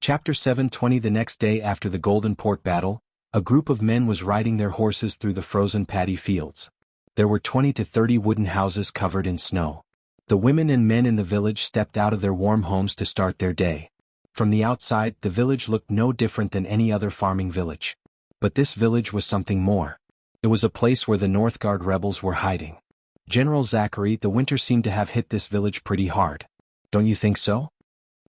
Chapter 720. The next day after the Golden Port battle, a group of men was riding their horses through the frozen paddy fields. There were 20 to 30 wooden houses covered in snow. The women and men in the village stepped out of their warm homes to start their day. From the outside, the village looked no different than any other farming village. But this village was something more. It was a place where the Northgard rebels were hiding. General Zachary, the winter seemed to have hit this village pretty hard. Don't you think so?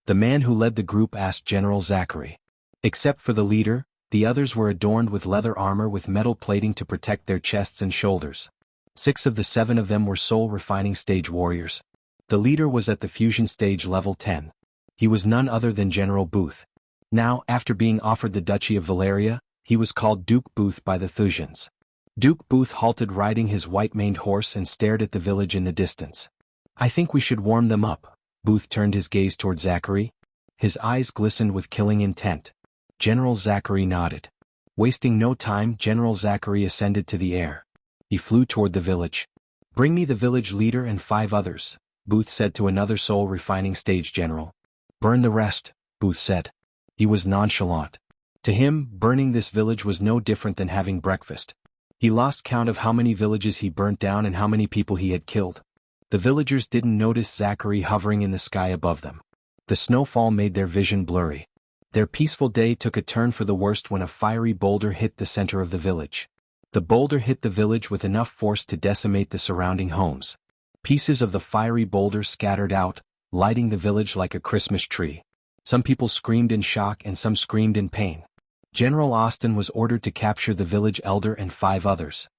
The man who led the group asked General Zachary. Except for the leader, the others were adorned with leather armor with metal plating to protect their chests and shoulders. 6 of the 7 of them were soul refining stage warriors. The leader was at the fusion stage level 10. He was none other than General Booth. Now, after being offered the Duchy of Valeria, he was called Duke Booth by the Thusians. Duke Booth halted riding his white-maned horse and stared at the village in the distance. I think we should warm them up. Booth turned his gaze toward Zachary. His eyes glistened with killing intent. General Zachary nodded. Wasting no time, General Zachary ascended to the air. He flew toward the village. Bring me the village leader and 5 others, Booth said to another soul refining stage general. Burn the rest, Booth said. He was nonchalant. To him, burning this village was no different than having breakfast. He lost count of how many villages he burnt down and how many people he had killed. The villagers didn't notice Zachary hovering in the sky above them. The snowfall made their vision blurry. Their peaceful day took a turn for the worst when a fiery boulder hit the center of the village. The boulder hit the village with enough force to decimate the surrounding homes. Pieces of the fiery boulder scattered out, lighting the village like a Christmas tree. Some people screamed in shock and some screamed in pain. General Austin was ordered to capture the village elder and 5 others.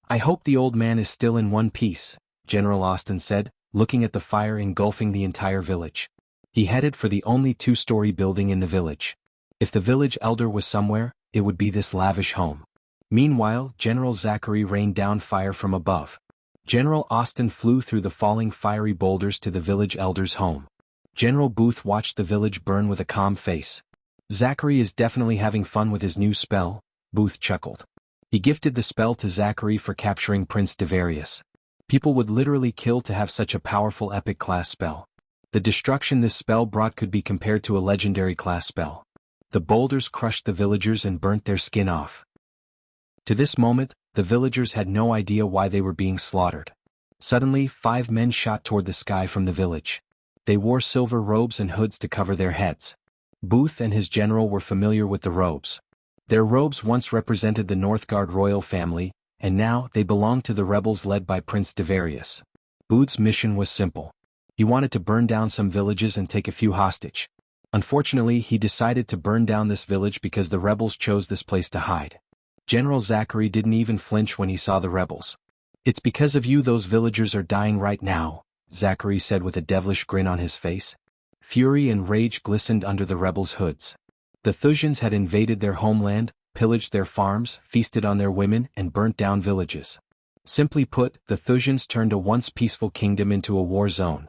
I hope the old man is still in one piece, General Austin said, looking at the fire engulfing the entire village. He headed for the only 2-story building in the village. If the village elder was somewhere, it would be this lavish home. Meanwhile, General Zachary rained down fire from above. General Austin flew through the falling fiery boulders to the village elder's home. General Booth watched the village burn with a calm face. Zachary is definitely having fun with his new spell, Booth chuckled. He gifted the spell to Zachary for capturing Prince Devarius. People would literally kill to have such a powerful epic class spell. The destruction this spell brought could be compared to a legendary class spell. The boulders crushed the villagers and burnt their skin off. To this moment, the villagers had no idea why they were being slaughtered. Suddenly, 5 men shot toward the sky from the village. They wore silver robes and hoods to cover their heads. Booth and his general were familiar with the robes. Their robes once represented the Northgard royal family, and now they belonged to the rebels led by Prince Devarius. Booth's mission was simple. He wanted to burn down some villages and take a few hostage. Unfortunately, he decided to burn down this village because the rebels chose this place to hide. General Zachary didn't even flinch when he saw the rebels. It's because of you those villagers are dying right now, Zachary said with a devilish grin on his face. Fury and rage glistened under the rebels' hoods. The Thusians had invaded their homeland, pillaged their farms, feasted on their women, and burnt down villages. Simply put, the Thusians turned a once peaceful kingdom into a war zone.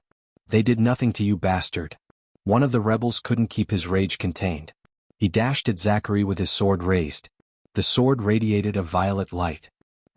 They did nothing to you, bastard. One of the rebels couldn't keep his rage contained. He dashed at Zachary with his sword raised. The sword radiated a violet light.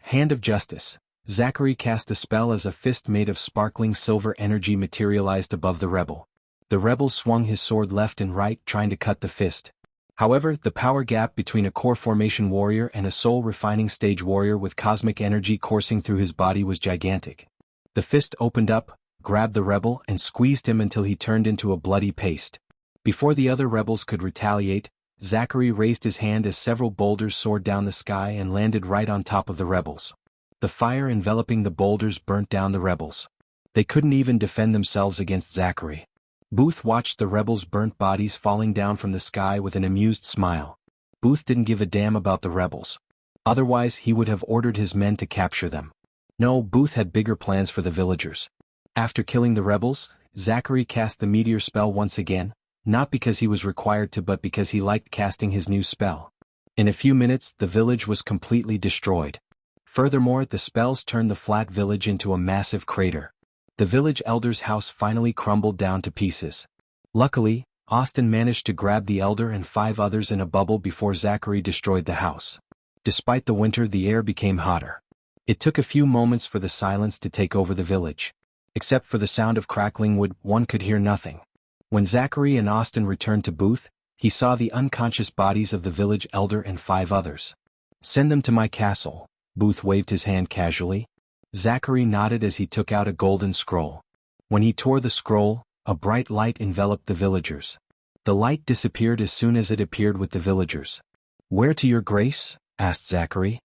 Hand of Justice. Zachary cast a spell as a fist made of sparkling silver energy materialized above the rebel. The rebel swung his sword left and right trying to cut the fist. However, the power gap between a core formation warrior and a soul refining stage warrior with cosmic energy coursing through his body was gigantic. The fist opened up, grabbed the rebel and squeezed him until he turned into a bloody paste. Before the other rebels could retaliate, Zachary raised his hand as several boulders soared down the sky and landed right on top of the rebels. The fire enveloping the boulders burnt down the rebels. They couldn't even defend themselves against Zachary. Booth watched the rebels' burnt bodies falling down from the sky with an amused smile. Booth didn't give a damn about the rebels. Otherwise, he would have ordered his men to capture them. No, Booth had bigger plans for the villagers. After killing the rebels, Zachary cast the meteor spell once again, not because he was required to but because he liked casting his new spell. In a few minutes, the village was completely destroyed. Furthermore, the spells turned the flat village into a massive crater. The village elder's house finally crumbled down to pieces. Luckily, Austin managed to grab the elder and 5 others in a bubble before Zachary destroyed the house. Despite the winter, the air became hotter. It took a few moments for the silence to take over the village. Except for the sound of crackling wood, one could hear nothing. When Zachary and Austin returned to Booth, he saw the unconscious bodies of the village elder and 5 others. "Send them to my castle," Booth waved his hand casually. Zachary nodded as he took out a golden scroll. When he tore the scroll, a bright light enveloped the villagers. The light disappeared as soon as it appeared with the villagers. "Where to, your grace?" asked Zachary.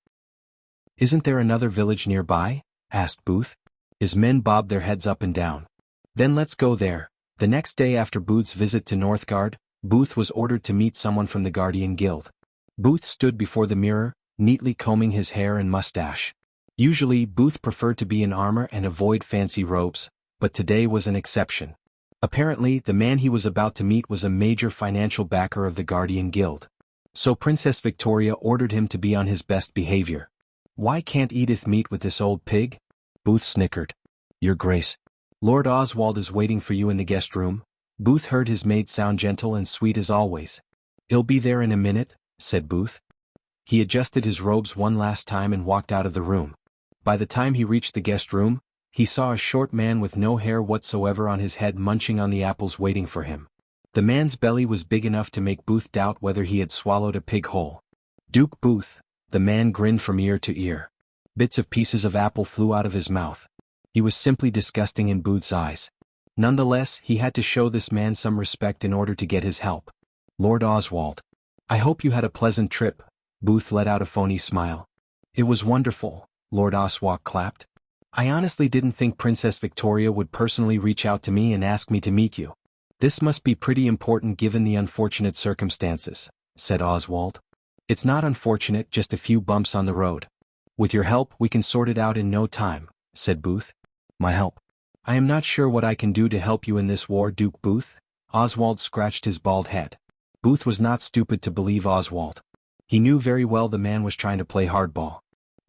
"Isn't there another village nearby?" asked Booth. His men bobbed their heads up and down. "Then let's go there." The next day after Booth's visit to Northgard, Booth was ordered to meet someone from the Guardian Guild. Booth stood before the mirror, neatly combing his hair and mustache. Usually, Booth preferred to be in armor and avoid fancy robes, but today was an exception. Apparently, the man he was about to meet was a major financial backer of the Guardian Guild. So Princess Victoria ordered him to be on his best behavior. "Why can't Edith meet with this old pig?" Booth snickered. "Your grace, Lord Oswald is waiting for you in the guest room." Booth heard his maid sound gentle and sweet as always. "He'll be there in a minute," said Booth. He adjusted his robes one last time and walked out of the room. By the time he reached the guest room, he saw a short man with no hair whatsoever on his head munching on the apples waiting for him. The man's belly was big enough to make Booth doubt whether he had swallowed a pig whole. "Duke Booth," the man grinned from ear to ear. Bits of pieces of apple flew out of his mouth. He was simply disgusting in Booth's eyes. Nonetheless, he had to show this man some respect in order to get his help. "Lord Oswald, I hope you had a pleasant trip." Booth let out a phony smile. "It was wonderful," Lord Oswald clapped. "I honestly didn't think Princess Victoria would personally reach out to me and ask me to meet you. This must be pretty important given the unfortunate circumstances," said Oswald. "It's not unfortunate, just a few bumps on the road. With your help we can sort it out in no time," said Booth. "My help? I am not sure what I can do to help you in this war, Duke Booth." Oswald scratched his bald head. Booth was not stupid to believe Oswald. He knew very well the man was trying to play hardball.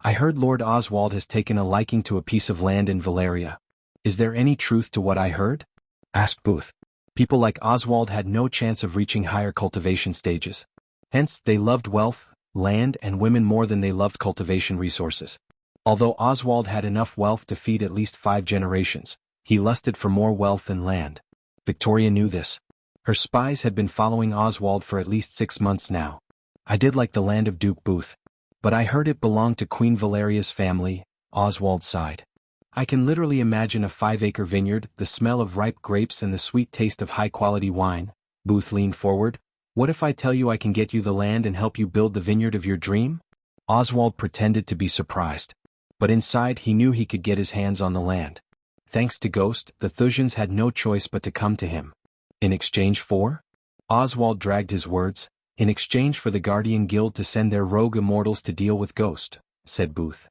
"I heard Lord Oswald has taken a liking to a piece of land in Valeria. Is there any truth to what I heard?" asked Booth. People like Oswald had no chance of reaching higher cultivation stages. Hence, they loved wealth, land and women more than they loved cultivation resources. Although Oswald had enough wealth to feed at least 5 generations, he lusted for more wealth and land. Victoria knew this. Her spies had been following Oswald for at least 6 months now. "I did like the land of Duke Booth. But I heard it belonged to Queen Valeria's family," Oswald sighed. "I can literally imagine a 5-acre vineyard, the smell of ripe grapes and the sweet taste of high-quality wine." Booth leaned forward. "What if I tell you I can get you the land and help you build the vineyard of your dream?" Oswald pretended to be surprised. But inside he knew he could get his hands on the land. Thanks to Ghost, the Thusians had no choice but to come to him. "In exchange for?" Oswald dragged his words. "In exchange for the Guardian Guild to send their rogue immortals to deal with Ghost," said Booth.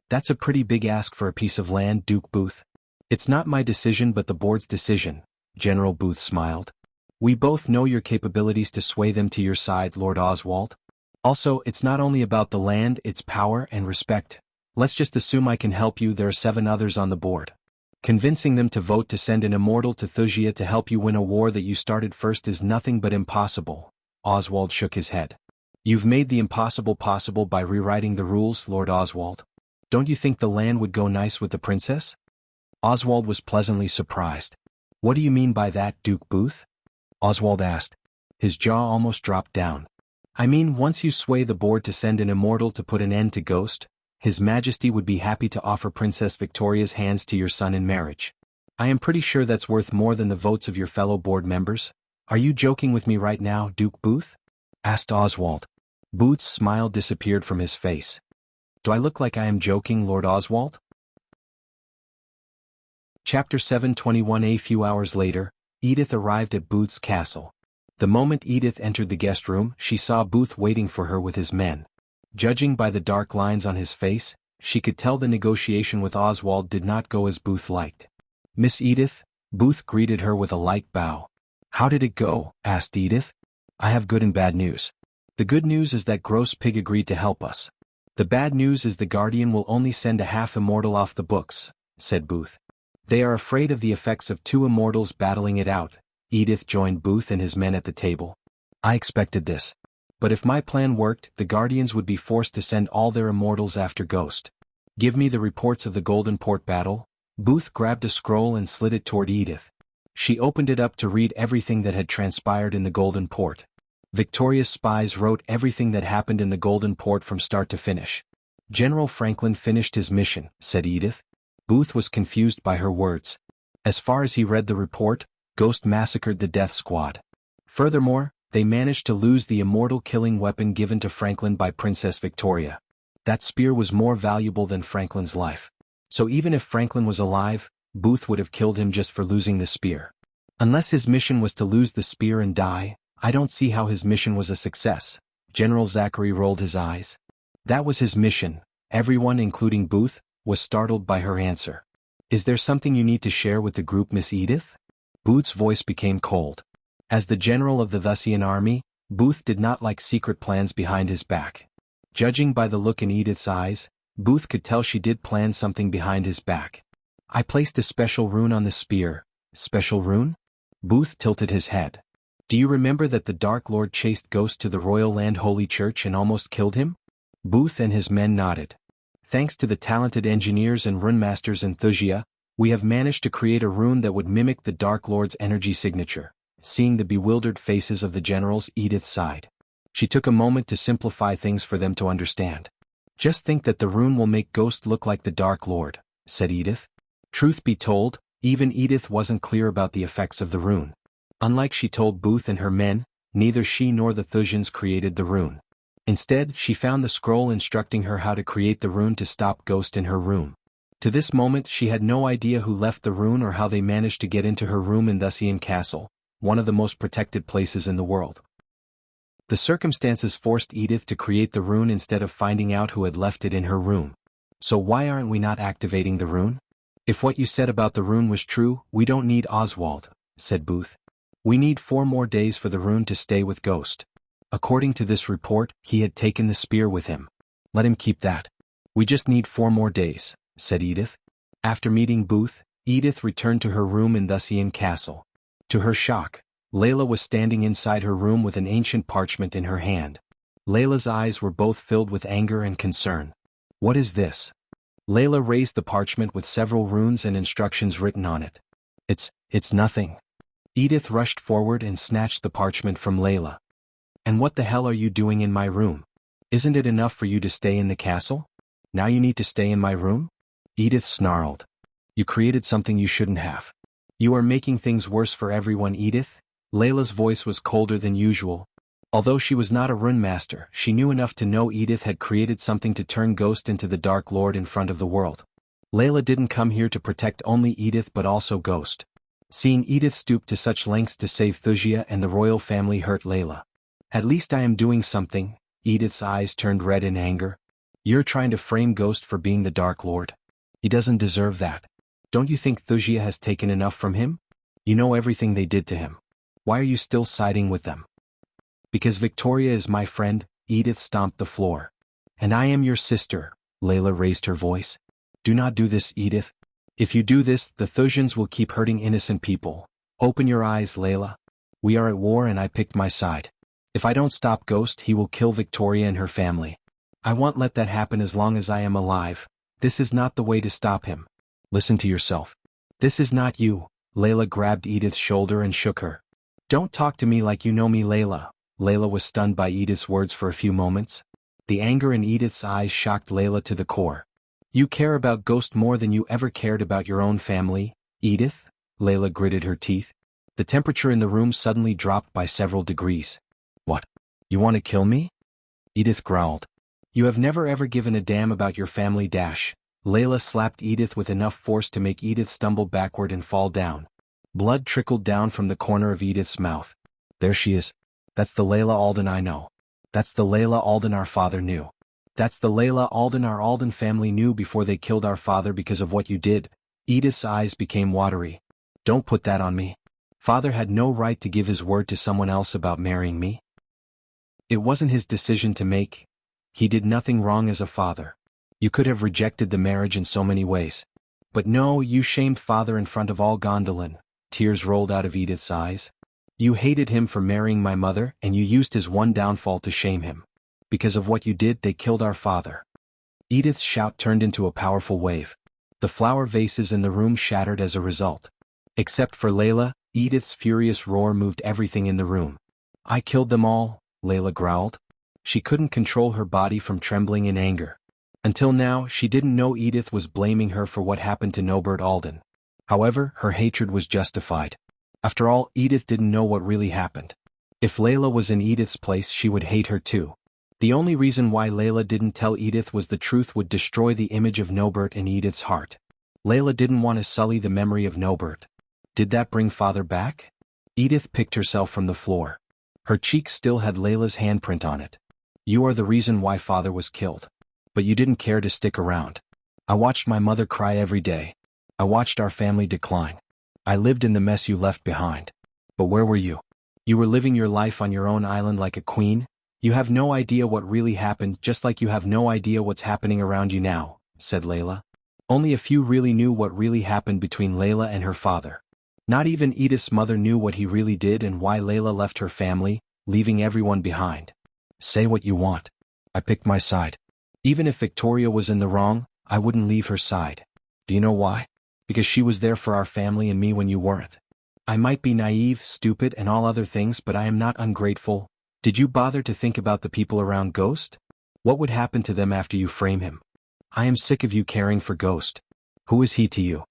"That's a pretty big ask for a piece of land, Duke Booth." "It's not my decision but the board's decision," General Booth smiled. "We both know your capabilities to sway them to your side, Lord Oswald. Also, it's not only about the land, it's power and respect. Let's just assume I can help you. There are 7 others on the board. Convincing them to vote to send an immortal to Thusia to help you win a war that you started first is nothing but impossible." Oswald shook his head. "You've made the impossible possible by rewriting the rules, Lord Oswald. Don't you think the land would go nice with the princess?" Oswald was pleasantly surprised. "What do you mean by that, Duke Booth?" Oswald asked. His jaw almost dropped down. "I mean, once you sway the board to send an immortal to put an end to Ghost, His Majesty would be happy to offer Princess Victoria's hands to your son in marriage. I am pretty sure that's worth more than the votes of your fellow board members. Are you joking with me right now, Duke Booth?" asked Oswald. Booth's smile disappeared from his face. "Do I look like I am joking, Lord Oswald?" Chapter 721. A few hours later, Edith arrived at Booth's castle. The moment Edith entered the guest room, she saw Booth waiting for her with his men. Judging by the dark lines on his face, she could tell the negotiation with Oswald did not go as Booth liked. "Miss Edith," Booth greeted her with a light bow. "How did it go?" asked Edith. "I have good and bad news. The good news is that Gross Pig agreed to help us. The bad news is the Guardian will only send a half-immortal off the books," said Booth. "They are afraid of the effects of 2 immortals battling it out." Edith joined Booth and his men at the table. "I expected this. But if my plan worked, the Guardians would be forced to send all their immortals after Ghost. Give me the reports of the Golden Port battle." Booth grabbed a scroll and slid it toward Edith. She opened it up to read everything that had transpired in the Golden Port. Victoria's spies wrote everything that happened in the Golden Port from start to finish. General Franklin finished his mission, said Edith. Booth was confused by her words. As far as he read the report, Ghost massacred the death squad. Furthermore, they managed to lose the immortal killing weapon given to Franklin by Princess Victoria. That spear was more valuable than Franklin's life. So even if Franklin was alive, Booth would have killed him just for losing the spear. Unless his mission was to lose the spear and die, I don't see how his mission was a success. General Zachary rolled his eyes. That was his mission. Everyone, including Booth, was startled by her answer. Is there something you need to share with the group, Miss Edith? Booth's voice became cold. As the general of the Thusian army, Booth did not like secret plans behind his back. Judging by the look in Edith's eyes, Booth could tell she did plan something behind his back. I placed a special rune on the spear. Special rune? Booth tilted his head. Do you remember that the Dark Lord chased Ghost to the Royal Land Holy Church and almost killed him? Booth and his men nodded. Thanks to the talented engineers and rune masters in Thusia, we have managed to create a rune that would mimic the Dark Lord's energy signature. Seeing the bewildered faces of the generals, Edith sighed. She took a moment to simplify things for them to understand. Just think that the rune will make Ghost look like the Dark Lord, said Edith. Truth be told, even Edith wasn't clear about the effects of the rune. Unlike she told Booth and her men, neither she nor the Thusians created the rune. Instead, she found the scroll instructing her how to create the rune to stop Ghost in her room. To this moment she had no idea who left the rune or how they managed to get into her room in Thusian Castle, one of the most protected places in the world. The circumstances forced Edith to create the rune instead of finding out who had left it in her room. So why aren't we not activating the rune? If what you said about the rune was true, we don't need Oswald, said Booth. We need 4 more days for the rune to stay with Ghost. According to this report, he had taken the spear with him. Let him keep that. We just need 4 more days, said Edith. After meeting Booth, Edith returned to her room in Thusian Castle. To her shock, Layla was standing inside her room with an ancient parchment in her hand. Layla's eyes were both filled with anger and concern. What is this? Layla raised the parchment with several runes and instructions written on it. It's nothing. Edith rushed forward and snatched the parchment from Layla. And what the hell are you doing in my room? Isn't it enough for you to stay in the castle? Now you need to stay in my room? Edith snarled. You created something you shouldn't have. You are making things worse for everyone, Edith. Layla's voice was colder than usual. Although she was not a rune master, she knew enough to know Edith had created something to turn Ghost into the Dark Lord in front of the world. Layla didn't come here to protect only Edith but also Ghost. Seeing Edith stoop to such lengths to save Thusia and the royal family hurt Layla. At least I am doing something. Edith's eyes turned red in anger. You're trying to frame Ghost for being the Dark Lord. He doesn't deserve that. Don't you think Thusia has taken enough from him? You know everything they did to him. Why are you still siding with them? Because Victoria is my friend, Edith stomped the floor. And I am your sister, Layla raised her voice. Do not do this, Edith. If you do this, the Thusians will keep hurting innocent people. Open your eyes, Layla. We are at war and I picked my side. If I don't stop Ghost, he will kill Victoria and her family. I won't let that happen as long as I am alive. This is not the way to stop him. Listen to yourself. This is not you. Layla grabbed Edith's shoulder and shook her. Don't talk to me like you know me, Layla. Layla was stunned by Edith's words for a few moments. The anger in Edith's eyes shocked Layla to the core. You care about Ghost more than you ever cared about your own family, Edith? Layla gritted her teeth. The temperature in the room suddenly dropped by several degrees. What? You want to kill me? Edith growled. You have never ever given a damn about your family. Layla slapped Edith with enough force to make Edith stumble backward and fall down. Blood trickled down from the corner of Edith's mouth. There she is. That's the Layla Alden I know. That's the Layla Alden our father knew. That's the Layla Alden our Alden family knew before they killed our father because of what you did. Edith's eyes became watery. Don't put that on me. Father had no right to give his word to someone else about marrying me. It wasn't his decision to make. He did nothing wrong as a father. You could have rejected the marriage in so many ways. But no, you shamed father in front of all Gondolin. Tears rolled out of Edith's eyes. You hated him for marrying my mother and you used his one downfall to shame him. Because of what you did, they killed our father. Edith's shout turned into a powerful wave. The flower vases in the room shattered as a result. Except for Layla, Edith's furious roar moved everything in the room. I killed them all, Layla growled. She couldn't control her body from trembling in anger. Until now, she didn't know Edith was blaming her for what happened to Nobert Alden. However, her hatred was justified. After all, Edith didn't know what really happened. If Layla was in Edith's place, she would hate her too. The only reason why Layla didn't tell Edith was the truth would destroy the image of Nobert in Edith's heart. Layla didn't want to sully the memory of Nobert. Did that bring Father back? Edith picked herself from the floor. Her cheek still had Layla's handprint on it. You are the reason why Father was killed. But you didn't care to stick around. I watched my mother cry every day. I watched our family decline. I lived in the mess you left behind. But where were you? You were living your life on your own island like a queen. You have no idea what really happened, just like you have no idea what's happening around you now, said Layla. Only a few really knew what really happened between Layla and her father. Not even Edith's mother knew what he really did and why Layla left her family, leaving everyone behind. Say what you want. I picked my side. Even if Victoria was in the wrong, I wouldn't leave her side. Do you know why? Because she was there for our family and me when you weren't. I might be naive, stupid, and all other things, but I am not ungrateful. Did you bother to think about the people around Ghost? What would happen to them after you frame him? I am sick of you caring for Ghost. Who is he to you?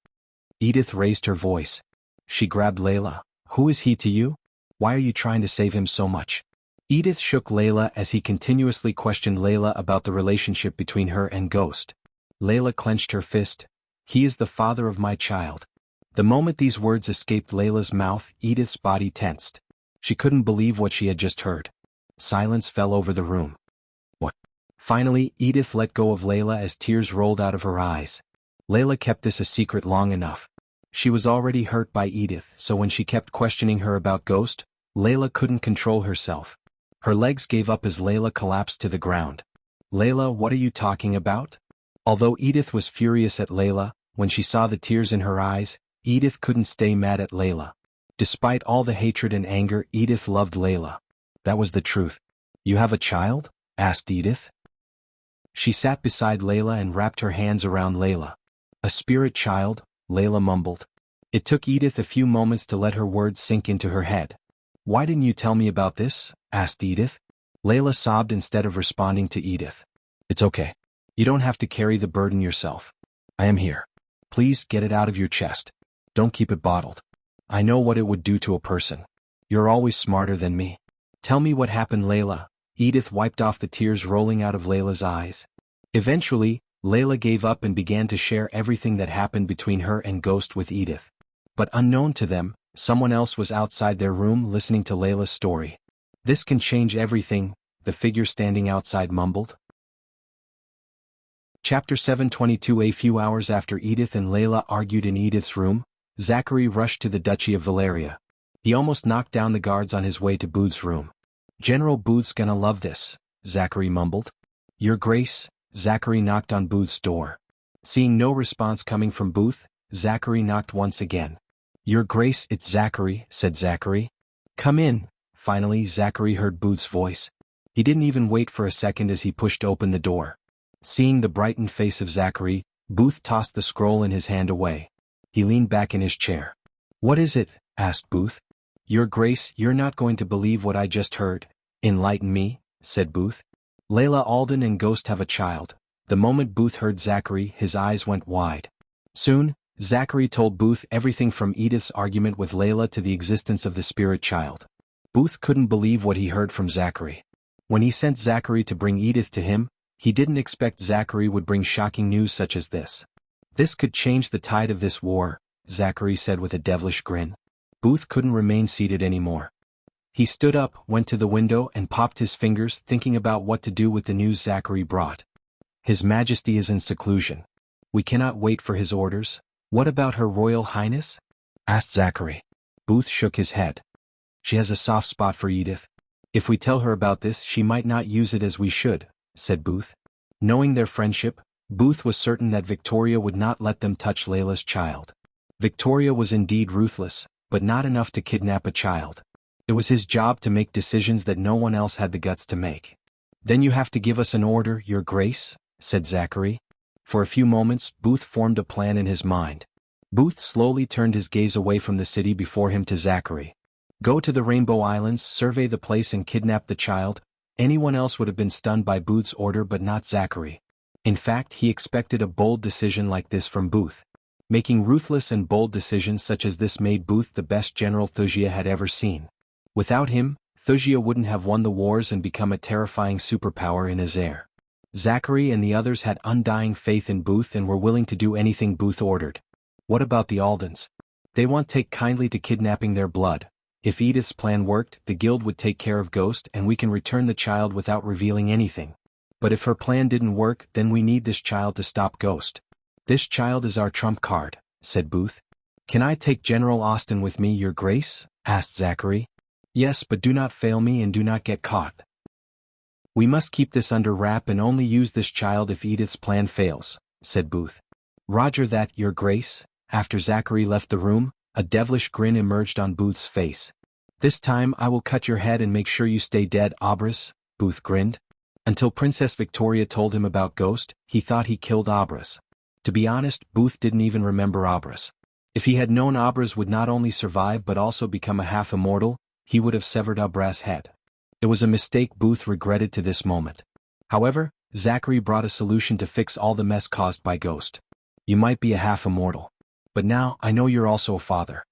Edith raised her voice. She grabbed Layla. Who is he to you? Why are you trying to save him so much? Edith shook Layla as he continuously questioned Layla about the relationship between her and Ghost. Layla clenched her fist. He is the father of my child. The moment these words escaped Layla's mouth, Edith's body tensed. She couldn't believe what she had just heard. Silence fell over the room. What? Finally, Edith let go of Layla as tears rolled out of her eyes. Layla kept this a secret long enough. She was already hurt by Edith, so when she kept questioning her about Ghost, Layla couldn't control herself. Her legs gave up as Layla collapsed to the ground. Layla, what are you talking about? Although Edith was furious at Layla, when she saw the tears in her eyes, Edith couldn't stay mad at Layla. Despite all the hatred and anger, Edith loved Layla. That was the truth. You have a child? Asked Edith. She sat beside Layla and wrapped her hands around Layla. A spirit child, Layla mumbled. It took Edith a few moments to let her words sink into her head. Why didn't you tell me about this? Asked Edith. Layla sobbed instead of responding to Edith. It's okay. You don't have to carry the burden yourself. I am here. Please get it out of your chest. Don't keep it bottled. I know what it would do to a person. You're always smarter than me. Tell me what happened, Layla. Edith wiped off the tears rolling out of Layla's eyes. Eventually, Layla gave up and began to share everything that happened between her and Ghost with Edith. But unknown to them, someone else was outside their room listening to Layla's story. This can change everything, the figure standing outside mumbled. Chapter 722. A few hours after Edith and Layla argued in Edith's room, Zachary rushed to the Duchy of Valeria. He almost knocked down the guards on his way to Booth's room. General Booth's gonna love this, Zachary mumbled. Your Grace, Zachary knocked on Booth's door. Seeing no response coming from Booth, Zachary knocked once again. Your Grace, it's Zachary, said Zachary. Come in. Finally, Zachary heard Booth's voice. He didn't even wait for a second as he pushed open the door. Seeing the brightened face of Zachary, Booth tossed the scroll in his hand away. He leaned back in his chair. What is it? Asked Booth. Your Grace, you're not going to believe what I just heard. Enlighten me, said Booth. Layla Alden and Ghost have a child. The moment Booth heard Zachary, his eyes went wide. Soon, Zachary told Booth everything from Edith's argument with Layla to the existence of the spirit child. Booth couldn't believe what he heard from Zachary. When he sent Zachary to bring Edith to him, he didn't expect Zachary would bring shocking news such as this. This could change the tide of this war, Zachary said with a devilish grin. Booth couldn't remain seated anymore. He stood up, went to the window and popped his fingers, thinking about what to do with the news Zachary brought. His Majesty is in seclusion. We cannot wait for his orders. What about Her Royal Highness? Asked Zachary. Booth shook his head. She has a soft spot for Edith. If we tell her about this, she might not use it as we should, said Booth. Knowing their friendship, Booth was certain that Victoria would not let them touch Layla's child. Victoria was indeed ruthless, but not enough to kidnap a child. It was his job to make decisions that no one else had the guts to make. Then you have to give us an order, Your Grace, said Zachary. For a few moments, Booth formed a plan in his mind. Booth slowly turned his gaze away from the city before him to Zachary. Go to the Rainbow Islands, survey the place and kidnap the child. Anyone else would have been stunned by Booth's order but not Zachary. In fact, he expected a bold decision like this from Booth. Making ruthless and bold decisions such as this made Booth the best general Thusia had ever seen. Without him, Thusia wouldn't have won the wars and become a terrifying superpower in Azair. Zachary and the others had undying faith in Booth and were willing to do anything Booth ordered. What about the Aldens? They won't take kindly to kidnapping their blood. If Edith's plan worked, the guild would take care of Ghost and we can return the child without revealing anything. But if her plan didn't work, then we need this child to stop Ghost. This child is our trump card, said Booth. Can I take General Austin with me, Your Grace? Asked Zachary. Yes, but do not fail me and do not get caught. We must keep this under wrap and only use this child if Edith's plan fails, said Booth. Roger that, Your Grace. After Zachary left the room, a devilish grin emerged on Booth's face. This time I will cut your head and make sure you stay dead, Abras, Booth grinned. Until Princess Victoria told him about Ghost, he thought he killed Abras. To be honest, Booth didn't even remember Abras. If he had known Abras would not only survive but also become a half-immortal, he would have severed Abras' head. It was a mistake Booth regretted to this moment. However, Zachary brought a solution to fix all the mess caused by Ghost. You might be a half-immortal. But now, I know you're also a father.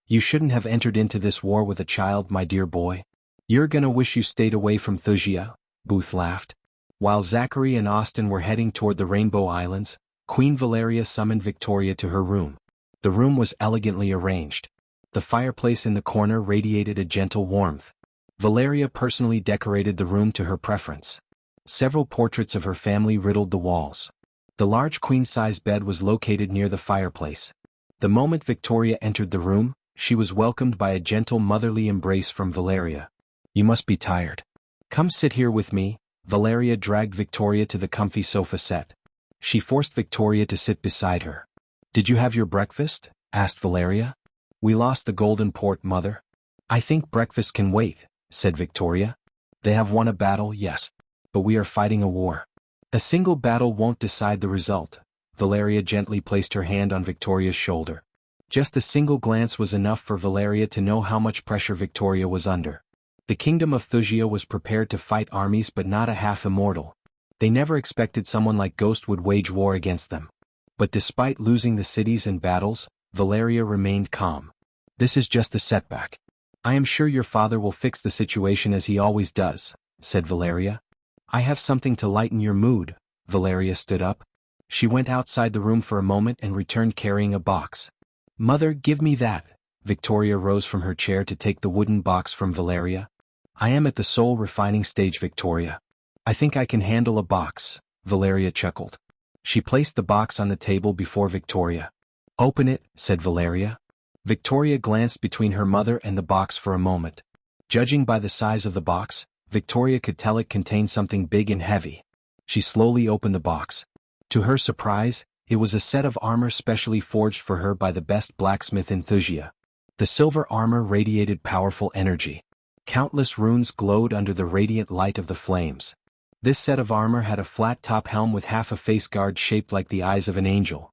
You shouldn't have entered into this war with a child, my dear boy. You're gonna wish you stayed away from Thusia, Booth laughed. While Zachary and Austin were heading toward the Rainbow Islands, Queen Valeria summoned Victoria to her room. The room was elegantly arranged. The fireplace in the corner radiated a gentle warmth. Valeria personally decorated the room to her preference. Several portraits of her family riddled the walls. The large queen-size bed was located near the fireplace. The moment Victoria entered the room, she was welcomed by a gentle motherly embrace from Valeria. You must be tired. Come sit here with me. Valeria dragged Victoria to the comfy sofa set. She forced Victoria to sit beside her. Did you have your breakfast? Asked Valeria. We lost the Golden Port, Mother. I think breakfast can wait, said Victoria. They have won a battle, yes. But we are fighting a war. A single battle won't decide the result. Valeria gently placed her hand on Victoria's shoulder. Just a single glance was enough for Valeria to know how much pressure Victoria was under. The kingdom of Thusia was prepared to fight armies but not a half-immortal. They never expected someone like Ghost would wage war against them. But despite losing the cities and battles, Valeria remained calm. This is just a setback. I am sure your father will fix the situation as he always does, said Valeria. I have something to lighten your mood. Valeria stood up. She went outside the room for a moment and returned carrying a box. Mother, give me that. Victoria rose from her chair to take the wooden box from Valeria. I am at the soul refining stage, Victoria. I think I can handle a box, Valeria chuckled. She placed the box on the table before Victoria. Open it, said Valeria. Victoria glanced between her mother and the box for a moment. Judging by the size of the box, Victoria could tell it contained something big and heavy. She slowly opened the box. To her surprise, it was a set of armor specially forged for her by the best blacksmith in Thusia. The silver armor radiated powerful energy. Countless runes glowed under the radiant light of the flames. This set of armor had a flat-top helm with half a face guard shaped like the eyes of an angel.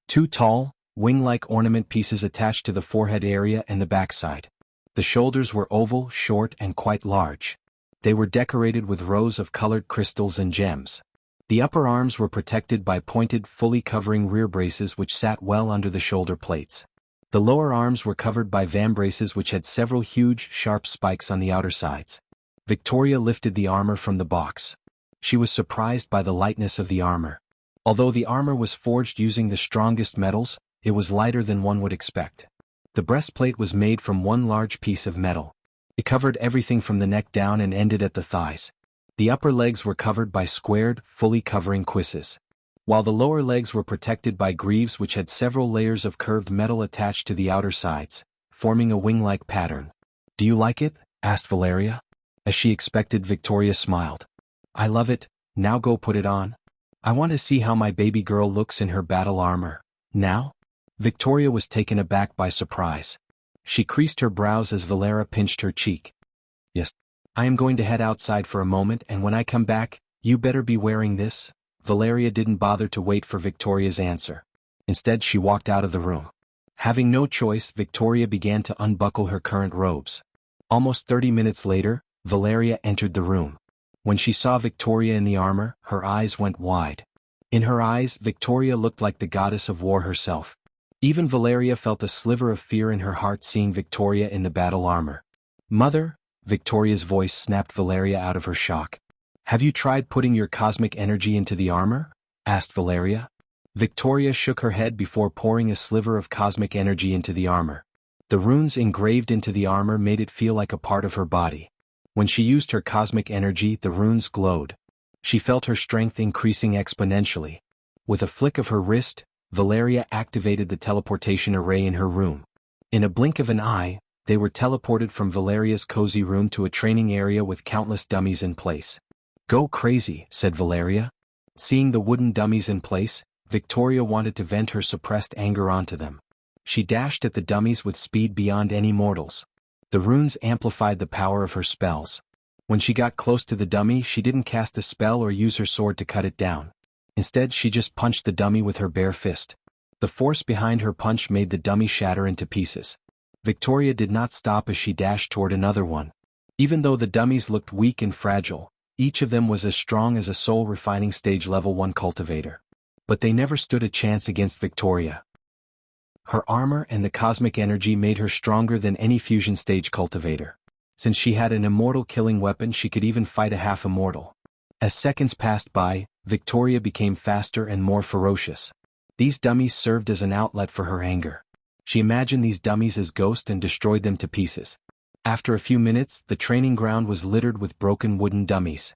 Two tall, wing-like ornament pieces attached to the forehead area and the backside. The shoulders were oval, short, and quite large. They were decorated with rows of colored crystals and gems. The upper arms were protected by pointed, fully covering rear braces which sat well under the shoulder plates. The lower arms were covered by vambraces which had several huge, sharp spikes on the outer sides. Victoria lifted the armor from the box. She was surprised by the lightness of the armor. Although the armor was forged using the strongest metals, it was lighter than one would expect. The breastplate was made from one large piece of metal. It covered everything from the neck down and ended at the thighs. The upper legs were covered by squared, fully covering cuisses, while the lower legs were protected by greaves which had several layers of curved metal attached to the outer sides, forming a wing-like pattern. Do you like it? Asked Valeria. As she expected, Victoria smiled. I love it, now go put it on. I want to see how my baby girl looks in her battle armor. Now? Victoria was taken aback by surprise. She creased her brows as Valeria pinched her cheek. Yes. I am going to head outside for a moment and when I come back, you better be wearing this. Valeria didn't bother to wait for Victoria's answer. Instead, she walked out of the room. Having no choice, Victoria began to unbuckle her current robes. Almost 30 minutes later, Valeria entered the room. When she saw Victoria in the armor, her eyes went wide. In her eyes, Victoria looked like the goddess of war herself. Even Valeria felt a sliver of fear in her heart seeing Victoria in the battle armor. "Mother," Victoria's voice snapped Valeria out of her shock. "Have you tried putting your cosmic energy into the armor?" asked Valeria. Victoria shook her head before pouring a sliver of cosmic energy into the armor. The runes engraved into the armor made it feel like a part of her body. When she used her cosmic energy, the runes glowed. She felt her strength increasing exponentially. With a flick of her wrist, Valeria activated the teleportation array in her room. In a blink of an eye, they were teleported from Valeria's cozy room to a training area with countless dummies in place. "Go crazy," said Valeria. Seeing the wooden dummies in place, Victoria wanted to vent her suppressed anger onto them. She dashed at the dummies with speed beyond any mortals. The runes amplified the power of her spells. When she got close to the dummy, she didn't cast a spell or use her sword to cut it down. Instead, she just punched the dummy with her bare fist. The force behind her punch made the dummy shatter into pieces. Victoria did not stop as she dashed toward another one. Even though the dummies looked weak and fragile, each of them was as strong as a soul-refining stage level 1 cultivator. But they never stood a chance against Victoria. Her armor and the cosmic energy made her stronger than any fusion stage cultivator. Since she had an immortal killing weapon, she could even fight a half-immortal. As seconds passed by, Victoria became faster and more ferocious. These dummies served as an outlet for her anger. She imagined these dummies as ghosts and destroyed them to pieces. After a few minutes, the training ground was littered with broken wooden dummies.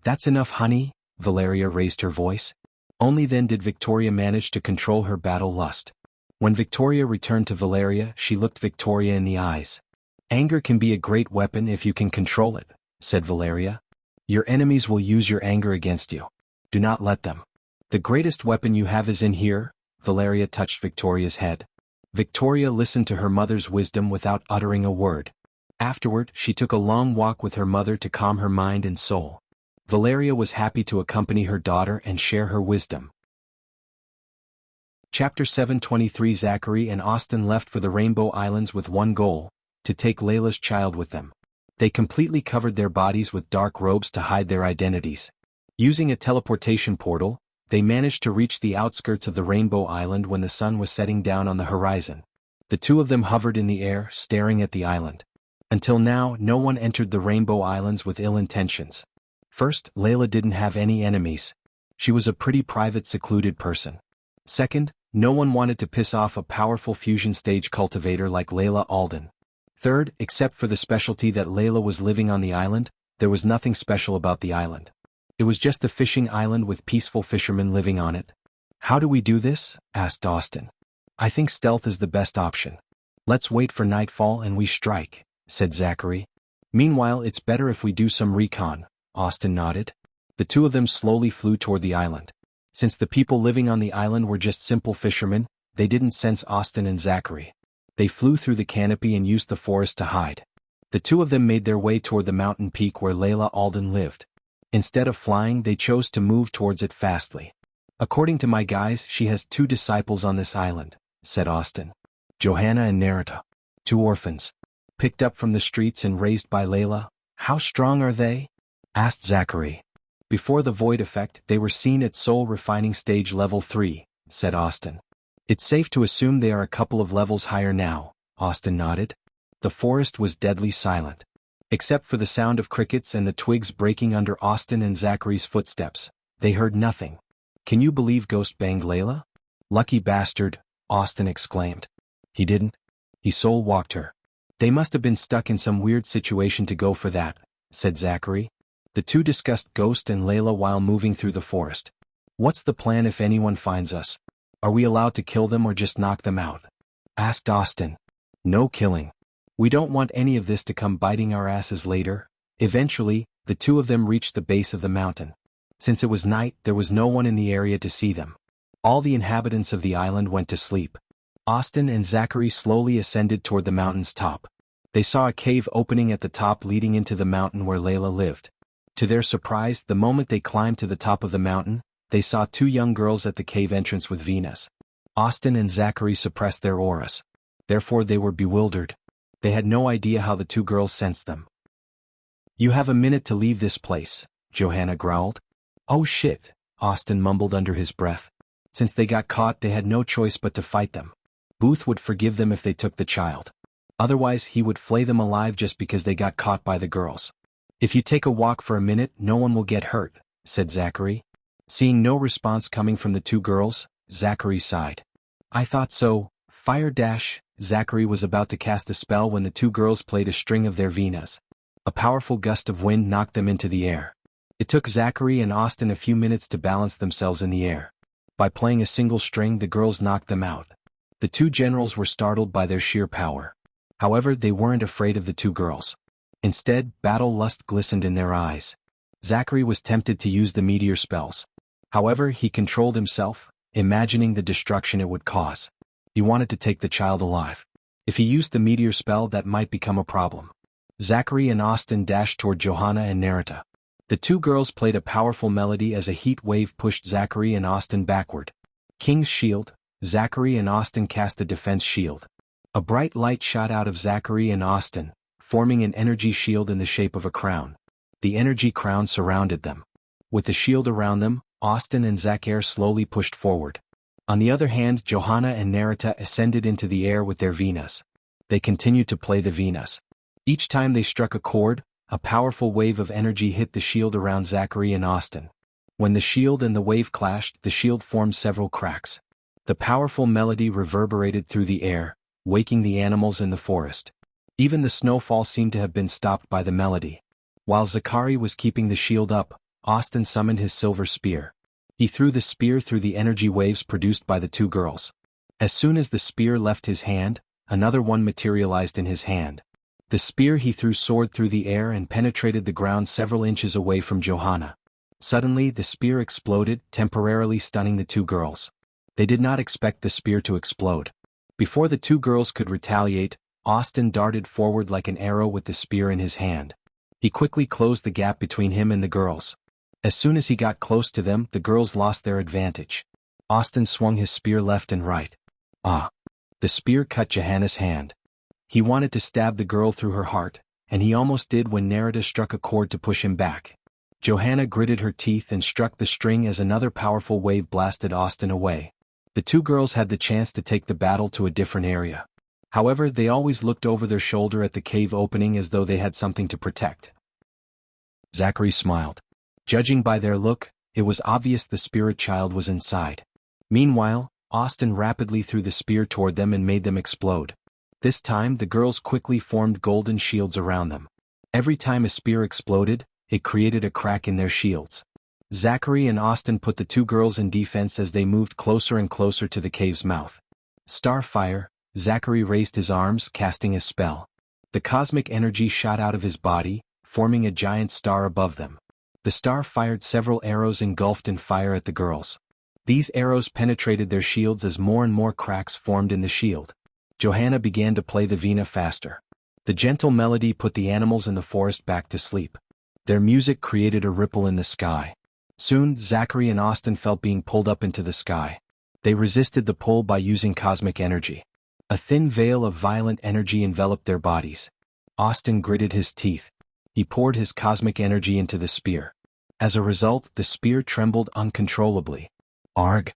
"That's enough, honey," Valeria raised her voice. Only then did Victoria manage to control her battle lust. When Victoria returned to Valeria, she looked Victoria in the eyes. "Anger can be a great weapon if you can control it," said Valeria. "Your enemies will use your anger against you. Do not let them. The greatest weapon you have is in here." Valeria touched Victoria's head. Victoria listened to her mother's wisdom without uttering a word. Afterward, she took a long walk with her mother to calm her mind and soul. Valeria was happy to accompany her daughter and share her wisdom. Chapter 723. Zachary and Austin left for the Rainbow Islands with one goal: to take Layla's child with them. They completely covered their bodies with dark robes to hide their identities. Using a teleportation portal, they managed to reach the outskirts of the Rainbow Island when the sun was setting down on the horizon. The two of them hovered in the air, staring at the island. Until now, no one entered the Rainbow Islands with ill intentions. First, Layla didn't have any enemies. She was a pretty private, secluded person. Second, no one wanted to piss off a powerful fusion stage cultivator like Layla Alden. Third, except for the specialty that Layla was living on the island, there was nothing special about the island. It was just a fishing island with peaceful fishermen living on it. "How do we do this?" asked Austin. "I think stealth is the best option. Let's wait for nightfall and we strike," said Zachary. "Meanwhile, it's better if we do some recon," Austin nodded. The two of them slowly flew toward the island. Since the people living on the island were just simple fishermen, they didn't sense Austin and Zachary. They flew through the canopy and used the forest to hide. The two of them made their way toward the mountain peak where Layla Alden lived. Instead of flying, they chose to move towards it fastly. "According to my guys, she has 2 disciples on this island," said Austin. "Johanna and Narita. 2 orphans. Picked up from the streets and raised by Layla. How strong are they?" asked Zachary. "Before the void effect, they were seen at soul refining stage level 3, said Austin. "It's safe to assume they are a couple of levels higher now," Austin nodded. The forest was deadly silent. Except for the sound of crickets and the twigs breaking under Austin and Zachary's footsteps, they heard nothing. "Can you believe Ghost banged Layla?" "Lucky bastard," Austin exclaimed. "He didn't. He soul walked her." "They must have been stuck in some weird situation to go for that," said Zachary. The two discussed Ghost and Layla while moving through the forest. "What's the plan if anyone finds us? Are we allowed to kill them or just knock them out?" asked Austin. "No killing. We don't want any of this to come biting our asses later." Eventually, the two of them reached the base of the mountain. Since it was night, there was no one in the area to see them. All the inhabitants of the island went to sleep. Austin and Zachary slowly ascended toward the mountain's top. They saw a cave opening at the top leading into the mountain where Layla lived. To their surprise, the moment they climbed to the top of the mountain, they saw 2 young girls at the cave entrance with Venus. Austin and Zachary suppressed their auras. Therefore they were bewildered. They had no idea how the two girls sensed them. "You have a minute to leave this place," Johanna growled. "Oh shit," Austin mumbled under his breath. Since they got caught, they had no choice but to fight them. Booth would forgive them if they took the child. Otherwise he would flay them alive just because they got caught by the girls. "If you take a walk for a minute, no one will get hurt," said Zachary. Seeing no response coming from the two girls, Zachary sighed. "I thought so." Fire dash. Zachary was about to cast a spell when the two girls played a string of their Venas. A powerful gust of wind knocked them into the air. It took Zachary and Austin a few minutes to balance themselves in the air. By playing a single string, the girls knocked them out. The two generals were startled by their sheer power. However, they weren't afraid of the two girls. Instead, battle lust glistened in their eyes. Zachary was tempted to use the meteor spells. However, he controlled himself, imagining the destruction it would cause. He wanted to take the child alive. If he used the meteor spell, that might become a problem. Zachary and Austin dashed toward Johanna and Narita. The two girls played a powerful melody as a heat wave pushed Zachary and Austin backward. King's Shield. Zachary and Austin cast a defense shield. A bright light shot out of Zachary and Austin, forming an energy shield in the shape of a crown. The energy crown surrounded them. With the shield around them, Austin and Zachary slowly pushed forward. On the other hand, Johanna and Narita ascended into the air with their Venas. They continued to play the Venas. Each time they struck a chord, a powerful wave of energy hit the shield around Zachary and Austin. When the shield and the wave clashed, the shield formed several cracks. The powerful melody reverberated through the air, waking the animals in the forest. Even the snowfall seemed to have been stopped by the melody. While Zachary was keeping the shield up, Austin summoned his silver spear. He threw the spear through the energy waves produced by the two girls. As soon as the spear left his hand, another one materialized in his hand. The spear he threw soared through the air and penetrated the ground several inches away from Johanna. Suddenly, the spear exploded, temporarily stunning the two girls. They did not expect the spear to explode. Before the two girls could retaliate, Austin darted forward like an arrow with the spear in his hand. He quickly closed the gap between him and the girls. As soon as he got close to them, the girls lost their advantage. Austin swung his spear left and right. Ah! The spear cut Johanna's hand. He wanted to stab the girl through her heart, and he almost did when Narita struck a chord to push him back. Johanna gritted her teeth and struck the string as another powerful wave blasted Austin away. The two girls had the chance to take the battle to a different area. However, they always looked over their shoulder at the cave opening as though they had something to protect. Zachary smiled. Judging by their look, it was obvious the spirit child was inside. Meanwhile, Austin rapidly threw the spear toward them and made them explode. This time the girls quickly formed golden shields around them. Every time a spear exploded, it created a crack in their shields. Zachary and Austin put the two girls in defense as they moved closer and closer to the cave's mouth. Starfire. Zachary raised his arms, casting a spell. The cosmic energy shot out of his body, forming a giant star above them. The star fired several arrows engulfed in fire at the girls. These arrows penetrated their shields as more and more cracks formed in the shield. Johanna began to play the Vina faster. The gentle melody put the animals in the forest back to sleep. Their music created a ripple in the sky. Soon, Zachary and Austin felt being pulled up into the sky. They resisted the pull by using cosmic energy. A thin veil of violent energy enveloped their bodies. Austin gritted his teeth. He poured his cosmic energy into the spear. As a result, the spear trembled uncontrollably. Arg!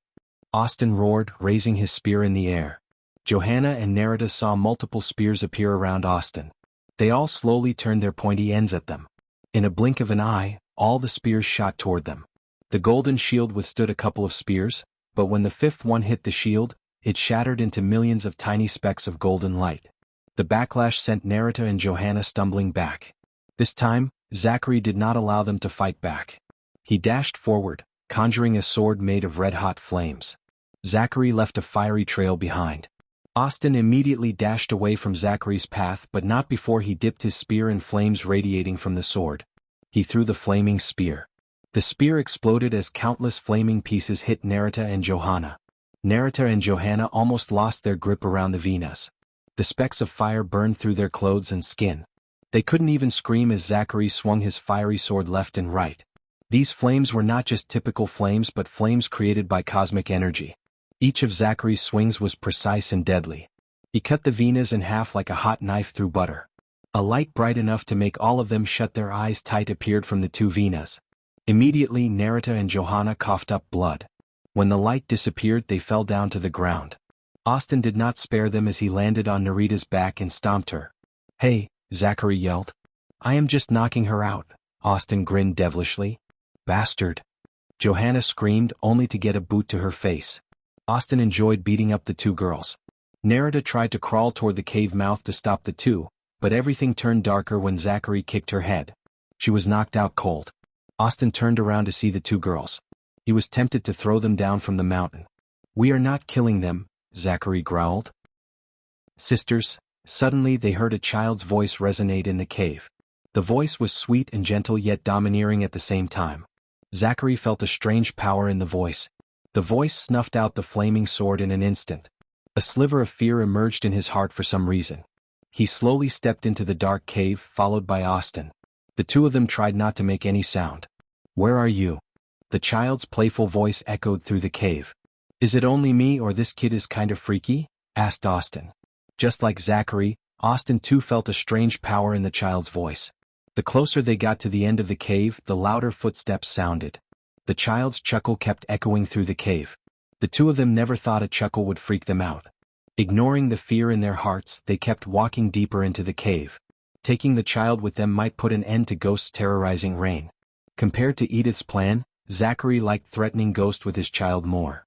Austin roared, raising his spear in the air. Johanna and Narita saw multiple spears appear around Austin. They all slowly turned their pointy ends at them. In a blink of an eye, all the spears shot toward them. The golden shield withstood a couple of spears, but when the fifth one hit the shield, it shattered into millions of tiny specks of golden light. The backlash sent Narita and Johanna stumbling back. This time, Zachary did not allow them to fight back. He dashed forward, conjuring a sword made of red-hot flames. Zachary left a fiery trail behind. Austin immediately dashed away from Zachary's path, but not before he dipped his spear in flames radiating from the sword. He threw the flaming spear. The spear exploded as countless flaming pieces hit Narita and Johanna. Narita and Johanna almost lost their grip around the Venas. The specks of fire burned through their clothes and skin. They couldn't even scream as Zachary swung his fiery sword left and right. These flames were not just typical flames but flames created by cosmic energy. Each of Zachary's swings was precise and deadly. He cut the Venas in half like a hot knife through butter. A light bright enough to make all of them shut their eyes tight appeared from the two Venas. Immediately Narita and Johanna coughed up blood. When the light disappeared they fell down to the ground. Austin did not spare them as he landed on Narita's back and stomped her. "Hey," Zachary yelled. "I am just knocking her out." Austin grinned devilishly. "Bastard." Johanna screamed only to get a boot to her face. Austin enjoyed beating up the two girls. Narita tried to crawl toward the cave mouth to stop the two, but everything turned darker when Zachary kicked her head. She was knocked out cold. Austin turned around to see the two girls. He was tempted to throw them down from the mountain. "We are not killing them," Zachary growled. "Sisters." Suddenly they heard a child's voice resonate in the cave. The voice was sweet and gentle yet domineering at the same time. Zachary felt a strange power in the voice. The voice snuffed out the flaming sword in an instant. A sliver of fear emerged in his heart for some reason. He slowly stepped into the dark cave, followed by Austin. The two of them tried not to make any sound. "Where are you?" The child's playful voice echoed through the cave. "Is it only me or this kid is kind of freaky?" asked Austin. Just like Zachary, Austin too felt a strange power in the child's voice. The closer they got to the end of the cave, the louder footsteps sounded. The child's chuckle kept echoing through the cave. The two of them never thought a chuckle would freak them out. Ignoring the fear in their hearts, they kept walking deeper into the cave. Taking the child with them might put an end to Ghost's terrorizing reign. Compared to Edith's plan, Zachary liked threatening Ghost with his child more.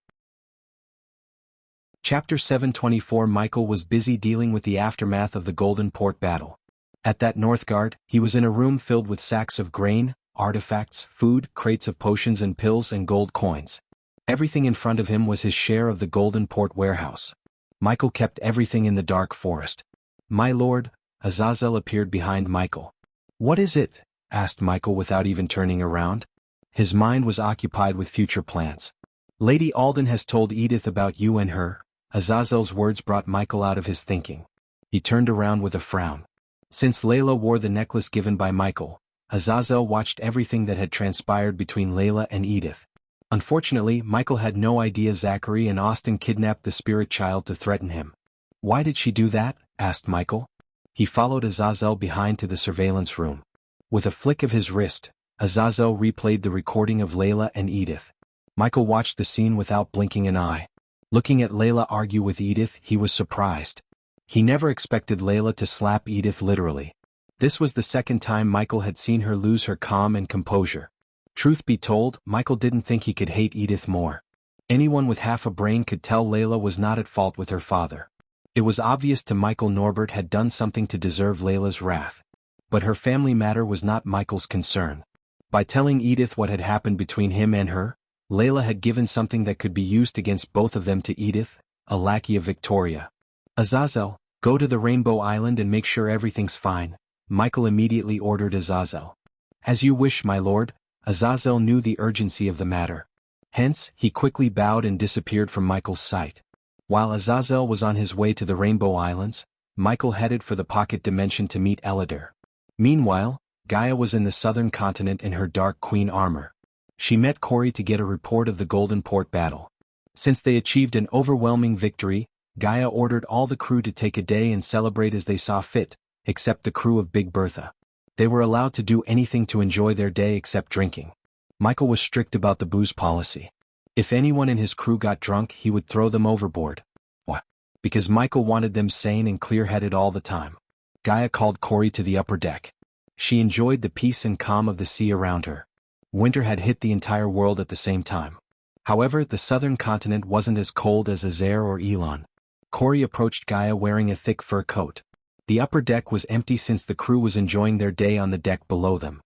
Chapter 724. Michael was busy dealing with the aftermath of the Golden Port battle. At that Northgard, he was in a room filled with sacks of grain, artifacts, food, crates of potions and pills and gold coins. Everything in front of him was his share of the Golden Port warehouse. Michael kept everything in the dark forest. "My lord," Azazel appeared behind Michael. "What is it?" asked Michael without even turning around. His mind was occupied with future plans. "Lady Alden has told Edith about you and her." Azazel's words brought Michael out of his thinking. He turned around with a frown. Since Layla wore the necklace given by Michael, Azazel watched everything that had transpired between Layla and Edith. Unfortunately, Michael had no idea Zachary and Austin kidnapped the spirit child to threaten him. "Why did she do that?" asked Michael. He followed Azazel behind to the surveillance room. With a flick of his wrist, Azazel replayed the recording of Layla and Edith. Michael watched the scene without blinking an eye. Looking at Layla argue with Edith, he was surprised. He never expected Layla to slap Edith literally. This was the second time Michael had seen her lose her calm and composure. Truth be told, Michael didn't think he could hate Edith more. Anyone with half a brain could tell Layla was not at fault with her father. It was obvious to Michael Norbert had done something to deserve Layla's wrath. But her family matter was not Michael's concern. By telling Edith what had happened between him and her, Layla had given something that could be used against both of them to Edith, a lackey of Victoria. "Azazel, go to the Rainbow Island and make sure everything's fine," Michael immediately ordered Azazel. "As you wish, my lord." Azazel knew the urgency of the matter. Hence, he quickly bowed and disappeared from Michael's sight. While Azazel was on his way to the Rainbow Islands, Michael headed for the Pocket Dimension to meet Elidar. Meanwhile, Gaia was in the southern continent in her Dark Queen armor. She met Corey to get a report of the Golden Port battle. Since they achieved an overwhelming victory, Gaia ordered all the crew to take a day and celebrate as they saw fit, except the crew of Big Bertha. They were allowed to do anything to enjoy their day except drinking. Michael was strict about the booze policy. If anyone in his crew got drunk, he would throw them overboard. Why? Because Michael wanted them sane and clear-headed all the time. Gaia called Corey to the upper deck. She enjoyed the peace and calm of the sea around her. Winter had hit the entire world at the same time. However, the southern continent wasn't as cold as Azer or Elon. Corey approached Gaia wearing a thick fur coat. The upper deck was empty since the crew was enjoying their day on the deck below them.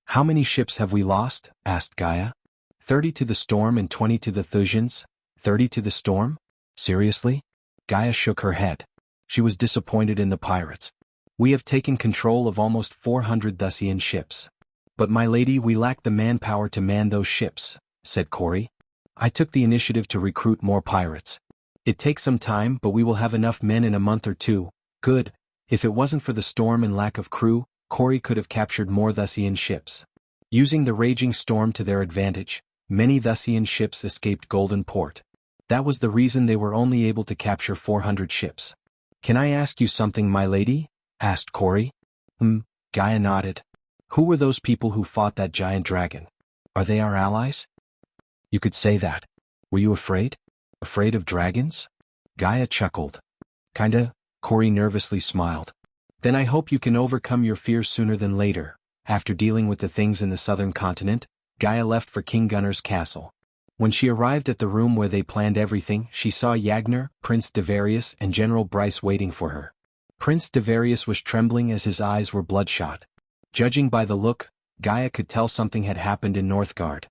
"How many ships have we lost?" asked Gaia. 30 to the storm and 20 to the Thusians." 30 to the storm? Seriously? Gaia shook her head. She was disappointed in the pirates. "We have taken control of almost 400 Thusian ships. But my lady, we lack the manpower to man those ships," said Corey. "I took the initiative to recruit more pirates. It takes some time, but we will have enough men in a month or two." "Good. If it wasn't for the storm and lack of crew, Corey could have captured more Thusian ships." Using the raging storm to their advantage, many Thusian ships escaped Golden Port. That was the reason they were only able to capture 400 ships. "Can I ask you something, my lady?" asked Corey. Gaia nodded. "Who were those people who fought that giant dragon? Are they our allies?" "You could say that. Were you afraid? Afraid of dragons?" Gaia chuckled. "Kinda," Corey nervously smiled. "Then I hope you can overcome your fears sooner than later." After dealing with the things in the southern continent, Gaia left for King Gunnar's castle. When she arrived at the room where they planned everything, she saw Yagner, Prince Devarius, and General Bryce waiting for her. Prince Devarius was trembling as his eyes were bloodshot. Judging by the look, Gaia could tell something had happened in Northgard.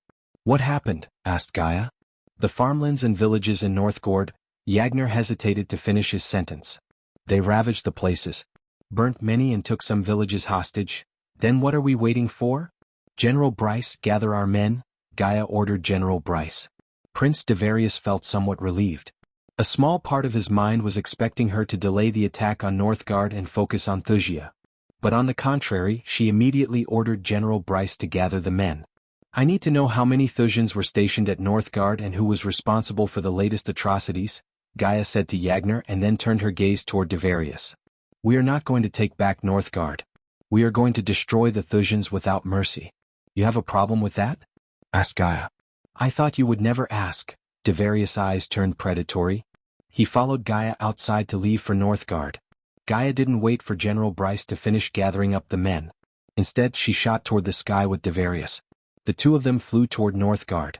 "What happened?" asked Gaia. "The farmlands and villages in Northgard." Yagner hesitated to finish his sentence. "They ravaged the places, burnt many and took some villages hostage. Then what are we waiting for?" "General Bryce, gather our men," Gaia ordered General Bryce. Prince Devarius felt somewhat relieved. A small part of his mind was expecting her to delay the attack on Northgard and focus on Thusia. But on the contrary, she immediately ordered General Bryce to gather the men. "I need to know how many Thusians were stationed at Northgard and who was responsible for the latest atrocities," Gaia said to Yagner and then turned her gaze toward Devarius. "We are not going to take back Northgard. We are going to destroy the Thusians without mercy. You have a problem with that?" asked Gaia. "I thought you would never ask." Devarius' eyes turned predatory. He followed Gaia outside to leave for Northgard. Gaia didn't wait for General Bryce to finish gathering up the men. Instead, she shot toward the sky with Devarius. The two of them flew toward Northgard.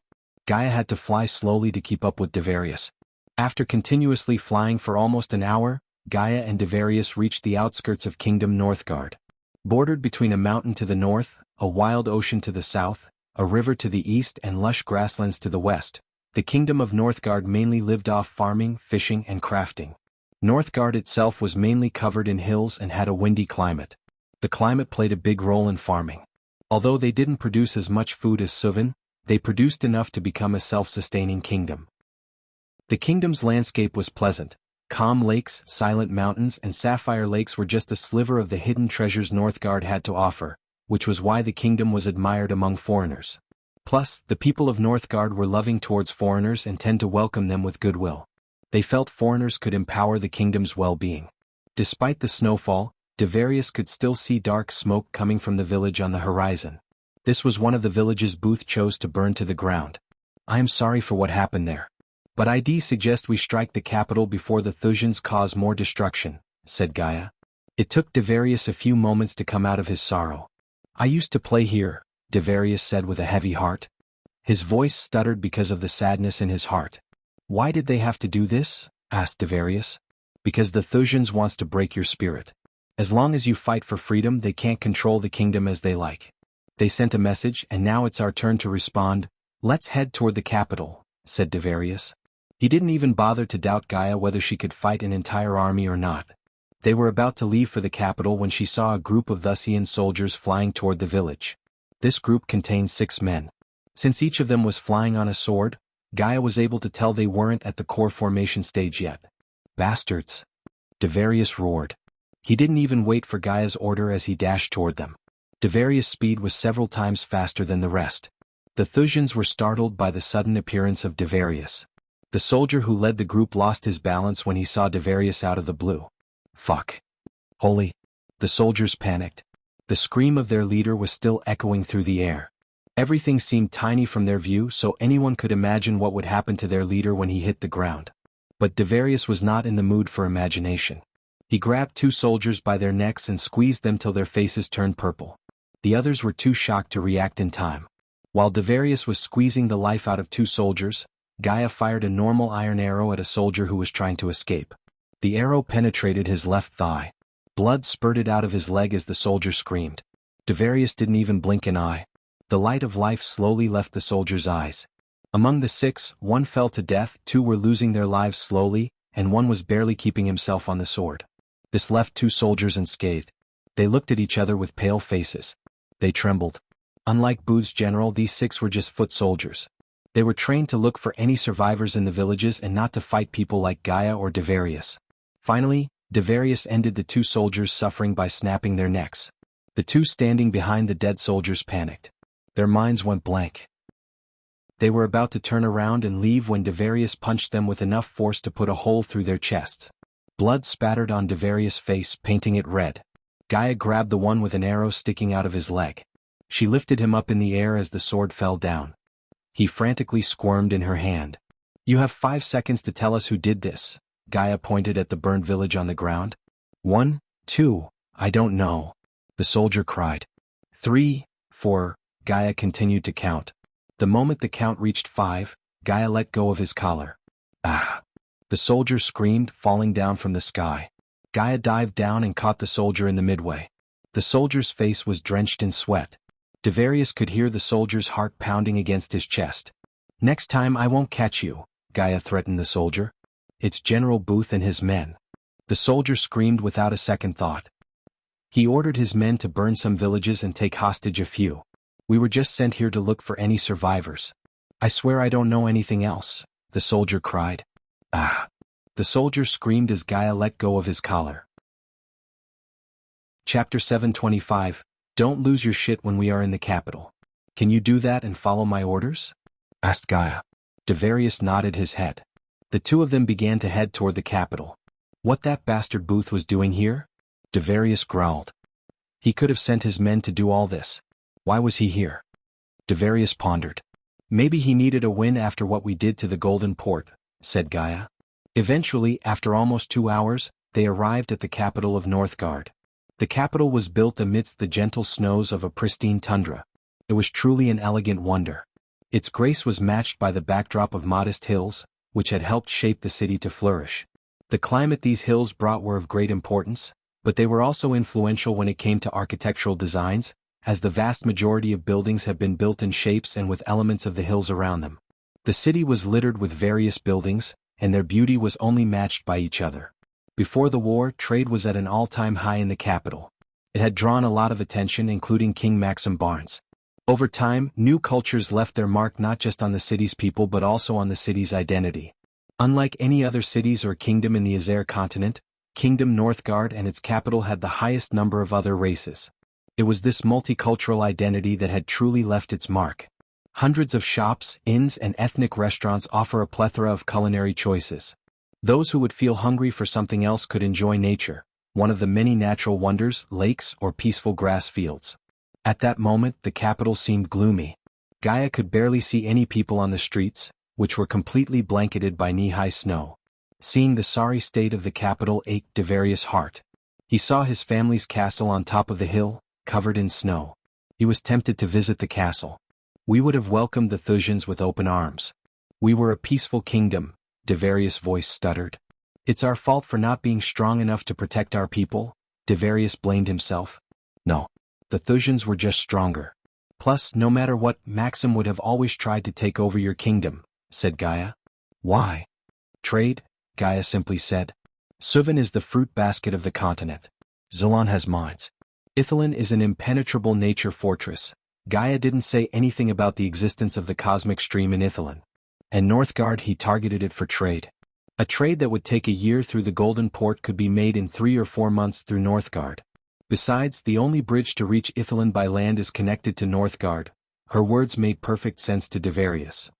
Gaia had to fly slowly to keep up with Devarius. After continuously flying for almost an hour, Gaia and Devarius reached the outskirts of Kingdom Northgard. Bordered between a mountain to the north, a wild ocean to the south, a river to the east and lush grasslands to the west, the Kingdom of Northgard mainly lived off farming, fishing and crafting. Northgard itself was mainly covered in hills and had a windy climate. The climate played a big role in farming. Although they didn't produce as much food as Suvin, they produced enough to become a self-sustaining kingdom. The kingdom's landscape was pleasant. Calm lakes, silent mountains and sapphire lakes were just a sliver of the hidden treasures Northgard had to offer, which was why the kingdom was admired among foreigners. Plus, the people of Northgard were loving towards foreigners and tend to welcome them with goodwill. They felt foreigners could empower the kingdom's well-being. Despite the snowfall, Devarius could still see dark smoke coming from the village on the horizon. This was one of the villages Booth chose to burn to the ground. "I am sorry for what happened there. But I'd suggest we strike the capital before the Thusians cause more destruction," said Gaia. It took Devarius a few moments to come out of his sorrow. "I used to play here," Devarius said with a heavy heart. His voice stuttered because of the sadness in his heart. "Why did they have to do this?" asked Devarius. "Because the Thusians wants to break your spirit. As long as you fight for freedom, they can't control the kingdom as they like. They sent a message and now it's our turn to respond. Let's head toward the capital," said Devarius. He didn't even bother to doubt Gaia whether she could fight an entire army or not. They were about to leave for the capital when she saw a group of Thusian soldiers flying toward the village. This group contained 6 men. Since each of them was flying on a sword, Gaia was able to tell they weren't at the core formation stage yet. "Bastards!" Devarius roared. He didn't even wait for Gaia's order as he dashed toward them. Devarius' speed was several times faster than the rest. The Thusians were startled by the sudden appearance of Devarius. The soldier who led the group lost his balance when he saw Devarius out of the blue. "Fuck. Holy." The soldiers panicked. The scream of their leader was still echoing through the air. Everything seemed tiny from their view, so anyone could imagine what would happen to their leader when he hit the ground. But Devarius was not in the mood for imagination. He grabbed 2 soldiers by their necks and squeezed them till their faces turned purple. The others were too shocked to react in time. While Devarius was squeezing the life out of 2 soldiers, Gaia fired a normal iron arrow at a soldier who was trying to escape. The arrow penetrated his left thigh. Blood spurted out of his leg as the soldier screamed. Devarius didn't even blink an eye. The light of life slowly left the soldier's eyes. Among the 6, 1 fell to death, 2 were losing their lives slowly, and 1 was barely keeping himself on the sword. This left 2 soldiers unscathed. They looked at each other with pale faces. They trembled. Unlike Booth's general, these 6 were just foot soldiers. They were trained to look for any survivors in the villages and not to fight people like Gaia or Devarius. Finally, Devarius ended the 2 soldiers' suffering by snapping their necks. The 2 standing behind the dead soldiers panicked. Their minds went blank. They were about to turn around and leave when Devarius punched them with enough force to put a hole through their chests. Blood spattered on Devarius' face, painting it red. Gaia grabbed the one with an arrow sticking out of his leg. She lifted him up in the air as the sword fell down. He frantically squirmed in her hand. "You have 5 seconds to tell us who did this." Gaia pointed at the burned village on the ground. 1, 2, I don't know, the soldier cried. 3, 4, Gaia continued to count. The moment the count reached 5, Gaia let go of his collar. "Ah!" The soldier screamed, falling down from the sky. Gaia dived down and caught the soldier in the midway. The soldier's face was drenched in sweat. Devarius could hear the soldier's heart pounding against his chest. "Next time I won't catch you," Gaia threatened the soldier. "It's General Booth and his men." The soldier screamed without a second thought. He ordered his men to burn some villages and take hostage a few. "We were just sent here to look for any survivors." "I swear I don't know anything else," the soldier cried. "Ah!" The soldier screamed as Gaia let go of his collar. Chapter 725, Don't lose your shit when we are in the capital. "Can you do that and follow my orders?" asked Gaia. Devarius nodded his head. The two of them began to head toward the capital. "What that bastard Booth was doing here?" Devarius growled. "He could have sent his men to do all this. Why was he here?" Devarius pondered. "Maybe he needed a win after what we did to the Golden Port," said Gaia. Eventually, after almost 2 hours, they arrived at the capital of Northgard. The capital was built amidst the gentle snows of a pristine tundra. It was truly an elegant wonder. Its grace was matched by the backdrop of modest hills, which had helped shape the city to flourish. The climate these hills brought were of great importance, but they were also influential when it came to architectural designs, as the vast majority of buildings have been built in shapes and with elements of the hills around them. The city was littered with various buildings, and their beauty was only matched by each other. Before the war, trade was at an all-time high in the capital. It had drawn a lot of attention, including King Maxim Barnes. Over time, new cultures left their mark not just on the city's people but also on the city's identity. Unlike any other cities or kingdom in the Azer continent, Kingdom Northgard and its capital had the highest number of other races. It was this multicultural identity that had truly left its mark. Hundreds of shops, inns, and ethnic restaurants offer a plethora of culinary choices. Those who would feel hungry for something else could enjoy nature, one of the many natural wonders, lakes, or peaceful grass fields. At that moment, the capital seemed gloomy. Gaia could barely see any people on the streets, which were completely blanketed by knee-high snow. Seeing the sorry state of the capital ached Devarius' heart. He saw his family's castle on top of the hill, covered in snow. He was tempted to visit the castle. "We would have welcomed the Thusians with open arms. We were a peaceful kingdom," Devarius' voice stuttered. "It's our fault for not being strong enough to protect our people," Devarius blamed himself. "No. The Thusians were just stronger. Plus, no matter what, Maxim would have always tried to take over your kingdom," said Gaia. "Why?" "Trade," Gaia simply said. "Suvan is the fruit basket of the continent. Zilon has mines. Ithalin is an impenetrable nature fortress." Gaia didn't say anything about the existence of the cosmic stream in Ithalin. And Northgard, he targeted it for trade. A trade that would take a year through the Golden Port could be made in 3 or 4 months through Northgard. Besides, the only bridge to reach Ithalin by land is connected to Northgard. Her words made perfect sense to Devarius.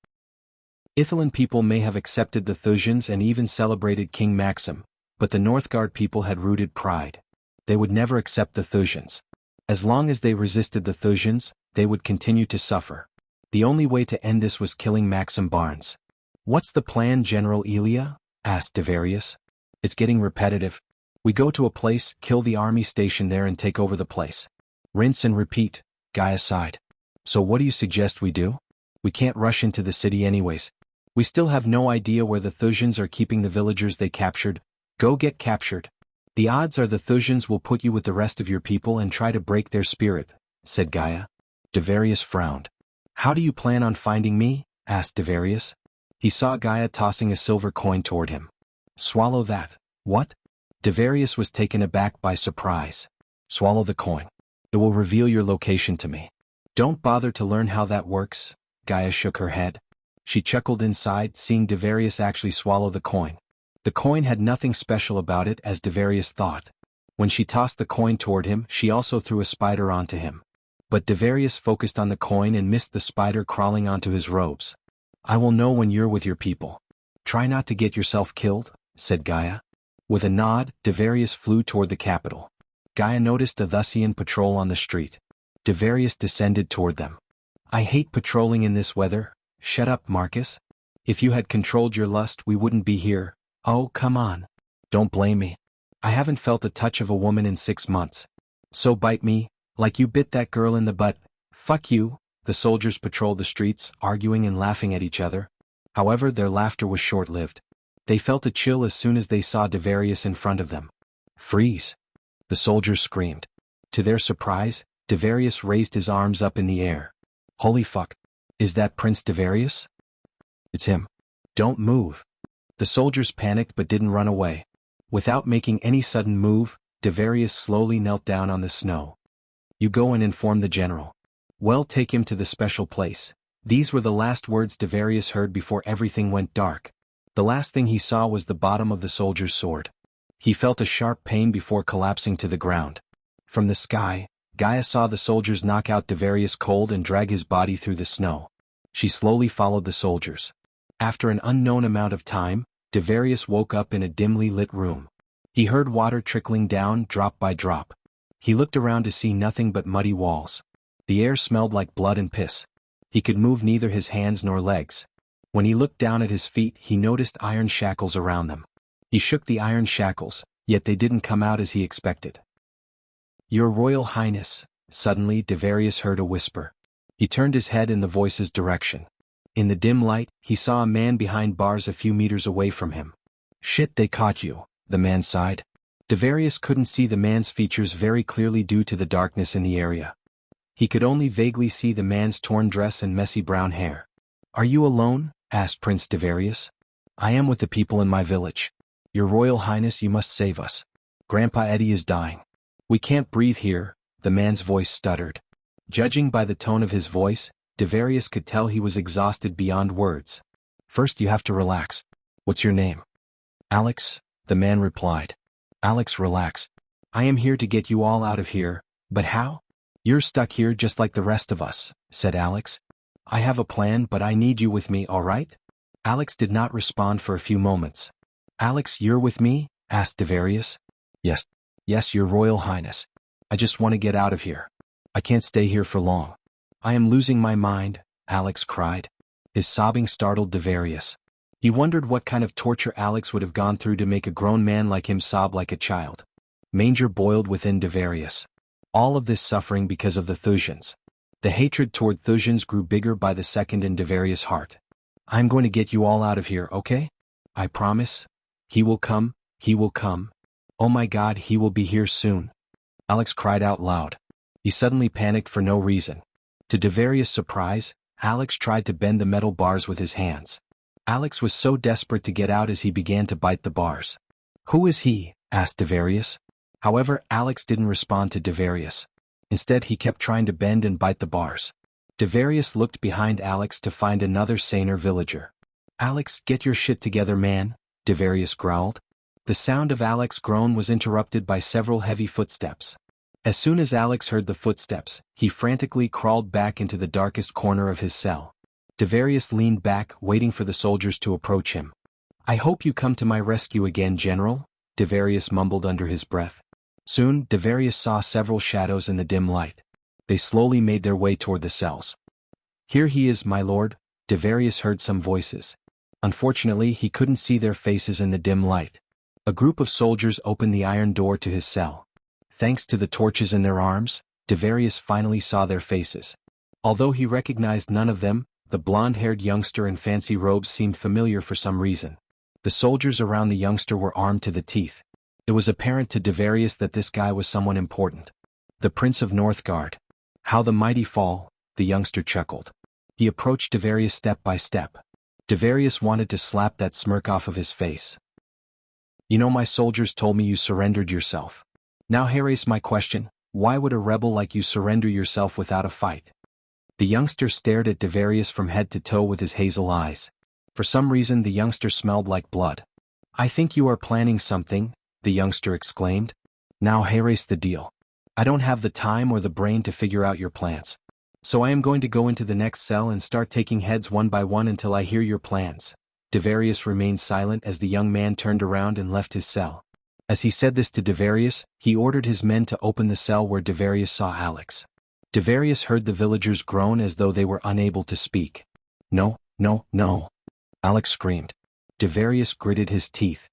Ithalin people may have accepted the Thusians and even celebrated King Maxim, but the Northgard people had rooted pride. They would never accept the Thusians. As long as they resisted the Thusians, they would continue to suffer. The only way to end this was killing Maxim Barnes. "What's the plan, General Elia?" asked Devarius. "It's getting repetitive. We go to a place, kill the army station there and take over the place. Rinse and repeat," Gaia sighed. "So what do you suggest we do? We can't rush into the city anyways. We still have no idea where the Thusians are keeping the villagers they captured. Go get captured. The odds are the Thusians will put you with the rest of your people and try to break their spirit," said Gaia. Devarius frowned. "How do you plan on finding me?" asked Devarius. He saw Gaia tossing a silver coin toward him. "Swallow that." "What?" Devarius was taken aback by surprise. "Swallow the coin. It will reveal your location to me." "Don't bother to learn how that works," Gaia shook her head. She chuckled inside, seeing Devarius actually swallow the coin. The coin had nothing special about it, as Devarius thought. When she tossed the coin toward him, she also threw a spider onto him. But Devarius focused on the coin and missed the spider crawling onto his robes. I will know when you're with your people. Try not to get yourself killed, said Gaia. With a nod, Devarius flew toward the capital. Gaia noticed a Thusian patrol on the street. Devarius descended toward them. I hate patrolling in this weather. Shut up, Marcus. If you had controlled your lust, we wouldn't be here. Oh, come on. Don't blame me. I haven't felt a touch of a woman in 6 months. So bite me, like you bit that girl in the butt. Fuck you. The soldiers patrolled the streets, arguing and laughing at each other. However, their laughter was short-lived. They felt a chill as soon as they saw Devarius in front of them. Freeze! The soldiers screamed. To their surprise, Devarius raised his arms up in the air. Holy fuck! Is that Prince Devarius? It's him. Don't move. The soldiers panicked but didn't run away. Without making any sudden move, Devarius slowly knelt down on the snow. You go and inform the general. Well, take him to the special place. These were the last words Devarius heard before everything went dark. The last thing he saw was the bottom of the soldier's sword. He felt a sharp pain before collapsing to the ground. From the sky, Gaia saw the soldiers knock out Devarius cold and drag his body through the snow. She slowly followed the soldiers. After an unknown amount of time, Devarius woke up in a dimly lit room. He heard water trickling down drop by drop. He looked around to see nothing but muddy walls. The air smelled like blood and piss. He could move neither his hands nor legs. When he looked down at his feet, he noticed iron shackles around them. He shook the iron shackles, yet they didn't come out as he expected. Your Royal Highness, suddenly Devarius heard a whisper. He turned his head in the voice's direction. In the dim light, he saw a man behind bars a few meters away from him. Shit, they caught you, the man sighed. Devarius couldn't see the man's features very clearly due to the darkness in the area. He could only vaguely see the man's torn dress and messy brown hair. Are you alone? Asked Prince Devarius. I am with the people in my village. Your Royal Highness, you must save us. Grandpa Eddie is dying. We can't breathe here, the man's voice stuttered. Judging by the tone of his voice, Devarius could tell he was exhausted beyond words. First you have to relax. What's your name? Alex, the man replied. Alex, relax. I am here to get you all out of here, but how? You're stuck here just like the rest of us, said Alex. I have a plan, but I need you with me, all right? Alex did not respond for a few moments. Alex, you're with me? Asked Devarius. Yes. Yes, Your Royal Highness. I just want to get out of here. I can't stay here for long. I am losing my mind, Alex cried. His sobbing startled Devarius. He wondered what kind of torture Alex would have gone through to make a grown man like him sob like a child. Manger boiled within Devarius. All of this suffering because of the Thusians. The hatred toward Thusians grew bigger by the second in Devarius' heart. I'm going to get you all out of here, okay? I promise. He will come, he will come. Oh my God, he will be here soon. Alex cried out loud. He suddenly panicked for no reason. To Devarius' surprise, Alex tried to bend the metal bars with his hands. Alex was so desperate to get out as he began to bite the bars. Who is he? Asked Devarius. However, Alex didn't respond to Devarius. Instead, he kept trying to bend and bite the bars. Devarius looked behind Alex to find another saner villager. Alex, get your shit together, man, Devarius growled. The sound of Alex's groan was interrupted by several heavy footsteps. As soon as Alex heard the footsteps, he frantically crawled back into the darkest corner of his cell. Devarius leaned back, waiting for the soldiers to approach him. I hope you come to my rescue again, General, Devarius mumbled under his breath. Soon, Devarius saw several shadows in the dim light. They slowly made their way toward the cells. Here he is, my lord, Devarius heard some voices. Unfortunately, he couldn't see their faces in the dim light. A group of soldiers opened the iron door to his cell. Thanks to the torches in their arms, Devarius finally saw their faces. Although he recognized none of them, the blonde-haired youngster in fancy robes seemed familiar for some reason. The soldiers around the youngster were armed to the teeth. It was apparent to Devarius that this guy was someone important. The Prince of Northgard. How the mighty fall, the youngster chuckled. He approached Devarius step by step. Devarius wanted to slap that smirk off of his face. You know, my soldiers told me you surrendered yourself. Now here's my question, why would a rebel like you surrender yourself without a fight? The youngster stared at Devarius from head to toe with his hazel eyes. For some reason the youngster smelled like blood. I think you are planning something, the youngster exclaimed. Now here's the deal. I don't have the time or the brain to figure out your plans. So I am going to go into the next cell and start taking heads one by one until I hear your plans. Devarius remained silent as the young man turned around and left his cell. As he said this to Devarius, he ordered his men to open the cell where Devarius saw Alex. Devarius heard the villagers groan as though they were unable to speak. No, no, no. Alex screamed. Devarius gritted his teeth.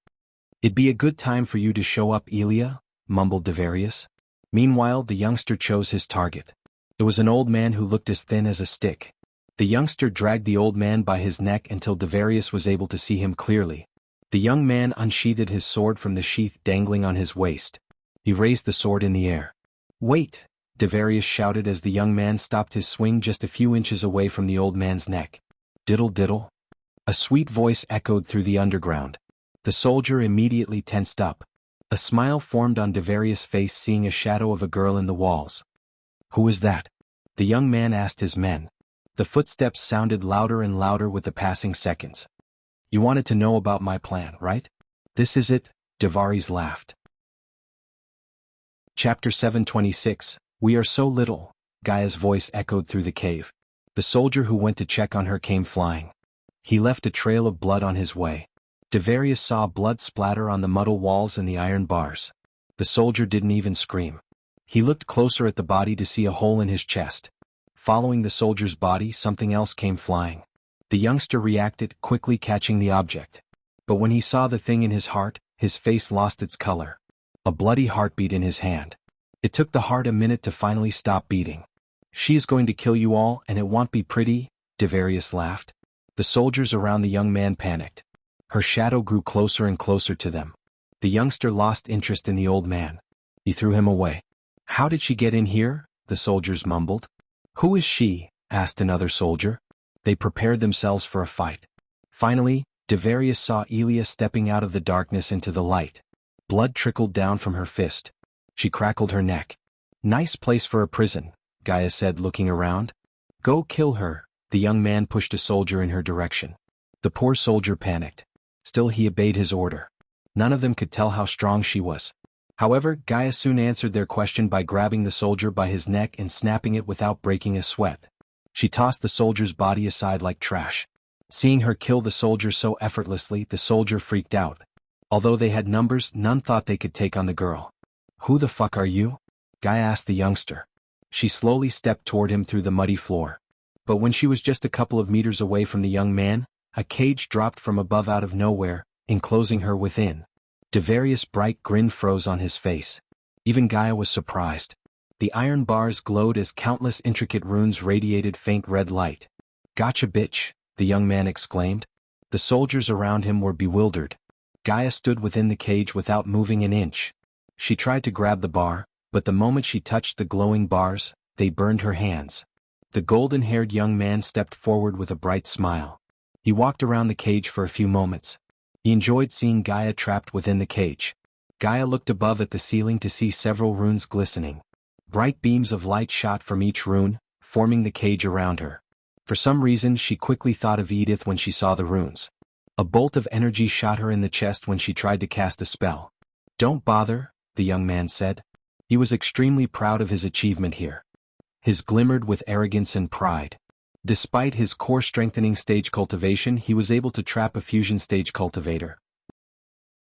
It'd be a good time for you to show up, Elia, mumbled Devarius. Meanwhile, the youngster chose his target. It was an old man who looked as thin as a stick. The youngster dragged the old man by his neck until Devarius was able to see him clearly. The young man unsheathed his sword from the sheath dangling on his waist. He raised the sword in the air. Wait! Devarius shouted as the young man stopped his swing just a few inches away from the old man's neck. Diddle diddle. A sweet voice echoed through the underground. The soldier immediately tensed up. A smile formed on Devarius' face seeing a shadow of a girl in the walls. Who is that? The young man asked his men. The footsteps sounded louder and louder with the passing seconds. You wanted to know about my plan, right? This is it, Devarius laughed. Chapter 726, We are so little, Gaia's voice echoed through the cave. The soldier who went to check on her came flying. He left a trail of blood on his way. Devarius saw blood splatter on the metal walls and the iron bars. The soldier didn't even scream. He looked closer at the body to see a hole in his chest. Following the soldier's body, something else came flying. The youngster reacted, quickly catching the object. But when he saw the thing in his heart, his face lost its color. A bloody heartbeat in his hand. It took the heart a minute to finally stop beating. She is going to kill you all and it won't be pretty, Devarius laughed. The soldiers around the young man panicked. Her shadow grew closer and closer to them. The youngster lost interest in the old man. He threw him away. How did she get in here? The soldiers mumbled. Who is she? Asked another soldier. They prepared themselves for a fight. Finally, Devarius saw Elia stepping out of the darkness into the light. Blood trickled down from her fist. She crackled her neck. Nice place for a prison, Gaia said looking around. Go kill her. The young man pushed a soldier in her direction. The poor soldier panicked. Still he obeyed his order. None of them could tell how strong she was. However, Gaia soon answered their question by grabbing the soldier by his neck and snapping it without breaking a sweat. She tossed the soldier's body aside like trash. Seeing her kill the soldier so effortlessly, the soldier freaked out. Although they had numbers, none thought they could take on the girl. Who the fuck are you? Gaia asked the youngster. She slowly stepped toward him through the muddy floor. But when she was just a couple of meters away from the young man, a cage dropped from above out of nowhere, enclosing her within. Devarius' bright grin froze on his face. Even Gaia was surprised. The iron bars glowed as countless intricate runes radiated faint red light. Gotcha bitch, the young man exclaimed. The soldiers around him were bewildered. Gaia stood within the cage without moving an inch. She tried to grab the bar, but the moment she touched the glowing bars, they burned her hands. The golden-haired young man stepped forward with a bright smile. He walked around the cage for a few moments. He enjoyed seeing Gaia trapped within the cage. Gaia looked above at the ceiling to see several runes glistening. Bright beams of light shot from each rune, forming the cage around her. For some reason, she quickly thought of Edith when she saw the runes. A bolt of energy shot her in the chest when she tried to cast a spell. Don't bother, the young man said. He was extremely proud of his achievement here. His glimmered with arrogance and pride. Despite his core strengthening stage cultivation, he was able to trap a fusion stage cultivator.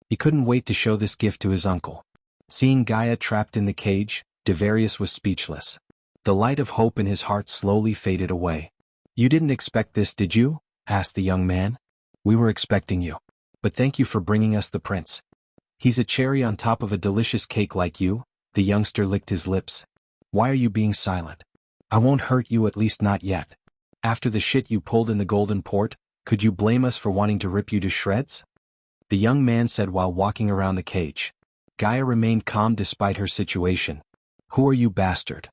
He couldn't wait to show this gift to his uncle. Seeing Gaia trapped in the cage, Devarius was speechless. The light of hope in his heart slowly faded away. You didn't expect this, did you? Asked the young man. We were expecting you. But thank you for bringing us the prince. He's a cherry on top of a delicious cake like you. The youngster licked his lips. Why are you being silent? I won't hurt you, at least not yet. After the shit you pulled in the Golden Port, could you blame us for wanting to rip you to shreds? The young man said while walking around the cage. Gaia remained calm despite her situation. Who are you, bastard?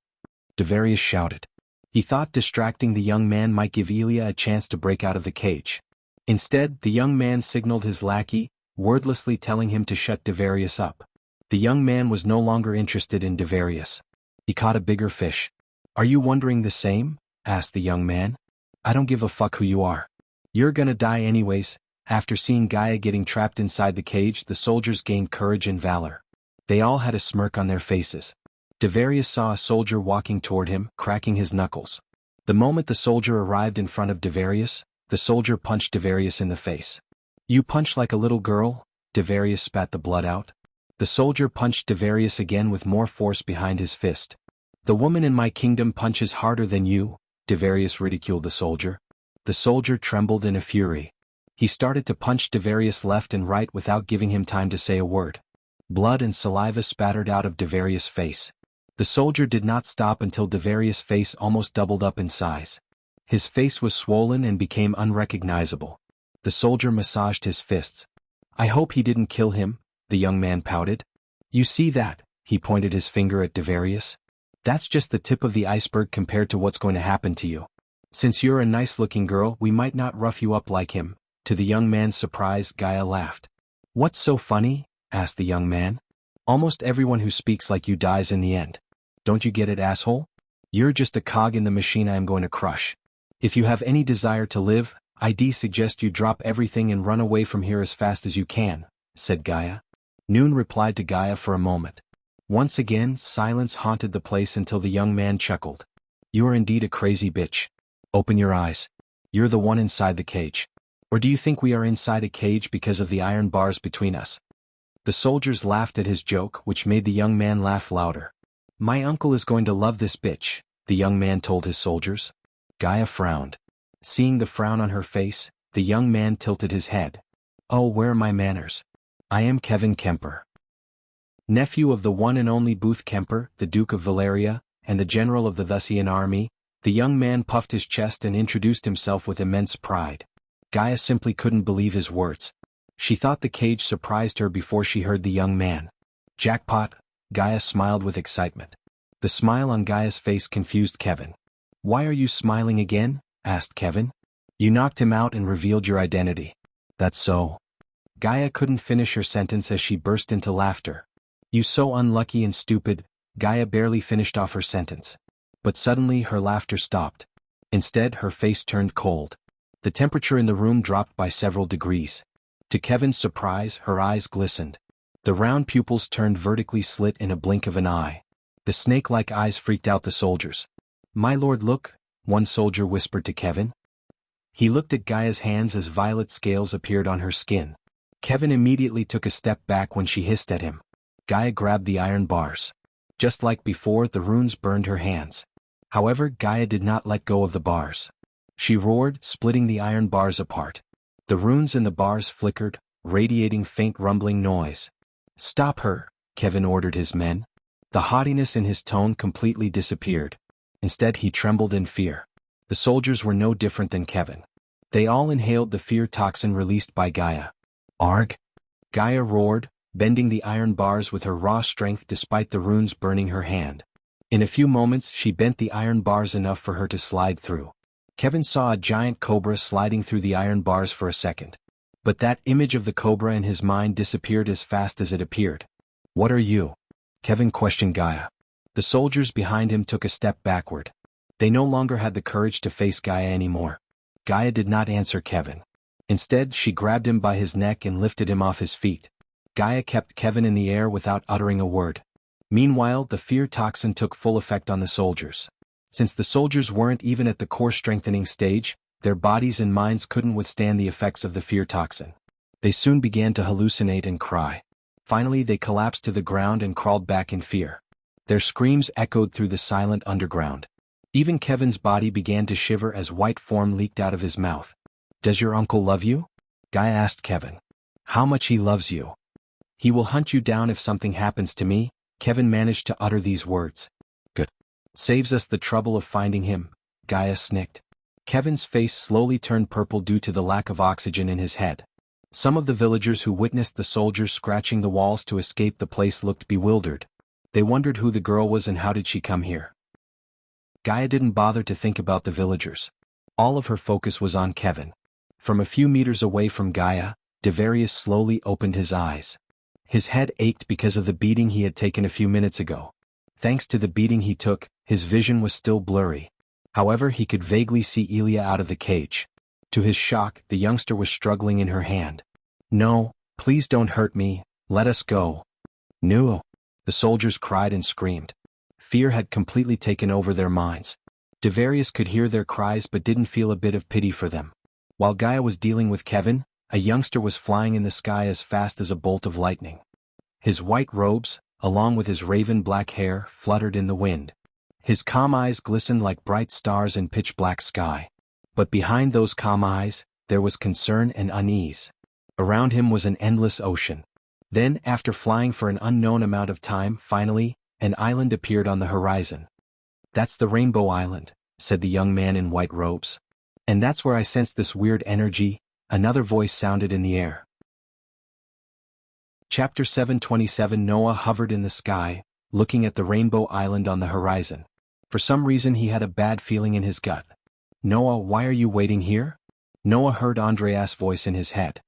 Devarius shouted. He thought distracting the young man might give Elia a chance to break out of the cage. Instead, the young man signaled his lackey, wordlessly telling him to shut Devarius up. The young man was no longer interested in Devarius. He caught a bigger fish. Are you wondering the same? Asked the young man. I don't give a fuck who you are. You're gonna die anyways. After seeing Gaia getting trapped inside the cage, the soldiers gained courage and valor. They all had a smirk on their faces. Devarius saw a soldier walking toward him, cracking his knuckles. The moment the soldier arrived in front of Devarius, the soldier punched Devarius in the face. "You punch like a little girl?" Devarius spat the blood out. The soldier punched Devarius again with more force behind his fist. "The woman in my kingdom punches harder than you," Devarius ridiculed the soldier. The soldier trembled in a fury. He started to punch Devarius left and right without giving him time to say a word. Blood and saliva spattered out of Devarius' face. The soldier did not stop until Devarius' face almost doubled up in size. His face was swollen and became unrecognizable. The soldier massaged his fists. "I hope he didn't kill him," the young man pouted. "You see that?" He pointed his finger at Devarius. "That's just the tip of the iceberg compared to what's going to happen to you. Since you're a nice-looking girl, we might not rough you up like him." To the young man's surprise, Gaia laughed. "What's so funny?" asked the young man. "Almost everyone who speaks like you dies in the end. Don't you get it, asshole? You're just a cog in the machine I am going to crush. If you have any desire to live, I'd suggest you drop everything and run away from here as fast as you can," said Gaia. Noon replied to Gaia for a moment. Once again, silence haunted the place until the young man chuckled. "You are indeed a crazy bitch. Open your eyes. You're the one inside the cage. Or do you think we are inside a cage because of the iron bars between us?" The soldiers laughed at his joke, which made the young man laugh louder. "My uncle is going to love this bitch," the young man told his soldiers. Gaia frowned. Seeing the frown on her face, the young man tilted his head. "Oh, where are my manners? I am Kevin Kemper, nephew of the one and only Booth Kemper, the Duke of Valeria, and the general of the Thusian army." The young man puffed his chest and introduced himself with immense pride. Gaia simply couldn't believe his words. She thought the cage surprised her before she heard the young man. "Jackpot," Gaia smiled with excitement. The smile on Gaia's face confused Kevin. "Why are you smiling again?" asked Kevin. "You knocked him out and revealed your identity." "That's so." Gaia couldn't finish her sentence as she burst into laughter. "You so unlucky and stupid." Gaia barely finished off her sentence. But suddenly her laughter stopped. Instead, her face turned cold. The temperature in the room dropped by several degrees. To Kevin's surprise, her eyes glistened. The round pupils turned vertically slit in a blink of an eye. The snake-like eyes freaked out the soldiers. "My lord, look," one soldier whispered to Kevin. He looked at Gaia's hands as violet scales appeared on her skin. Kevin immediately took a step back when she hissed at him. Gaia grabbed the iron bars. Just like before, the runes burned her hands. However, Gaia did not let go of the bars. She roared, splitting the iron bars apart. The runes in the bars flickered, radiating faint rumbling noise. "Stop her," Kevin ordered his men. The haughtiness in his tone completely disappeared. Instead, he trembled in fear. The soldiers were no different than Kevin. They all inhaled the fear toxin released by Gaia. "Arg!" Gaia roared, bending the iron bars with her raw strength despite the runes burning her hand. In a few moments, she bent the iron bars enough for her to slide through. Kevin saw a giant cobra sliding through the iron bars for a second. But that image of the cobra in his mind disappeared as fast as it appeared. "What are you?" Kevin questioned Gaia. The soldiers behind him took a step backward. They no longer had the courage to face Gaia anymore. Gaia did not answer Kevin. Instead, she grabbed him by his neck and lifted him off his feet. Gaia kept Kevin in the air without uttering a word. Meanwhile, the fear toxin took full effect on the soldiers. Since the soldiers weren't even at the core strengthening stage, their bodies and minds couldn't withstand the effects of the fear toxin. They soon began to hallucinate and cry. Finally, they collapsed to the ground and crawled back in fear. Their screams echoed through the silent underground. Even Kevin's body began to shiver as white foam leaked out of his mouth. "Does your uncle love you?" Gaia asked Kevin. "How much he loves you." "He will hunt you down if something happens to me." Kevin managed to utter these words. "Good. Saves us the trouble of finding him," Gaia snicked. Kevin's face slowly turned purple due to the lack of oxygen in his head. Some of the villagers who witnessed the soldiers scratching the walls to escape the place looked bewildered. They wondered who the girl was and how did she come here. Gaia didn't bother to think about the villagers. All of her focus was on Kevin. From a few meters away from Gaia, Devarius slowly opened his eyes. His head ached because of the beating he had taken a few minutes ago. Thanks to the beating he took, his vision was still blurry. However, he could vaguely see Elia out of the cage. To his shock, the youngster was struggling in her hand. "No, please don't hurt me, let us go." "No!" The soldiers cried and screamed. Fear had completely taken over their minds. Devarius could hear their cries but didn't feel a bit of pity for them. While Gaia was dealing with Kevin, a youngster was flying in the sky as fast as a bolt of lightning. His white robes, along with his raven black hair, fluttered in the wind. His calm eyes glistened like bright stars in pitch-black sky. But behind those calm eyes, there was concern and unease. Around him was an endless ocean. Then, after flying for an unknown amount of time, finally, an island appeared on the horizon. "That's the Rainbow Island," said the young man in white robes. "And that's where I sensed this weird energy," another voice sounded in the air. Chapter 727. Noah hovered in the sky, looking at the Rainbow Island on the horizon. For some reason he had a bad feeling in his gut. "Noah, why are you waiting here?" Noah heard Andreas' voice in his head.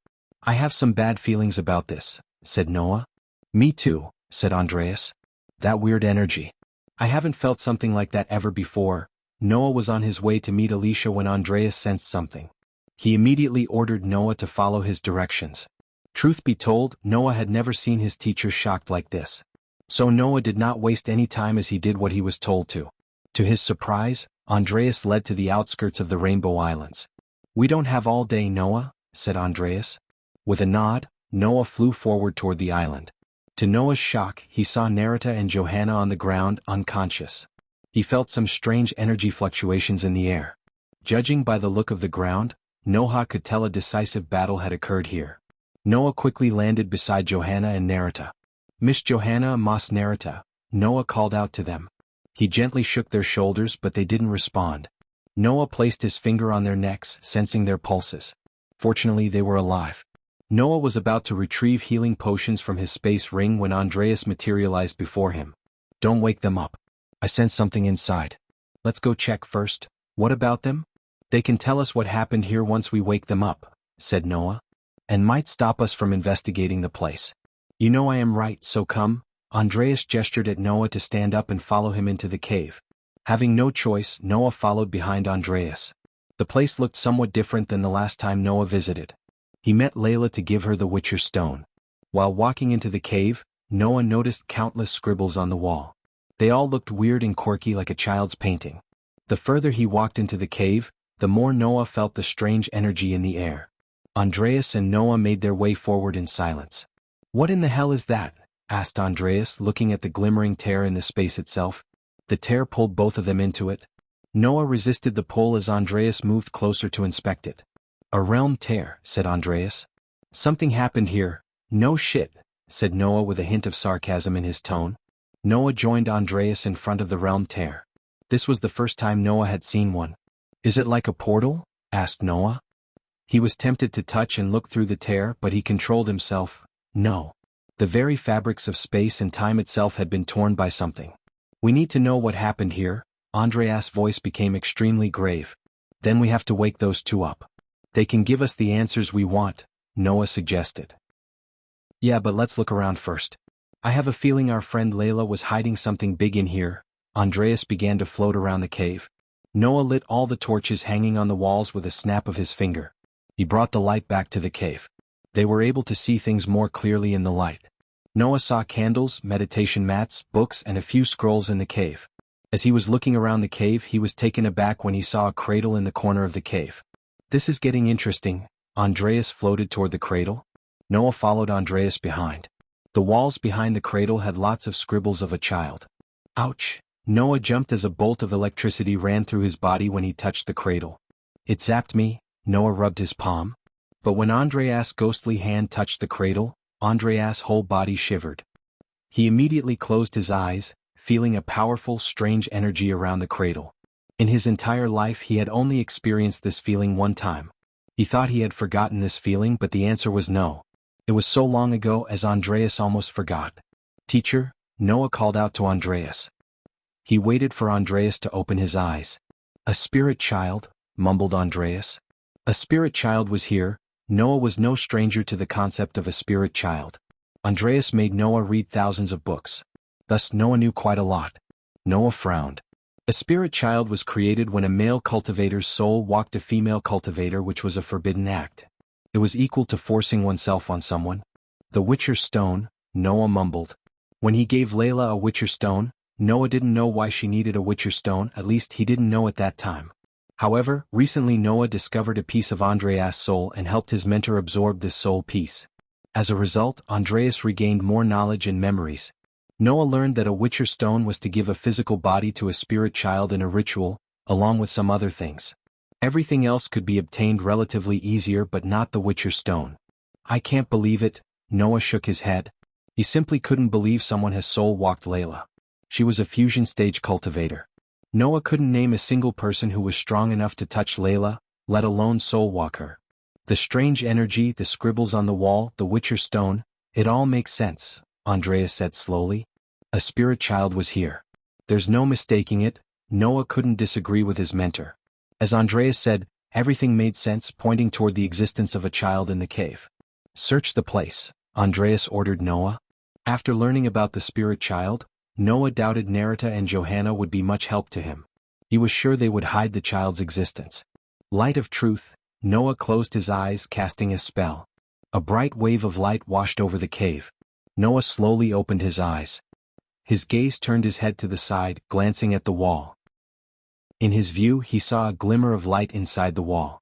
"I have some bad feelings about this," said Noah. "Me too," said Andreas. "That weird energy. I haven't felt something like that ever before." Noah was on his way to meet Alicia when Andreas sensed something. He immediately ordered Noah to follow his directions. Truth be told, Noah had never seen his teacher shocked like this. So Noah did not waste any time as he did what he was told to. To his surprise, Andreas led to the outskirts of the Rainbow Islands. "We don't have all day, Noah," said Andreas. With a nod, Noah flew forward toward the island. To Noah's shock, he saw Narita and Johanna on the ground, unconscious. He felt some strange energy fluctuations in the air. Judging by the look of the ground, Noah could tell a decisive battle had occurred here. Noah quickly landed beside Johanna and Narita. "Miss Johanna, Mas Narita," Noah called out to them. He gently shook their shoulders but they didn't respond. Noah placed his finger on their necks, sensing their pulses. Fortunately they were alive. Noah was about to retrieve healing potions from his space ring when Andreas materialized before him. "Don't wake them up. I sense something inside. Let's go check first." "What about them?" "They can tell us what happened here once we wake them up," said Noah. "And might stop us from investigating the place." "You know I am right, so come." Andreas gestured at Noah to stand up and follow him into the cave. Having no choice, Noah followed behind Andreas. The place looked somewhat different than the last time Noah visited. He met Layla to give her the Witcher stone. While walking into the cave, Noah noticed countless scribbles on the wall. They all looked weird and quirky like a child's painting. The further he walked into the cave, the more Noah felt the strange energy in the air. Andreas and Noah made their way forward in silence. "What in the hell is that?" asked Andreas, looking at the glimmering tear in the space itself. The tear pulled both of them into it. Noah resisted the pull as Andreas moved closer to inspect it. "A realm tear," said Andreas. "Something happened here." "No shit," said Noah with a hint of sarcasm in his tone. Noah joined Andreas in front of the realm tear. This was the first time Noah had seen one. "Is it like a portal?" asked Noah. He was tempted to touch and look through the tear but he controlled himself. No. The very fabrics of space and time itself had been torn by something. "We need to know what happened here." Andreas' voice became extremely grave. "Then we have to wake those two up. They can give us the answers we want," Noah suggested. "Yeah, but let's look around first. I have a feeling our friend Layla was hiding something big in here." Andreas began to float around the cave. Noah lit all the torches hanging on the walls with a snap of his finger. He brought the light back to the cave. They were able to see things more clearly in the light. Noah saw candles, meditation mats, books and a few scrolls in the cave. As he was looking around the cave he was taken aback when he saw a cradle in the corner of the cave. "This is getting interesting." Andreas floated toward the cradle. Noah followed Andreas behind. The walls behind the cradle had lots of scribbles of a child. "Ouch!" Noah jumped as a bolt of electricity ran through his body when he touched the cradle. "It zapped me." Noah rubbed his palm. But when Andreas' ghostly hand touched the cradle, Andreas' whole body shivered. He immediately closed his eyes, feeling a powerful, strange energy around the cradle. In his entire life he had only experienced this feeling one time. He thought he had forgotten this feeling but the answer was no. It was so long ago as Andreas almost forgot. "Teacher," Noah called out to Andreas. He waited for Andreas to open his eyes. "A spirit child," mumbled Andreas. A spirit child was here. Noah was no stranger to the concept of a spirit child. Andreas made Noah read thousands of books. Thus Noah knew quite a lot. Noah frowned. A spirit child was created when a male cultivator's soul walked a female cultivator, which was a forbidden act. It was equal to forcing oneself on someone. "The Witcher stone," Noah mumbled. When he gave Layla a Witcher stone, Noah didn't know why she needed a Witcher stone, at least he didn't know at that time. However, recently Noah discovered a piece of Andreas' soul and helped his mentor absorb this soul piece. As a result, Andreas regained more knowledge and memories. Noah learned that a Witcher stone was to give a physical body to a spirit child in a ritual, along with some other things. Everything else could be obtained relatively easier, but not the Witcher stone. I can't believe it, Noah shook his head. He simply couldn't believe someone has soul-walked Layla. She was a fusion stage cultivator. Noah couldn't name a single person who was strong enough to touch Layla, let alone soul-walk her. The strange energy, the scribbles on the wall, the Witcher stone, it all makes sense, Andreas said slowly. A spirit child was here. There's no mistaking it. Noah couldn't disagree with his mentor. As Andreas said, everything made sense, pointing toward the existence of a child in the cave. Search the place, Andreas ordered Noah. After learning about the spirit child, Noah doubted Narita and Johanna would be much help to him. He was sure they would hide the child's existence. Light of truth, Noah closed his eyes, casting a spell. A bright wave of light washed over the cave. Noah slowly opened his eyes. His gaze turned his head to the side, glancing at the wall. In his view, he saw a glimmer of light inside the wall.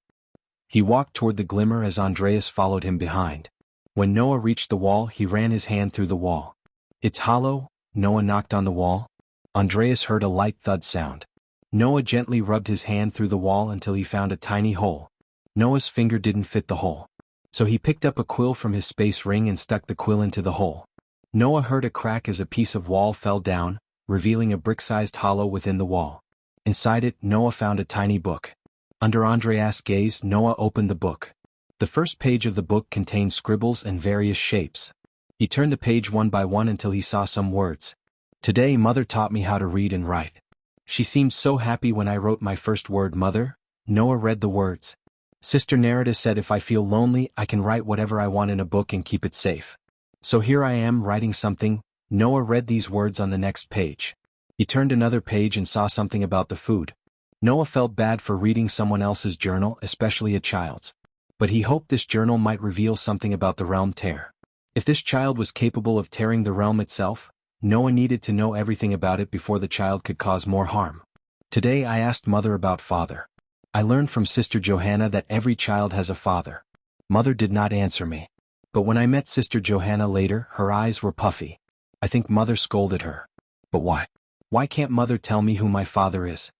He walked toward the glimmer as Andreas followed him behind. When Noah reached the wall, he ran his hand through the wall. It's hollow, Noah knocked on the wall. Andreas heard a light thud sound. Noah gently rubbed his hand through the wall until he found a tiny hole. Noah's finger didn't fit the hole. So he picked up a quill from his space ring and stuck the quill into the hole. Noah heard a crack as a piece of wall fell down, revealing a brick-sized hollow within the wall. Inside it, Noah found a tiny book. Under Andreas' gaze, Noah opened the book. The first page of the book contained scribbles and various shapes. He turned the page one by one until he saw some words. Today Mother taught me how to read and write. She seemed so happy when I wrote my first word, Mother. Noah read the words. Sister Narita said if I feel lonely, I can write whatever I want in a book and keep it safe. So here I am writing something. Noah read these words on the next page. He turned another page and saw something about the food. Noah felt bad for reading someone else's journal, especially a child's. But he hoped this journal might reveal something about the realm tear. If this child was capable of tearing the realm itself, Noah needed to know everything about it before the child could cause more harm. Today I asked Mother about Father. I learned from Sister Johanna that every child has a father. Mother did not answer me. But when I met Sister Johanna later, her eyes were puffy. I think Mother scolded her. But why? Why can't Mother tell me who my father is?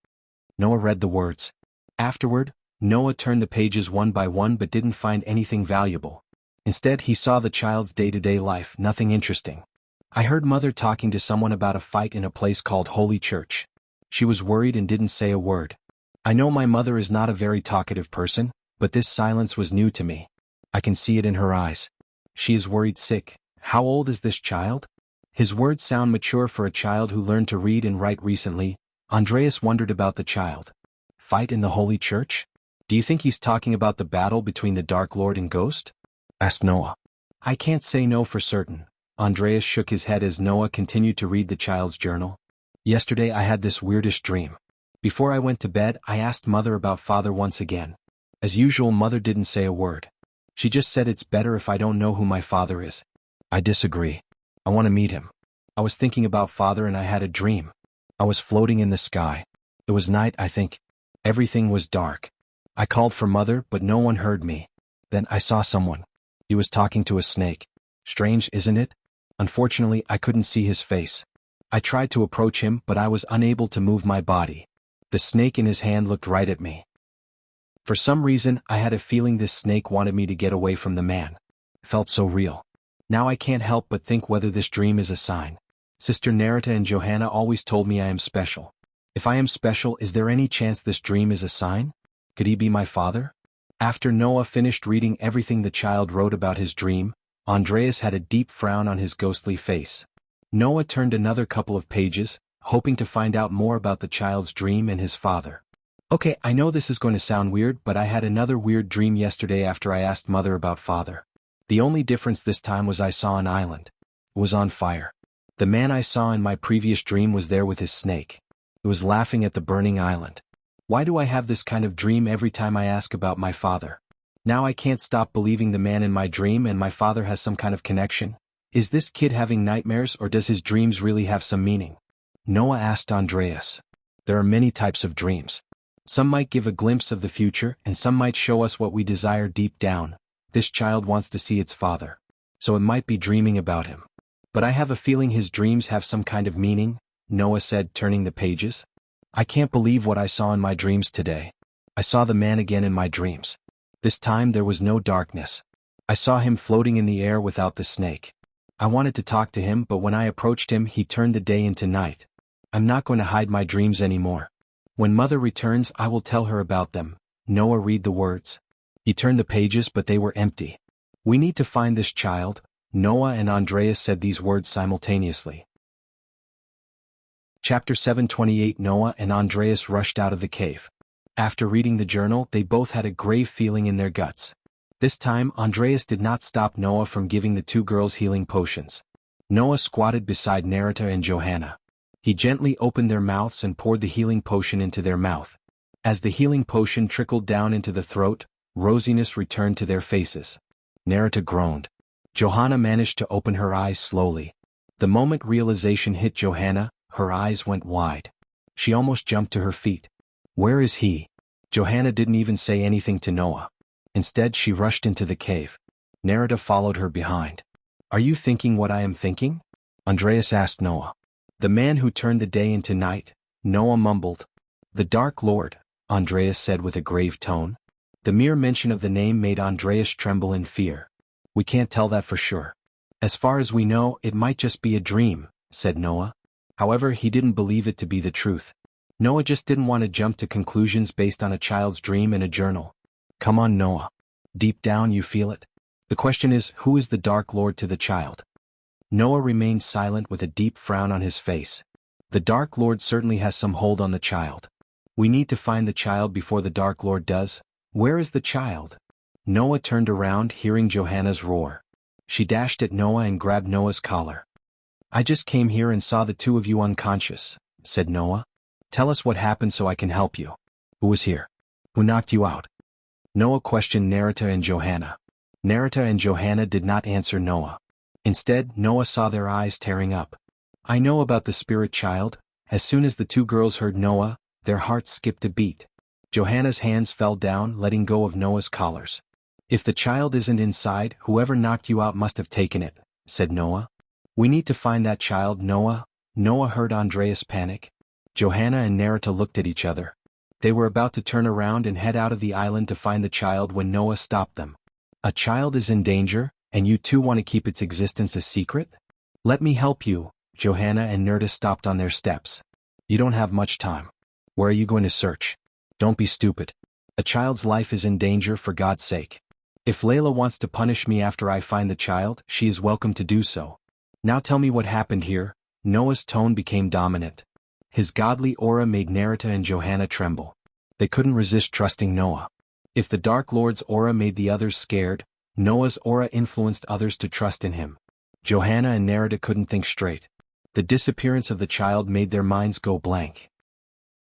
Noah read the words. Afterward, Noah turned the pages one by one but didn't find anything valuable. Instead, he saw the child's day-to-day life, nothing interesting. I heard Mother talking to someone about a fight in a place called Holy Church. She was worried and didn't say a word. I know my mother is not a very talkative person, but this silence was new to me. I can see it in her eyes. She is worried sick. How old is this child? His words sound mature for a child who learned to read and write recently. Andreas wondered about the child. Fight in the Holy Church? Do you think he's talking about the battle between the Dark Lord and Ghost? Asked Noah. I can't say no for certain. Andreas shook his head as Noah continued to read the child's journal. Yesterday I had this weirdest dream. Before I went to bed, I asked Mother about Father once again. As usual, Mother didn't say a word. She just said it's better if I don't know who my father is. I disagree. I want to meet him. I was thinking about Father and I had a dream. I was floating in the sky. It was night, I think. Everything was dark. I called for Mother, but no one heard me. Then I saw someone. He was talking to a snake. Strange, isn't it? Unfortunately, I couldn't see his face. I tried to approach him, but I was unable to move my body. The snake in his hand looked right at me. For some reason, I had a feeling this snake wanted me to get away from the man. It felt so real. Now I can't help but think whether this dream is a sign. Sister Narita and Johanna always told me I am special. If I am special, is there any chance this dream is a sign? Could he be my father? After Noah finished reading everything the child wrote about his dream, Andreas had a deep frown on his ghostly face. Noah turned another couple of pages, hoping to find out more about the child's dream and his father. Okay, I know this is going to sound weird, but I had another weird dream yesterday after I asked Mother about Father. The only difference this time was I saw an island. It was on fire. The man I saw in my previous dream was there with his snake. It was laughing at the burning island. Why do I have this kind of dream every time I ask about my father? Now I can't stop believing the man in my dream and my father has some kind of connection. Is this kid having nightmares or does his dreams really have some meaning? Noah asked Andreas. There are many types of dreams. Some might give a glimpse of the future and some might show us what we desire deep down. This child wants to see its father. So it might be dreaming about him. But I have a feeling his dreams have some kind of meaning, Noah said, turning the pages. I can't believe what I saw in my dreams today. I saw the man again in my dreams. This time there was no darkness. I saw him floating in the air without the snake. I wanted to talk to him, but when I approached him he turned the day into night. I'm not going to hide my dreams anymore. When mother returns I will tell her about them. Noah read the words. He turned the pages but they were empty. We need to find this child. Noah and Andreas said these words simultaneously. Chapter 7:28 Noah and Andreas rushed out of the cave. After reading the journal they both had a grave feeling in their guts. This time Andreas did not stop Noah from giving the two girls healing potions. Noah squatted beside Narita and Johanna. He gently opened their mouths and poured the healing potion into their mouth. As the healing potion trickled down into the throat, rosiness returned to their faces. Narita groaned. Johanna managed to open her eyes slowly. The moment realization hit Johanna, her eyes went wide. She almost jumped to her feet. Where is he? Johanna didn't even say anything to Noah. Instead she rushed into the cave. Narita followed her behind. Are you thinking what I am thinking? Andreas asked Noah. The man who turned the day into night, Noah mumbled. The Dark Lord, Andreas said with a grave tone. The mere mention of the name made Andreas tremble in fear. We can't tell that for sure. As far as we know, it might just be a dream, said Noah. However, he didn't believe it to be the truth. Noah just didn't want to jump to conclusions based on a child's dream in a journal. Come on, Noah. Deep down you feel it. The question is, who is the Dark Lord to the child? Noah remained silent with a deep frown on his face. The Dark Lord certainly has some hold on the child. We need to find the child before the Dark Lord does. Where is the child? Noah turned around, hearing Johanna's roar. She dashed at Noah and grabbed Noah's collar. I just came here and saw the two of you unconscious, said Noah. Tell us what happened so I can help you. Who was here? Who knocked you out? Noah questioned Narita and Johanna. Narita and Johanna did not answer Noah. Instead, Noah saw their eyes tearing up. I know about the spirit child. As soon as the two girls heard Noah, their hearts skipped a beat. Johanna's hands fell down, letting go of Noah's collars. If the child isn't inside, whoever knocked you out must have taken it, said Noah. We need to find that child, Noah. Noah heard Andreas panic. Johanna and Narita looked at each other. They were about to turn around and head out of the island to find the child when Noah stopped them. A child is in danger, and you two want to keep its existence a secret? Let me help you. Johanna and Narita stopped on their steps. You don't have much time. Where are you going to search? Don't be stupid. A child's life is in danger, for God's sake. If Layla wants to punish me after I find the child, she is welcome to do so. Now tell me what happened here. Noah's tone became dominant. His godly aura made Narita and Johanna tremble. They couldn't resist trusting Noah. If the Dark Lord's aura made the others scared, Noah's aura influenced others to trust in him. Johanna and Narita couldn't think straight. The disappearance of the child made their minds go blank.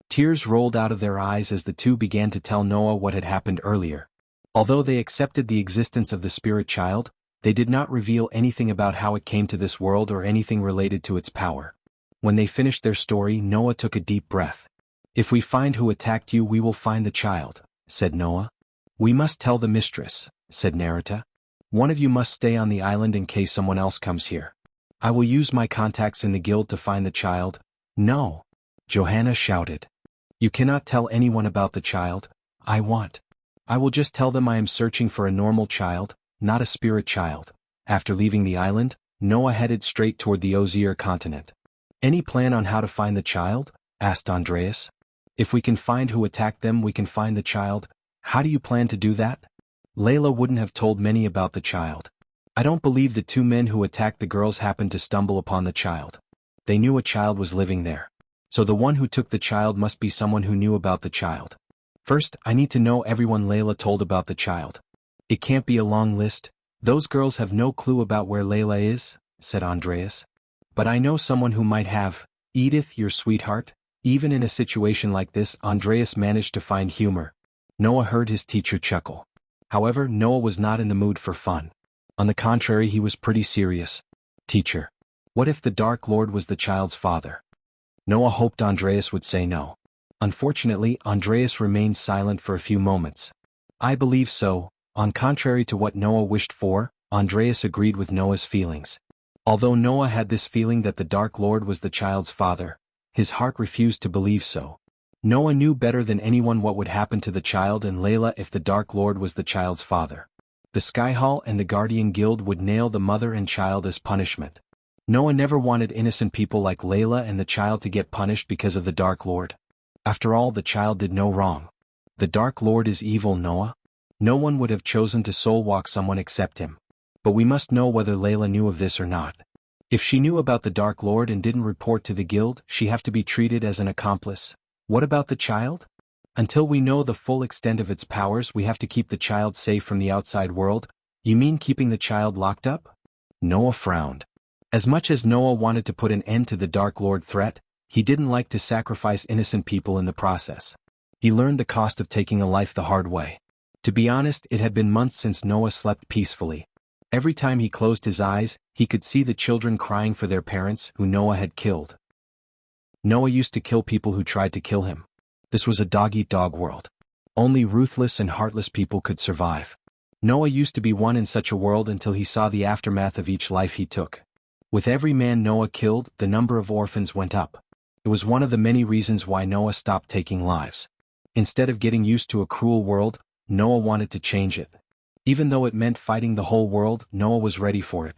Tears rolled out of their eyes as the two began to tell Noah what had happened earlier. Although they accepted the existence of the spirit child, they did not reveal anything about how it came to this world or anything related to its power. When they finished their story, Noah took a deep breath. If we find who attacked you, we will find the child, said Noah. We must tell the mistress, said Narita. One of you must stay on the island in case someone else comes here. I will use my contacts in the guild to find the child. No, Johanna shouted. You cannot tell anyone about the child. I will just tell them I am searching for a normal child, not a spirit child. After leaving the island, Noah headed straight toward the Osier continent. Any plan on how to find the child? Asked Andreas. If we can find who attacked them, we can find the child. How do you plan to do that? Layla wouldn't have told many about the child. I don't believe the two men who attacked the girls happened to stumble upon the child. They knew a child was living there. So the one who took the child must be someone who knew about the child. First, I need to know everyone Layla told about the child. It can't be a long list. Those girls have no clue about where Layla is, said Andreas. But I know someone who might have. Edith, your sweetheart. Even in a situation like this, Andreas managed to find humor. Noah heard his teacher chuckle. However, Noah was not in the mood for fun. On the contrary, he was pretty serious. Teacher, what if the Dark Lord was the child's father? Noah hoped Andreas would say no. Unfortunately, Andreas remained silent for a few moments. I believe so. On contrary to what Noah wished for, Andreas agreed with Noah's feelings. Although Noah had this feeling that the Dark Lord was the child's father, his heart refused to believe so. Noah knew better than anyone what would happen to the child and Layla if the Dark Lord was the child's father. The Sky Hall and the Guardian Guild would nail the mother and child as punishment. Noah never wanted innocent people like Layla and the child to get punished because of the Dark Lord. After all, the child did no wrong. The Dark Lord is evil, Noah. No one would have chosen to soul-walk someone except him. But we must know whether Layla knew of this or not. If she knew about the Dark Lord and didn't report to the guild, she have to be treated as an accomplice. What about the child? Until we know the full extent of its powers, we have to keep the child safe from the outside world. You mean keeping the child locked up? Noah frowned. As much as Noah wanted to put an end to the Dark Lord threat, he didn't like to sacrifice innocent people in the process. He learned the cost of taking a life the hard way. To be honest, it had been months since Noah slept peacefully. Every time he closed his eyes, he could see the children crying for their parents who Noah had killed. Noah used to kill people who tried to kill him. This was a dog-eat-dog world. Only ruthless and heartless people could survive. Noah used to be one in such a world until he saw the aftermath of each life he took. With every man Noah killed, the number of orphans went up. It was one of the many reasons why Noah stopped taking lives. Instead of getting used to a cruel world, Noah wanted to change it. Even though it meant fighting the whole world, Noah was ready for it.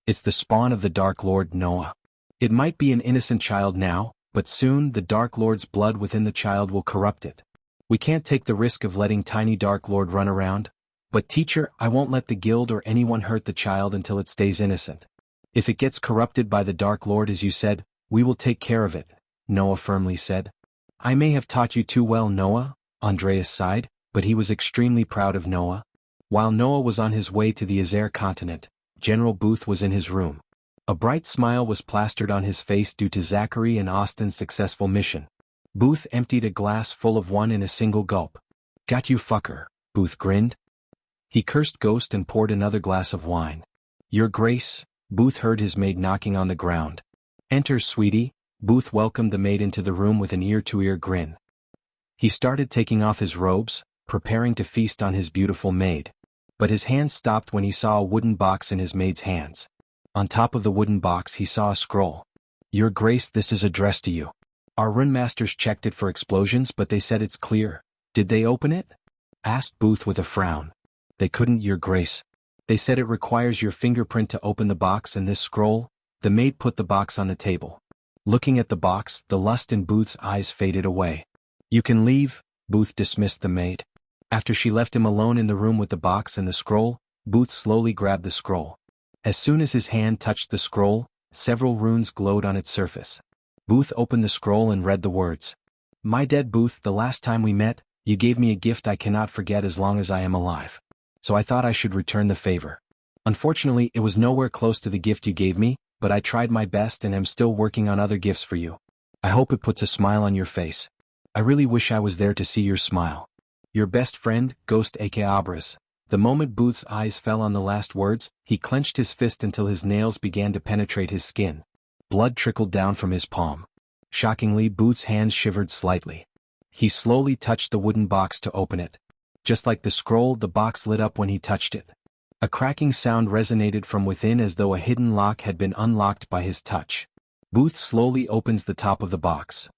It's the spawn of the Dark Lord, Noah. It might be an innocent child now, but soon the Dark Lord's blood within the child will corrupt it. We can't take the risk of letting tiny Dark Lord run around. But teacher, I won't let the guild or anyone hurt the child until it stays innocent. If it gets corrupted by the Dark Lord as you said, we will take care of it, Noah firmly said. I may have taught you too well, Noah, Andreas sighed, but he was extremely proud of Noah. While Noah was on his way to the Azer continent, General Booth was in his room. A bright smile was plastered on his face due to Zachary and Austin's successful mission. Booth emptied a glass full of wine in a single gulp. Got you, fucker, Booth grinned. He cursed Ghost and poured another glass of wine. Your Grace, Booth heard his maid knocking on the ground. Enter, sweetie. Booth welcomed the maid into the room with an ear-to-ear grin. He started taking off his robes, preparing to feast on his beautiful maid. But his hands stopped when he saw a wooden box in his maid's hands. On top of the wooden box he saw a scroll. Your Grace, this is addressed to you. Our runmasters checked it for explosions, but they said it's clear. Did they open it? Asked Booth with a frown. They couldn't, Your Grace. They said it requires your fingerprint to open the box and this scroll. The maid put the box on the table. Looking at the box, the lust in Booth's eyes faded away. You can leave, Booth dismissed the maid. After she left him alone in the room with the box and the scroll, Booth slowly grabbed the scroll. As soon as his hand touched the scroll, several runes glowed on its surface. Booth opened the scroll and read the words. My dead Booth, the last time we met, you gave me a gift I cannot forget as long as I am alive. So I thought I should return the favor. Unfortunately, it was nowhere close to the gift you gave me, but I tried my best and am still working on other gifts for you. I hope it puts a smile on your face. I really wish I was there to see your smile. Your best friend, Ghost aka Abras. The moment Booth's eyes fell on the last words, he clenched his fist until his nails began to penetrate his skin. Blood trickled down from his palm. Shockingly, Booth's hands shivered slightly. He slowly touched the wooden box to open it. Just like the scroll, the box lit up when he touched it. A cracking sound resonated from within as though a hidden lock had been unlocked by his touch. Booth slowly opens the top of the box.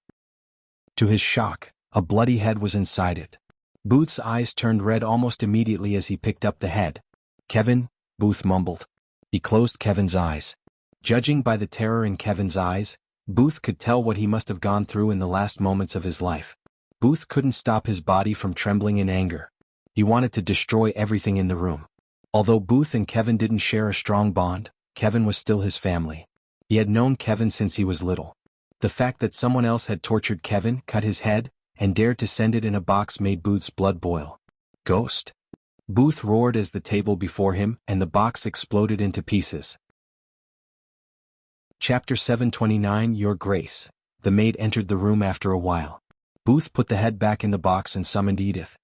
To his shock, a bloody head was inside it. Booth's eyes turned red almost immediately as he picked up the head. Kevin, Booth mumbled. He closed Kevin's eyes. Judging by the terror in Kevin's eyes, Booth could tell what he must have gone through in the last moments of his life. Booth couldn't stop his body from trembling in anger. He wanted to destroy everything in the room. Although Booth and Kevin didn't share a strong bond, Kevin was still his family. He had known Kevin since he was little. The fact that someone else had tortured Kevin, cut his head, and dared to send it in a box made Booth's blood boil. Ghost? Booth roared as the table before him and the box exploded into pieces. Chapter 729 Your Grace. The maid entered the room after a while. Booth put the head back in the box and summoned Edith.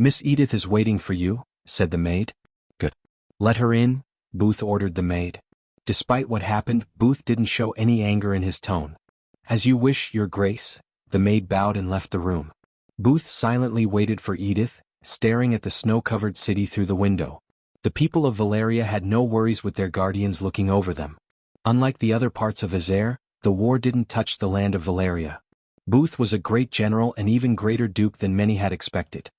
Miss Edith is waiting for you, said the maid. Good. Let her in, Booth ordered the maid. Despite what happened, Booth didn't show any anger in his tone. As you wish, your grace. The maid bowed and left the room. Booth silently waited for Edith, staring at the snow-covered city through the window. The people of Valeria had no worries with their guardians looking over them. Unlike the other parts of Azair, the war didn't touch the land of Valeria. Booth was a great general and even greater duke than many had expected.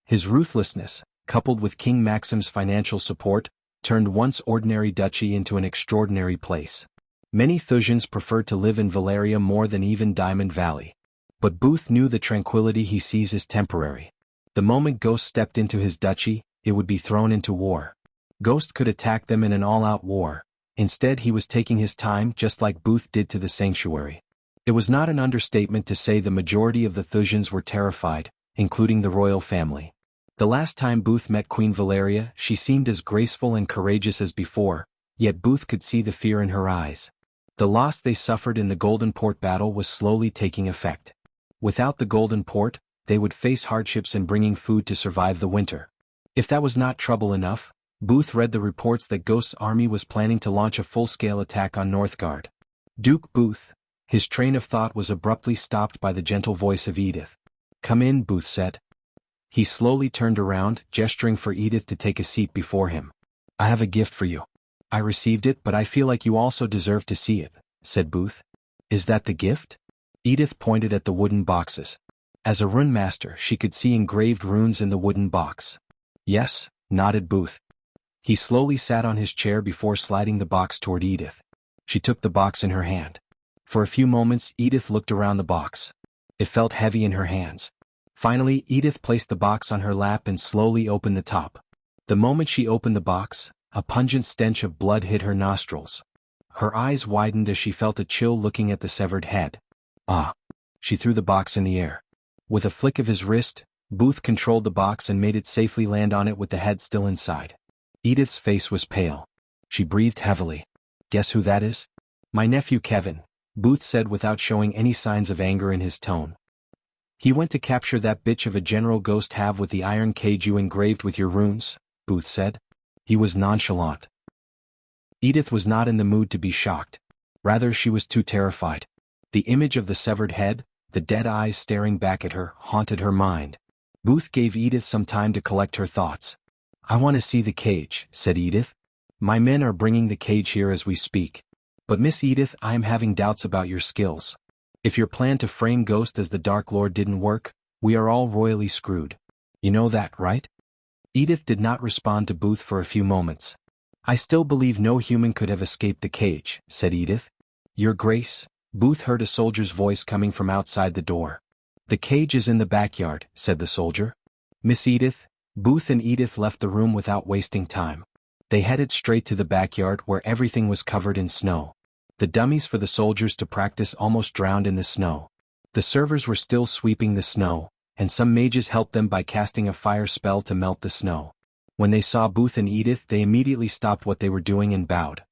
His ruthlessness, coupled with King Maxim's financial support, turned once ordinary duchy into an extraordinary place. Many Thusians preferred to live in Valeria more than even Diamond Valley. But Booth knew the tranquility he sees is temporary. The moment Ghost stepped into his duchy, it would be thrown into war. Ghost could attack them in an all-out war. Instead, he was taking his time just like Booth did to the sanctuary. It was not an understatement to say the majority of the Thusians were terrified, including the royal family. The last time Booth met Queen Valeria, she seemed as graceful and courageous as before, yet Booth could see the fear in her eyes. The loss they suffered in the Golden Port battle was slowly taking effect. Without the Golden Port, they would face hardships in bringing food to survive the winter. If that was not trouble enough, Booth read the reports that Ghost's army was planning to launch a full-scale attack on Northgard. Duke Booth. His train of thought was abruptly stopped by the gentle voice of Edith. "Come in," Booth said. He slowly turned around, gesturing for Edith to take a seat before him. "I have a gift for you." "I received it, but I feel like you also deserve to see it," said Booth. "Is that the gift?" Edith pointed at the wooden boxes. As a rune master, she could see engraved runes in the wooden box. "Yes," nodded Booth. He slowly sat on his chair before sliding the box toward Edith. She took the box in her hand. For a few moments, Edith looked around the box. It felt heavy in her hands. Finally, Edith placed the box on her lap and slowly opened the top. The moment she opened the box, a pungent stench of blood hit her nostrils. Her eyes widened as she felt a chill looking at the severed head. "Ah!" She threw the box in the air. With a flick of his wrist, Booth controlled the box and made it safely land on it with the head still inside. Edith's face was pale. She breathed heavily. "Guess who that is?" "My nephew Kevin," Booth said without showing any signs of anger in his tone. "He went to capture that bitch of a general Ghost have with the iron cage you engraved with your runes," Booth said. He was nonchalant. Edith was not in the mood to be shocked. Rather, she was too terrified. The image of the severed head, the dead eyes staring back at her, haunted her mind. Booth gave Edith some time to collect her thoughts. "I want to see the cage," said Edith. "My men are bringing the cage here as we speak. But Miss Edith, I am having doubts about your skills. If your plan to frame Ghost as the Dark Lord didn't work, we are all royally screwed. You know that, right?" Edith did not respond to Booth for a few moments. "I still believe no human could have escaped the cage," said Edith. "Your Grace," Booth heard a soldier's voice coming from outside the door. "The cage is in the backyard," said the soldier. "Miss Edith." Booth and Edith left the room without wasting time. They headed straight to the backyard where everything was covered in snow. The dummies for the soldiers to practice almost drowned in the snow. The servers were still sweeping the snow, and some mages helped them by casting a fire spell to melt the snow. When they saw Booth and Edith, they immediately stopped what they were doing and bowed.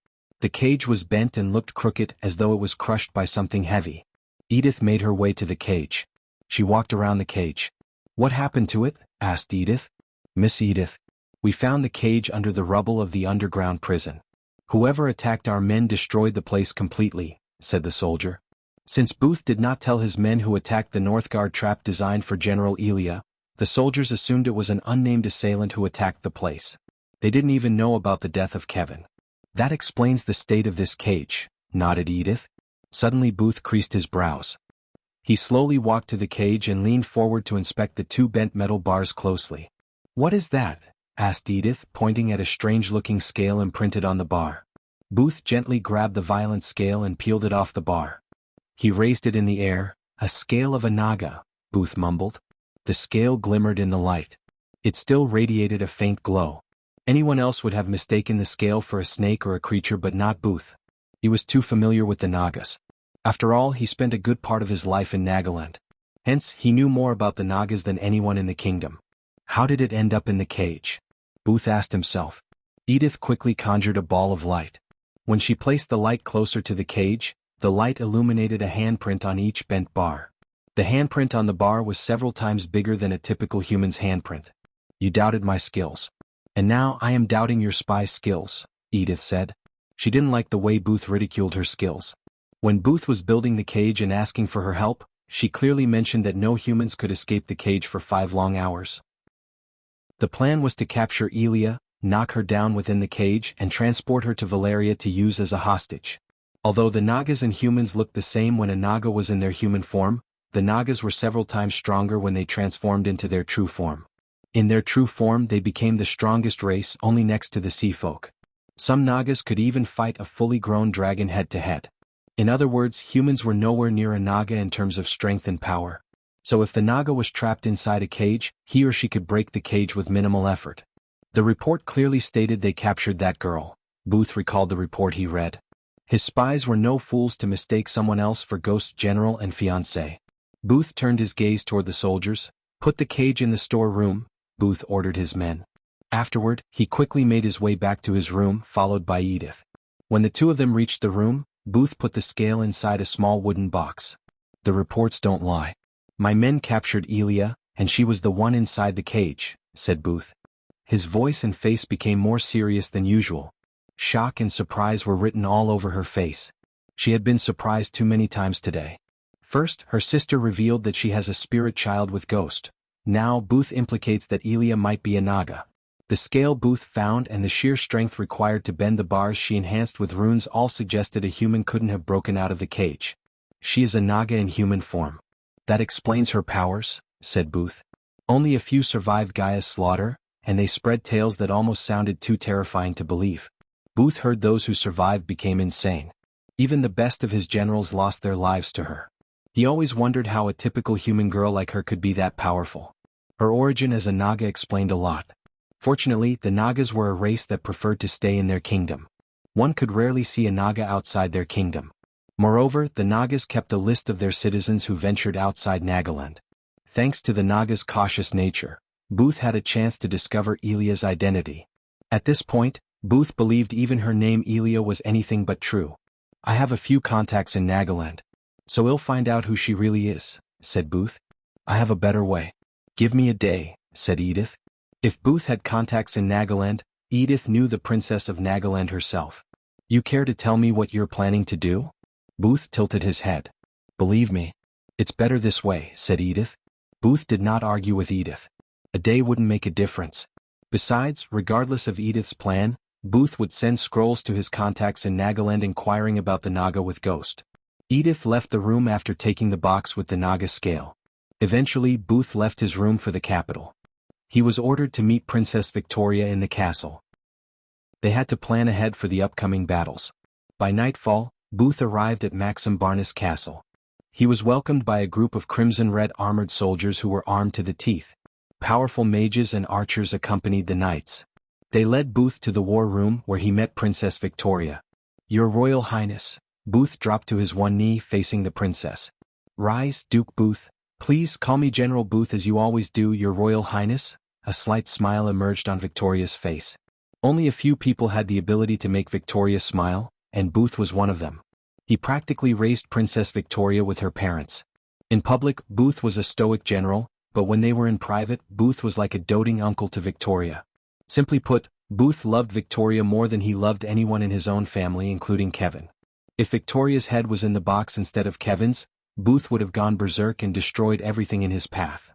The cage was bent and looked crooked as though it was crushed by something heavy. Edith made her way to the cage. She walked around the cage. "What happened to it?" asked Edith. "Miss Edith, we found the cage under the rubble of the underground prison. Whoever attacked our men destroyed the place completely," said the soldier. Since Booth did not tell his men who attacked the Northgard trap designed for General Elia, the soldiers assumed it was an unnamed assailant who attacked the place. They didn't even know about the death of Kevin. "That explains the state of this cage," nodded Edith. Suddenly Booth creased his brows. He slowly walked to the cage and leaned forward to inspect the two bent metal bars closely. "What is that?" asked Edith, pointing at a strange-looking scale imprinted on the bar. Booth gently grabbed the violet scale and peeled it off the bar. He raised it in the air. "A scale of a naga," Booth mumbled. The scale glimmered in the light. It still radiated a faint glow. Anyone else would have mistaken the scale for a snake or a creature, but not Booth. He was too familiar with the Nagas. After all, he spent a good part of his life in Nagaland. Hence, he knew more about the Nagas than anyone in the kingdom. How did it end up in the cage? Booth asked himself. Edith quickly conjured a ball of light. When she placed the light closer to the cage, the light illuminated a handprint on each bent bar. The handprint on the bar was several times bigger than a typical human's handprint. "You doubted my skills. And now I am doubting your spy's skills," Edith said. She didn't like the way Booth ridiculed her skills. When Booth was building the cage and asking for her help, she clearly mentioned that no humans could escape the cage for 5 long hours. The plan was to capture Elia, knock her down within the cage and transport her to Valeria to use as a hostage. Although the Nagas and humans looked the same when a Naga was in their human form, the Nagas were several times stronger when they transformed into their true form. In their true form they became the strongest race, only next to the sea folk. Some Nagas could even fight a fully grown dragon head-to-head. In other words, humans were nowhere near a Naga in terms of strength and power. So if the Naga was trapped inside a cage, he or she could break the cage with minimal effort. The report clearly stated they captured that girl. Booth recalled the report he read. His spies were no fools to mistake someone else for Ghost's general and fiancée. Booth turned his gaze toward the soldiers. Put the cage in the storeroom, Booth ordered his men. Afterward, he quickly made his way back to his room, followed by Edith. When the two of them reached the room, Booth put the scale inside a small wooden box. The reports don't lie. My men captured Elia, and she was the one inside the cage, said Booth. His voice and face became more serious than usual. Shock and surprise were written all over her face. She had been surprised too many times today. First, her sister revealed that she has a spirit child with Ghost. Now Booth implicates that Elia might be a Naga. The scale Booth found and the sheer strength required to bend the bars she enhanced with runes all suggested a human couldn't have broken out of the cage. She is a Naga in human form. That explains her powers, said Booth. Only a few survived Gaia's slaughter, and they spread tales that almost sounded too terrifying to believe. Booth heard those who survived became insane. Even the best of his generals lost their lives to her. He always wondered how a typical human girl like her could be that powerful. Her origin as a Naga explained a lot. Fortunately, the Nagas were a race that preferred to stay in their kingdom. One could rarely see a Naga outside their kingdom. Moreover, the Nagas kept a list of their citizens who ventured outside Nagaland. Thanks to the Nagas' cautious nature, Booth had a chance to discover Elia's identity. At this point, Booth believed even her name Elia was anything but true. I have a few contacts in Nagaland. So we'll find out who she really is, said Booth. I have a better way. Give me a day, said Edith. If Booth had contacts in Nagaland, Edith knew the princess of Nagaland herself. You care to tell me what you're planning to do? Booth tilted his head. Believe me, it's better this way, said Edith. Booth did not argue with Edith. A day wouldn't make a difference. Besides, regardless of Edith's plan, Booth would send scrolls to his contacts in Nagaland inquiring about the Naga with Ghost. Edith left the room after taking the box with the Naga scale. Eventually, Booth left his room for the capital. He was ordered to meet Princess Victoria in the castle. They had to plan ahead for the upcoming battles. By nightfall, Booth arrived at Maxim Barnes Castle. He was welcomed by a group of crimson-red armored soldiers who were armed to the teeth. Powerful mages and archers accompanied the knights. They led Booth to the war room where he met Princess Victoria. Your Royal Highness. Booth dropped to his one knee facing the princess. Rise, Duke Booth. Please call me General Booth as you always do, Your Royal Highness. A slight smile emerged on Victoria's face. Only a few people had the ability to make Victoria smile, and Booth was one of them. He practically raised Princess Victoria with her parents. In public, Booth was a stoic general, but when they were in private, Booth was like a doting uncle to Victoria. Simply put, Booth loved Victoria more than he loved anyone in his own family, including Kevin. If Victoria's head was in the box instead of Kevin's, Booth would have gone berserk and destroyed everything in his path.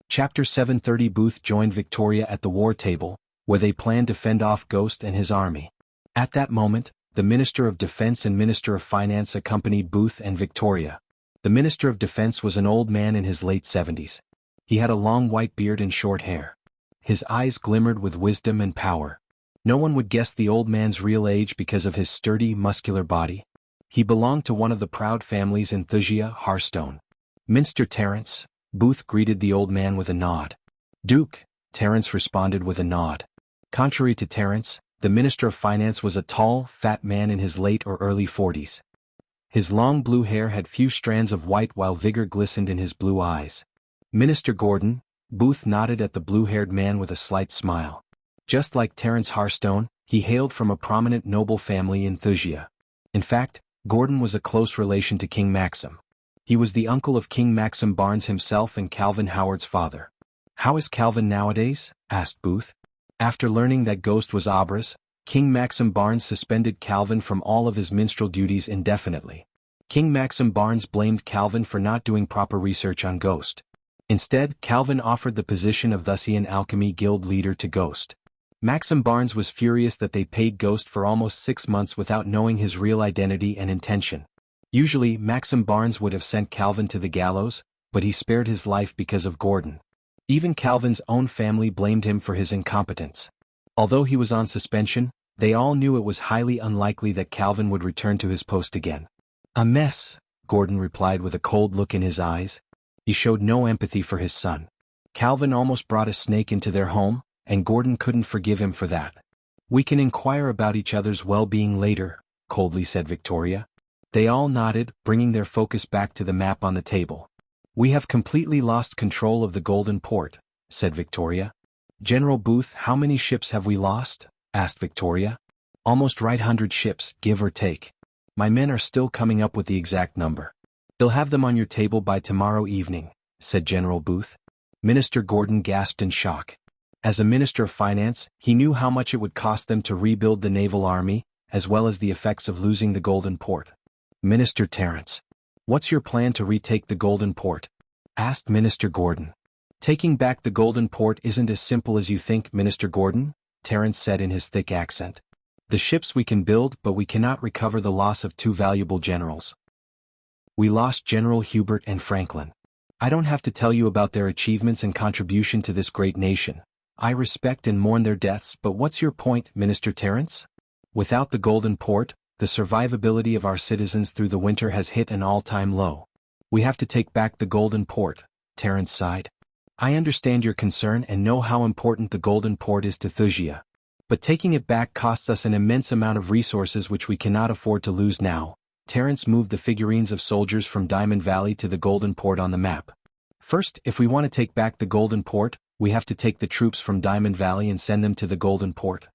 Chapter 730. Booth joined Victoria at the war table, where they planned to fend off Ghost and his army. At that moment, the Minister of Defense and Minister of Finance accompanied Booth and Victoria. The Minister of Defense was an old man in his late 70s. He had a long white beard and short hair. His eyes glimmered with wisdom and power. No one would guess the old man's real age because of his sturdy, muscular body. He belonged to one of the proud families in Thusia, Hearthstone. Minster Terence. Booth greeted the old man with a nod. Duke, Terence responded with a nod. Contrary to Terence, the Minister of Finance was a tall, fat man in his late or early 40s. His long blue hair had few strands of white while vigor glistened in his blue eyes. Minister Gordon. Booth nodded at the blue-haired man with a slight smile. Just like Terence Hearthstone, he hailed from a prominent noble family in Thusia. In fact, Gordon was a close relation to King Maxim. He was the uncle of King Maxim Barnes himself and Calvin Howard's father. How is Calvin nowadays? Asked Booth. After learning that Ghost was Abras, King Maxim Barnes suspended Calvin from all of his minstrel duties indefinitely. King Maxim Barnes blamed Calvin for not doing proper research on Ghost. Instead, Calvin offered the position of Thusian Alchemy Guild leader to Ghost. Maxim Barnes was furious that they paid Ghost for almost 6 months without knowing his real identity and intention. Usually, Maxim Barnes would have sent Calvin to the gallows, but he spared his life because of Gordon. Even Calvin's own family blamed him for his incompetence. Although he was on suspension, they all knew it was highly unlikely that Calvin would return to his post again. "A mess," Gordon replied with a cold look in his eyes. He showed no empathy for his son. Calvin almost brought a snake into their home, and Gordon couldn't forgive him for that. "We can inquire about each other's well-being later," coldly said Victoria. They all nodded, bringing their focus back to the map on the table. "We have completely lost control of the Golden Port," said Victoria. "General Booth, how many ships have we lost?" asked Victoria. "Almost right 100 ships, give or take. My men are still coming up with the exact number. They'll have them on your table by tomorrow evening," said General Booth. Minister Gordon gasped in shock. As a Minister of Finance, he knew how much it would cost them to rebuild the naval army, as well as the effects of losing the Golden Port. "Minister Terence, what's your plan to retake the Golden Port?" asked Minister Gordon. "Taking back the Golden Port isn't as simple as you think, Minister Gordon," Terence said in his thick accent. "The ships we can build, but we cannot recover the loss of 2 valuable generals. We lost General Hubert and Franklin. I don't have to tell you about their achievements and contribution to this great nation. I respect and mourn their deaths, but what's your point, Minister Terence? Without the Golden Port, the survivability of our citizens through the winter has hit an all-time low. We have to take back the Golden Port," Terence sighed. "I understand your concern and know how important the Golden Port is to Thusia. But taking it back costs us an immense amount of resources which we cannot afford to lose now." Terence moved the figurines of soldiers from Diamond Valley to the Golden Port on the map. "First, if we want to take back the Golden Port, we have to take the troops from Diamond Valley and send them to the Golden Port.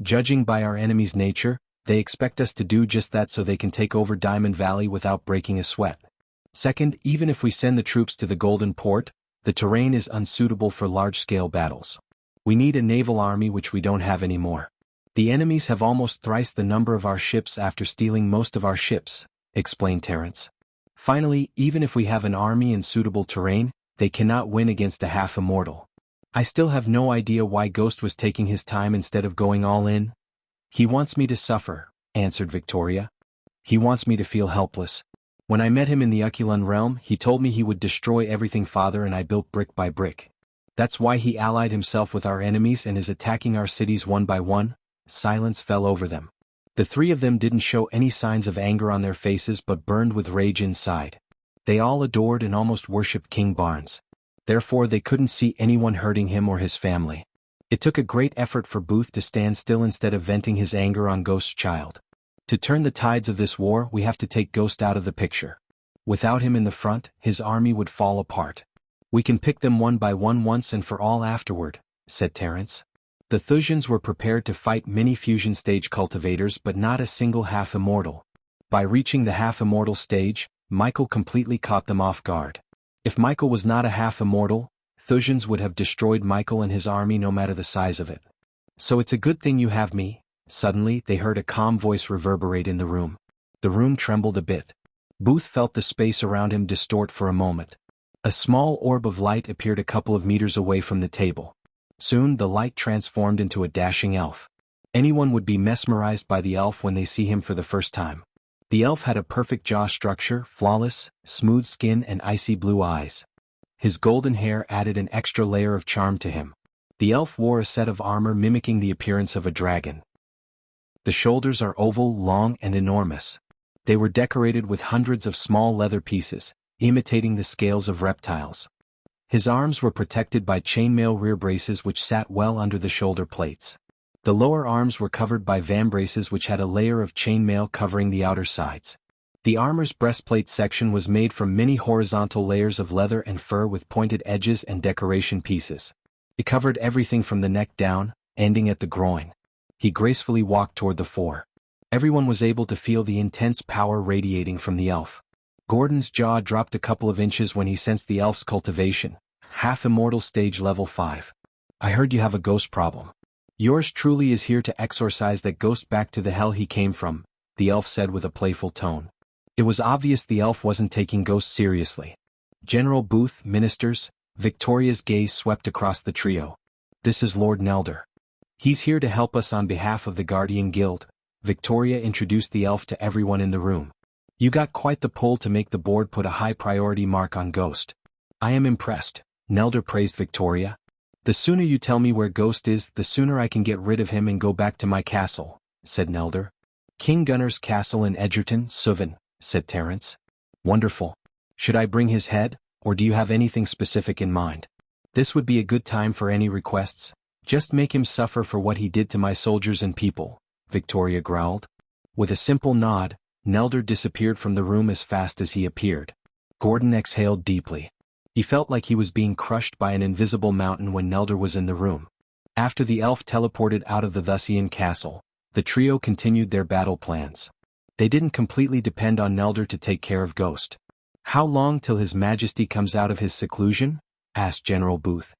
Judging by our enemy's nature, they expect us to do just that so they can take over Diamond Valley without breaking a sweat. Second, even if we send the troops to the Golden Port, the terrain is unsuitable for large-scale battles. We need a naval army which we don't have anymore. The enemies have almost thrice the number of our ships after stealing most of our ships," explained Terence. "Finally, even if we have an army in suitable terrain, they cannot win against a half-immortal. I still have no idea why Ghost was taking his time instead of going all in." "He wants me to suffer," answered Victoria. "He wants me to feel helpless. When I met him in the Ukulun realm, he told me he would destroy everything father and I built brick by brick. That's why he allied himself with our enemies and is attacking our cities one by one." Silence fell over them. The 3 of them didn't show any signs of anger on their faces but burned with rage inside. They all adored and almost worshipped King Barnes. Therefore they couldn't see anyone hurting him or his family. It took a great effort for Booth to stand still instead of venting his anger on Ghost's child. "To turn the tides of this war, we have to take Ghost out of the picture. Without him in the front, his army would fall apart. We can pick them one by one once and for all afterward," said Terence. The Thusians were prepared to fight many fusion stage cultivators but not a single half-immortal. By reaching the half-immortal stage, Michael completely caught them off guard. If Michael was not a half-immortal, Thusians would have destroyed Michael and his army no matter the size of it. "So it's a good thing you have me." Suddenly they heard a calm voice reverberate in the room. The room trembled a bit. Booth felt the space around him distort for a moment. A small orb of light appeared a couple of meters away from the table. Soon the light transformed into a dashing elf. Anyone would be mesmerized by the elf when they see him for the first time. The elf had a perfect jaw structure, flawless, smooth skin and icy blue eyes. His golden hair added an extra layer of charm to him. The elf wore a set of armor mimicking the appearance of a dragon. The shoulders are oval, long and enormous. They were decorated with hundreds of small leather pieces, imitating the scales of reptiles. His arms were protected by chainmail rear braces which sat well under the shoulder plates. The lower arms were covered by vambraces which had a layer of chainmail covering the outer sides. The armor's breastplate section was made from many horizontal layers of leather and fur with pointed edges and decoration pieces. It covered everything from the neck down, ending at the groin. He gracefully walked toward the fore. Everyone was able to feel the intense power radiating from the elf. Gordon's jaw dropped a couple of inches when he sensed the elf's cultivation. "Half-immortal stage level 5. I heard you have a ghost problem. Yours truly is here to exorcise that ghost back to the hell he came from, the elf said with a playful tone. It was obvious the elf wasn't taking ghosts seriously. General Booth, ministers, Victoria's gaze swept across the trio. This is Lord Nelder. He's here to help us on behalf of the Guardian Guild, Victoria introduced the elf to everyone in the room. You got quite the pull to make the board put a high priority mark on Ghost. I am impressed, Nelder praised Victoria. The sooner you tell me where Ghost is, the sooner I can get rid of him and go back to my castle, said Nelder. King Gunnar's castle in Edgerton, Suvan, said Terence. Wonderful. Should I bring his head, or do you have anything specific in mind? This would be a good time for any requests. Just make him suffer for what he did to my soldiers and people, Victoria growled. With a simple nod, Nelder disappeared from the room as fast as he appeared. Gordon exhaled deeply. He felt like he was being crushed by an invisible mountain when Nelder was in the room. After the elf teleported out of the Thusian castle, the trio continued their battle plans. They didn't completely depend on Nelder to take care of Ghost. How long till His Majesty comes out of his seclusion? Asked General Booth.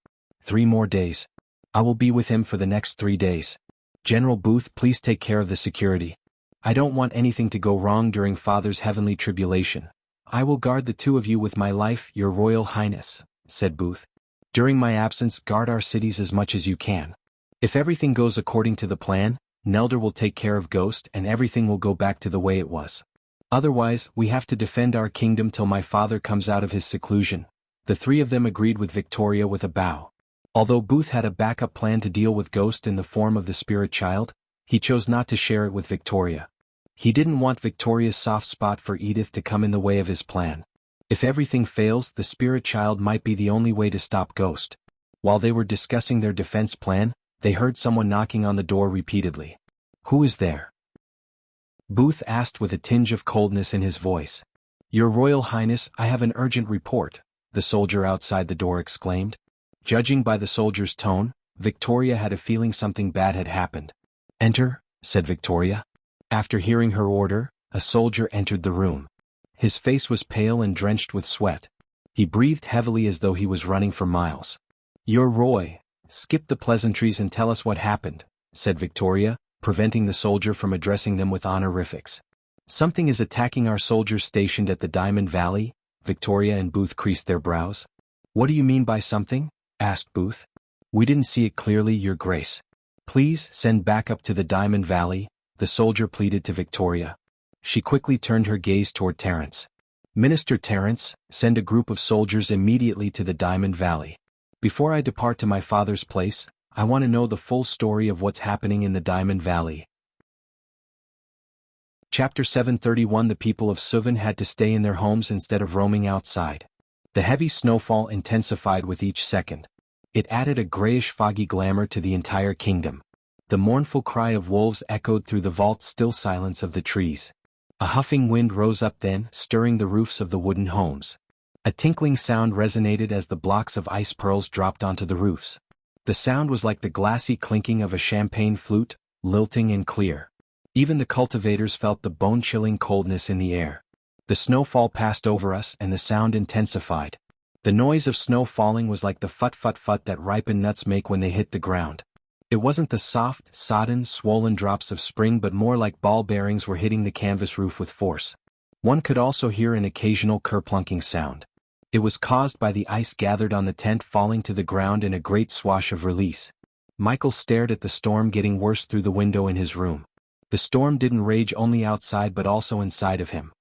3 more days. I will be with him for the next 3 days. General Booth, please take care of the security. I don't want anything to go wrong during Father's heavenly tribulation. I will guard the 2 of you with my life, Your Royal Highness, said Booth. During my absence, guard our cities as much as you can. If everything goes according to the plan, Nelder will take care of Ghost and everything will go back to the way it was. Otherwise, we have to defend our kingdom till my father comes out of his seclusion. The 3 of them agreed with Victoria with a bow. Although Booth had a backup plan to deal with Ghost in the form of the spirit child, he chose not to share it with Victoria. He didn't want Victoria's soft spot for Edith to come in the way of his plan. If everything fails, the spirit child might be the only way to stop Ghost. While they were discussing their defense plan, they heard someone knocking on the door repeatedly. Who is there? Booth asked with a tinge of coldness in his voice. Your Royal Highness, I have an urgent report, the soldier outside the door exclaimed. Judging by the soldier's tone, Victoria had a feeling something bad had happened. Enter, said Victoria. After hearing her order, a soldier entered the room. His face was pale and drenched with sweat. He breathed heavily as though he was running for miles. Your Roy, skip the pleasantries and tell us what happened, said Victoria, preventing the soldier from addressing them with honorifics. Something is attacking our soldiers stationed at the Diamond Valley, Victoria and Booth creased their brows. What do you mean by something? Asked Booth. We didn't see it clearly, Your Grace. Please send backup to the Diamond Valley, the soldier pleaded to Victoria. She quickly turned her gaze toward Terence. Minister Terence, send a group of soldiers immediately to the Diamond Valley. Before I depart to my father's place, I want to know the full story of what's happening in the Diamond Valley. Chapter 731 The people of Suvan had to stay in their homes instead of roaming outside. The heavy snowfall intensified with each second. It added a grayish foggy glamour to the entire kingdom. The mournful cry of wolves echoed through the vault-still silence of the trees. A huffing wind rose up then, stirring the roofs of the wooden homes. A tinkling sound resonated as the blocks of ice pearls dropped onto the roofs. The sound was like the glassy clinking of a champagne flute, lilting and clear. Even the cultivators felt the bone-chilling coldness in the air. The snowfall passed over us and the sound intensified. The noise of snow falling was like the fut-fut-fut that ripened nuts make when they hit the ground. It wasn't the soft, sodden, swollen drops of spring but more like ball bearings were hitting the canvas roof with force. One could also hear an occasional kerplunking sound. It was caused by the ice gathered on the tent falling to the ground in a great swash of release. Michael stared at the storm getting worse through the window in his room. The storm didn't rage only outside but also inside of him.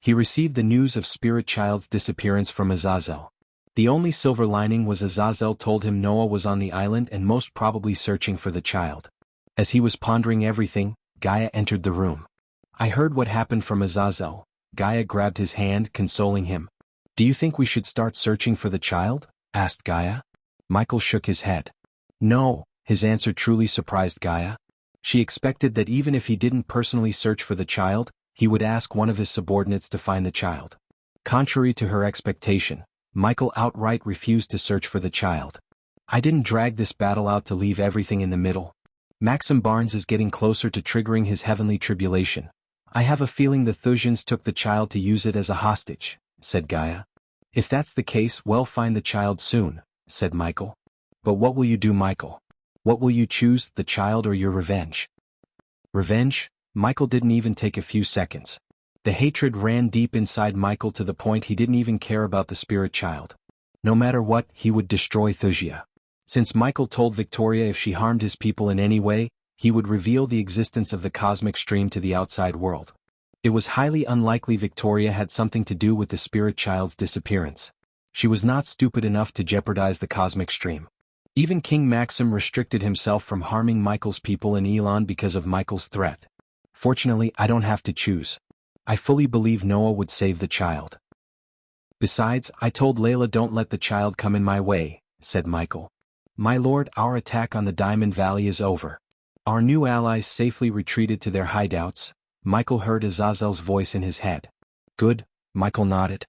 He received the news of Spirit Child's disappearance from Azazel. The only silver lining was Azazel told him Noah was on the island and most probably searching for the child. As he was pondering everything, Gaia entered the room. I heard what happened from Azazel. Gaia grabbed his hand, consoling him. Do you think we should start searching for the child? Asked Gaia. Michael shook his head. No, his answer truly surprised Gaia. She expected that even if he didn't personally search for the child, he would ask one of his subordinates to find the child. Contrary to her expectation, Michael outright refused to search for the child. I didn't drag this battle out to leave everything in the middle. Maxim Barnes is getting closer to triggering his heavenly tribulation. I have a feeling the Thusians took the child to use it as a hostage, said Gaia. If that's the case, we'll find the child soon, said Michael. But what will you do, Michael? What will you choose, the child or your revenge? Revenge? Michael didn't even take a few seconds. The hatred ran deep inside Michael to the point he didn't even care about the spirit child. No matter what, he would destroy Thusia. Since Michael told Victoria if she harmed his people in any way, he would reveal the existence of the cosmic stream to the outside world. It was highly unlikely Victoria had something to do with the spirit child's disappearance. She was not stupid enough to jeopardize the cosmic stream. Even King Maxim restricted himself from harming Michael's people in Elon because of Michael's threat. Fortunately, I don't have to choose. I fully believe Noah would save the child. Besides, I told Layla don't let the child come in my way, said Michael. My lord, our attack on the Diamond Valley is over. Our new allies safely retreated to their hideouts. Michael heard Azazel's voice in his head. Good, Michael nodded.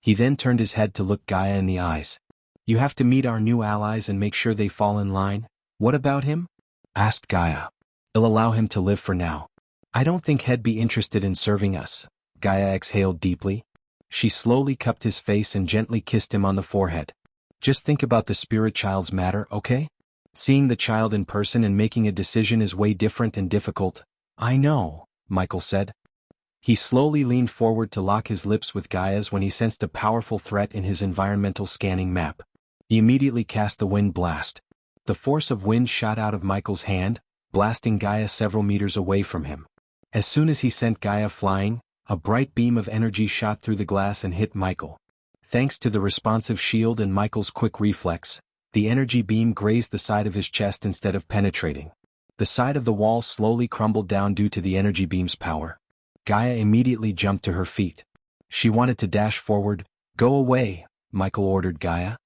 He then turned his head to look Gaia in the eyes. You have to meet our new allies and make sure they fall in line. What about him? Asked Gaia. I'll allow him to live for now. I don't think he'd be interested in serving us. Gaia exhaled deeply. She slowly cupped his face and gently kissed him on the forehead. Just think about the spirit child's matter, okay? Seeing the child in person and making a decision is way different and difficult. I know, Michael said. He slowly leaned forward to lock his lips with Gaia's when he sensed a powerful threat in his environmental scanning map. He immediately cast the wind blast. The force of wind shot out of Michael's hand, blasting Gaia several meters away from him. As soon as he sent Gaia flying, a bright beam of energy shot through the glass and hit Michael. Thanks to the responsive shield and Michael's quick reflex, the energy beam grazed the side of his chest instead of penetrating. The side of the wall slowly crumbled down due to the energy beam's power. Gaia immediately jumped to her feet. She wanted to dash forward. Go away, Michael ordered Gaia.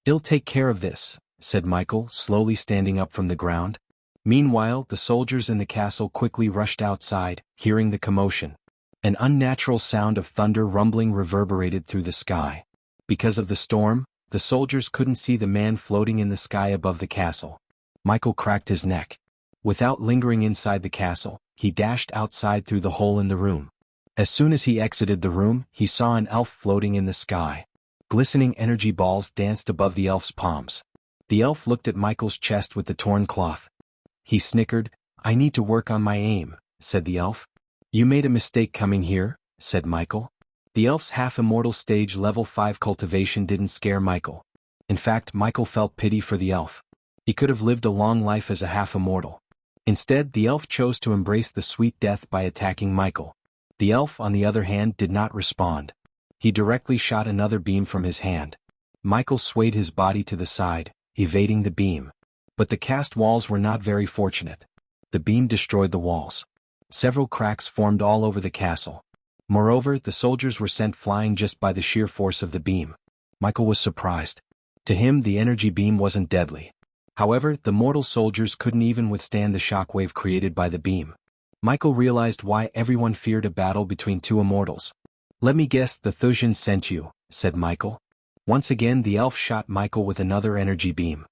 I'll take care of this, said Michael, slowly standing up from the ground. Meanwhile, the soldiers in the castle quickly rushed outside, hearing the commotion. An unnatural sound of thunder rumbling reverberated through the sky. Because of the storm, the soldiers couldn't see the man floating in the sky above the castle. Michael cracked his neck. Without lingering inside the castle, he dashed outside through the hole in the room. As soon as he exited the room, he saw an elf floating in the sky. Glistening energy balls danced above the elf's palms. The elf looked at Michael's chest with the torn cloth. He snickered. I need to work on my aim, said the elf. You made a mistake coming here, said Michael. The elf's half-immortal stage level 5 cultivation didn't scare Michael. In fact, Michael felt pity for the elf. He could have lived a long life as a half-immortal. Instead, the elf chose to embrace the sweet death by attacking Michael. The elf, on the other hand, did not respond. He directly shot another beam from his hand. Michael swayed his body to the side, evading the beam. But the cast walls were not very fortunate. The beam destroyed the walls. Several cracks formed all over the castle. Moreover, the soldiers were sent flying just by the sheer force of the beam. Michael was surprised. To him, the energy beam wasn't deadly. However, the mortal soldiers couldn't even withstand the shockwave created by the beam. Michael realized why everyone feared a battle between two immortals. Let me guess, the Thusians sent you, said Michael. Once again, the elf shot Michael with another energy beam.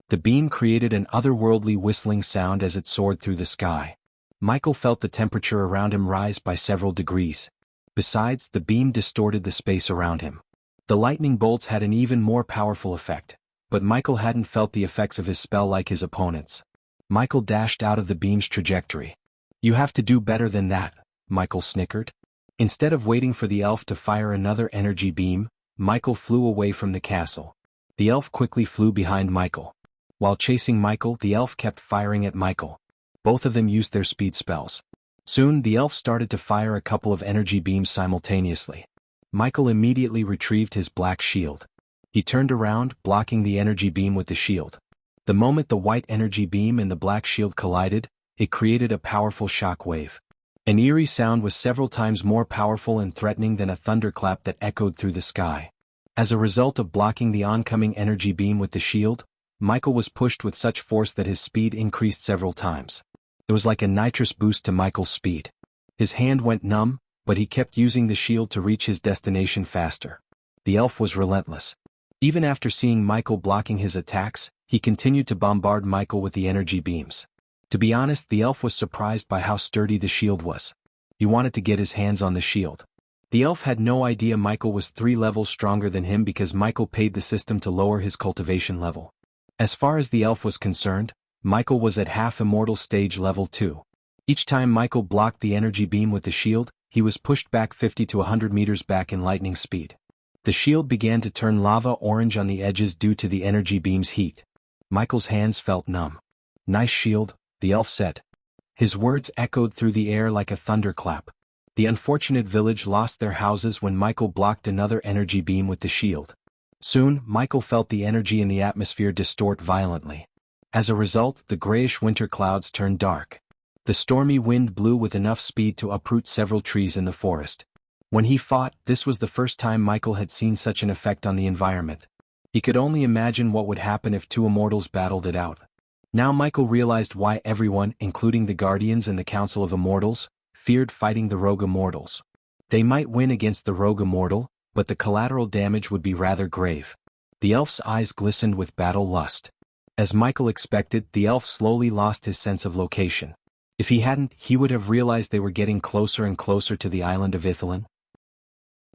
The beam created an otherworldly whistling sound as it soared through the sky. Michael felt the temperature around him rise by several degrees. Besides, the beam distorted the space around him. The lightning bolts had an even more powerful effect, but Michael hadn't felt the effects of his spell like his opponents. Michael dashed out of the beam's trajectory. You have to do better than that, Michael snickered. Instead of waiting for the elf to fire another energy beam, Michael flew away from the castle. The elf quickly flew behind Michael. While chasing Michael, the elf kept firing at Michael. Both of them used their speed spells. Soon, the elf started to fire a couple of energy beams simultaneously. Michael immediately retrieved his black shield. He turned around, blocking the energy beam with the shield. The moment the white energy beam and the black shield collided, it created a powerful shock wave. An eerie sound was several times more powerful and threatening than a thunderclap that echoed through the sky. As a result of blocking the oncoming energy beam with the shield, Michael was pushed with such force that his speed increased several times. It was like a nitrous boost to Michael's speed. His hand went numb, but he kept using the shield to reach his destination faster. The elf was relentless. Even after seeing Michael blocking his attacks, he continued to bombard Michael with the energy beams. To be honest, the elf was surprised by how sturdy the shield was. He wanted to get his hands on the shield. The elf had no idea Michael was 3 levels stronger than him because Michael paid the system to lower his cultivation level. As far as the elf was concerned, Michael was at half-immortal stage level 2. Each time Michael blocked the energy beam with the shield, he was pushed back 50 to 100 meters back in lightning speed. The shield began to turn lava orange on the edges due to the energy beam's heat. Michael's hands felt numb. "Nice shield," the elf said. His words echoed through the air like a thunderclap. The unfortunate village lost their houses when Michael blocked another energy beam with the shield. Soon, Michael felt the energy in the atmosphere distort violently. As a result, the grayish winter clouds turned dark. The stormy wind blew with enough speed to uproot several trees in the forest. When he fought, this was the first time Michael had seen such an effect on the environment. He could only imagine what would happen if two immortals battled it out. Now Michael realized why everyone, including the Guardians and the Council of Immortals, feared fighting the Rogue Immortals. They might win against the Rogue Immortal, but the collateral damage would be rather grave. The elf's eyes glistened with battle lust. As Michael expected, the elf slowly lost his sense of location. If he hadn't, he would have realized they were getting closer and closer to the island of Ithilien.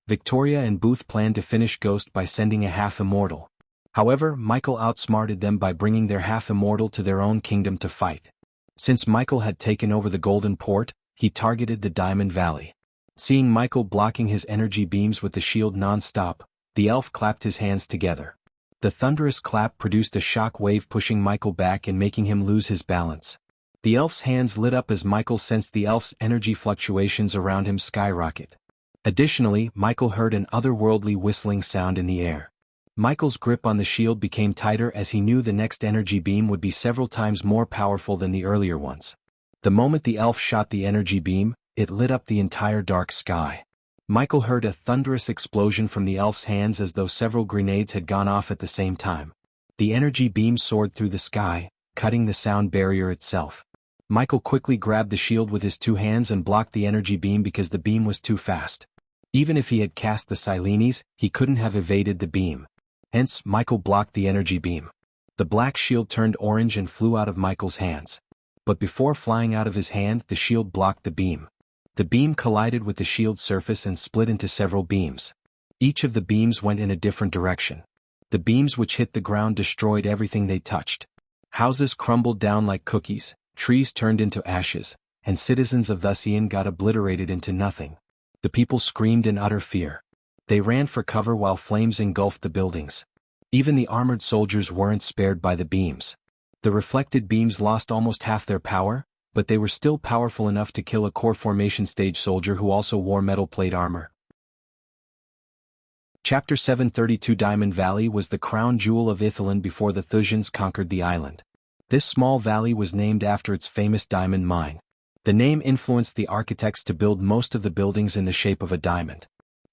Victoria and Booth planned to finish Ghost by sending a half-immortal. However, Michael outsmarted them by bringing their half-immortal to their own kingdom to fight. Since Michael had taken over the Golden Port, he targeted the Diamond Valley. Seeing Michael blocking his energy beams with the shield non-stop, the elf clapped his hands together. The thunderous clap produced a shock wave pushing Michael back and making him lose his balance. The elf's hands lit up as Michael sensed the elf's energy fluctuations around him skyrocket. Additionally, Michael heard an otherworldly whistling sound in the air. Michael's grip on the shield became tighter as he knew the next energy beam would be several times more powerful than the earlier ones. The moment the elf shot the energy beam, it lit up the entire dark sky. Michael heard a thunderous explosion from the elf's hands as though several grenades had gone off at the same time. The energy beam soared through the sky, cutting the sound barrier itself. Michael quickly grabbed the shield with his two hands and blocked the energy beam because the beam was too fast. Even if he had cast the Silenes, he couldn't have evaded the beam. Hence, Michael blocked the energy beam. The black shield turned orange and flew out of Michael's hands. But before flying out of his hand, the shield blocked the beam. The beam collided with the shield's surface and split into several beams. Each of the beams went in a different direction. The beams which hit the ground destroyed everything they touched. Houses crumbled down like cookies, trees turned into ashes, and citizens of Wuxia got obliterated into nothing. The people screamed in utter fear. They ran for cover while flames engulfed the buildings. Even the armored soldiers weren't spared by the beams. The reflected beams lost almost half their power, but they were still powerful enough to kill a core formation stage soldier who also wore metal plate armor. Chapter 732 Diamond Valley was the crown jewel of Ithilien before the Thusians conquered the island. This small valley was named after its famous diamond mine. The name influenced the architects to build most of the buildings in the shape of a diamond.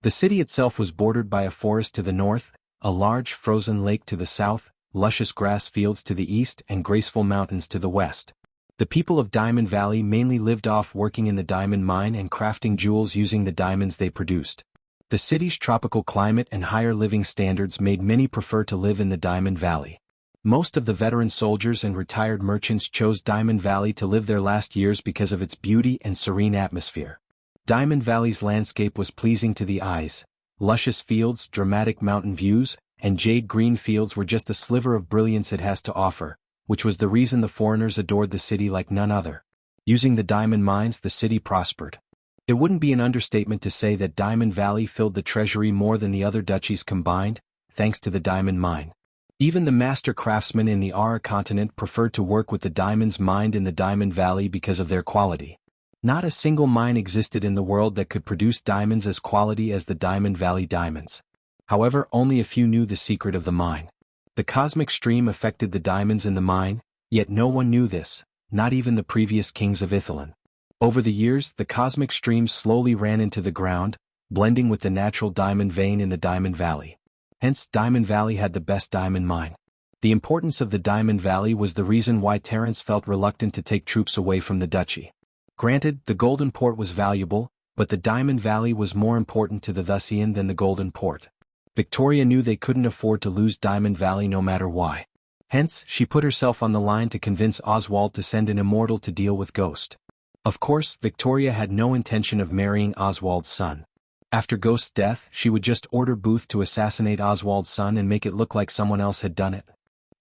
The city itself was bordered by a forest to the north, a large frozen lake to the south, luscious grass fields to the east and graceful mountains to the west. The people of Diamond Valley mainly lived off working in the diamond mine and crafting jewels using the diamonds they produced. The city's tropical climate and higher living standards made many prefer to live in the Diamond Valley. Most of the veteran soldiers and retired merchants chose Diamond Valley to live their last years because of its beauty and serene atmosphere. Diamond Valley's landscape was pleasing to the eyes. Luscious fields, dramatic mountain views, and jade-green fields were just a sliver of brilliance it has to offer, which was the reason the foreigners adored the city like none other. Using the diamond mines, the city prospered. It wouldn't be an understatement to say that Diamond Valley filled the treasury more than the other duchies combined, thanks to the diamond mine. Even the master craftsmen in the Aura continent preferred to work with the diamonds mined in the Diamond Valley because of their quality. Not a single mine existed in the world that could produce diamonds as quality as the Diamond Valley diamonds. However, only a few knew the secret of the mine. The cosmic stream affected the diamonds in the mine, yet no one knew this, not even the previous kings of Ithilien. Over the years, the cosmic stream slowly ran into the ground, blending with the natural diamond vein in the Diamond Valley. Hence, Diamond Valley had the best diamond mine. The importance of the Diamond Valley was the reason why Terence felt reluctant to take troops away from the duchy. Granted, the Golden Port was valuable, but the Diamond Valley was more important to the Wuxian than the Golden Port. Victoria knew they couldn't afford to lose Diamond Valley no matter why. Hence, she put herself on the line to convince Oswald to send an immortal to deal with Ghost. Of course, Victoria had no intention of marrying Oswald's son. After Ghost's death, she would just order Booth to assassinate Oswald's son and make it look like someone else had done it.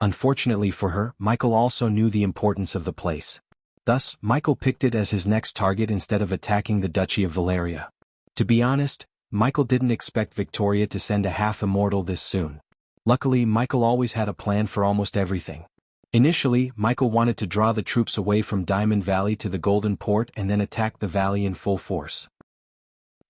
Unfortunately for her, Michael also knew the importance of the place. Thus, Michael picked it as his next target instead of attacking the Duchy of Valeria. To be honest, Michael didn't expect Victoria to send a half-immortal this soon. Luckily, Michael always had a plan for almost everything. Initially, Michael wanted to draw the troops away from Diamond Valley to the Golden Port and then attack the valley in full force.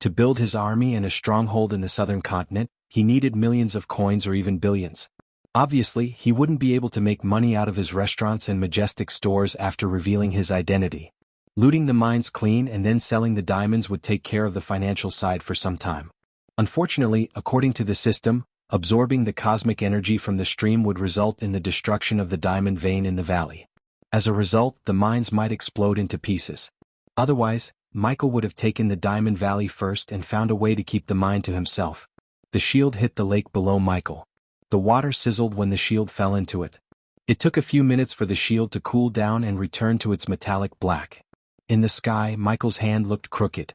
To build his army and a stronghold in the southern continent, he needed millions of coins or even billions. Obviously, he wouldn't be able to make money out of his restaurants and majestic stores after revealing his identity. Looting the mines clean and then selling the diamonds would take care of the financial side for some time. Unfortunately, according to the system, absorbing the cosmic energy from the stream would result in the destruction of the diamond vein in the valley. As a result, the mines might explode into pieces. Otherwise, Michael would have taken the Diamond Valley first and found a way to keep the mine to himself. The shield hit the lake below Michael. The water sizzled when the shield fell into it. It took a few minutes for the shield to cool down and return to its metallic black. In the sky, Michael's hand looked crooked.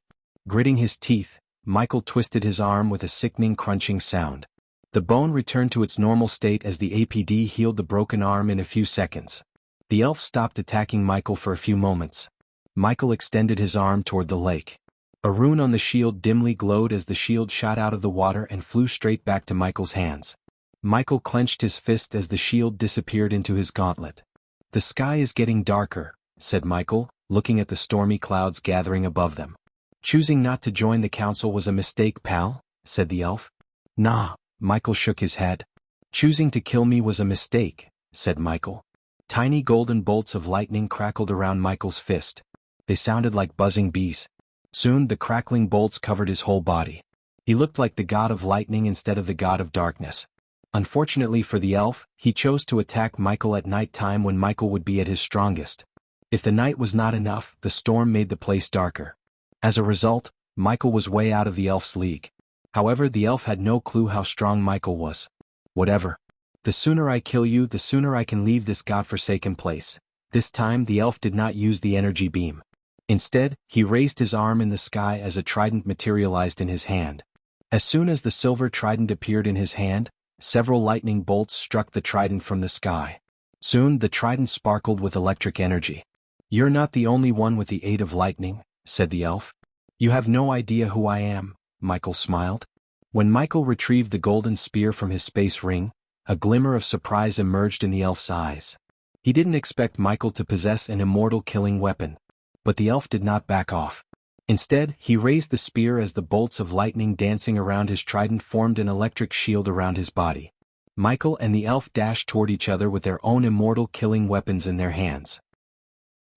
Gritting his teeth, Michael twisted his arm with a sickening crunching sound. The bone returned to its normal state as the APD healed the broken arm in a few seconds. The elf stopped attacking Michael for a few moments. Michael extended his arm toward the lake. A rune on the shield dimly glowed as the shield shot out of the water and flew straight back to Michael's hands. Michael clenched his fist as the shield disappeared into his gauntlet. "The sky is getting darker," said Michael, looking at the stormy clouds gathering above them. "Choosing not to join the council was a mistake, pal," said the elf. "Nah," Michael shook his head. "Choosing to kill me was a mistake," said Michael. Tiny golden bolts of lightning crackled around Michael's fist. They sounded like buzzing bees. Soon the crackling bolts covered his whole body. He looked like the god of lightning instead of the god of darkness. Unfortunately for the elf, he chose to attack Michael at night time when Michael would be at his strongest. If the night was not enough, the storm made the place darker. As a result, Michael was way out of the elf's league. However, the elf had no clue how strong Michael was. "Whatever. The sooner I kill you, the sooner I can leave this godforsaken place." This time the elf did not use the energy beam. Instead, he raised his arm in the sky as a trident materialized in his hand. As soon as the silver trident appeared in his hand, several lightning bolts struck the trident from the sky. Soon the trident sparkled with electric energy. "You're not the only one with the aid of lightning," said the elf. "You have no idea who I am," Michael smiled. When Michael retrieved the golden spear from his space ring, a glimmer of surprise emerged in the elf's eyes. He didn't expect Michael to possess an immortal killing weapon. But the elf did not back off. Instead, he raised the spear as the bolts of lightning dancing around his trident formed an electric shield around his body. Michael and the elf dashed toward each other with their own immortal killing weapons in their hands.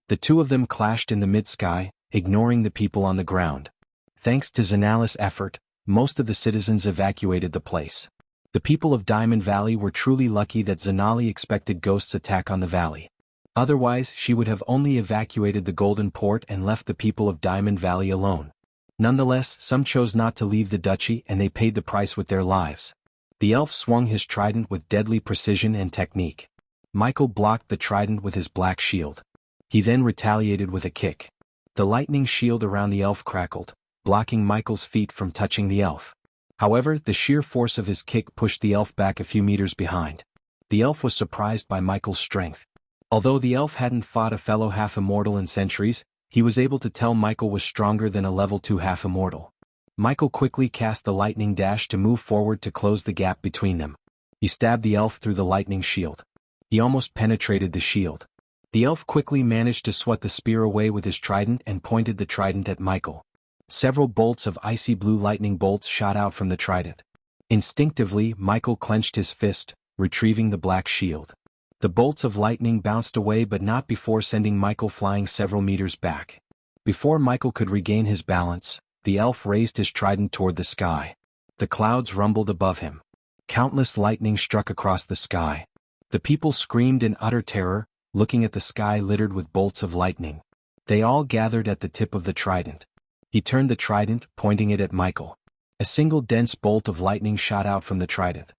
The two of them clashed in the mid-sky, ignoring the people on the ground. Thanks to Zanala's effort, most of the citizens evacuated the place. The people of Diamond Valley were truly lucky that Zanali expected Ghost's attack on the valley. Otherwise, she would have only evacuated the Golden Port and left the people of Diamond Valley alone. Nonetheless, some chose not to leave the duchy and they paid the price with their lives. The elf swung his trident with deadly precision and technique. Michael blocked the trident with his black shield. He then retaliated with a kick. The lightning shield around the elf crackled, blocking Michael's feet from touching the elf. However, the sheer force of his kick pushed the elf back a few meters behind. The elf was surprised by Michael's strength. Although the elf hadn't fought a fellow half-immortal in centuries, he was able to tell Michael was stronger than a level 2 half-immortal. Michael quickly cast the lightning dash to move forward to close the gap between them. He stabbed the elf through the lightning shield. He almost penetrated the shield. The elf quickly managed to swat the spear away with his trident and pointed the trident at Michael. Several bolts of icy blue lightning bolts shot out from the trident. Instinctively, Michael clenched his fist, retrieving the black shield. The bolts of lightning bounced away but not before sending Michael flying several meters back. Before Michael could regain his balance, the elf raised his trident toward the sky. The clouds rumbled above him. Countless lightning struck across the sky. The people screamed in utter terror, looking at the sky littered with bolts of lightning. They all gathered at the tip of the trident. He turned the trident, pointing it at Michael. A single dense bolt of lightning shot out from the trident.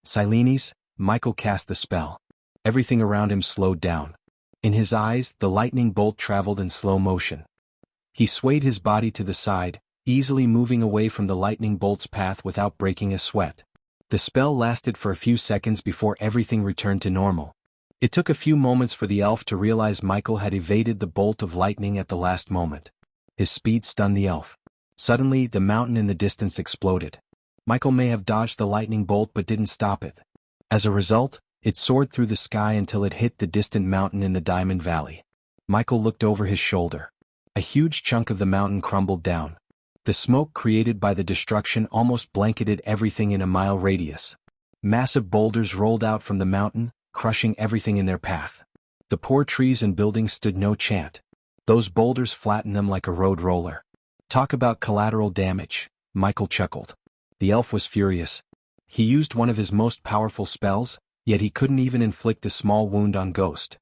Silenes, Michael cast the spell. Everything around him slowed down. In his eyes, the lightning bolt traveled in slow motion. He swayed his body to the side, easily moving away from the lightning bolt's path without breaking a sweat. The spell lasted for a few seconds before everything returned to normal. It took a few moments for the elf to realize Michael had evaded the bolt of lightning at the last moment. His speed stunned the elf. Suddenly, the mountain in the distance exploded. Michael may have dodged the lightning bolt but didn't stop it. As a result, it soared through the sky until it hit the distant mountain in the Diamond Valley. Michael looked over his shoulder. A huge chunk of the mountain crumbled down. The smoke created by the destruction almost blanketed everything in a mile radius. Massive boulders rolled out from the mountain, crushing everything in their path. The poor trees and buildings stood no chance. Those boulders flattened them like a road roller. Talk about collateral damage, Michael chuckled. The elf was furious. He used one of his most powerful spells, yet he couldn't even inflict a small wound on Ghost.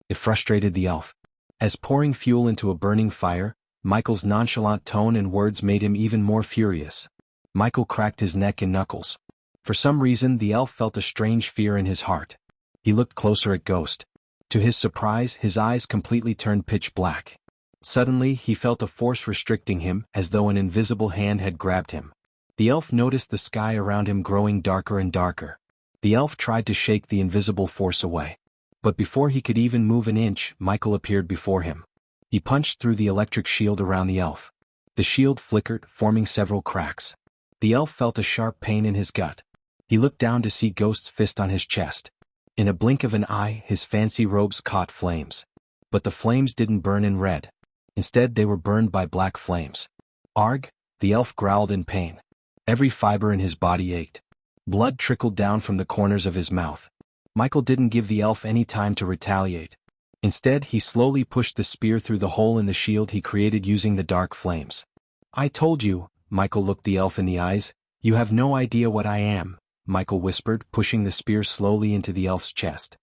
It frustrated the elf. As pouring fuel into a burning fire, Michael's nonchalant tone and words made him even more furious. Michael cracked his neck and knuckles. For some reason, the elf felt a strange fear in his heart. He looked closer at Ghost. To his surprise, his eyes completely turned pitch black. Suddenly, he felt a force restricting him, as though an invisible hand had grabbed him. The elf noticed the sky around him growing darker and darker. The elf tried to shake the invisible force away. But before he could even move an inch, Michael appeared before him. He punched through the electric shield around the elf. The shield flickered, forming several cracks. The elf felt a sharp pain in his gut. He looked down to see Ghost's fist on his chest. In a blink of an eye, his fancy robes caught flames. But the flames didn't burn in red. Instead, they were burned by black flames. Arg! The elf growled in pain. Every fiber in his body ached. Blood trickled down from the corners of his mouth. Michael didn't give the elf any time to retaliate. Instead, he slowly pushed the spear through the hole in the shield he created using the dark flames. I told you, Michael looked the elf in the eyes. You have no idea what I am, Michael whispered, pushing the spear slowly into the elf's chest.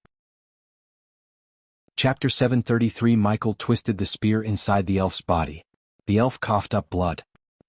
Chapter 733. Michael twisted the spear inside the elf's body. The elf coughed up blood.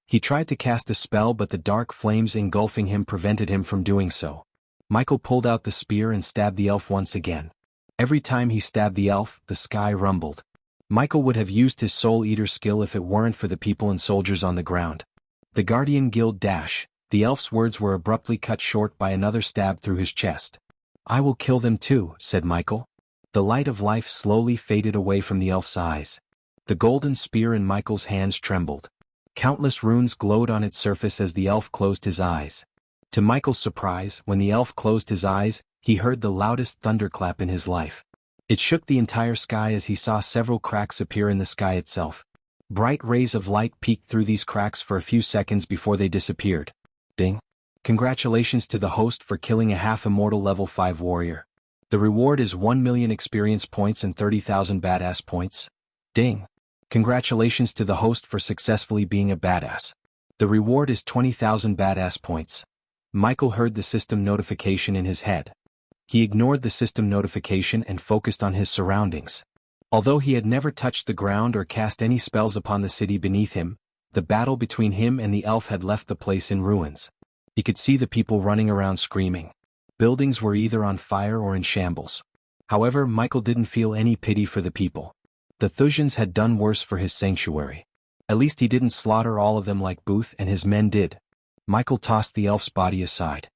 He tried to cast a spell, but the dark flames engulfing him prevented him from doing so. Michael pulled out the spear and stabbed the elf once again. Every time he stabbed the elf, the sky rumbled. Michael would have used his Soul Eater skill if it weren't for the people and soldiers on the ground. The Guardian Guild dash. The elf's words were abruptly cut short by another stab through his chest. I will kill them too, said Michael. The light of life slowly faded away from the elf's eyes. The golden spear in Michael's hands trembled. Countless runes glowed on its surface as the elf closed his eyes. To Michael's surprise, when the elf closed his eyes, he heard the loudest thunderclap in his life. It shook the entire sky as he saw several cracks appear in the sky itself. Bright rays of light peeked through these cracks for a few seconds before they disappeared. Ding! Congratulations to the host for killing a half-immortal level 5 warrior. The reward is 1 million experience points and 30,000 badass points. Ding! Congratulations to the host for successfully being a badass. The reward is 20,000 badass points. Michael heard the system notification in his head. He ignored the system notification and focused on his surroundings. Although he had never touched the ground or cast any spells upon the city beneath him, the battle between him and the elf had left the place in ruins. He could see the people running around screaming. Buildings were either on fire or in shambles. However, Michael didn't feel any pity for the people. The Thusians had done worse for his sanctuary. At least he didn't slaughter all of them like Booth and his men did. Michael tossed the elf's body aside.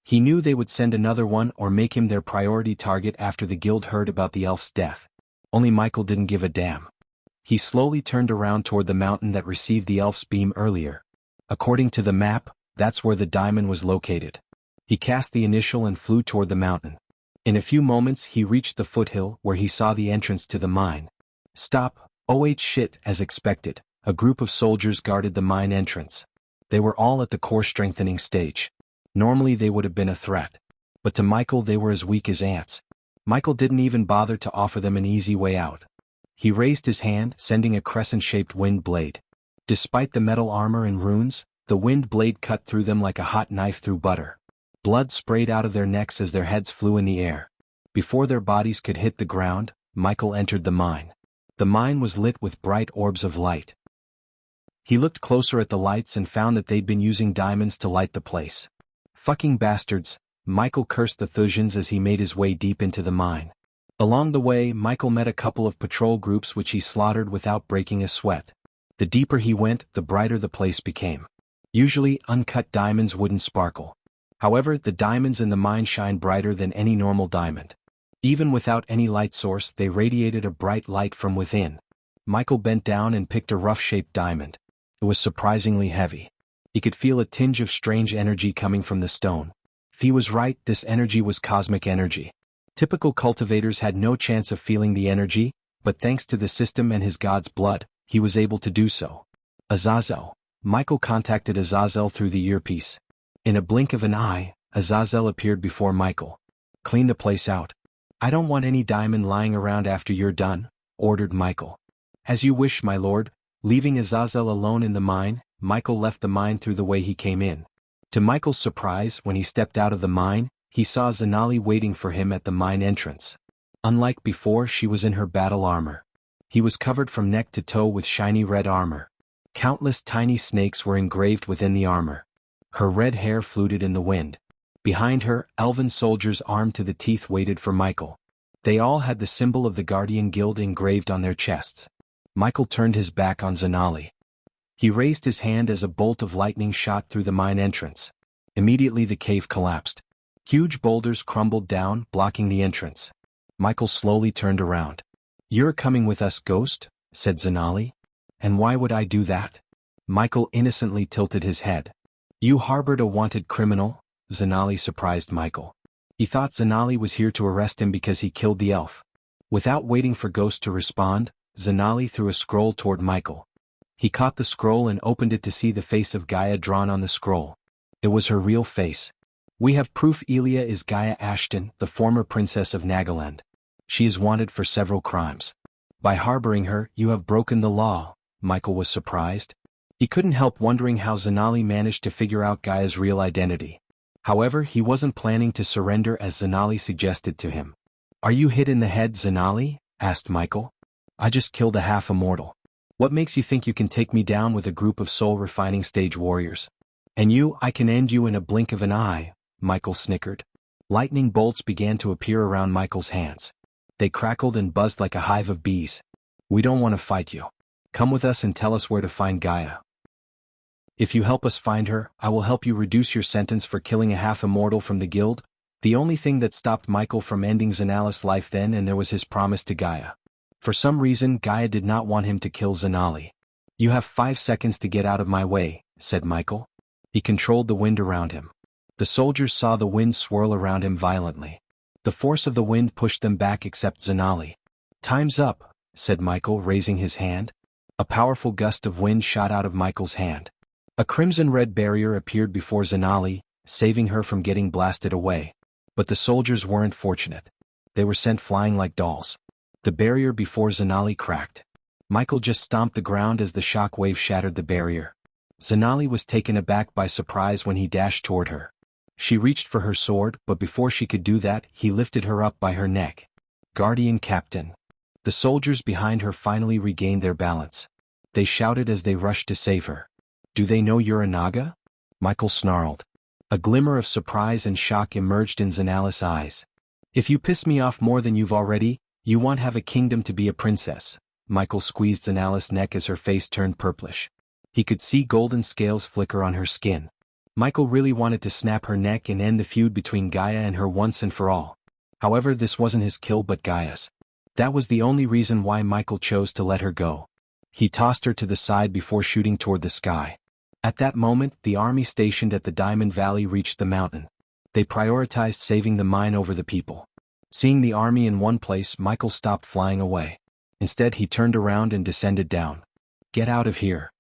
He knew they would send another one or make him their priority target after the guild heard about the elf's death. Only Michael didn't give a damn. He slowly turned around toward the mountain that received the elf's beam earlier. According to the map, that's where the diamond was located. He cast the initial and flew toward the mountain. In a few moments he reached the foothill where he saw the entrance to the mine. Stop, oh shit, as expected, a group of soldiers guarded the mine entrance. They were all at the core strengthening stage. Normally they would have been a threat. But to Michael they were as weak as ants. Michael didn't even bother to offer them an easy way out. He raised his hand, sending a crescent-shaped wind blade. Despite the metal armor and runes, the wind blade cut through them like a hot knife through butter. Blood sprayed out of their necks as their heads flew in the air. Before their bodies could hit the ground, Michael entered the mine. The mine was lit with bright orbs of light. He looked closer at the lights and found that they'd been using diamonds to light the place. Fucking bastards, Michael cursed the Thusians as he made his way deep into the mine. Along the way, Michael met a couple of patrol groups which he slaughtered without breaking a sweat. The deeper he went, the brighter the place became. Usually, uncut diamonds wouldn't sparkle. However, the diamonds in the mine shine brighter than any normal diamond. Even without any light source, they radiated a bright light from within. Michael bent down and picked a rough-shaped diamond. It was surprisingly heavy. He could feel a tinge of strange energy coming from the stone. If he was right, this energy was cosmic energy. Typical cultivators had no chance of feeling the energy, but thanks to the system and his god's blood, he was able to do so. Azazel. Michael contacted Azazel through the earpiece. In a blink of an eye, Azazel appeared before Michael. "Clean the place out. I don't want any diamond lying around after you're done," ordered Michael. "As you wish, my lord." Leaving Azazel alone in the mine, Michael left the mine through the way he came in. To Michael's surprise, when he stepped out of the mine, he saw Zanali waiting for him at the mine entrance. Unlike before, she was in her battle armor. He was covered from neck to toe with shiny red armor. Countless tiny snakes were engraved within the armor. Her red hair fluted in the wind. Behind her, elven soldiers armed to the teeth waited for Michael. They all had the symbol of the Guardian Guild engraved on their chests. Michael turned his back on Zanali. He raised his hand as a bolt of lightning shot through the mine entrance. Immediately the cave collapsed. Huge boulders crumbled down, blocking the entrance. Michael slowly turned around. "You're coming with us, Ghost?" said Zanali. "And why would I do that?" Michael innocently tilted his head. "You harbored a wanted criminal?" Zanali surprised Michael. He thought Zanali was here to arrest him because he killed the elf. Without waiting for Ghost to respond, Zanali threw a scroll toward Michael. He caught the scroll and opened it to see the face of Gaia drawn on the scroll. It was her real face. "We have proof Elia is Gaia Ashton, the former princess of Nagaland. She is wanted for several crimes. By harboring her, you have broken the law." Michael was surprised. He couldn't help wondering how Zanali managed to figure out Gaia's real identity. However, he wasn't planning to surrender as Zanali suggested to him. "Are you hit in the head, Zanali?" asked Michael. "I just killed a half-immortal. What makes you think you can take me down with a group of soul-refining stage warriors? And you, I can end you in a blink of an eye," Michael snickered. Lightning bolts began to appear around Michael's hands. They crackled and buzzed like a hive of bees. "We don't want to fight you. Come with us and tell us where to find Gaia. If you help us find her, I will help you reduce your sentence for killing a half-immortal from the guild." The only thing that stopped Michael from ending Zanali's life then and there was his promise to Gaia. For some reason, Gaia did not want him to kill Zanali. "You have 5 seconds to get out of my way," said Michael. He controlled the wind around him. The soldiers saw the wind swirl around him violently. The force of the wind pushed them back except Zanali. "Time's up," said Michael, raising his hand. A powerful gust of wind shot out of Michael's hand. A crimson-red barrier appeared before Zanali, saving her from getting blasted away. But the soldiers weren't fortunate. They were sent flying like dolls. The barrier before Zanali cracked. Michael just stomped the ground as the shock wave shattered the barrier. Zanali was taken aback by surprise when he dashed toward her. She reached for her sword, but before she could do that, he lifted her up by her neck. "Guardian Captain." The soldiers behind her finally regained their balance. They shouted as they rushed to save her. "Do they know you're a Naga?" Michael snarled. A glimmer of surprise and shock emerged in Zanali's eyes. "If you piss me off more than you've already, you won't have a kingdom to be a princess." Michael squeezed Zanali's neck as her face turned purplish. He could see golden scales flicker on her skin. Michael really wanted to snap her neck and end the feud between Gaia and her once and for all. However, this wasn't his kill but Gaia's. That was the only reason why Michael chose to let her go. He tossed her to the side before shooting toward the sky. At that moment, the army stationed at the Diamond Valley reached the mountain. They prioritized saving the mine over the people. Seeing the army in one place, Michael stopped flying away. Instead, he turned around and descended down. "Get out of here!"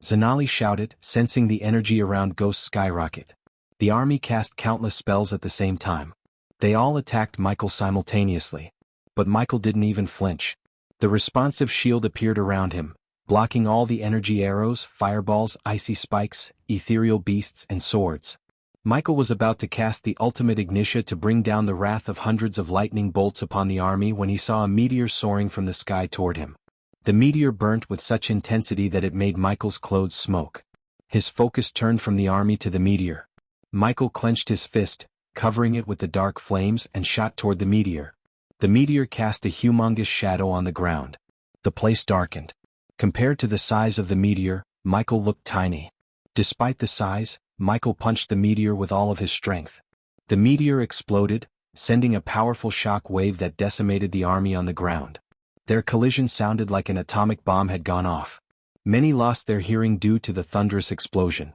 Zanali shouted, sensing the energy around Ghost's skyrocket. The army cast countless spells at the same time. They all attacked Michael simultaneously. But Michael didn't even flinch. The responsive shield appeared around him, blocking all the energy arrows, fireballs, icy spikes, ethereal beasts, and swords. Michael was about to cast the ultimate ignitia to bring down the wrath of hundreds of lightning bolts upon the army when he saw a meteor soaring from the sky toward him. The meteor burnt with such intensity that it made Michael's clothes smoke. His focus turned from the army to the meteor. Michael clenched his fist, covering it with the dark flames, and shot toward the meteor. The meteor cast a humongous shadow on the ground. The place darkened. Compared to the size of the meteor, Michael looked tiny. Despite the size, Michael punched the meteor with all of his strength. The meteor exploded, sending a powerful shock wave that decimated the army on the ground. Their collision sounded like an atomic bomb had gone off. Many lost their hearing due to the thunderous explosion.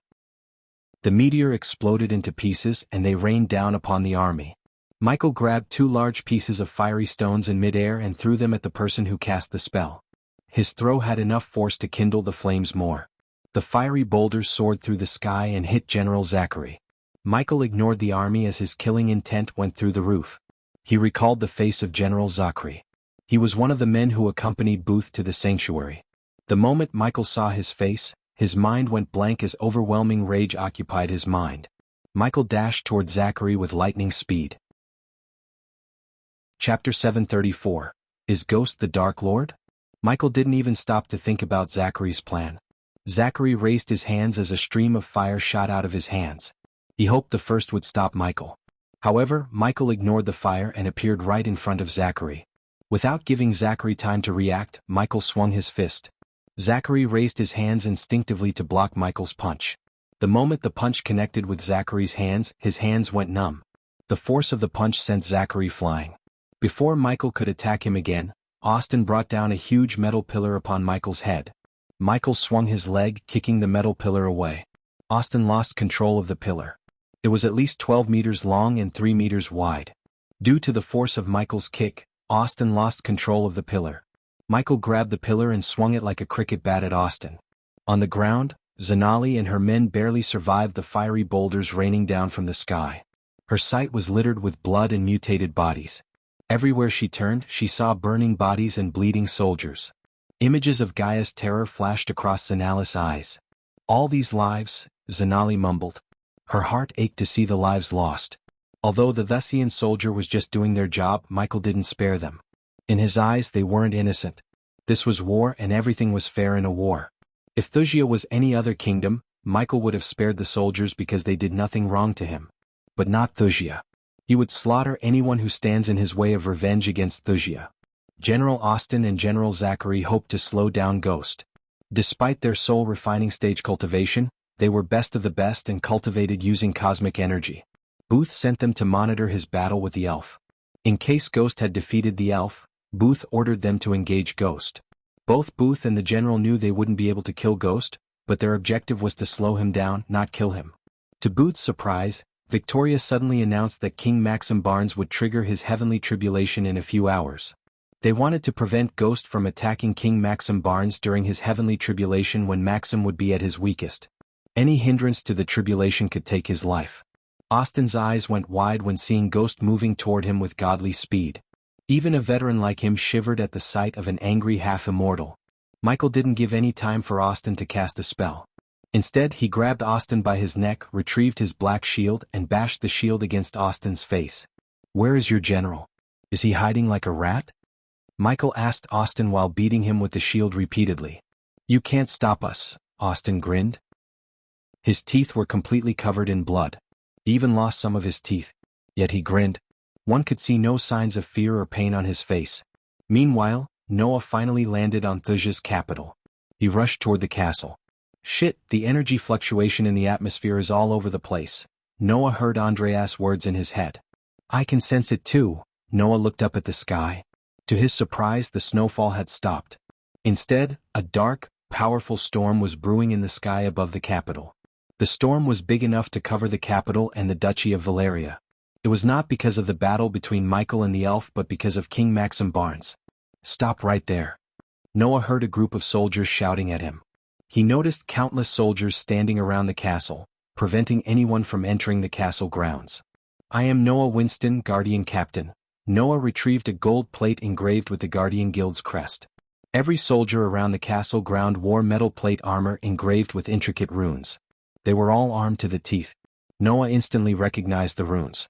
The meteor exploded into pieces and they rained down upon the army. Michael grabbed 2 large pieces of fiery stones in midair and threw them at the person who cast the spell. His throw had enough force to kindle the flames more. The fiery boulders soared through the sky and hit General Zachary. Michael ignored the army as his killing intent went through the roof. He recalled the face of General Zachary. He was one of the men who accompanied Booth to the sanctuary. The moment Michael saw his face, his mind went blank as overwhelming rage occupied his mind. Michael dashed toward Zachary with lightning speed. Chapter 734. Is Ghost the Dark Lord? Michael didn't even stop to think about Zachary's plan. Zachary raised his hands as a stream of fire shot out of his hands. He hoped the first would stop Michael. However, Michael ignored the fire and appeared right in front of Zachary. Without giving Zachary time to react, Michael swung his fist. Zachary raised his hands instinctively to block Michael's punch. The moment the punch connected with Zachary's hands, his hands went numb. The force of the punch sent Zachary flying. Before Michael could attack him again, Austin brought down a huge metal pillar upon Michael's head. Michael swung his leg, kicking the metal pillar away. Austin lost control of the pillar. It was at least 12 meters long and 3 meters wide. Due to the force of Michael's kick, Austin lost control of the pillar. Michael grabbed the pillar and swung it like a cricket bat at Austin. On the ground, Zanali and her men barely survived the fiery boulders raining down from the sky. Her sight was littered with blood and mutated bodies. Everywhere she turned, she saw burning bodies and bleeding soldiers. Images of Gaia's terror flashed across Zanali's eyes. All these lives, Zanali mumbled. Her heart ached to see the lives lost. Although the Thusian soldier was just doing their job, Michael didn't spare them. In his eyes, they weren't innocent. This was war and everything was fair in a war. If Thusia was any other kingdom, Michael would have spared the soldiers because they did nothing wrong to him. But not Thusia. He would slaughter anyone who stands in his way of revenge against Thusia. General Austin and General Zachary hoped to slow down Ghost. Despite their soul refining stage cultivation, they were best of the best and cultivated using cosmic energy. Booth sent them to monitor his battle with the elf. In case Ghost had defeated the elf, Booth ordered them to engage Ghost. Both Booth and the general knew they wouldn't be able to kill Ghost, but their objective was to slow him down, not kill him. To Booth's surprise, Victoria suddenly announced that King Maxim Barnes would trigger his heavenly tribulation in a few hours. They wanted to prevent Ghost from attacking King Maxim Barnes during his heavenly tribulation when Maxim would be at his weakest. Any hindrance to the tribulation could take his life. Austin's eyes went wide when seeing Ghost moving toward him with godly speed. Even a veteran like him shivered at the sight of an angry half-immortal. Michael didn't give any time for Austin to cast a spell. Instead, he grabbed Austin by his neck, retrieved his black shield, and bashed the shield against Austin's face. "Where is your general? Is he hiding like a rat?" Michael asked Austin while beating him with the shield repeatedly. "You can't stop us," Austin grinned. His teeth were completely covered in blood. He even lost some of his teeth. Yet he grinned. One could see no signs of fear or pain on his face. Meanwhile, Noah finally landed on Thusia's capital. He rushed toward the castle. "Shit, the energy fluctuation in the atmosphere is all over the place." Noah heard Andreas' words in his head. "I can sense it too." Noah looked up at the sky. To his surprise, the snowfall had stopped. Instead, a dark, powerful storm was brewing in the sky above the capital. The storm was big enough to cover the capital and the Duchy of Valeria. It was not because of the battle between Michael and the elf but because of King Maxim Barnes. "Stop right there." Noah heard a group of soldiers shouting at him. He noticed countless soldiers standing around the castle, preventing anyone from entering the castle grounds. "I am Noah Winston, Guardian Captain." Noah retrieved a gold plate engraved with the Guardian Guild's crest. Every soldier around the castle ground wore metal plate armor engraved with intricate runes. They were all armed to the teeth. Noah instantly recognized the runes.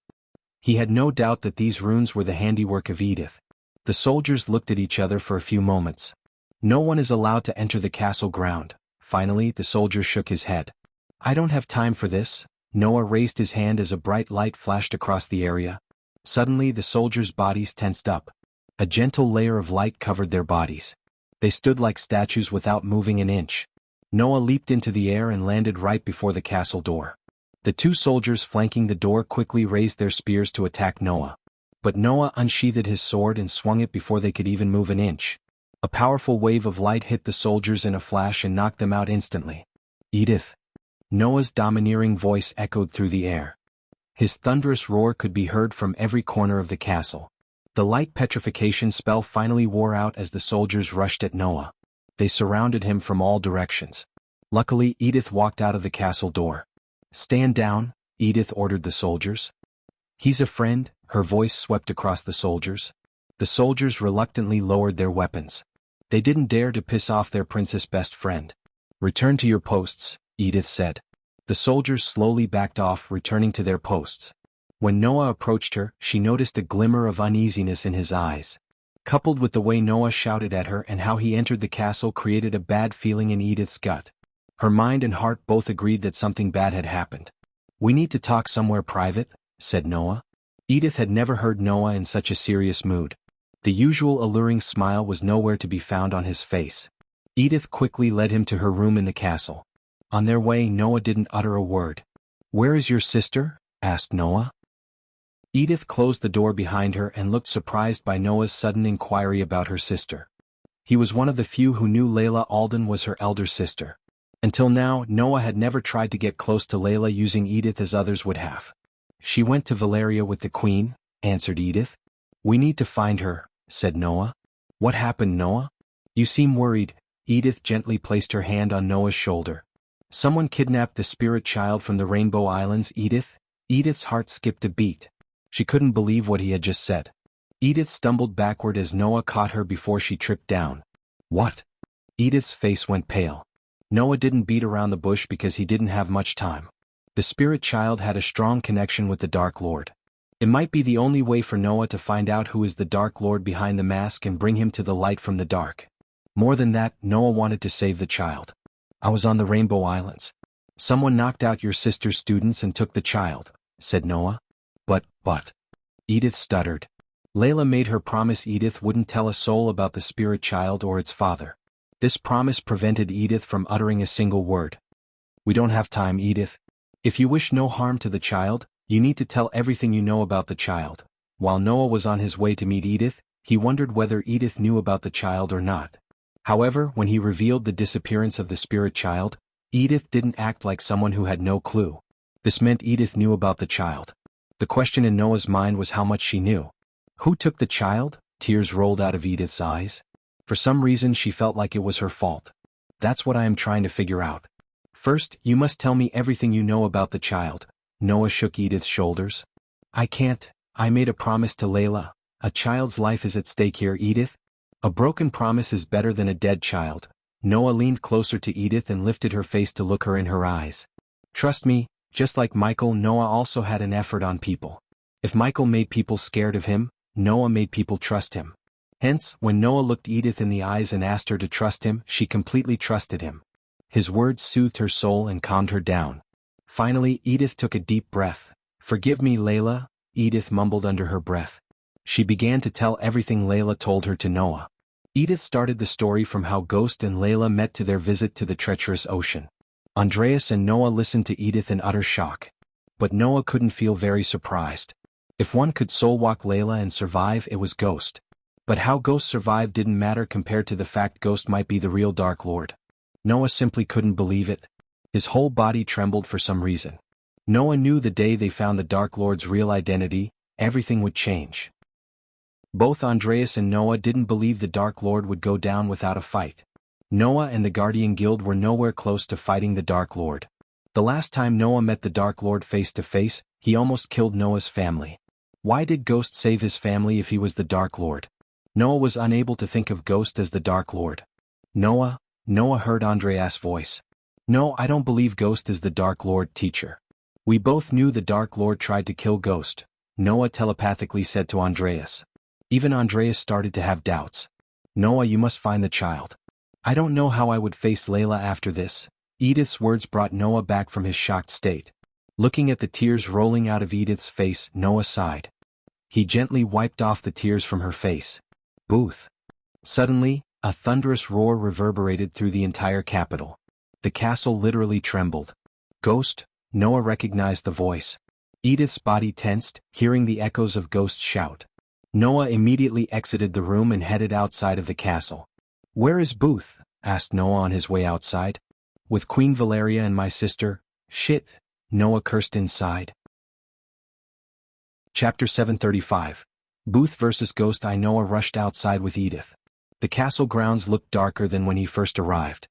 He had no doubt that these runes were the handiwork of Edith. The soldiers looked at each other for a few moments. "No one is allowed to enter the castle ground." Finally, the soldier shook his head. "I don't have time for this." Noah raised his hand as a bright light flashed across the area. Suddenly, the soldiers' bodies tensed up. A gentle layer of light covered their bodies. They stood like statues without moving an inch. Noah leaped into the air and landed right before the castle door. The two soldiers flanking the door quickly raised their spears to attack Noah. But Noah unsheathed his sword and swung it before they could even move an inch. A powerful wave of light hit the soldiers in a flash and knocked them out instantly. Edith. Noah's domineering voice echoed through the air. His thunderous roar could be heard from every corner of the castle. The light petrification spell finally wore out as the soldiers rushed at Noah. They surrounded him from all directions. Luckily, Edith walked out of the castle door. "Stand down," Edith ordered the soldiers. "He's a friend," her voice swept across the soldiers. The soldiers reluctantly lowered their weapons. They didn't dare to piss off their princess best friend. "Return to your posts," Edith said. The soldiers slowly backed off, returning to their posts. When Noah approached her, she noticed a glimmer of uneasiness in his eyes. Coupled with the way Noah shouted at her and how he entered the castle created a bad feeling in Edith's gut. Her mind and heart both agreed that something bad had happened. "We need to talk somewhere private," said Noah. Edith had never heard Noah in such a serious mood. The usual alluring smile was nowhere to be found on his face. Edith quickly led him to her room in the castle. On their way, Noah didn't utter a word. "Where is your sister?" asked Noah. Edith closed the door behind her and looked surprised by Noah's sudden inquiry about her sister. He was one of the few who knew Layla Alden was her elder sister. Until now, Noah had never tried to get close to Layla using Edith as others would have. "She went to Valeria with the queen," answered Edith. "We need to find her," said Noah. "What happened, Noah? You seem worried." Edith gently placed her hand on Noah's shoulder. "Someone kidnapped the spirit child from the Rainbow Islands, Edith." Edith's heart skipped a beat. She couldn't believe what he had just said. Edith stumbled backward as Noah caught her before she tripped down. "What?" Edith's face went pale. Noah didn't beat around the bush because he didn't have much time. The spirit child had a strong connection with the Dark Lord. It might be the only way for Noah to find out who is the Dark Lord behind the mask and bring him to the light from the dark. More than that, Noah wanted to save the child. "I was on the Rainbow Islands. Someone knocked out your sister's students and took the child," said Noah. But, Edith stuttered. Layla made her promise Edith wouldn't tell a soul about the spirit child or its father. This promise prevented Edith from uttering a single word. "We don't have time, Edith. If you wish no harm to the child, you need to tell everything you know about the child." While Noah was on his way to meet Edith, he wondered whether Edith knew about the child or not. However, when he revealed the disappearance of the spirit child, Edith didn't act like someone who had no clue. This meant Edith knew about the child. The question in Noah's mind was how much she knew. Who took the child? Tears rolled out of Edith's eyes. For some reason she felt like it was her fault. "That's what I am trying to figure out. First, you must tell me everything you know about the child." Noah shook Edith's shoulders. "I can't. I made a promise to Layla. A child's life is at stake here, Edith. A broken promise is better than a dead child." Noah leaned closer to Edith and lifted her face to look her in her eyes. "Trust me, just like Michael, Noah also had an effort on people. If Michael made people scared of him, Noah made people trust him. Hence, when Noah looked Edith in the eyes and asked her to trust him, she completely trusted him. His words soothed her soul and calmed her down. Finally, Edith took a deep breath. "Forgive me, Layla," Edith mumbled under her breath. She began to tell everything Layla told her to Noah. Edith started the story from how Ghost and Layla met to their visit to the treacherous ocean. Andreas and Noah listened to Edith in utter shock. But Noah couldn't feel very surprised. If one could soul-walk Layla and survive, it was Ghost. But how Ghost survived didn't matter compared to the fact Ghost might be the real Dark Lord. Noah simply couldn't believe it. His whole body trembled for some reason. Noah knew the day they found the Dark Lord's real identity, everything would change. Both Andreas and Noah didn't believe the Dark Lord would go down without a fight. Noah and the Guardian Guild were nowhere close to fighting the Dark Lord. The last time Noah met the Dark Lord face to face, he almost killed Noah's family. Why did Ghost save his family if he was the Dark Lord? Noah was unable to think of Ghost as the Dark Lord. "Noah," Noah heard Andreas' voice. "No, I don't believe Ghost is the Dark Lord, teacher. We both knew the Dark Lord tried to kill Ghost," Noah telepathically said to Andreas. Even Andreas started to have doubts. "Noah, you must find the child. I don't know how I would face Layla after this." Edith's words brought Noah back from his shocked state. Looking at the tears rolling out of Edith's face, Noah sighed. He gently wiped off the tears from her face. Booth. Suddenly, a thunderous roar reverberated through the entire capital. The castle literally trembled. "Ghost, Noah recognized the voice. Edith's body tensed, hearing the echoes of Ghost's shout. Noah immediately exited the room and headed outside of the castle. "Where is Booth?" asked Noah on his way outside. "With Queen Valeria and my sister." "Shit," Noah cursed inside. Chapter 735. Booth vs. Ghost. Noah rushed outside with Edith. The castle grounds looked darker than when he first arrived.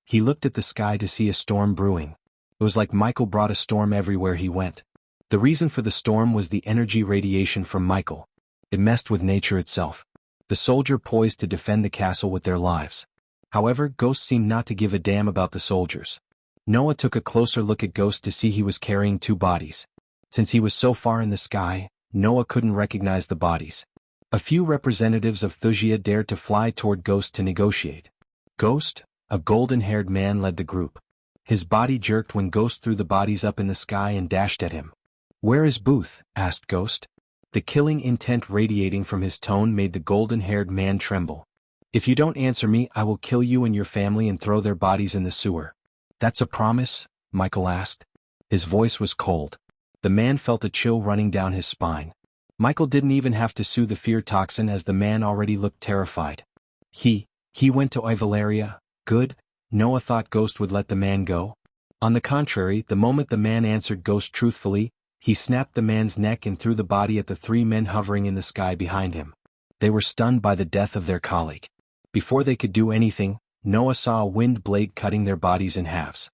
He looked at the sky to see a storm brewing. It was like Michael brought a storm everywhere he went. The reason for the storm was the energy radiation from Michael. It messed with nature itself. The soldier poised to defend the castle with their lives. However, Ghost seemed not to give a damn about the soldiers. Noah took a closer look at Ghost to see he was carrying two bodies. Since he was so far in the sky, Noah couldn't recognize the bodies. A few representatives of Thusia dared to fly toward Ghost to negotiate. Ghost, a golden-haired man, led the group. His body jerked when Ghost threw the bodies up in the sky and dashed at him. "Where is Booth?" asked Ghost. The killing intent radiating from his tone made the golden-haired man tremble. "If you don't answer me, I will kill you and your family and throw their bodies in the sewer." "That's a promise?" Michael asked. His voice was cold. The man felt a chill running down his spine. Michael didn't even have to sue the fear toxin as the man already looked terrified. He went to Valeria. Good. Noah thought Ghost would let the man go. On the contrary, the moment the man answered Ghost truthfully, he snapped the man's neck and threw the body at the three men hovering in the sky behind him. They were stunned by the death of their colleague. Before they could do anything, Noah saw a wind blade cutting their bodies in halves.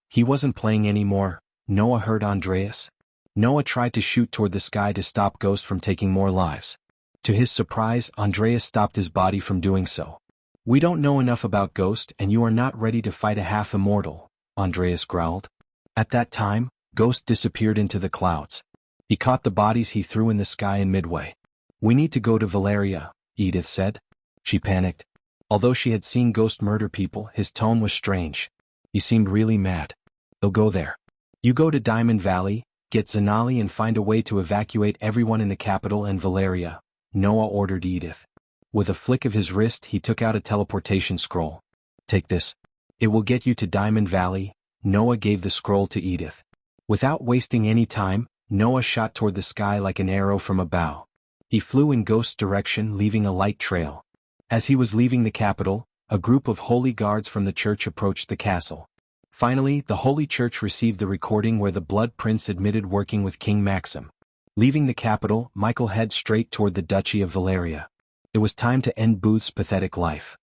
He wasn't playing anymore. Noah heard Andreas. Noah tried to shoot toward the sky to stop Ghost from taking more lives. To his surprise, Andreas stopped his body from doing so. "We don't know enough about Ghost and you are not ready to fight a half-immortal," Andreas growled. At that time, Ghost disappeared into the clouds. He caught the bodies he threw in the sky in midway. "We need to go to Valeria," Edith said. She panicked. Although she had seen Ghost murder people, his tone was strange. He seemed really mad. "They'll go there. You go to Diamond Valley, get Zanali and find a way to evacuate everyone in the capital and Valeria," Noah ordered Edith. With a flick of his wrist he took out a teleportation scroll. "Take this. It will get you to Diamond Valley." Noah gave the scroll to Edith. Without wasting any time, Noah shot toward the sky like an arrow from a bow. He flew in Ghost's direction, leaving a light trail. As he was leaving the capital, a group of holy guards from the church approached the castle. Finally, the Holy Church received the recording where the Blood Prince admitted working with King Maxim. Leaving the capital, Michael headed straight toward the Duchy of Valeria. It was time to end Booth's pathetic life.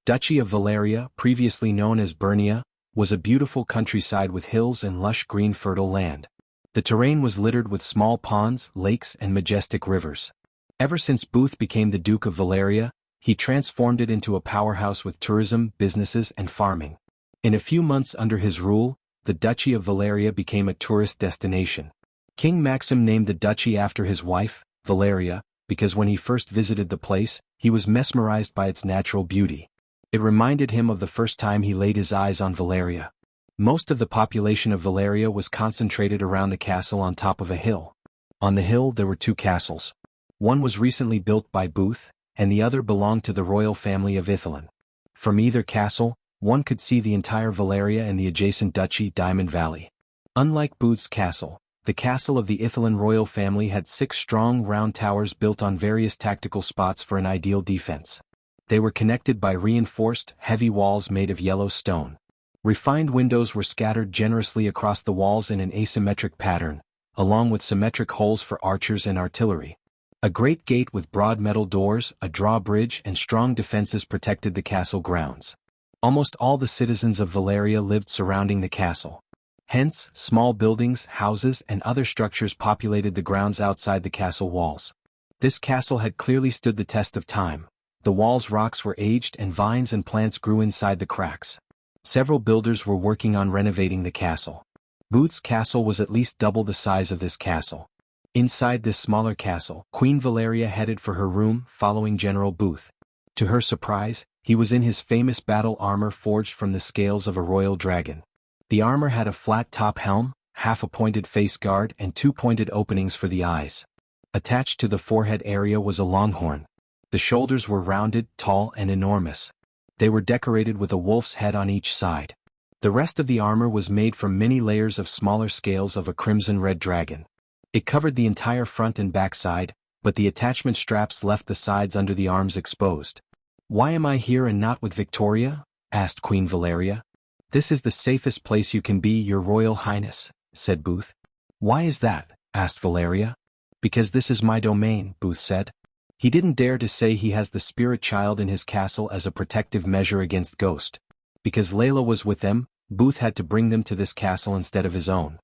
Duchy of Valeria, previously known as Bernia, was a beautiful countryside with hills and lush green fertile land. The terrain was littered with small ponds, lakes, and majestic rivers. Ever since Booth became the Duke of Valeria, he transformed it into a powerhouse with tourism, businesses, and farming. In a few months under his rule, the Duchy of Valeria became a tourist destination. King Maxim named the duchy after his wife, Valeria, because when he first visited the place, he was mesmerized by its natural beauty. It reminded him of the first time he laid his eyes on Valeria. Most of the population of Valeria was concentrated around the castle on top of a hill. On the hill there were two castles. One was recently built by Booth, and the other belonged to the royal family of Ithalin. From either castle, one could see the entire Valeria and the adjacent duchy Diamond Valley. Unlike Booth's castle, the castle of the Ithalin royal family had 6 strong round towers built on various tactical spots for an ideal defense. They were connected by reinforced, heavy walls made of yellow stone. Refined windows were scattered generously across the walls in an asymmetric pattern, along with symmetric holes for archers and artillery. A great gate with broad metal doors, a drawbridge, and strong defenses protected the castle grounds. Almost all the citizens of Valeria lived surrounding the castle. Hence, small buildings, houses, and other structures populated the grounds outside the castle walls. This castle had clearly stood the test of time. The walls' rocks were aged and vines and plants grew inside the cracks. Several builders were working on renovating the castle. Booth's castle was at least double the size of this castle. Inside this smaller castle, Queen Valeria headed for her room, following General Booth. To her surprise, he was in his famous battle armor forged from the scales of a royal dragon. The armor had a flat-top helm, half a pointed face guard, and 2 pointed openings for the eyes. Attached to the forehead area was a longhorn. The shoulders were rounded, tall, and enormous. They were decorated with a wolf's head on each side. The rest of the armor was made from many layers of smaller scales of a crimson-red dragon. It covered the entire front and back side, but the attachment straps left the sides under the arms exposed. "Why am I here and not with Victoria?" asked Queen Valeria. "This is the safest place you can be, Your Royal Highness," said Booth. "Why is that?" asked Valeria. "Because this is my domain," Booth said. He didn't dare to say he has the spirit child in his castle as a protective measure against Ghost. Because Layla was with them, Booth had to bring them to this castle instead of his own.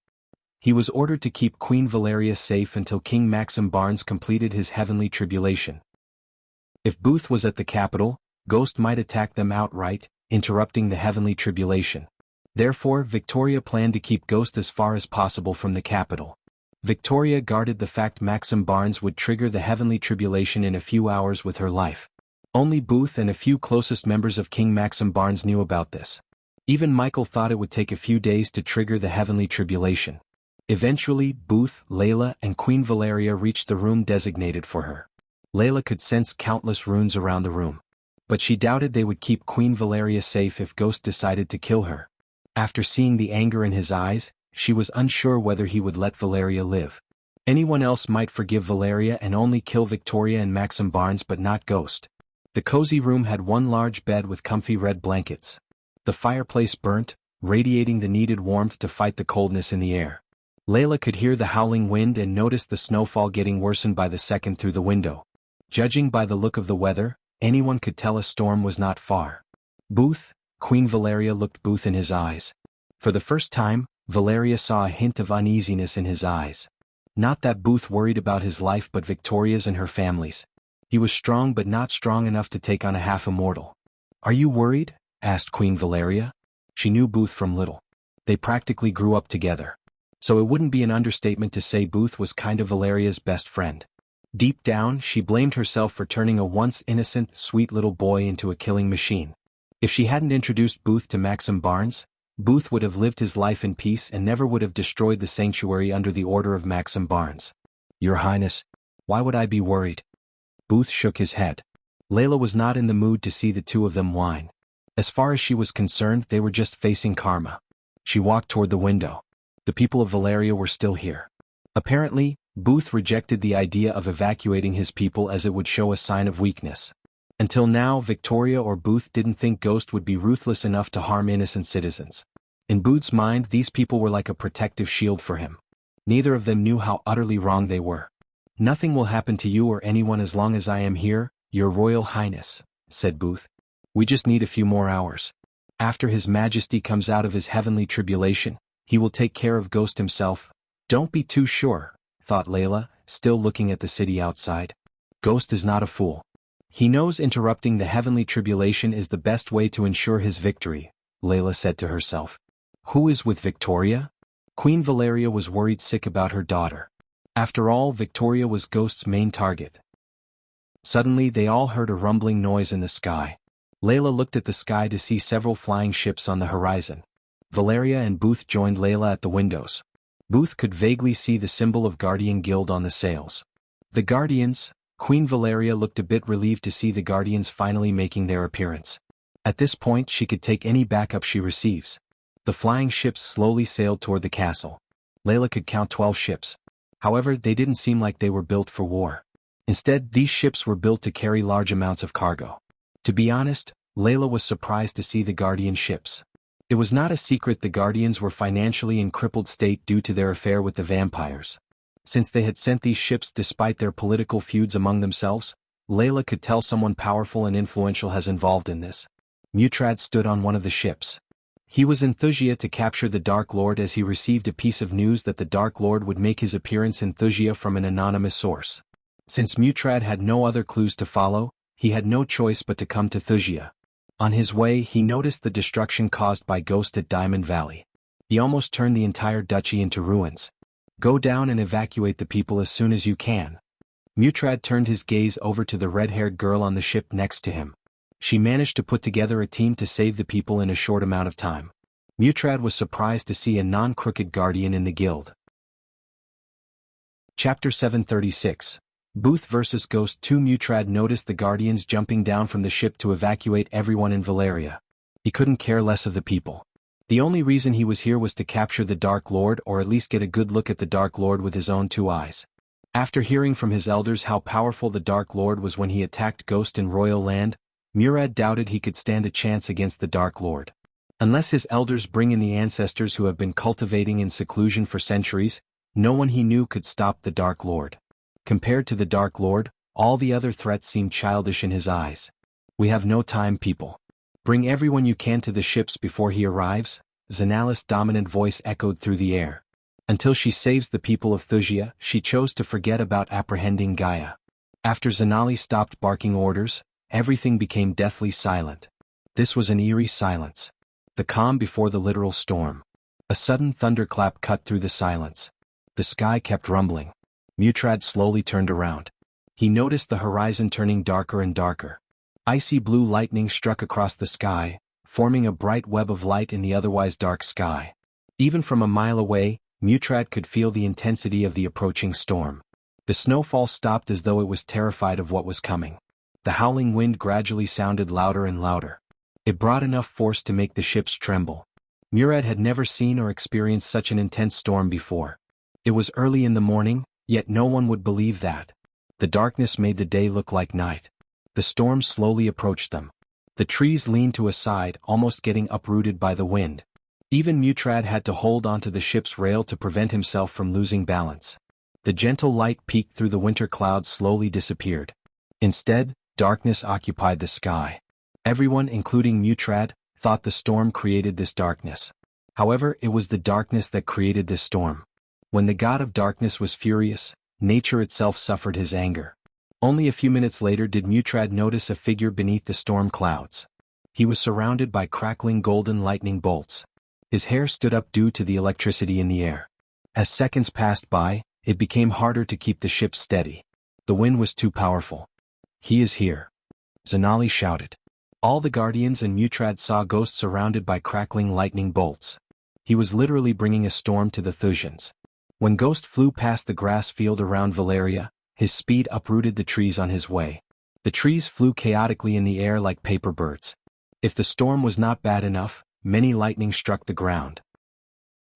He was ordered to keep Queen Valeria safe until King Maxim Barnes completed his heavenly tribulation. If Booth was at the capital, Ghost might attack them outright, interrupting the heavenly tribulation. Therefore, Victoria planned to keep Ghost as far as possible from the capital. Victoria guarded the fact Maxim Barnes would trigger the heavenly tribulation in a few hours with her life. Only Booth and a few closest members of King Maxim Barnes knew about this. Even Michael thought it would take a few days to trigger the heavenly tribulation. Eventually, Booth, Layla, and Queen Valeria reached the room designated for her. Layla could sense countless runes around the room. But she doubted they would keep Queen Valeria safe if Ghost decided to kill her. After seeing the anger in his eyes, she was unsure whether he would let Valeria live. Anyone else might forgive Valeria and only kill Victoria and Maxim Barnes but not Ghost. The cozy room had one large bed with comfy red blankets. The fireplace burnt, radiating the needed warmth to fight the coldness in the air. Layla could hear the howling wind and noticed the snowfall getting worsened by the second through the window. Judging by the look of the weather, anyone could tell a storm was not far. "Booth?" Queen Valeria looked Booth in his eyes. For the first time, Valeria saw a hint of uneasiness in his eyes. Not that Booth worried about his life but Victoria's and her family's. He was strong but not strong enough to take on a half-immortal. "Are you worried?" asked Queen Valeria. She knew Booth from little. They practically grew up together. So it wouldn't be an understatement to say Booth was kind of Valeria's best friend. Deep down, she blamed herself for turning a once innocent, sweet little boy into a killing machine. If she hadn't introduced Booth to Maxim Barnes, Booth would have lived his life in peace and never would have destroyed the sanctuary under the order of Maxim Barnes. "Your Highness, why would I be worried?" Booth shook his head. Layla was not in the mood to see the two of them whine. As far as she was concerned, they were just facing karma. She walked toward the window. The people of Valeria were still here. Apparently, Booth rejected the idea of evacuating his people as it would show a sign of weakness. Until now, Victoria or Booth didn't think Ghost would be ruthless enough to harm innocent citizens. In Booth's mind, these people were like a protective shield for him. Neither of them knew how utterly wrong they were. "Nothing will happen to you or anyone as long as I am here, Your Royal Highness," said Booth. "We just need a few more hours. After His Majesty comes out of his heavenly tribulation, he will take care of Ghost himself." "Don't be too sure," thought Layla, still looking at the city outside. "Ghost is not a fool. He knows interrupting the heavenly tribulation is the best way to ensure his victory," Layla said to herself. Who is with Victoria? Queen Valeria was worried sick about her daughter. After all, Victoria was Ghost's main target. Suddenly they all heard a rumbling noise in the sky. Layla looked at the sky to see several flying ships on the horizon. Valeria and Booth joined Layla at the windows. Booth could vaguely see the symbol of Guardian Guild on the sails. The Guardians. Queen Valeria looked a bit relieved to see the Guardians finally making their appearance. At this point she could take any backup she receives. The flying ships slowly sailed toward the castle. Layla could count 12 ships. However, they didn't seem like they were built for war. Instead, these ships were built to carry large amounts of cargo. To be honest, Layla was surprised to see the Guardian ships. It was not a secret the Guardians were financially in crippled state due to their affair with the vampires. Since they had sent these ships despite their political feuds among themselves, Layla could tell someone powerful and influential has involved in this. Mutrad stood on one of the ships. He was in Thusia to capture the Dark Lord as he received a piece of news that the Dark Lord would make his appearance in Thusia from an anonymous source. Since Mutrad had no other clues to follow, he had no choice but to come to Thusia. On his way, he noticed the destruction caused by Ghost at Diamond Valley. He almost turned the entire duchy into ruins. Go down and evacuate the people as soon as you can. Mutrad turned his gaze over to the red-haired girl on the ship next to him. She managed to put together a team to save the people in a short amount of time. Mutrad was surprised to see a non-crooked guardian in the guild. Chapter 736. Booth vs. Ghost 2. Mutrad noticed the Guardians jumping down from the ship to evacuate everyone in Valeria. He couldn't care less of the people. The only reason he was here was to capture the Dark Lord, or at least get a good look at the Dark Lord with his own two eyes. After hearing from his elders how powerful the Dark Lord was when he attacked Ghost in Royal Land, Murad doubted he could stand a chance against the Dark Lord. Unless his elders bring in the ancestors who have been cultivating in seclusion for centuries, no one he knew could stop the Dark Lord. Compared to the Dark Lord, all the other threats seemed childish in his eyes. "We have no time, people. Bring everyone you can to the ships before he arrives," Zanali's dominant voice echoed through the air. Until she saves the people of Thusia, she chose to forget about apprehending Gaia. After Zanali stopped barking orders, everything became deathly silent. This was an eerie silence. The calm before the literal storm. A sudden thunderclap cut through the silence. The sky kept rumbling. Murad slowly turned around. He noticed the horizon turning darker and darker. Icy blue lightning struck across the sky, forming a bright web of light in the otherwise dark sky. Even from a mile away, Murad could feel the intensity of the approaching storm. The snowfall stopped as though it was terrified of what was coming. The howling wind gradually sounded louder and louder. It brought enough force to make the ships tremble. Murad had never seen or experienced such an intense storm before. It was early in the morning, yet no one would believe that. The darkness made the day look like night. The storm slowly approached them. The trees leaned to a side, almost getting uprooted by the wind. Even Murad had to hold onto the ship's rail to prevent himself from losing balance. The gentle light peeked through the winter clouds slowly disappeared. Instead, darkness occupied the sky. Everyone, including Murad, thought the storm created this darkness. However, it was the darkness that created this storm. When the god of darkness was furious, nature itself suffered his anger. Only a few minutes later did Murad notice a figure beneath the storm clouds. He was surrounded by crackling golden lightning bolts. His hair stood up due to the electricity in the air. As seconds passed by, it became harder to keep the ship steady. The wind was too powerful. "He is here," Zanali shouted. All the guardians and Murad saw Ghost surrounded by crackling lightning bolts. He was literally bringing a storm to the Thusians. When Ghost flew past the grass field around Valeria, his speed uprooted the trees on his way. The trees flew chaotically in the air like paper birds. If the storm was not bad enough, many lightning struck the ground.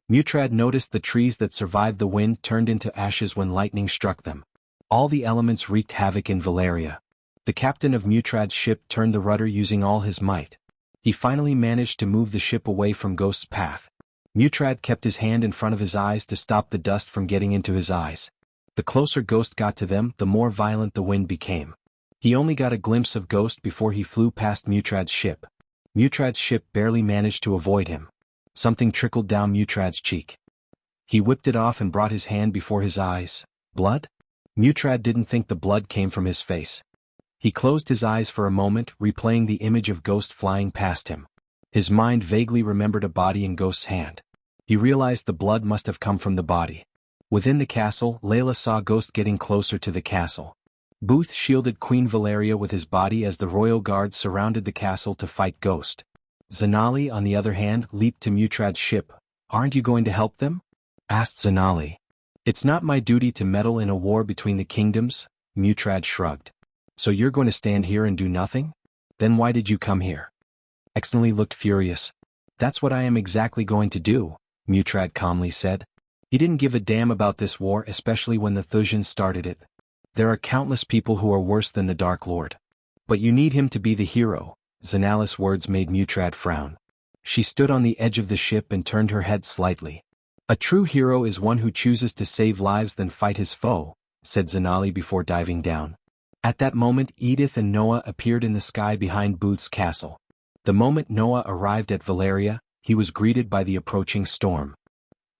Murad noticed the trees that survived the wind turned into ashes when lightning struck them. All the elements wreaked havoc in Valeria. The captain of Mutrad's ship turned the rudder using all his might. He finally managed to move the ship away from Ghost's path. Murad kept his hand in front of his eyes to stop the dust from getting into his eyes. The closer Ghost got to them, the more violent the wind became. He only got a glimpse of Ghost before he flew past Mutrad's ship. Mutrad's ship barely managed to avoid him. Something trickled down Mutrad's cheek. He whipped it off and brought his hand before his eyes. Blood? Murad didn't think the blood came from his face. He closed his eyes for a moment, replaying the image of Ghost flying past him. His mind vaguely remembered a body in Ghost's hand. He realized the blood must have come from the body. Within the castle, Layla saw Ghost getting closer to the castle. Booth shielded Queen Valeria with his body as the royal guards surrounded the castle to fight Ghost. Zanali, on the other hand, leaped to Mutrad's ship. "Aren't you going to help them?" asked Zanali. "It's not my duty to meddle in a war between the kingdoms," Mutrad shrugged. "So you're going to stand here and do nothing? Then why did you come here?" Exnali looked furious. "That's what I am exactly going to do," Mutrad calmly said. He didn't give a damn about this war, especially when the Thusians started it. There are countless people who are worse than the Dark Lord. But you need him to be the hero. Zanali's words made Mutrad frown. She stood on the edge of the ship and turned her head slightly. "A true hero is one who chooses to save lives than fight his foe," said Zanali before diving down. At that moment, Edith and Noah appeared in the sky behind Booth's castle. The moment Noah arrived at Valeria, he was greeted by the approaching storm.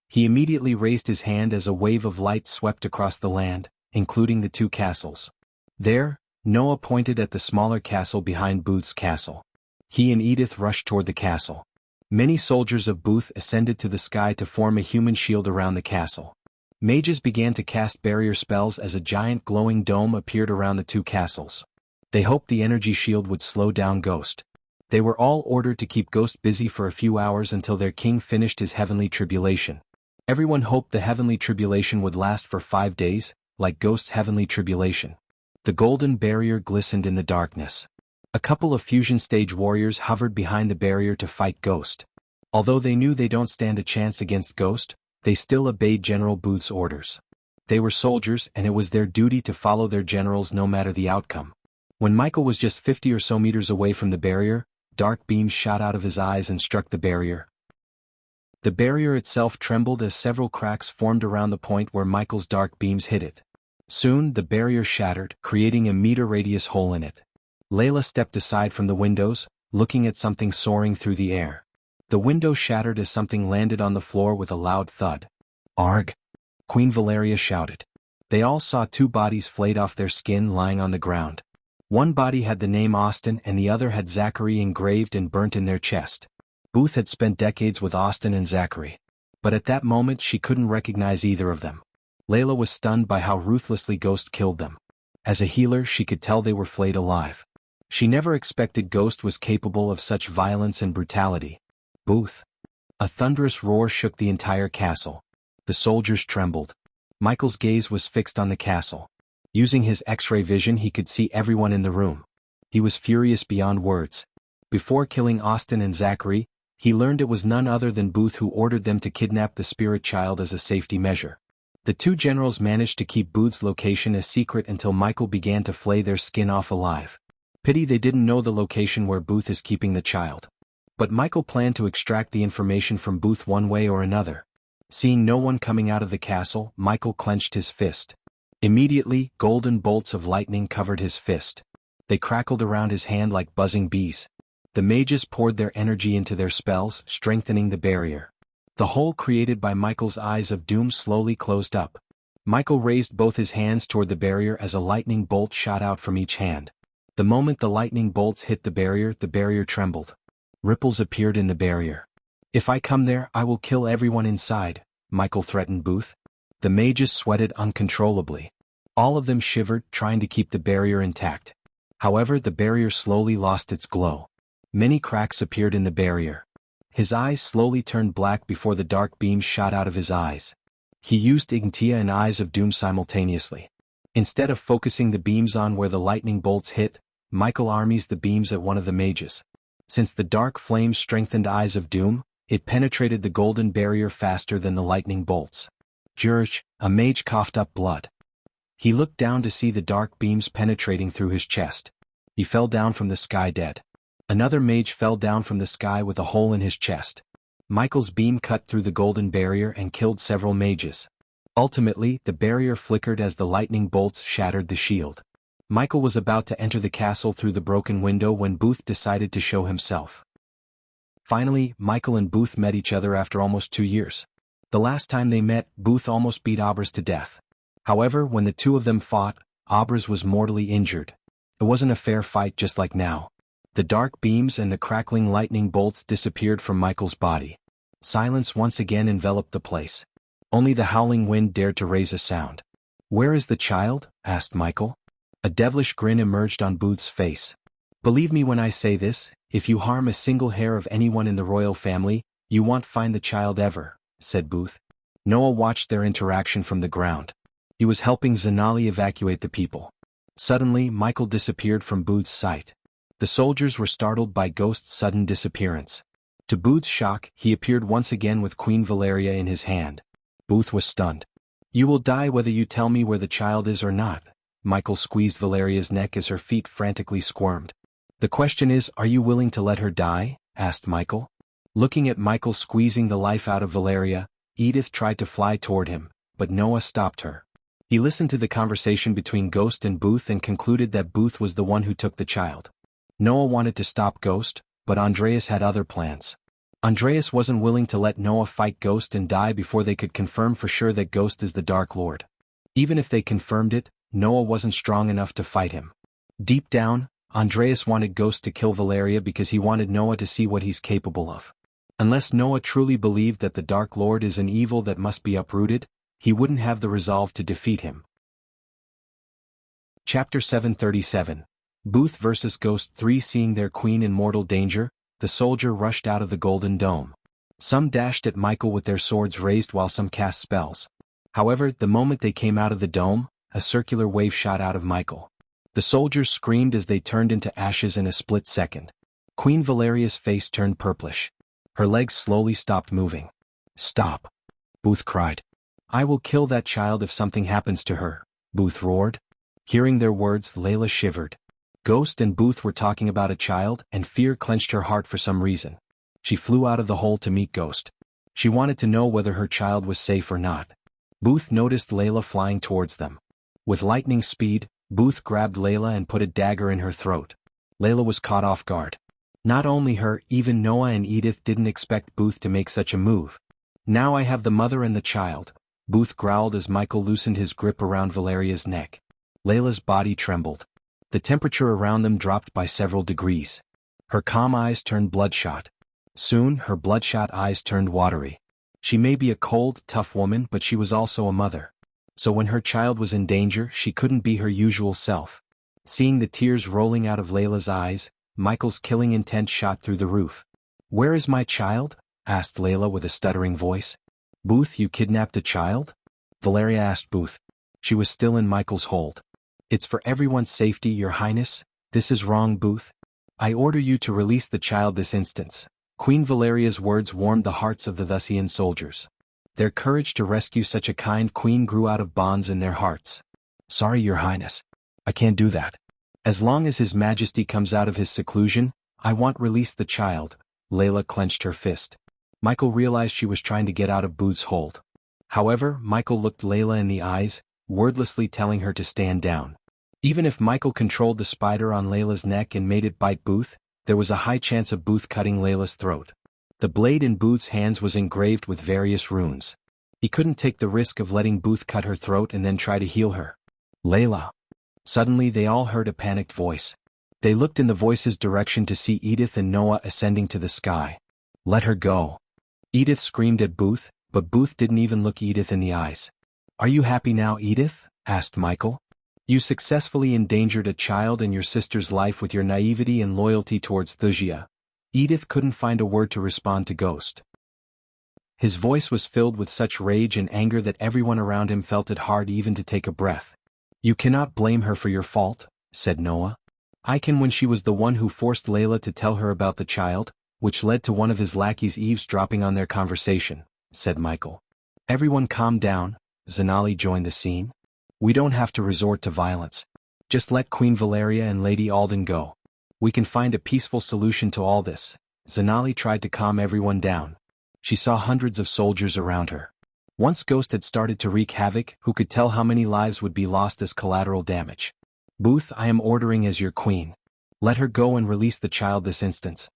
He immediately raised his hand as a wave of light swept across the land, including the two castles. There, Noah pointed at the smaller castle behind Booth's castle. He and Edith rushed toward the castle. Many soldiers of Booth ascended to the sky to form a human shield around the castle. Mages began to cast barrier spells as a giant glowing dome appeared around the two castles. They hoped the energy shield would slow down Ghost. They were all ordered to keep Ghost busy for a few hours until their king finished his heavenly tribulation. Everyone hoped the heavenly tribulation would last for 5 days, like Ghost's heavenly tribulation. The golden barrier glistened in the darkness. A couple of fusion stage warriors hovered behind the barrier to fight Ghost. Although they knew they don't stand a chance against Ghost, they still obeyed General Booth's orders. They were soldiers and it was their duty to follow their generals no matter the outcome. When Michael was just 50 or so meters away from the barrier, dark beams shot out of his eyes and struck the barrier. The barrier itself trembled as several cracks formed around the point where Michael's dark beams hit it. Soon the barrier shattered, creating a meter-radius hole in it. Layla stepped aside from the windows, looking at something soaring through the air. The window shattered as something landed on the floor with a loud thud. "Arg!" Queen Valeria shouted. They all saw two bodies flayed off their skin lying on the ground. One body had the name Austin and the other had Zachary engraved and burnt in their chest. Booth had spent decades with Austin and Zachary. But at that moment she couldn't recognize either of them. Layla was stunned by how ruthlessly Ghost killed them. As a healer she could tell they were flayed alive. She never expected Ghost was capable of such violence and brutality. Booth! A thunderous roar shook the entire castle. The soldiers trembled. Michael's gaze was fixed on the castle. Using his X-ray vision he could see everyone in the room. He was furious beyond words. Before killing Austin and Zachary, he learned it was none other than Booth who ordered them to kidnap the spirit child as a safety measure. The two generals managed to keep Booth's location a secret until Michael began to flay their skin off alive. Pity they didn't know the location where Booth is keeping the child. But Michael planned to extract the information from Booth one way or another. Seeing no one coming out of the castle, Michael clenched his fist. Immediately, golden bolts of lightning covered his fist. They crackled around his hand like buzzing bees. The mages poured their energy into their spells, strengthening the barrier. The hole created by Michael's eyes of doom slowly closed up. Michael raised both his hands toward the barrier as a lightning bolt shot out from each hand. The moment the lightning bolts hit the barrier trembled. Ripples appeared in the barrier. "If I come there, I will kill everyone inside," Michael threatened Booth. The mages sweated uncontrollably. All of them shivered, trying to keep the barrier intact. However, the barrier slowly lost its glow. Many cracks appeared in the barrier. His eyes slowly turned black before the dark beams shot out of his eyes. He used Ignitia and Eyes of Doom simultaneously. Instead of focusing the beams on where the lightning bolts hit, Michael armies the beams at one of the mages. Since the dark flames strengthened Eyes of Doom, it penetrated the golden barrier faster than the lightning bolts. "Jurj," a mage coughed up blood. He looked down to see the dark beams penetrating through his chest. He fell down from the sky dead. Another mage fell down from the sky with a hole in his chest. Michael's beam cut through the golden barrier and killed several mages. Ultimately, the barrier flickered as the lightning bolts shattered the shield. Michael was about to enter the castle through the broken window when Booth decided to show himself. Finally, Michael and Booth met each other after almost 2 years. The last time they met, Booth almost beat Abras to death. However, when the two of them fought, Abras was mortally injured. It wasn't a fair fight just like now. The dark beams and the crackling lightning bolts disappeared from Michael's body. Silence once again enveloped the place. Only the howling wind dared to raise a sound. "Where is the child?" asked Michael. A devilish grin emerged on Booth's face. "Believe me when I say this, if you harm a single hair of anyone in the royal family, you won't find the child ever," said Booth. Noah watched their interaction from the ground. He was helping Zanali evacuate the people. Suddenly, Michael disappeared from Booth's sight. The soldiers were startled by Ghost's sudden disappearance. To Booth's shock, he appeared once again with Queen Valeria in his hand. Booth was stunned. "You will die whether you tell me where the child is or not." Michael squeezed Valeria's neck as her feet frantically squirmed. "The question is, are you willing to let her die?" asked Michael. Looking at Michael squeezing the life out of Valeria, Edith tried to fly toward him, but Noah stopped her. He listened to the conversation between Ghost and Booth and concluded that Booth was the one who took the child. Noah wanted to stop Ghost, but Andreas had other plans. Andreas wasn't willing to let Noah fight Ghost and die before they could confirm for sure that Ghost is the Dark Lord. Even if they confirmed it, Noah wasn't strong enough to fight him. Deep down, Andreas wanted Ghost to kill Valeria because he wanted Noah to see what he's capable of. Unless Noah truly believed that the Dark Lord is an evil that must be uprooted, he wouldn't have the resolve to defeat him. Chapter 737. Booth vs. Ghost 3. Seeing their queen in mortal danger, the soldier rushed out of the golden dome. Some dashed at Michael with their swords raised while some cast spells. However, the moment they came out of the dome, a circular wave shot out of Michael. The soldiers screamed as they turned into ashes in a split second. Queen Valeria's face turned purplish. Her legs slowly stopped moving. "Stop!" Booth cried. "I will kill that child if something happens to her," Booth roared. Hearing their words, Layla shivered. Ghost and Booth were talking about a child, and fear clenched her heart for some reason. She flew out of the hole to meet Ghost. She wanted to know whether her child was safe or not. Booth noticed Layla flying towards them. With lightning speed, Booth grabbed Layla and put a dagger in her throat. Layla was caught off guard. Not only her, even Noah and Edith didn't expect Booth to make such a move. "Now I have the mother and the child," Booth growled as Michael loosened his grip around Valeria's neck. Layla's body trembled. The temperature around them dropped by several degrees. Her calm eyes turned bloodshot. Soon, her bloodshot eyes turned watery. She may be a cold, tough woman, but she was also a mother. So when her child was in danger, she couldn't be her usual self. Seeing the tears rolling out of Layla's eyes, Michael's killing intent shot through the roof. "Where is my child?" asked Layla with a stuttering voice. "Booth, you kidnapped a child?" Valeria asked Booth. She was still in Michael's hold. "It's for everyone's safety, Your Highness. This is wrong, Booth. I order you to release the child this instant." Queen Valeria's words warmed the hearts of the Thusian soldiers. Their courage to rescue such a kind queen grew out of bonds in their hearts. "Sorry, Your Highness. I can't do that. As long as His Majesty comes out of his seclusion, I won't release the child." Layla clenched her fist. Michael realized she was trying to get out of Booth's hold. However, Michael looked Layla in the eyes, wordlessly telling her to stand down. Even if Michael controlled the spider on Layla's neck and made it bite Booth, there was a high chance of Booth cutting Layla's throat. The blade in Booth's hands was engraved with various runes. He couldn't take the risk of letting Booth cut her throat and then try to heal her. "Layla!" Suddenly they all heard a panicked voice. They looked in the voice's direction to see Edith and Noah ascending to the sky. "Let her go!" Edith screamed at Booth, but Booth didn't even look Edith in the eyes. "Are you happy now, Edith?" asked Michael. "You successfully endangered a child and your sister's life with your naivety and loyalty towards Thusia." Edith couldn't find a word to respond to Ghost. His voice was filled with such rage and anger that everyone around him felt it hard even to take a breath. "You cannot blame her for your fault," said Noah. "I can, when she was the one who forced Layla to tell her about the child, which led to one of his lackeys eavesdropping on their conversation," said Michael. Everyone calmed down. Zanali joined the scene. "We don't have to resort to violence. Just let Queen Valeria and Lady Alden go. We can find a peaceful solution to all this." Zanali tried to calm everyone down. She saw hundreds of soldiers around her. Once Ghost had started to wreak havoc, who could tell how many lives would be lost as collateral damage? "Booth, I am ordering as your queen. Let her go and release the child this instant."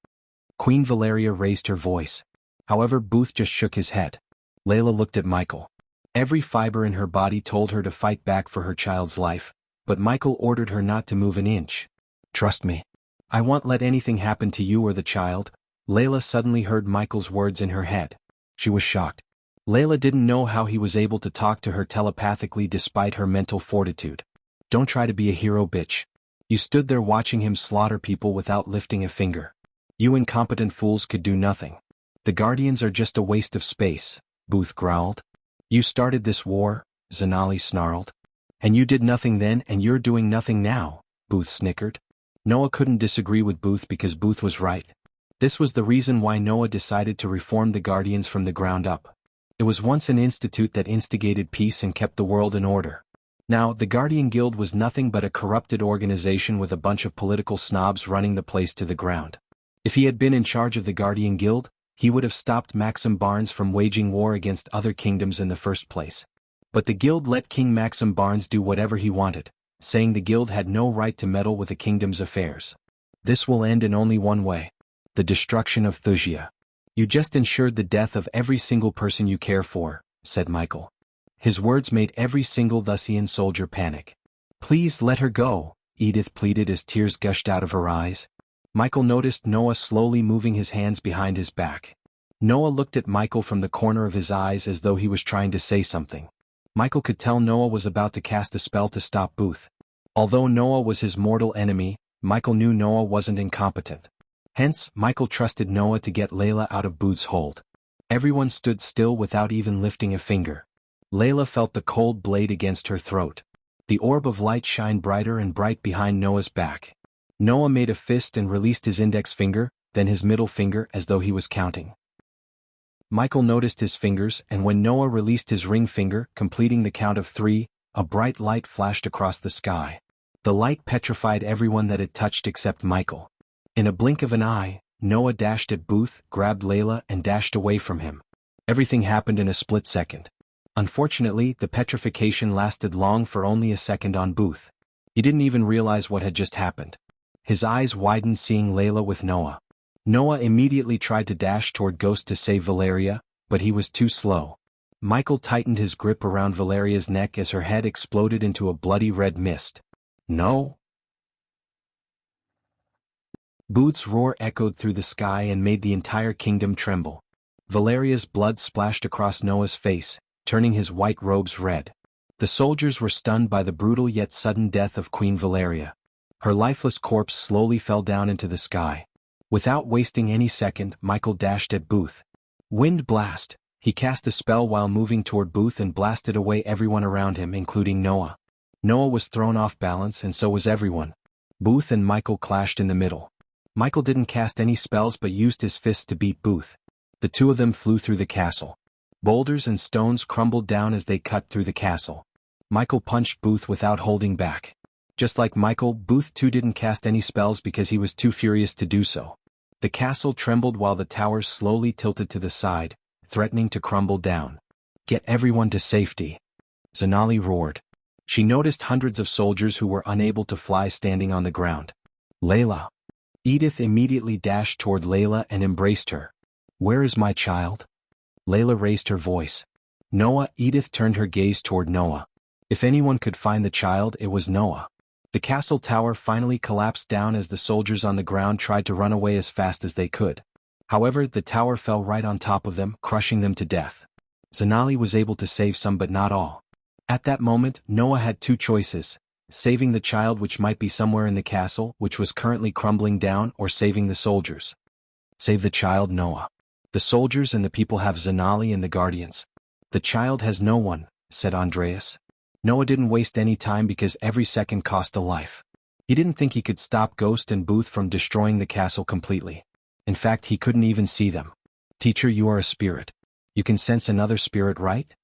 Queen Valeria raised her voice. However, Booth just shook his head. Layla looked at Michael. Every fiber in her body told her to fight back for her child's life, but Michael ordered her not to move an inch. "Trust me. I won't let anything happen to you or the child." Layla suddenly heard Michael's words in her head. She was shocked. Layla didn't know how he was able to talk to her telepathically despite her mental fortitude. "Don't try to be a hero, bitch. You stood there watching him slaughter people without lifting a finger. You incompetent fools could do nothing. The Guardians are just a waste of space," Booth growled. "You started this war," Zanali snarled. "And you did nothing then and you're doing nothing now," Booth snickered. Noah couldn't disagree with Booth because Booth was right. This was the reason why Noah decided to reform the Guardians from the ground up. It was once an institute that instigated peace and kept the world in order. Now, the Guardian Guild was nothing but a corrupted organization with a bunch of political snobs running the place to the ground. If he had been in charge of the Guardian Guild, he would have stopped Maxim Barnes from waging war against other kingdoms in the first place. But the guild let King Maxim Barnes do whatever he wanted, saying the guild had no right to meddle with the kingdom's affairs. This will end in only one way: the destruction of Thusia. "You just ensured the death of every single person you care for," said Michael. His words made every single Thusian soldier panic. "Please let her go," Edith pleaded as tears gushed out of her eyes. Michael noticed Noah slowly moving his hands behind his back. Noah looked at Michael from the corner of his eyes as though he was trying to say something. Michael could tell Noah was about to cast a spell to stop Booth. Although Noah was his mortal enemy, Michael knew Noah wasn't incompetent. Hence, Michael trusted Noah to get Layla out of Booth's hold. Everyone stood still without even lifting a finger. Layla felt the cold blade against her throat. The orb of light shined brighter and bright behind Noah's back. Noah made a fist and released his index finger, then his middle finger as though he was counting. Michael noticed his fingers, and when Noah released his ring finger, completing the count of 3, a bright light flashed across the sky. The light petrified everyone that it touched except Michael. In a blink of an eye, Noah dashed at Booth, grabbed Layla, and dashed away from him. Everything happened in a split second. Unfortunately, the petrification lasted long for only a second on Booth. He didn't even realize what had just happened. His eyes widened seeing Layla with Noah. Noah immediately tried to dash toward Ghost to save Valeria, but he was too slow. Michael tightened his grip around Valeria's neck as her head exploded into a bloody red mist. No! Booth's roar echoed through the sky and made the entire kingdom tremble. Valeria's blood splashed across Noah's face, turning his white robes red. The soldiers were stunned by the brutal yet sudden death of Queen Valeria. Her lifeless corpse slowly fell down into the sky. Without wasting any second, Michael dashed at Booth. Wind blast! He cast a spell while moving toward Booth and blasted away everyone around him, including Noah. Noah was thrown off balance and so was everyone. Booth and Michael clashed in the middle. Michael didn't cast any spells but used his fists to beat Booth. The two of them flew through the castle. Boulders and stones crumbled down as they cut through the castle. Michael punched Booth without holding back. Just like Michael, Booth too didn't cast any spells because he was too furious to do so. The castle trembled while the towers slowly tilted to the side, threatening to crumble down. Get everyone to safety! Zanali roared. She noticed hundreds of soldiers who were unable to fly standing on the ground. Layla! Edith immediately dashed toward Layla and embraced her. Where is my child? Layla raised her voice. Noah. Edith turned her gaze toward Noah. If anyone could find the child, it was Noah. The castle tower finally collapsed down as the soldiers on the ground tried to run away as fast as they could. However, the tower fell right on top of them, crushing them to death. Zanali was able to save some but not all. At that moment, Noah had two choices: saving the child, which might be somewhere in the castle, which was currently crumbling down, or saving the soldiers. Save the child, Noah. The soldiers and the people have Zanali and the guardians. The child has no one, said Andreas. Noah didn't waste any time because every second cost a life. He didn't think he could stop Ghost and Booth from destroying the castle completely. In fact, he couldn't even see them. Teacher, you are a spirit. You can sense another spirit, right?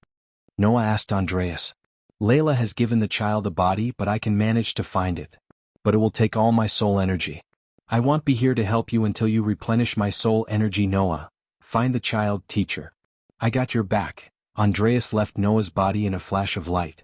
Noah asked Andreas. Layla has given the child a body, but I can manage to find it. But it will take all my soul energy. I won't be here to help you until you replenish my soul energy, Noah. Find the child, teacher. I got your back. Andreas left Noah's body in a flash of light.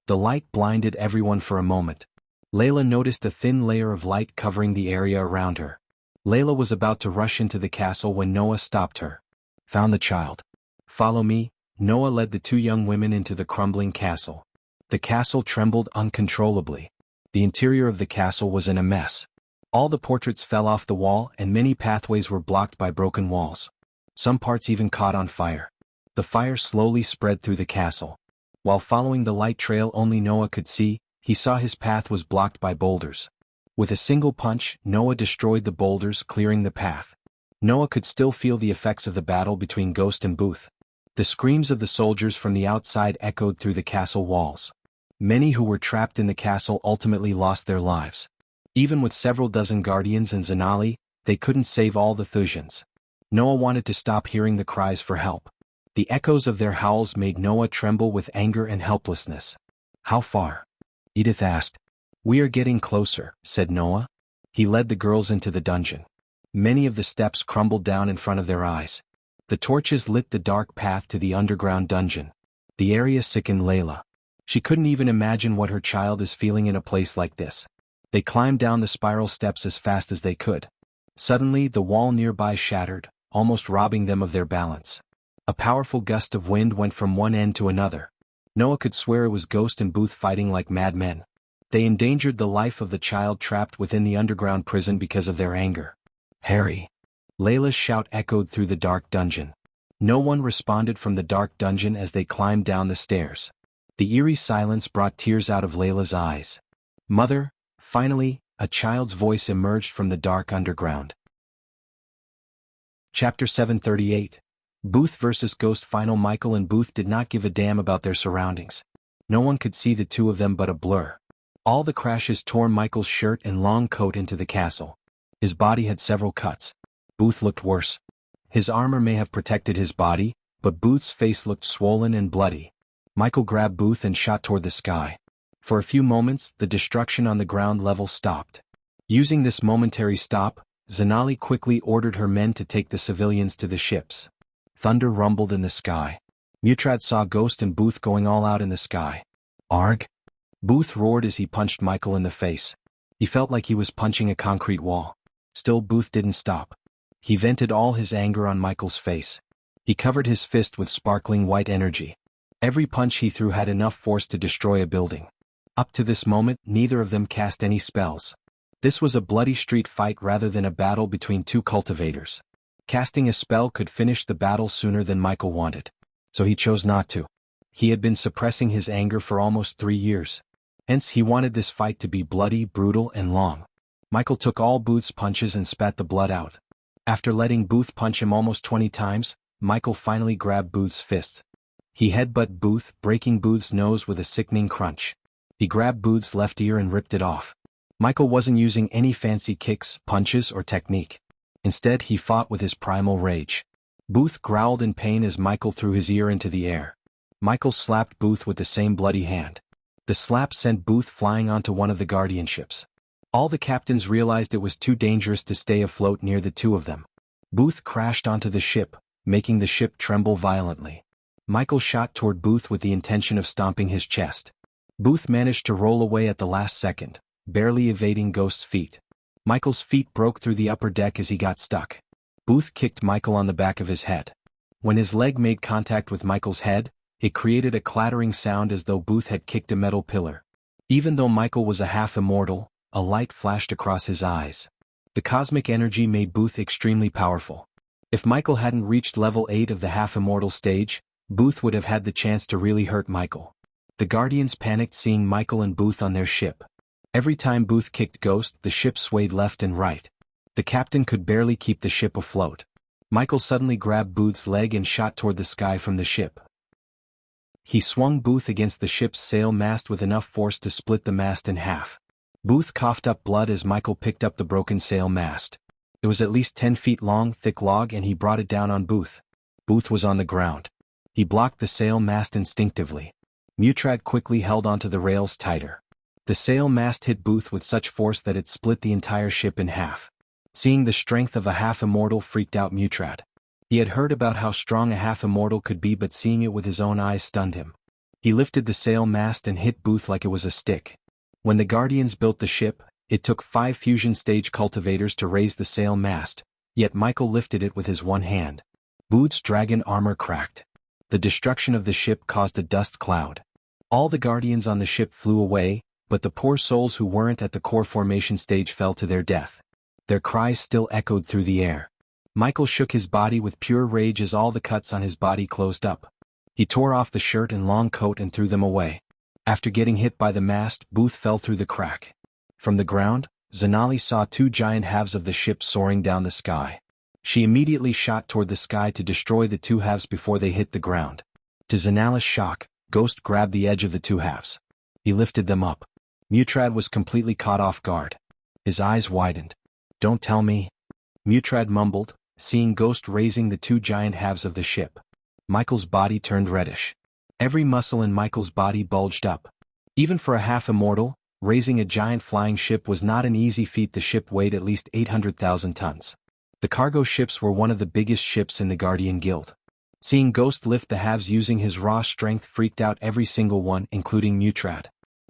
The light blinded everyone for a moment. Layla noticed a thin layer of light covering the area around her. Layla was about to rush into the castle when Noah stopped her. Found the child. Follow me. Noah led the two young women into the crumbling castle. The castle trembled uncontrollably. The interior of the castle was in a mess. All the portraits fell off the wall and many pathways were blocked by broken walls. Some parts even caught on fire. The fire slowly spread through the castle. While following the light trail only Noah could see, he saw his path was blocked by boulders. With a single punch, Noah destroyed the boulders, clearing the path. Noah could still feel the effects of the battle between Ghost and Booth. The screams of the soldiers from the outside echoed through the castle walls. Many who were trapped in the castle ultimately lost their lives. Even with several dozen guardians and Zanali, they couldn't save all the Thujans. Noah wanted to stop hearing the cries for help. The echoes of their howls made Noah tremble with anger and helplessness. How far? Edith asked. We are getting closer, said Noah. He led the girls into the dungeon. Many of the steps crumbled down in front of their eyes. The torches lit the dark path to the underground dungeon. The area sickened Layla. She couldn't even imagine what her child is feeling in a place like this. They climbed down the spiral steps as fast as they could. Suddenly, the wall nearby shattered, almost robbing them of their balance. A powerful gust of wind went from one end to another. Noah could swear it was Ghost and Booth fighting like madmen. They endangered the life of the child trapped within the underground prison because of their anger. Harry! Layla's shout echoed through the dark dungeon. No one responded from the dark dungeon as they climbed down the stairs. The eerie silence brought tears out of Layla's eyes. Mother! Finally, a child's voice emerged from the dark underground. Chapter 738. Booth vs. Ghost. Final. Michael and Booth did not give a damn about their surroundings. No one could see the two of them but a blur. All the crashes tore Michael's shirt and long coat into the castle. His body had several cuts. Booth looked worse. His armor may have protected his body, but Booth's face looked swollen and bloody. Michael grabbed Booth and shot toward the sky. For a few moments, the destruction on the ground level stopped. Using this momentary stop, Zanali quickly ordered her men to take the civilians to the ships. Thunder rumbled in the sky. Mutrad saw Ghost and Booth going all out in the sky. "Arg!" Booth roared as he punched Michael in the face. He felt like he was punching a concrete wall. Still, Booth didn't stop. He vented all his anger on Michael's face. He covered his fist with sparkling white energy. Every punch he threw had enough force to destroy a building. Up to this moment, neither of them cast any spells. This was a bloody street fight rather than a battle between two cultivators. Casting a spell could finish the battle sooner than Michael wanted. So he chose not to. He had been suppressing his anger for almost 3 years. Hence he wanted this fight to be bloody, brutal, and long. Michael took all Booth's punches and spat the blood out. After letting Booth punch him almost 20 times, Michael finally grabbed Booth's fist. He headbutted Booth, breaking Booth's nose with a sickening crunch. He grabbed Booth's left ear and ripped it off. Michael wasn't using any fancy kicks, punches, or technique. Instead, he fought with his primal rage. Booth growled in pain as Michael threw his ear into the air. Michael slapped Booth with the same bloody hand. The slap sent Booth flying onto one of the guardian ships. All the captains realized it was too dangerous to stay afloat near the two of them. Booth crashed onto the ship, making the ship tremble violently. Michael shot toward Booth with the intention of stomping his chest. Booth managed to roll away at the last second, barely evading Ghost's feet. Michael's feet broke through the upper deck as he got stuck. Booth kicked Michael on the back of his head. When his leg made contact with Michael's head, it created a clattering sound as though Booth had kicked a metal pillar. Even though Michael was a half-immortal, a light flashed across his eyes. The cosmic energy made Booth extremely powerful. If Michael hadn't reached level 8 of the half-immortal stage, Booth would have had the chance to really hurt Michael. The Guardians panicked seeing Michael and Booth on their ship. Every time Booth kicked Ghost, the ship swayed left and right. The captain could barely keep the ship afloat. Michael suddenly grabbed Booth's leg and shot toward the sky from the ship. He swung Booth against the ship's sail mast with enough force to split the mast in half. Booth coughed up blood as Michael picked up the broken sail mast. It was at least 10 feet long, thick log, and he brought it down on Booth. Booth was on the ground. He blocked the sail mast instinctively. Mutrad quickly held onto the rails tighter. The sail mast hit Booth with such force that it split the entire ship in half. Seeing the strength of a half-immortal freaked out Mutrad. He had heard about how strong a half-immortal could be, but seeing it with his own eyes stunned him. He lifted the sail mast and hit Booth like it was a stick. When the Guardians built the ship, it took 5 fusion stage cultivators to raise the sail mast, yet Michael lifted it with his one hand. Booth's dragon armor cracked. The destruction of the ship caused a dust cloud. All the Guardians on the ship flew away, but the poor souls who weren't at the core formation stage fell to their death. Their cries still echoed through the air. Michael shook his body with pure rage as all the cuts on his body closed up. He tore off the shirt and long coat and threw them away. After getting hit by the mast, Booth fell through the crack. From the ground, Zanali saw 2 giant halves of the ship soaring down the sky. She immediately shot toward the sky to destroy the 2 halves before they hit the ground. To Zanali's shock, Ghost grabbed the edge of the 2 halves. He lifted them up. Mutrad was completely caught off guard. His eyes widened. "Don't tell me," Mutrad mumbled, seeing Ghost raising the 2 giant halves of the ship. Michael's body turned reddish. Every muscle in Michael's body bulged up. Even for a half-immortal, raising a giant flying ship was not an easy feat. The ship weighed at least 800,000 tons. The cargo ships were one of the biggest ships in the Guardian Guild. Seeing Ghost lift the halves using his raw strength freaked out every single one, including Mutrad.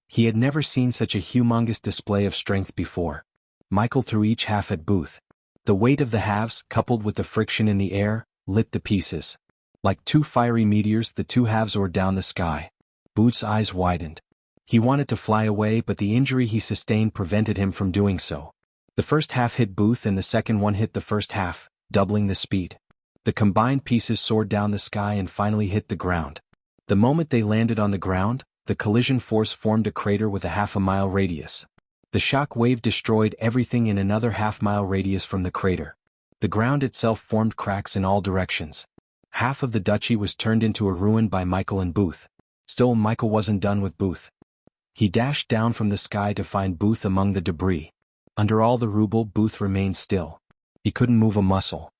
He had never seen such a humongous display of strength before. Michael threw each half at Booth. The weight of the halves, coupled with the friction in the air, lit the pieces. Like 2 fiery meteors, the 2 halves soared down the sky. Booth's eyes widened. He wanted to fly away, but the injury he sustained prevented him from doing so. The first half hit Booth and the second one hit the first half, doubling the speed. The combined pieces soared down the sky and finally hit the ground. The moment they landed on the ground, the collision force formed a crater with a half-a-mile radius. The shock wave destroyed everything in another half-mile radius from the crater. The ground itself formed cracks in all directions. Half of the duchy was turned into a ruin by Michael and Booth. Still, Michael wasn't done with Booth. He dashed down from the sky to find Booth among the debris. Under all the rubble, Booth remained still. He couldn't move a muscle.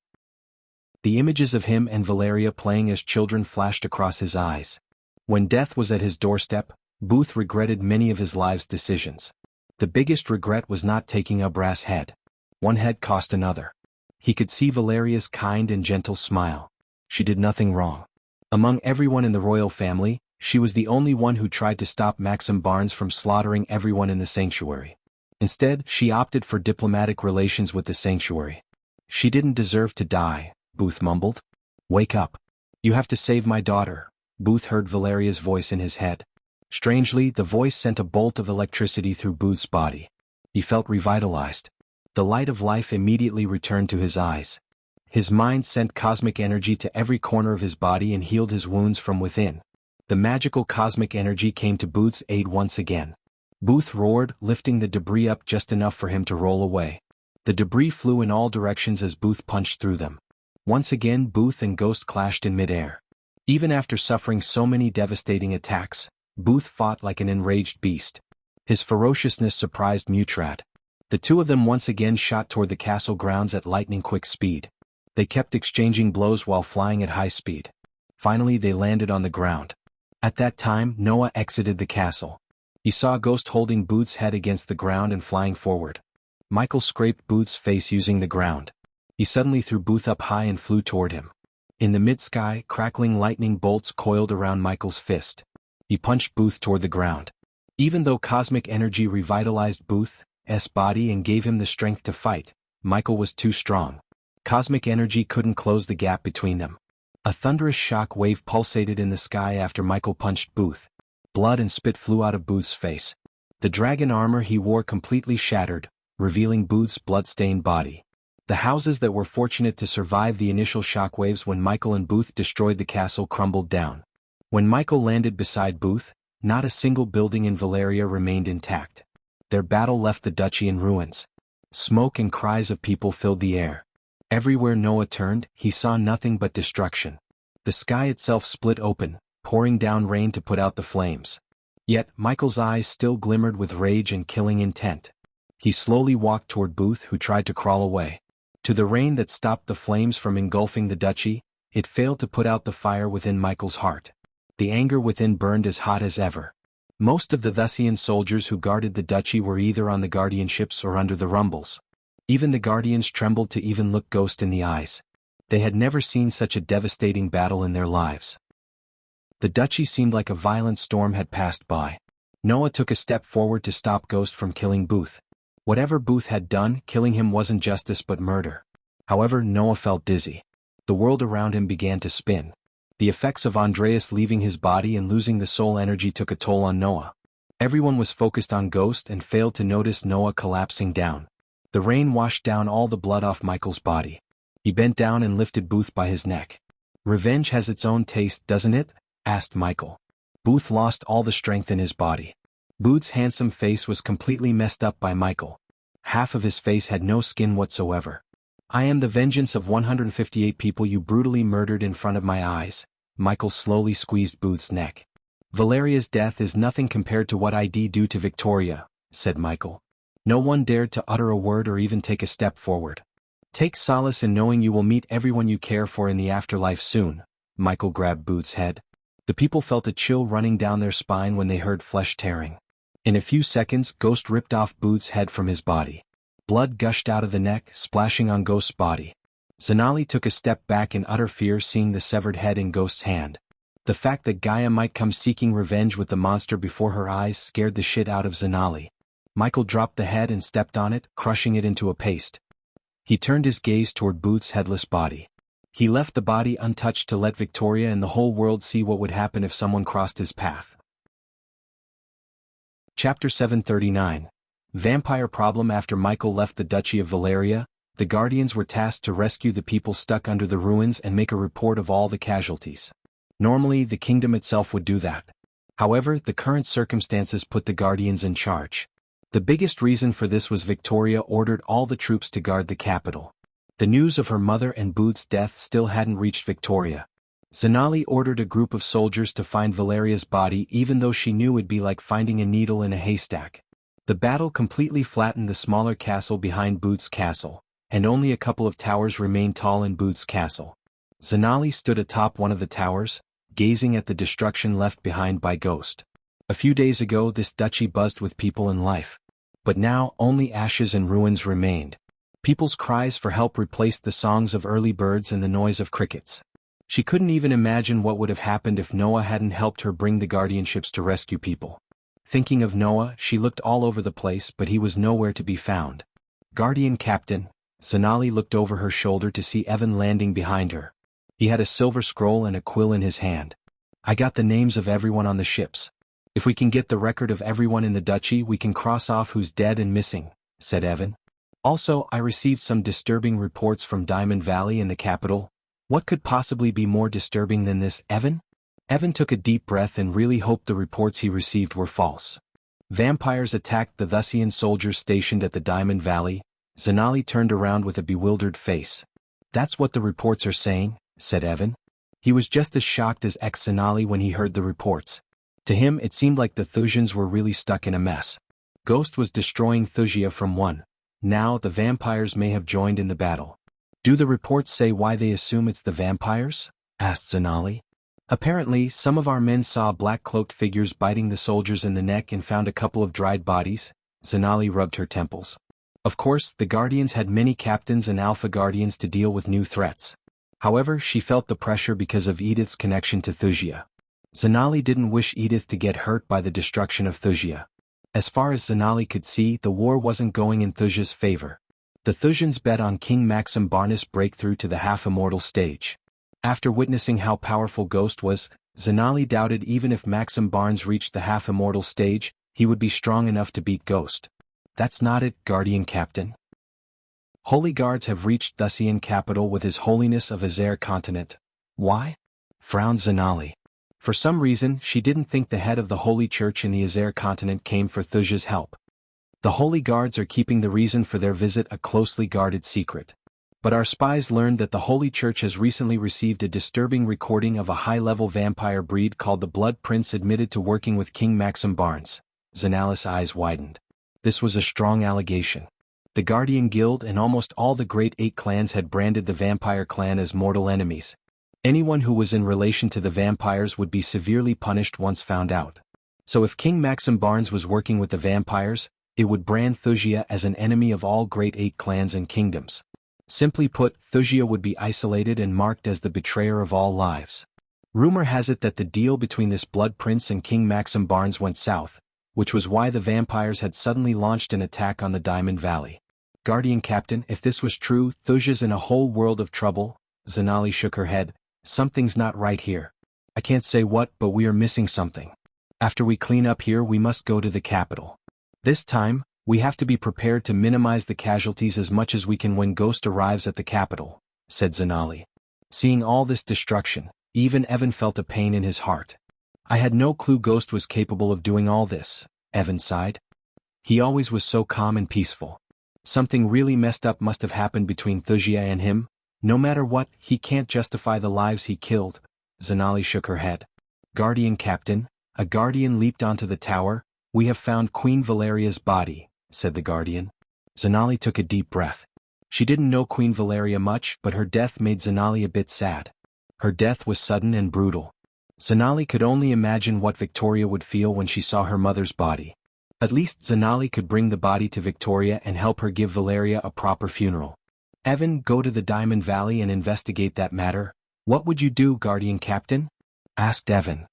The images of him and Valeria playing as children flashed across his eyes. When death was at his doorstep, Booth regretted many of his life's decisions. The biggest regret was not taking a brass head. One head cost another. He could see Valeria's kind and gentle smile. She did nothing wrong. Among everyone in the royal family, she was the only one who tried to stop Maxim Barnes from slaughtering everyone in the sanctuary. Instead, she opted for diplomatic relations with the sanctuary. She didn't deserve to die, Booth mumbled. Wake up. You have to save my daughter. Booth heard Valeria's voice in his head. Strangely, the voice sent a bolt of electricity through Booth's body. He felt revitalized. The light of life immediately returned to his eyes. His mind sent cosmic energy to every corner of his body and healed his wounds from within. The magical cosmic energy came to Booth's aid once again. Booth roared, lifting the debris up just enough for him to roll away. The debris flew in all directions as Booth punched through them. Once again Booth and Ghost clashed in midair. Even after suffering so many devastating attacks, Booth fought like an enraged beast. His ferociousness surprised Mutrad. The two of them once again shot toward the castle grounds at lightning-quick speed. They kept exchanging blows while flying at high speed. Finally they landed on the ground. At that time Noah exited the castle. He saw Ghost holding Booth's head against the ground and flying forward. Michael scraped Booth's face using the ground. He suddenly threw Booth up high and flew toward him. In the mid-sky, crackling lightning bolts coiled around Michael's fist. He punched Booth toward the ground. Even though cosmic energy revitalized Booth's body and gave him the strength to fight, Michael was too strong. Cosmic energy couldn't close the gap between them. A thunderous shock wave pulsated in the sky after Michael punched Booth. Blood and spit flew out of Booth's face. The dragon armor he wore completely shattered, revealing Booth's blood-stained body. The houses that were fortunate to survive the initial shockwaves when Michael and Booth destroyed the castle crumbled down. When Michael landed beside Booth, not a single building in Valeria remained intact. Their battle left the duchy in ruins. Smoke and cries of people filled the air. Everywhere Noah turned, he saw nothing but destruction. The sky itself split open, pouring down rain to put out the flames. Yet, Michael's eyes still glimmered with rage and killing intent. He slowly walked toward Booth, who tried to crawl away. To the rain that stopped the flames from engulfing the duchy, it failed to put out the fire within Michael's heart. The anger within burned as hot as ever. Most of the Thusian soldiers who guarded the duchy were either on the guardianships or under the rumbles. Even the guardians trembled to even look Ghost in the eyes. They had never seen such a devastating battle in their lives. The duchy seemed like a violent storm had passed by. Noah took a step forward to stop Ghost from killing Booth. Whatever Booth had done, killing him wasn't justice but murder. However, Noah felt dizzy. The world around him began to spin. The effects of Andreas leaving his body and losing the soul energy took a toll on Noah. Everyone was focused on Ghost and failed to notice Noah collapsing down. The rain washed down all the blood off Michael's body. He bent down and lifted Booth by his neck. "Revenge has its own taste, doesn't it?" asked Michael. Booth lost all the strength in his body. Booth's handsome face was completely messed up by Michael. Half of his face had no skin whatsoever. "I am the vengeance of 158 people you brutally murdered in front of my eyes." Michael slowly squeezed Booth's neck. "Valeria's death is nothing compared to what I do to Victoria," said Michael. No one dared to utter a word or even take a step forward. "Take solace in knowing you will meet everyone you care for in the afterlife soon." Michael grabbed Booth's head. The people felt a chill running down their spine when they heard flesh tearing. In a few seconds, Ghost ripped off Booth's head from his body. Blood gushed out of the neck, splashing on Ghost's body. Zanali took a step back in utter fear seeing the severed head in Ghost's hand. The fact that Gaia might come seeking revenge with the monster before her eyes scared the shit out of Zanali. Michael dropped the head and stepped on it, crushing it into a paste. He turned his gaze toward Booth's headless body. He left the body untouched to let Victoria and the whole world see what would happen if someone crossed his path. Chapter 739. Vampire Problem. After Michael left the Duchy of Valeria, the Guardians were tasked to rescue the people stuck under the ruins and make a report of all the casualties. Normally, the kingdom itself would do that. However, the current circumstances put the Guardians in charge. The biggest reason for this was Victoria ordered all the troops to guard the capital. The news of her mother and Booth's death still hadn't reached Victoria. Zanali ordered a group of soldiers to find Valeria's body even though she knew it'd be like finding a needle in a haystack. The battle completely flattened the smaller castle behind Booth's castle, and only a couple of towers remained tall in Booth's castle. Zanali stood atop one of the towers, gazing at the destruction left behind by Ghost. A few days ago this duchy buzzed with people and life. But now only ashes and ruins remained. People's cries for help replaced the songs of early birds and the noise of crickets. She couldn't even imagine what would have happened if Noah hadn't helped her bring the guardianships to rescue people. Thinking of Noah, she looked all over the place but he was nowhere to be found. Guardian Captain, Zanali looked over her shoulder to see Evan landing behind her. He had a silver scroll and a quill in his hand. I got the names of everyone on the ships. If we can get the record of everyone in the duchy we can cross off who's dead and missing, said Evan. Also, I received some disturbing reports from Diamond Valley in the capital. What could possibly be more disturbing than this, Evan? Evan took a deep breath and really hoped the reports he received were false. Vampires attacked the Thusian soldiers stationed at the Diamond Valley. Zanali turned around with a bewildered face. That's what the reports are saying, said Evan. He was just as shocked as ex-Zanali when he heard the reports. To him it seemed like the Thusians were really stuck in a mess. Ghost was destroying Thusia from one. Now the vampires may have joined in the battle. Do the reports say why they assume it's the vampires? Asked Zanali. Apparently, some of our men saw black-cloaked figures biting the soldiers in the neck and found a couple of dried bodies. Zanali rubbed her temples. Of course, the Guardians had many captains and Alpha Guardians to deal with new threats. However, she felt the pressure because of Edith's connection to Thusia. Zanali didn't wish Edith to get hurt by the destruction of Thusia. As far as Zanali could see, the war wasn't going in Thusia's favor. The Thusians bet on King Maxim Barnes' breakthrough to the half-immortal stage. After witnessing how powerful Ghost was, Zanali doubted even if Maxim Barnes reached the half-immortal stage, he would be strong enough to beat Ghost. That's not it, Guardian Captain. Holy Guards have reached Thusian capital with His Holiness of Azare Continent. Why? Frowned Zanali. For some reason, she didn't think the head of the Holy Church in the Azare Continent came for Thusia's help. The Holy Guards are keeping the reason for their visit a closely guarded secret. But our spies learned that the Holy Church has recently received a disturbing recording of a high-level vampire breed called the Blood Prince admitted to working with King Maxim Barnes. Zanali's eyes widened. This was a strong allegation. The Guardian Guild and almost all the Great Eight clans had branded the vampire clan as mortal enemies. Anyone who was in relation to the vampires would be severely punished once found out. So if King Maxim Barnes was working with the vampires, it would brand Thusia as an enemy of all Great Eight clans and kingdoms. Simply put, Thusia would be isolated and marked as the betrayer of all lives. Rumor has it that the deal between this Blood Prince and King Maxim Barnes went south, which was why the vampires had suddenly launched an attack on the Diamond Valley. Guardian Captain, if this was true, Thusia's in a whole world of trouble. Zanali shook her head. Something's not right here. I can't say what, but we are missing something. After we clean up here we must go to the capital. This time, we have to be prepared to minimize the casualties as much as we can when Ghost arrives at the capital, said Zanali. Seeing all this destruction, even Evan felt a pain in his heart. I had no clue Ghost was capable of doing all this, Evan sighed. He always was so calm and peaceful. Something really messed up must have happened between Thusia and him. No matter what, he can't justify the lives he killed. Zanali shook her head. Guardian Captain, a Guardian leaped onto the tower. We have found Queen Valeria's body, said the Guardian. Zanali took a deep breath. She didn't know Queen Valeria much, but her death made Zanali a bit sad. Her death was sudden and brutal. Zanali could only imagine what Victoria would feel when she saw her mother's body. At least Zanali could bring the body to Victoria and help her give Valeria a proper funeral. Evan, go to the Diamond Valley and investigate that matter. What would you do, Guardian Captain? Asked Evan.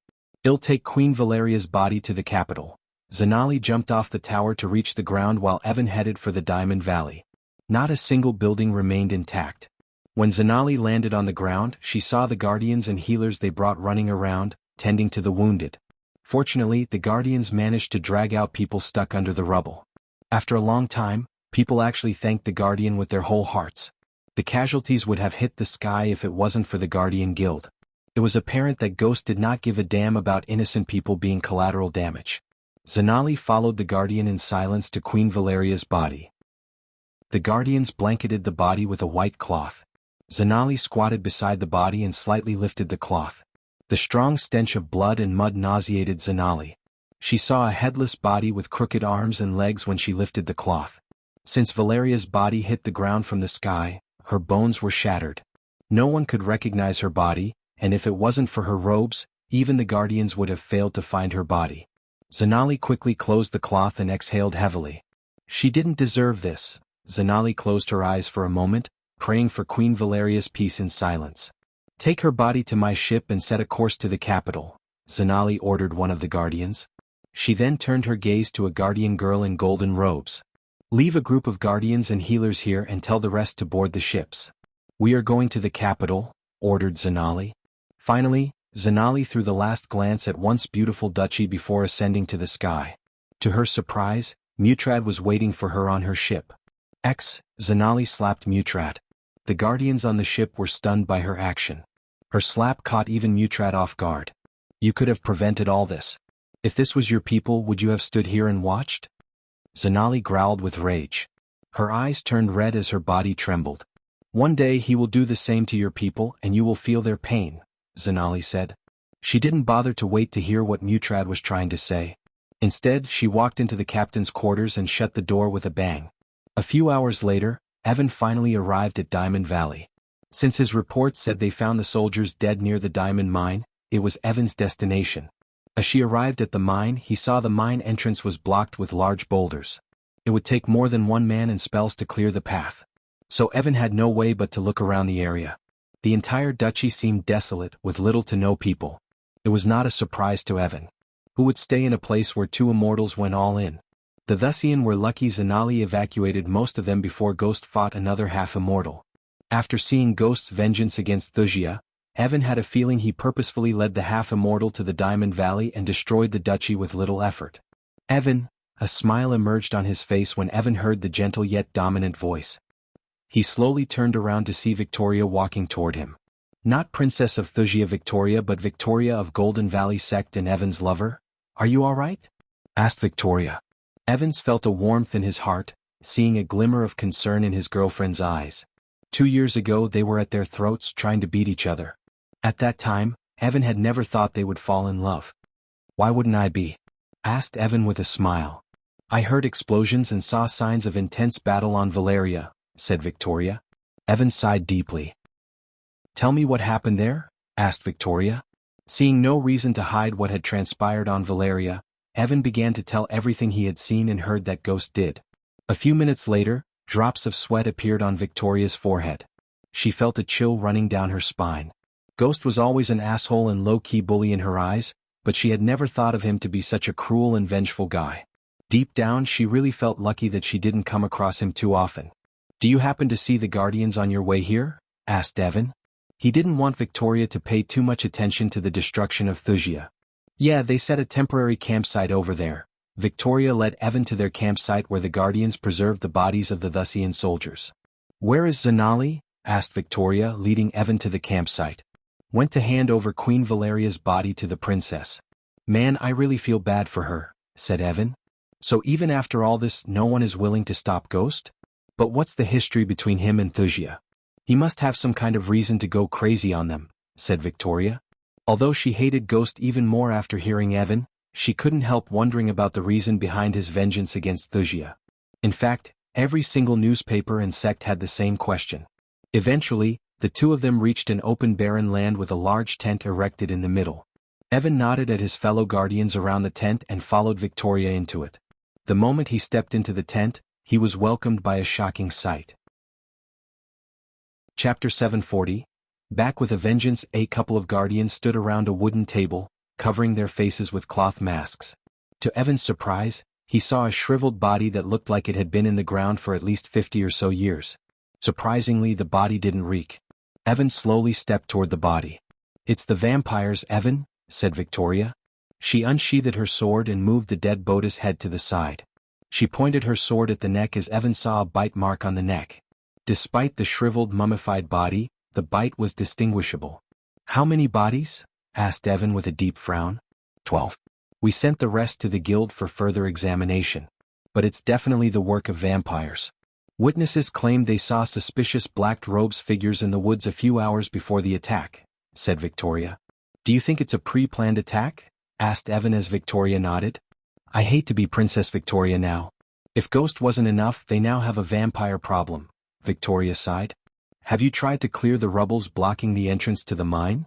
I'll take Queen Valeria's body to the capital. Zanali jumped off the tower to reach the ground while Evan headed for the Diamond Valley. Not a single building remained intact. When Zanali landed on the ground, she saw the Guardians and healers they brought running around, tending to the wounded. Fortunately, the Guardians managed to drag out people stuck under the rubble. After a long time, people actually thanked the Guardian with their whole hearts. The casualties would have hit the sky if it wasn't for the Guardian Guild. It was apparent that Ghost did not give a damn about innocent people being collateral damage. Zanali followed the Guardian in silence to Queen Valeria's body. The Guardians blanketed the body with a white cloth. Zanali squatted beside the body and slightly lifted the cloth. The strong stench of blood and mud nauseated Zanali. She saw a headless body with crooked arms and legs when she lifted the cloth. Since Valeria's body hit the ground from the sky, her bones were shattered. No one could recognize her body, and if it wasn't for her robes, even the guardians would have failed to find her body. Zanali quickly closed the cloth and exhaled heavily. She didn't deserve this. Zanali closed her eyes for a moment, praying for Queen Valeria's peace in silence. Take her body to my ship and set a course to the capital, Zanali ordered one of the guardians. She then turned her gaze to a guardian girl in golden robes. Leave a group of guardians and healers here and tell the rest to board the ships. We are going to the capital, ordered Zanali. Finally, Zanali threw the last glance at once beautiful duchy before ascending to the sky. To her surprise, Mutrad was waiting for her on her ship. Zanali slapped Mutrad. The guardians on the ship were stunned by her action. Her slap caught even Mutrad off guard. You could have prevented all this. If this was your people, would you have stood here and watched? Zanali growled with rage. Her eyes turned red as her body trembled. One day he will do the same to your people and you will feel their pain, Zanali said. She didn't bother to wait to hear what Mutrad was trying to say. Instead, she walked into the captain's quarters and shut the door with a bang. A few hours later, Evan finally arrived at Diamond Valley. Since his report said they found the soldiers dead near the diamond mine, it was Evan's destination. As she arrived at the mine, he saw the mine entrance was blocked with large boulders. It would take more than one man and spells to clear the path. So Evan had no way but to look around the area. The entire duchy seemed desolate, with little to no people. It was not a surprise to Evan. Who would stay in a place where two immortals went all in? The Thusian were lucky Zanali evacuated most of them before Ghost fought another half-immortal. After seeing Ghost's vengeance against Thusia, Evan had a feeling he purposefully led the half-immortal to the Diamond Valley and destroyed the duchy with little effort. Evan, a smile emerged on his face when Evan heard the gentle yet dominant voice. He slowly turned around to see Victoria walking toward him. Not Princess of Thusia Victoria but Victoria of Golden Valley Sect and Evan's lover? Are you all right? Asked Victoria. Evans felt a warmth in his heart, seeing a glimmer of concern in his girlfriend's eyes. 2 years ago they were at their throats trying to beat each other. At that time, Evan had never thought they would fall in love. Why wouldn't I be? Asked Evan with a smile. I heard explosions and saw signs of intense battle on Valeria, said Victoria. Evan sighed deeply. Tell me what happened there? Asked Victoria. Seeing no reason to hide what had transpired on Valeria, Evan began to tell everything he had seen and heard that Ghost did. A few minutes later, drops of sweat appeared on Victoria's forehead. She felt a chill running down her spine. Ghost was always an asshole and low-key bully in her eyes, but she had never thought of him to be such a cruel and vengeful guy. Deep down she really felt lucky that she didn't come across him too often. Do you happen to see the Guardians on your way here? Asked Evan. He didn't want Victoria to pay too much attention to the destruction of Thusia. Yeah, they set a temporary campsite over there. Victoria led Evan to their campsite where the Guardians preserved the bodies of the Thusian soldiers. Where is Zanali? Asked Victoria, leading Evan to the campsite. Went to hand over Queen Valeria's body to the princess. Man, I really feel bad for her, said Evan. So even after all this, no one is willing to stop Ghost? But what's the history between him and Thusia? He must have some kind of reason to go crazy on them, said Victoria. Although she hated Ghost even more after hearing Evan, she couldn't help wondering about the reason behind his vengeance against Thusia. In fact, every single newspaper and sect had the same question. Eventually, the two of them reached an open barren land with a large tent erected in the middle. Evan nodded at his fellow guardians around the tent and followed Victoria into it. The moment he stepped into the tent, he was welcomed by a shocking sight. Chapter 740. Back with a vengeance. A couple of guardians stood around a wooden table, covering their faces with cloth masks. To Evan's surprise, he saw a shriveled body that looked like it had been in the ground for at least 50 or so years. Surprisingly, the body didn't reek. Evan slowly stepped toward the body. It's the vampires, Evan, said Victoria. She unsheathed her sword and moved the dead Boda's head to the side. She pointed her sword at the neck as Evan saw a bite mark on the neck. Despite the shriveled mummified body, the bite was distinguishable. How many bodies? Asked Evan with a deep frown. 12. We sent the rest to the guild for further examination. But it's definitely the work of vampires. Witnesses claimed they saw suspicious black-robed figures in the woods a few hours before the attack, said Victoria. Do you think it's a pre-planned attack? Asked Evan as Victoria nodded. I hate to be Princess Victoria now. If Ghost wasn't enough, they now have a vampire problem, Victoria sighed. Have you tried to clear the rubbles blocking the entrance to the mine?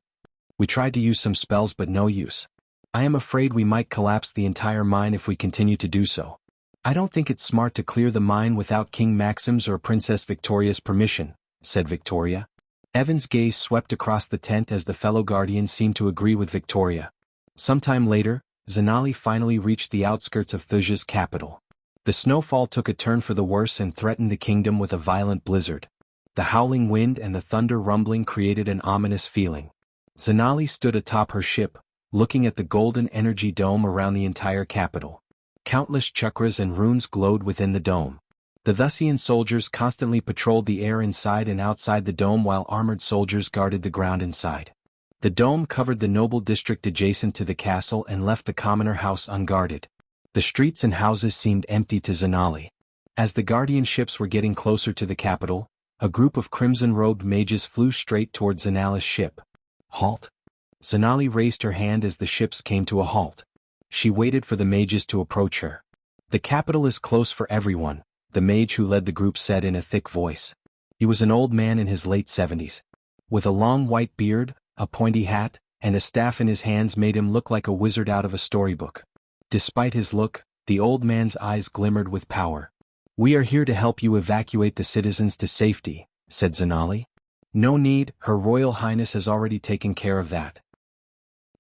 We tried to use some spells but no use. I am afraid we might collapse the entire mine if we continue to do so. I don't think it's smart to clear the mine without King Maxim's or Princess Victoria's permission, said Victoria. Evan's gaze swept across the tent as the fellow guardians seemed to agree with Victoria. Sometime later, Zanali finally reached the outskirts of Thuja's capital. The snowfall took a turn for the worse and threatened the kingdom with a violent blizzard. The howling wind and the thunder rumbling created an ominous feeling. Zanali stood atop her ship, looking at the golden energy dome around the entire capital. Countless chakras and runes glowed within the dome. The Thusian soldiers constantly patrolled the air inside and outside the dome while armored soldiers guarded the ground inside. The dome covered the noble district adjacent to the castle and left the commoner house unguarded. The streets and houses seemed empty to Zanali. As the guardian ships were getting closer to the capital, a group of crimson-robed mages flew straight toward Zanali's ship. Halt! Zanali raised her hand as the ships came to a halt. She waited for the mages to approach her. The capital is close for everyone, the mage who led the group said in a thick voice. He was an old man in his late 70s. With a long white beard, a pointy hat, and a staff in his hands made him look like a wizard out of a storybook. Despite his look, the old man's eyes glimmered with power. "We are here to help you evacuate the citizens to safety," said Zanali. "No need, Her Royal Highness has already taken care of that.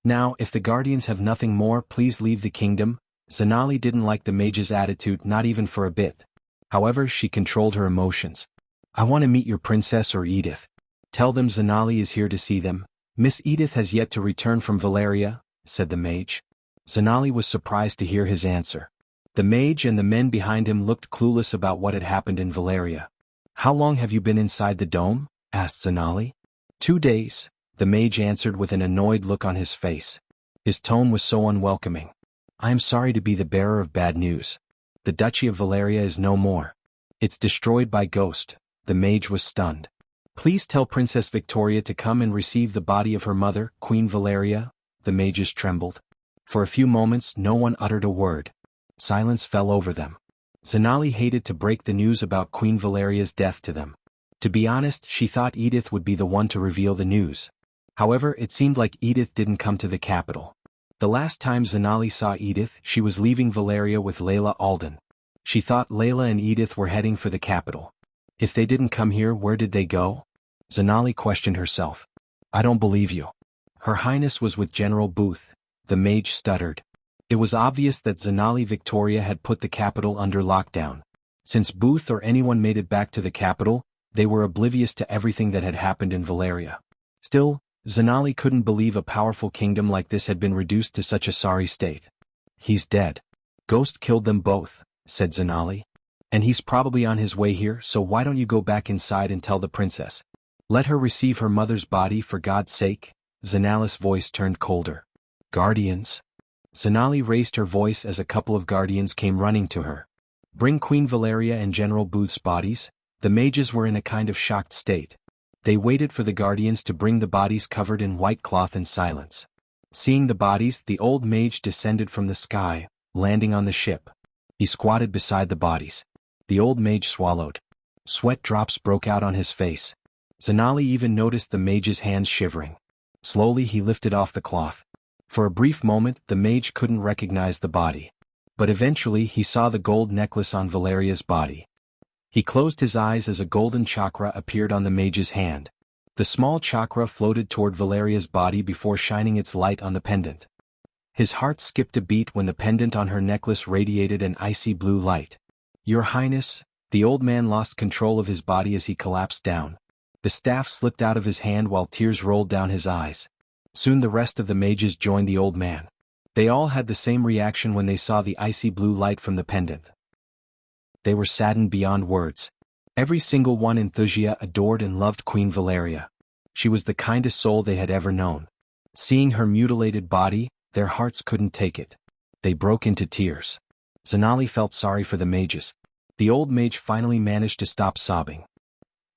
Now, if the guardians have nothing more, please leave the kingdom." Zanali didn't like the mage's attitude, not even for a bit. However, she controlled her emotions. "I want to meet your princess or Edith. Tell them Zanali is here to see them." "Miss Edith has yet to return from Valeria," said the mage. Zanali was surprised to hear his answer. The mage and the men behind him looked clueless about what had happened in Valeria. "How long have you been inside the dome?" asked Zanali. 2 days, the mage answered with an annoyed look on his face. His tone was so unwelcoming. "I am sorry to be the bearer of bad news. The Duchy of Valeria is no more. It's destroyed by ghost." The mage was stunned. "Please tell Princess Victoria to come and receive the body of her mother, Queen Valeria." The mages trembled. For a few moments no one uttered a word. Silence fell over them. Zanali hated to break the news about Queen Valeria's death to them. To be honest, she thought Edith would be the one to reveal the news. However, it seemed like Edith didn't come to the capital. The last time Zanali saw Edith, she was leaving Valeria with Layla Alden. She thought Layla and Edith were heading for the capital. If they didn't come here, where did they go? Zanali questioned herself. "I don't believe you." "Her Highness was with General Booth," the mage stuttered. It was obvious that Zanali Victoria had put the capital under lockdown. Since Booth or anyone made it back to the capital, they were oblivious to everything that had happened in Valeria. Still, Zanali couldn't believe a powerful kingdom like this had been reduced to such a sorry state. "He's dead. Ghost killed them both," said Zanali. "And he's probably on his way here, so why don't you go back inside and tell the princess? Let her receive her mother's body for God's sake." Zanali's voice turned colder. "Guardians." Zanali raised her voice as a couple of guardians came running to her. "Bring Queen Valeria and General Booth's bodies." The mages were in a kind of shocked state. They waited for the guardians to bring the bodies covered in white cloth in silence. Seeing the bodies, the old mage descended from the sky, landing on the ship. He squatted beside the bodies. The old mage swallowed. Sweat drops broke out on his face. Zanali even noticed the mage's hands shivering. Slowly he lifted off the cloth. For a brief moment the mage couldn't recognize the body. But eventually he saw the gold necklace on Valeria's body. He closed his eyes as a golden chakra appeared on the mage's hand. The small chakra floated toward Valeria's body before shining its light on the pendant. His heart skipped a beat when the pendant on her necklace radiated an icy blue light. "Your Highness," the old man lost control of his body as he collapsed down. The staff slipped out of his hand while tears rolled down his eyes. Soon the rest of the mages joined the old man. They all had the same reaction when they saw the icy blue light from the pendant. They were saddened beyond words. Every single one in Thusia adored and loved Queen Valeria. She was the kindest soul they had ever known. Seeing her mutilated body, their hearts couldn't take it. They broke into tears. Zanali felt sorry for the mages. The old mage finally managed to stop sobbing.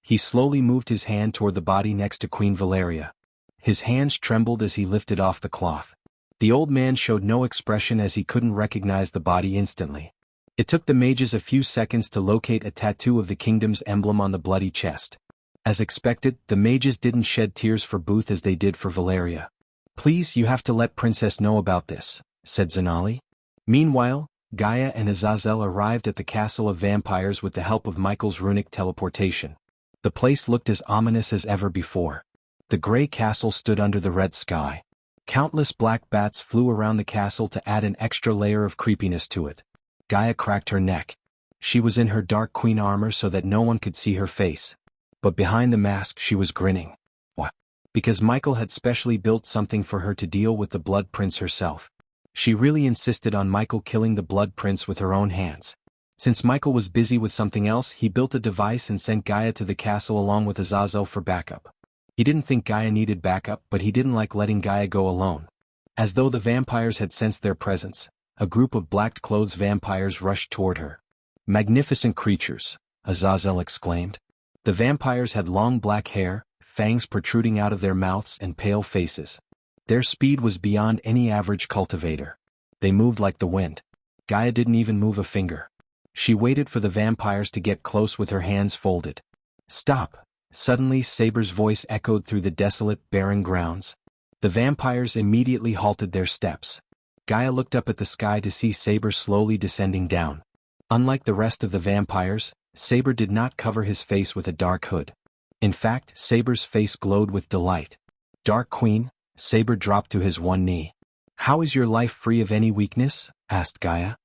He slowly moved his hand toward the body next to Queen Valeria. His hands trembled as he lifted off the cloth. The old man showed no expression as he couldn't recognize the body instantly. It took the mages a few seconds to locate a tattoo of the kingdom's emblem on the bloody chest. As expected, the mages didn't shed tears for Booth as they did for Valeria. "Please, you have to let Princess know about this," said Zanali. Meanwhile, Gaia and Azazel arrived at the castle of vampires with the help of Michael's runic teleportation. The place looked as ominous as ever before. The gray castle stood under the red sky. Countless black bats flew around the castle to add an extra layer of creepiness to it. Gaia cracked her neck. She was in her Dark Queen armor so that no one could see her face. But behind the mask she was grinning. What? Because Michael had specially built something for her to deal with the Blood Prince herself. She really insisted on Michael killing the Blood Prince with her own hands. Since Michael was busy with something else, he built a device and sent Gaia to the castle along with Azazel for backup. He didn't think Gaia needed backup, but he didn't like letting Gaia go alone. As though the vampires had sensed their presence, a group of black-clothes vampires rushed toward her. "Magnificent creatures," Azazel exclaimed. The vampires had long black hair, fangs protruding out of their mouths and pale faces. Their speed was beyond any average cultivator. They moved like the wind. Gaia didn't even move a finger. She waited for the vampires to get close with her hands folded. "Stop!" Suddenly Saber's voice echoed through the desolate, barren grounds. The vampires immediately halted their steps. Gaia looked up at the sky to see Saber slowly descending down. Unlike the rest of the vampires, Saber did not cover his face with a dark hood. In fact, Saber's face glowed with delight. "Dark Queen," Saber dropped to his one knee. "How is your life free of any weakness?" asked Gaia.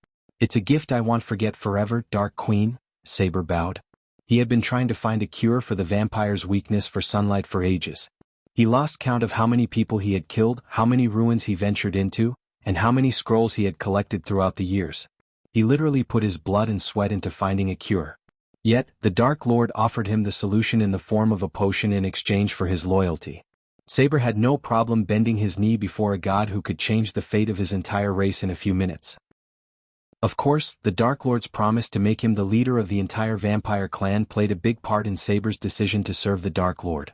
"It's a gift I won't forget forever, Dark Queen," Saber bowed. He had been trying to find a cure for the vampire's weakness for sunlight for ages. He lost count of how many people he had killed, how many ruins he ventured into, and how many scrolls he had collected throughout the years. He literally put his blood and sweat into finding a cure. Yet, the Dark Lord offered him the solution in the form of a potion in exchange for his loyalty. Saber had no problem bending his knee before a god who could change the fate of his entire race in a few minutes. Of course, the Dark Lord's promise to make him the leader of the entire vampire clan played a big part in Saber's decision to serve the Dark Lord.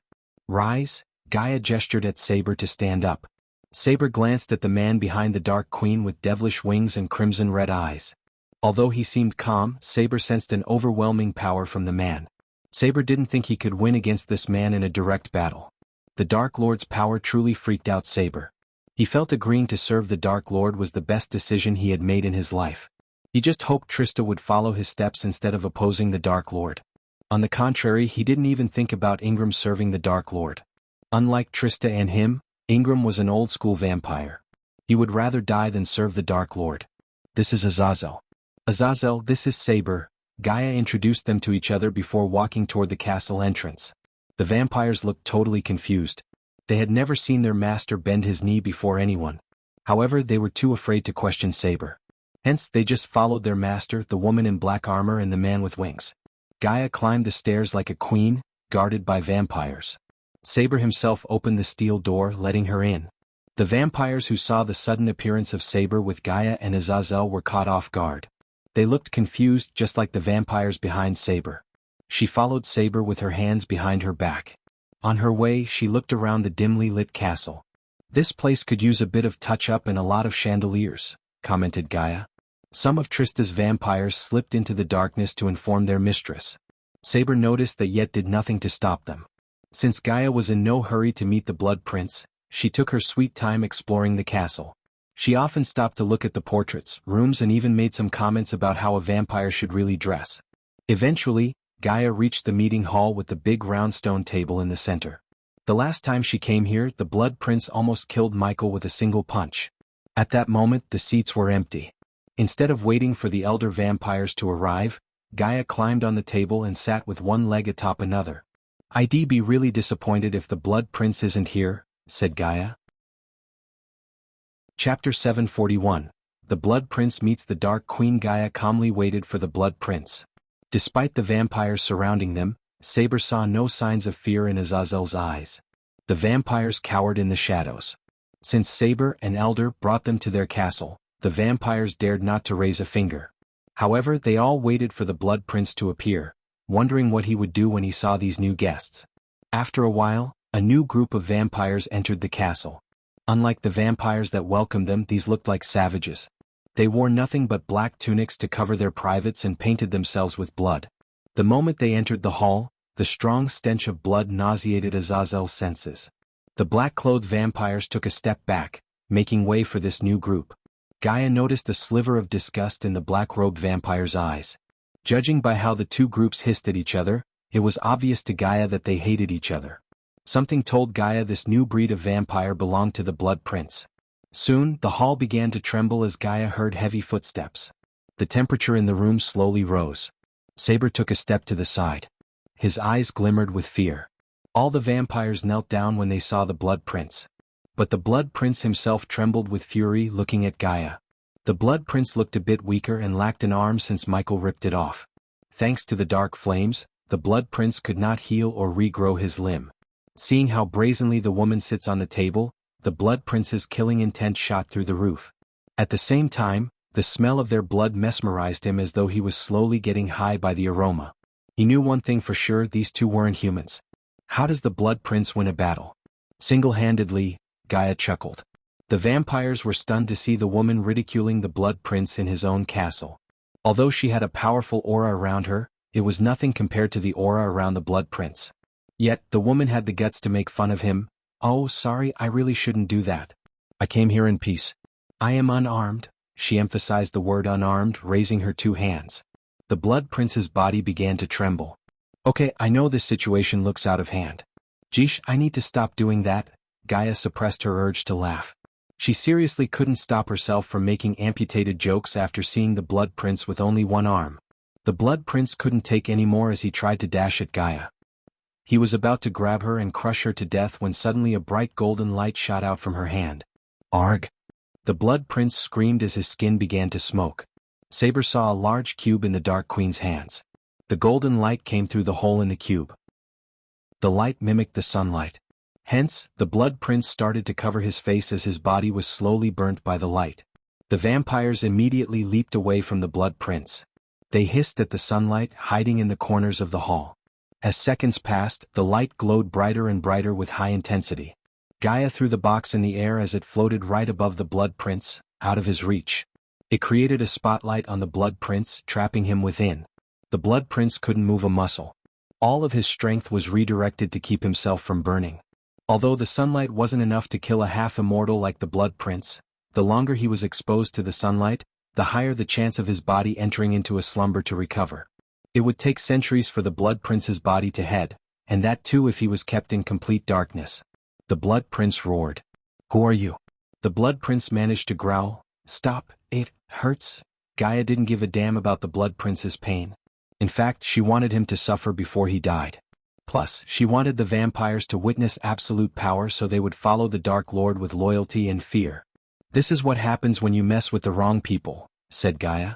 "Rise," Gaia gestured at Saber to stand up. Saber glanced at the man behind the Dark Queen with devilish wings and crimson red eyes. Although he seemed calm, Saber sensed an overwhelming power from the man. Saber didn't think he could win against this man in a direct battle. The Dark Lord's power truly freaked out Saber. He felt agreeing to serve the Dark Lord was the best decision he had made in his life. He just hoped Trista would follow his steps instead of opposing the Dark Lord. On the contrary, he didn't even think about Ingram serving the Dark Lord. Unlike Trista and him, Ingram was an old-school vampire. He would rather die than serve the Dark Lord. "This is Azazel." "Azazel, this is Saber." Gaia introduced them to each other before walking toward the castle entrance. The vampires looked totally confused. They had never seen their master bend his knee before anyone. However, they were too afraid to question Saber. Hence, they just followed their master, the woman in black armor and the man with wings. Gaia climbed the stairs like a queen, guarded by vampires. Saber himself opened the steel door, letting her in. The vampires who saw the sudden appearance of Saber with Gaia and Azazel were caught off guard. They looked confused just like the vampires behind Saber. She followed Saber with her hands behind her back. On her way, she looked around the dimly lit castle. "This place could use a bit of touch-up and a lot of chandeliers," commented Gaia. Some of Trista's vampires slipped into the darkness to inform their mistress. Saber noticed that yet did nothing to stop them. Since Gaia was in no hurry to meet the Blood Prince, she took her sweet time exploring the castle. She often stopped to look at the portraits, rooms and even made some comments about how a vampire should really dress. Eventually, Gaia reached the meeting hall with the big round stone table in the center. The last time she came here, the Blood Prince almost killed Michael with a single punch. At that moment, the seats were empty. Instead of waiting for the elder vampires to arrive, Gaia climbed on the table and sat with one leg atop another. "I'd be really disappointed if the Blood Prince isn't here," said Gaia. Chapter 741. The Blood Prince meets the Dark Queen. Gaia calmly waited for the Blood Prince. Despite the vampires surrounding them, Saber saw no signs of fear in Azazel's eyes. The vampires cowered in the shadows. Since Saber and Elder brought them to their castle, the vampires dared not to raise a finger. However, they all waited for the Blood Prince to appear, wondering what he would do when he saw these new guests. After a while, a new group of vampires entered the castle. Unlike the vampires that welcomed them, these looked like savages. They wore nothing but black tunics to cover their privates and painted themselves with blood. The moment they entered the hall, The strong stench of blood nauseated Azazel's senses. The black-clothed vampires took a step back, making way for this new group. Gaia noticed a sliver of disgust in the black-robed vampire's eyes. Judging by how the two groups hissed at each other, it was obvious to Gaia that they hated each other. Something told Gaia this new breed of vampire belonged to the Blood Prince. Soon, the hall began to tremble as Gaia heard heavy footsteps. The temperature in the room slowly rose. Saber took a step to the side. His eyes glimmered with fear. All the vampires knelt down when they saw the Blood Prince. But the Blood Prince himself trembled with fury looking at Gaia. The Blood Prince looked a bit weaker and lacked an arm since Michael ripped it off. Thanks to the dark flames, the Blood Prince could not heal or regrow his limb. Seeing how brazenly the woman sits on the table, the Blood Prince's killing intent shot through the roof. At the same time, the smell of their blood mesmerized him as though he was slowly getting high by the aroma. He knew one thing for sure: these two weren't humans. How does the Blood Prince win a battle? Single-handedly, Gaia chuckled. The vampires were stunned to see the woman ridiculing the Blood Prince in his own castle. Although she had a powerful aura around her, it was nothing compared to the aura around the Blood Prince. Yet, the woman had the guts to make fun of him. "Oh, sorry, I really shouldn't do that. I came here in peace. I am unarmed." She emphasized the word unarmed, raising her two hands. The Blood Prince's body began to tremble. "Okay, I know this situation looks out of hand. Jeesh, I need to stop doing that." Gaia suppressed her urge to laugh. She seriously couldn't stop herself from making amputated jokes after seeing the Blood Prince with only one arm. The Blood Prince couldn't take any more as he tried to dash at Gaia. He was about to grab her and crush her to death when suddenly a bright golden light shot out from her hand. "Arg!" The Blood Prince screamed as his skin began to smoke. Saber saw a large cube in the Dark Queen's hands. The golden light came through the hole in the cube. The light mimicked the sunlight. Hence, the Blood Prince started to cover his face as his body was slowly burnt by the light. The vampires immediately leaped away from the Blood Prince. They hissed at the sunlight, hiding in the corners of the hall. As seconds passed, the light glowed brighter and brighter with high intensity. Gaia threw the box in the air as it floated right above the Blood Prince, out of his reach. It created a spotlight on the Blood Prince, trapping him within. The Blood Prince couldn't move a muscle. All of his strength was redirected to keep himself from burning. Although the sunlight wasn't enough to kill a half-immortal like the Blood Prince, the longer he was exposed to the sunlight, the higher the chance of his body entering into a slumber to recover. It would take centuries for the Blood Prince's body to head, and that too if he was kept in complete darkness. The Blood Prince roared. "Who are you?" The Blood Prince managed to growl. "Stop, it hurts." Gaia didn't give a damn about the Blood Prince's pain. In fact, she wanted him to suffer before he died. Plus, she wanted the vampires to witness absolute power so they would follow the Dark Lord with loyalty and fear. "This is what happens when you mess with the wrong people," said Gaia.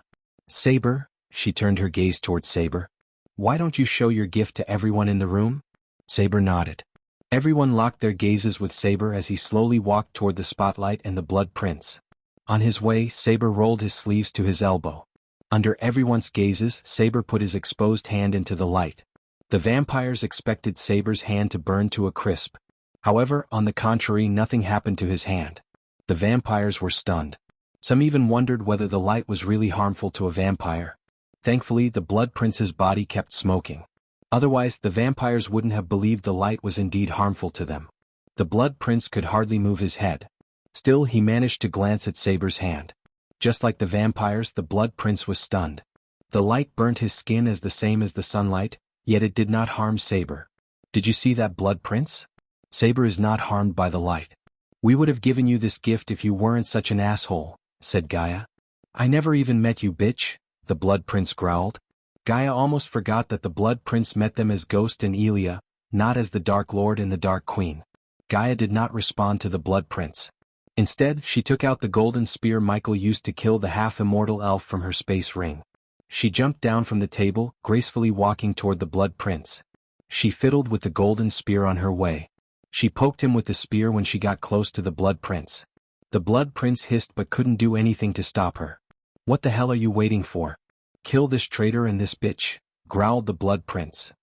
"Saber," she turned her gaze towards Saber. "Why don't you show your gift to everyone in the room?" Saber nodded. Everyone locked their gazes with Saber as he slowly walked toward the spotlight and the Blood Prince. On his way, Saber rolled his sleeves to his elbow. Under everyone's gazes, Saber put his exposed hand into the light. The vampires expected Saber's hand to burn to a crisp. However, on the contrary, nothing happened to his hand. The vampires were stunned. Some even wondered whether the light was really harmful to a vampire. Thankfully, the Blood Prince's body kept smoking. Otherwise, the vampires wouldn't have believed the light was indeed harmful to them. The Blood Prince could hardly move his head. Still, he managed to glance at Saber's hand. Just like the vampires, the Blood Prince was stunned. The light burnt his skin as the same as the sunlight, yet it did not harm Saber. "Did you see that, Blood Prince? Saber is not harmed by the light. We would have given you this gift if you weren't such an asshole," said Gaia. "I never even met you, bitch," the Blood Prince growled. Gaia almost forgot that the Blood Prince met them as Ghost and Elia, not as the Dark Lord and the Dark Queen. Gaia did not respond to the Blood Prince. Instead, she took out the golden spear Michael used to kill the half-immortal elf from her space ring. She jumped down from the table, gracefully walking toward the Blood Prince. She fiddled with the golden spear on her way. She poked him with the spear when she got close to the Blood Prince. The Blood Prince hissed but couldn't do anything to stop her. "What the hell are you waiting for? Kill this traitor and this bitch," growled the Blood Prince.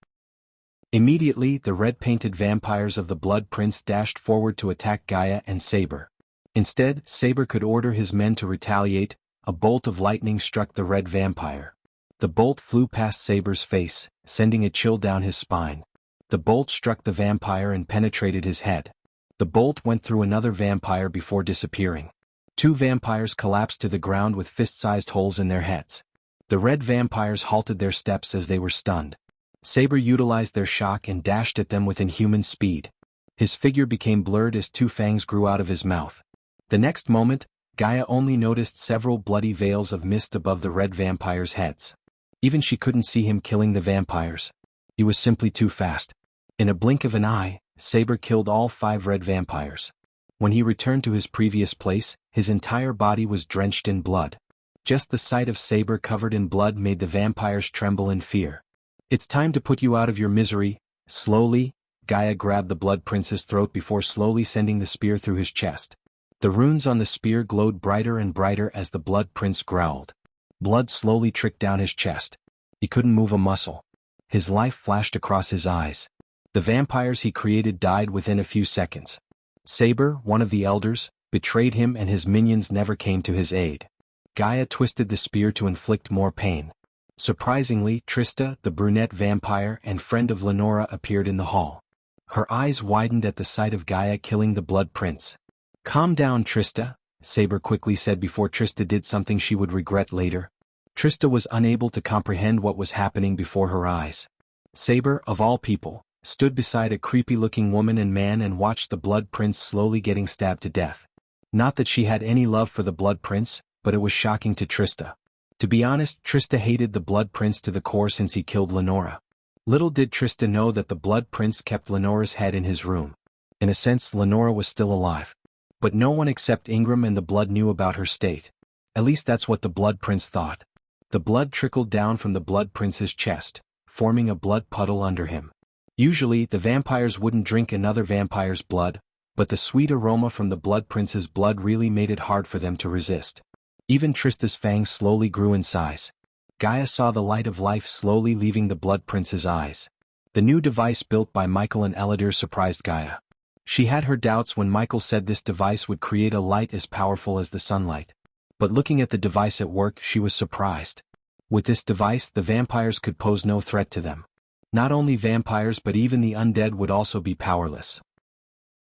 Immediately, the red-painted vampires of the Blood Prince dashed forward to attack Gaia and Saber. Instead, Saber could order his men to retaliate. A bolt of lightning struck the red vampire. The bolt flew past Saber's face, sending a chill down his spine. The bolt struck the vampire and penetrated his head. The bolt went through another vampire before disappearing. 2 vampires collapsed to the ground with fist-sized holes in their heads. The red vampires halted their steps as they were stunned. Saber utilized their shock and dashed at them with inhuman speed. His figure became blurred as 2 fangs grew out of his mouth. The next moment, Gaia only noticed several bloody veils of mist above the red vampires' heads. Even she couldn't see him killing the vampires. He was simply too fast. In a blink of an eye, Saber killed all 5 red vampires. When he returned to his previous place, his entire body was drenched in blood. Just the sight of Saber covered in blood made the vampires tremble in fear. "It's time to put you out of your misery." Slowly, Gaia grabbed the Blood Prince's throat before slowly sending the spear through his chest. The runes on the spear glowed brighter and brighter as the Blood Prince growled. Blood slowly tricked down his chest. He couldn't move a muscle. His life flashed across his eyes. The vampires he created died within a few seconds. Saber, one of the elders, betrayed him and his minions never came to his aid. Gaia twisted the spear to inflict more pain. Surprisingly, Trista, the brunette vampire and friend of Lenora, appeared in the hall. Her eyes widened at the sight of Gaia killing the Blood Prince. "Calm down, Trista," Saber quickly said before Trista did something she would regret later. Trista was unable to comprehend what was happening before her eyes. Saber, of all people, stood beside a creepy-looking woman and man and watched the Blood Prince slowly getting stabbed to death. Not that she had any love for the Blood Prince, but it was shocking to Trista. To be honest, Trista hated the Blood Prince to the core since he killed Lenora. Little did Trista know that the Blood Prince kept Lenora's head in his room. In a sense, Lenora was still alive. But no one except Ingram and the Blood knew about her state. At least that's what the Blood Prince thought. The blood trickled down from the Blood Prince's chest, forming a blood puddle under him. Usually, the vampires wouldn't drink another vampire's blood, but the sweet aroma from the Blood Prince's blood really made it hard for them to resist. Even Trista's fangs slowly grew in size. Gaia saw the light of life slowly leaving the Blood Prince's eyes. The new device built by Michael and Eladir surprised Gaia. She had her doubts when Michael said this device would create a light as powerful as the sunlight. But looking at the device at work, she was surprised. With this device, the vampires could pose no threat to them. Not only vampires but even the undead would also be powerless.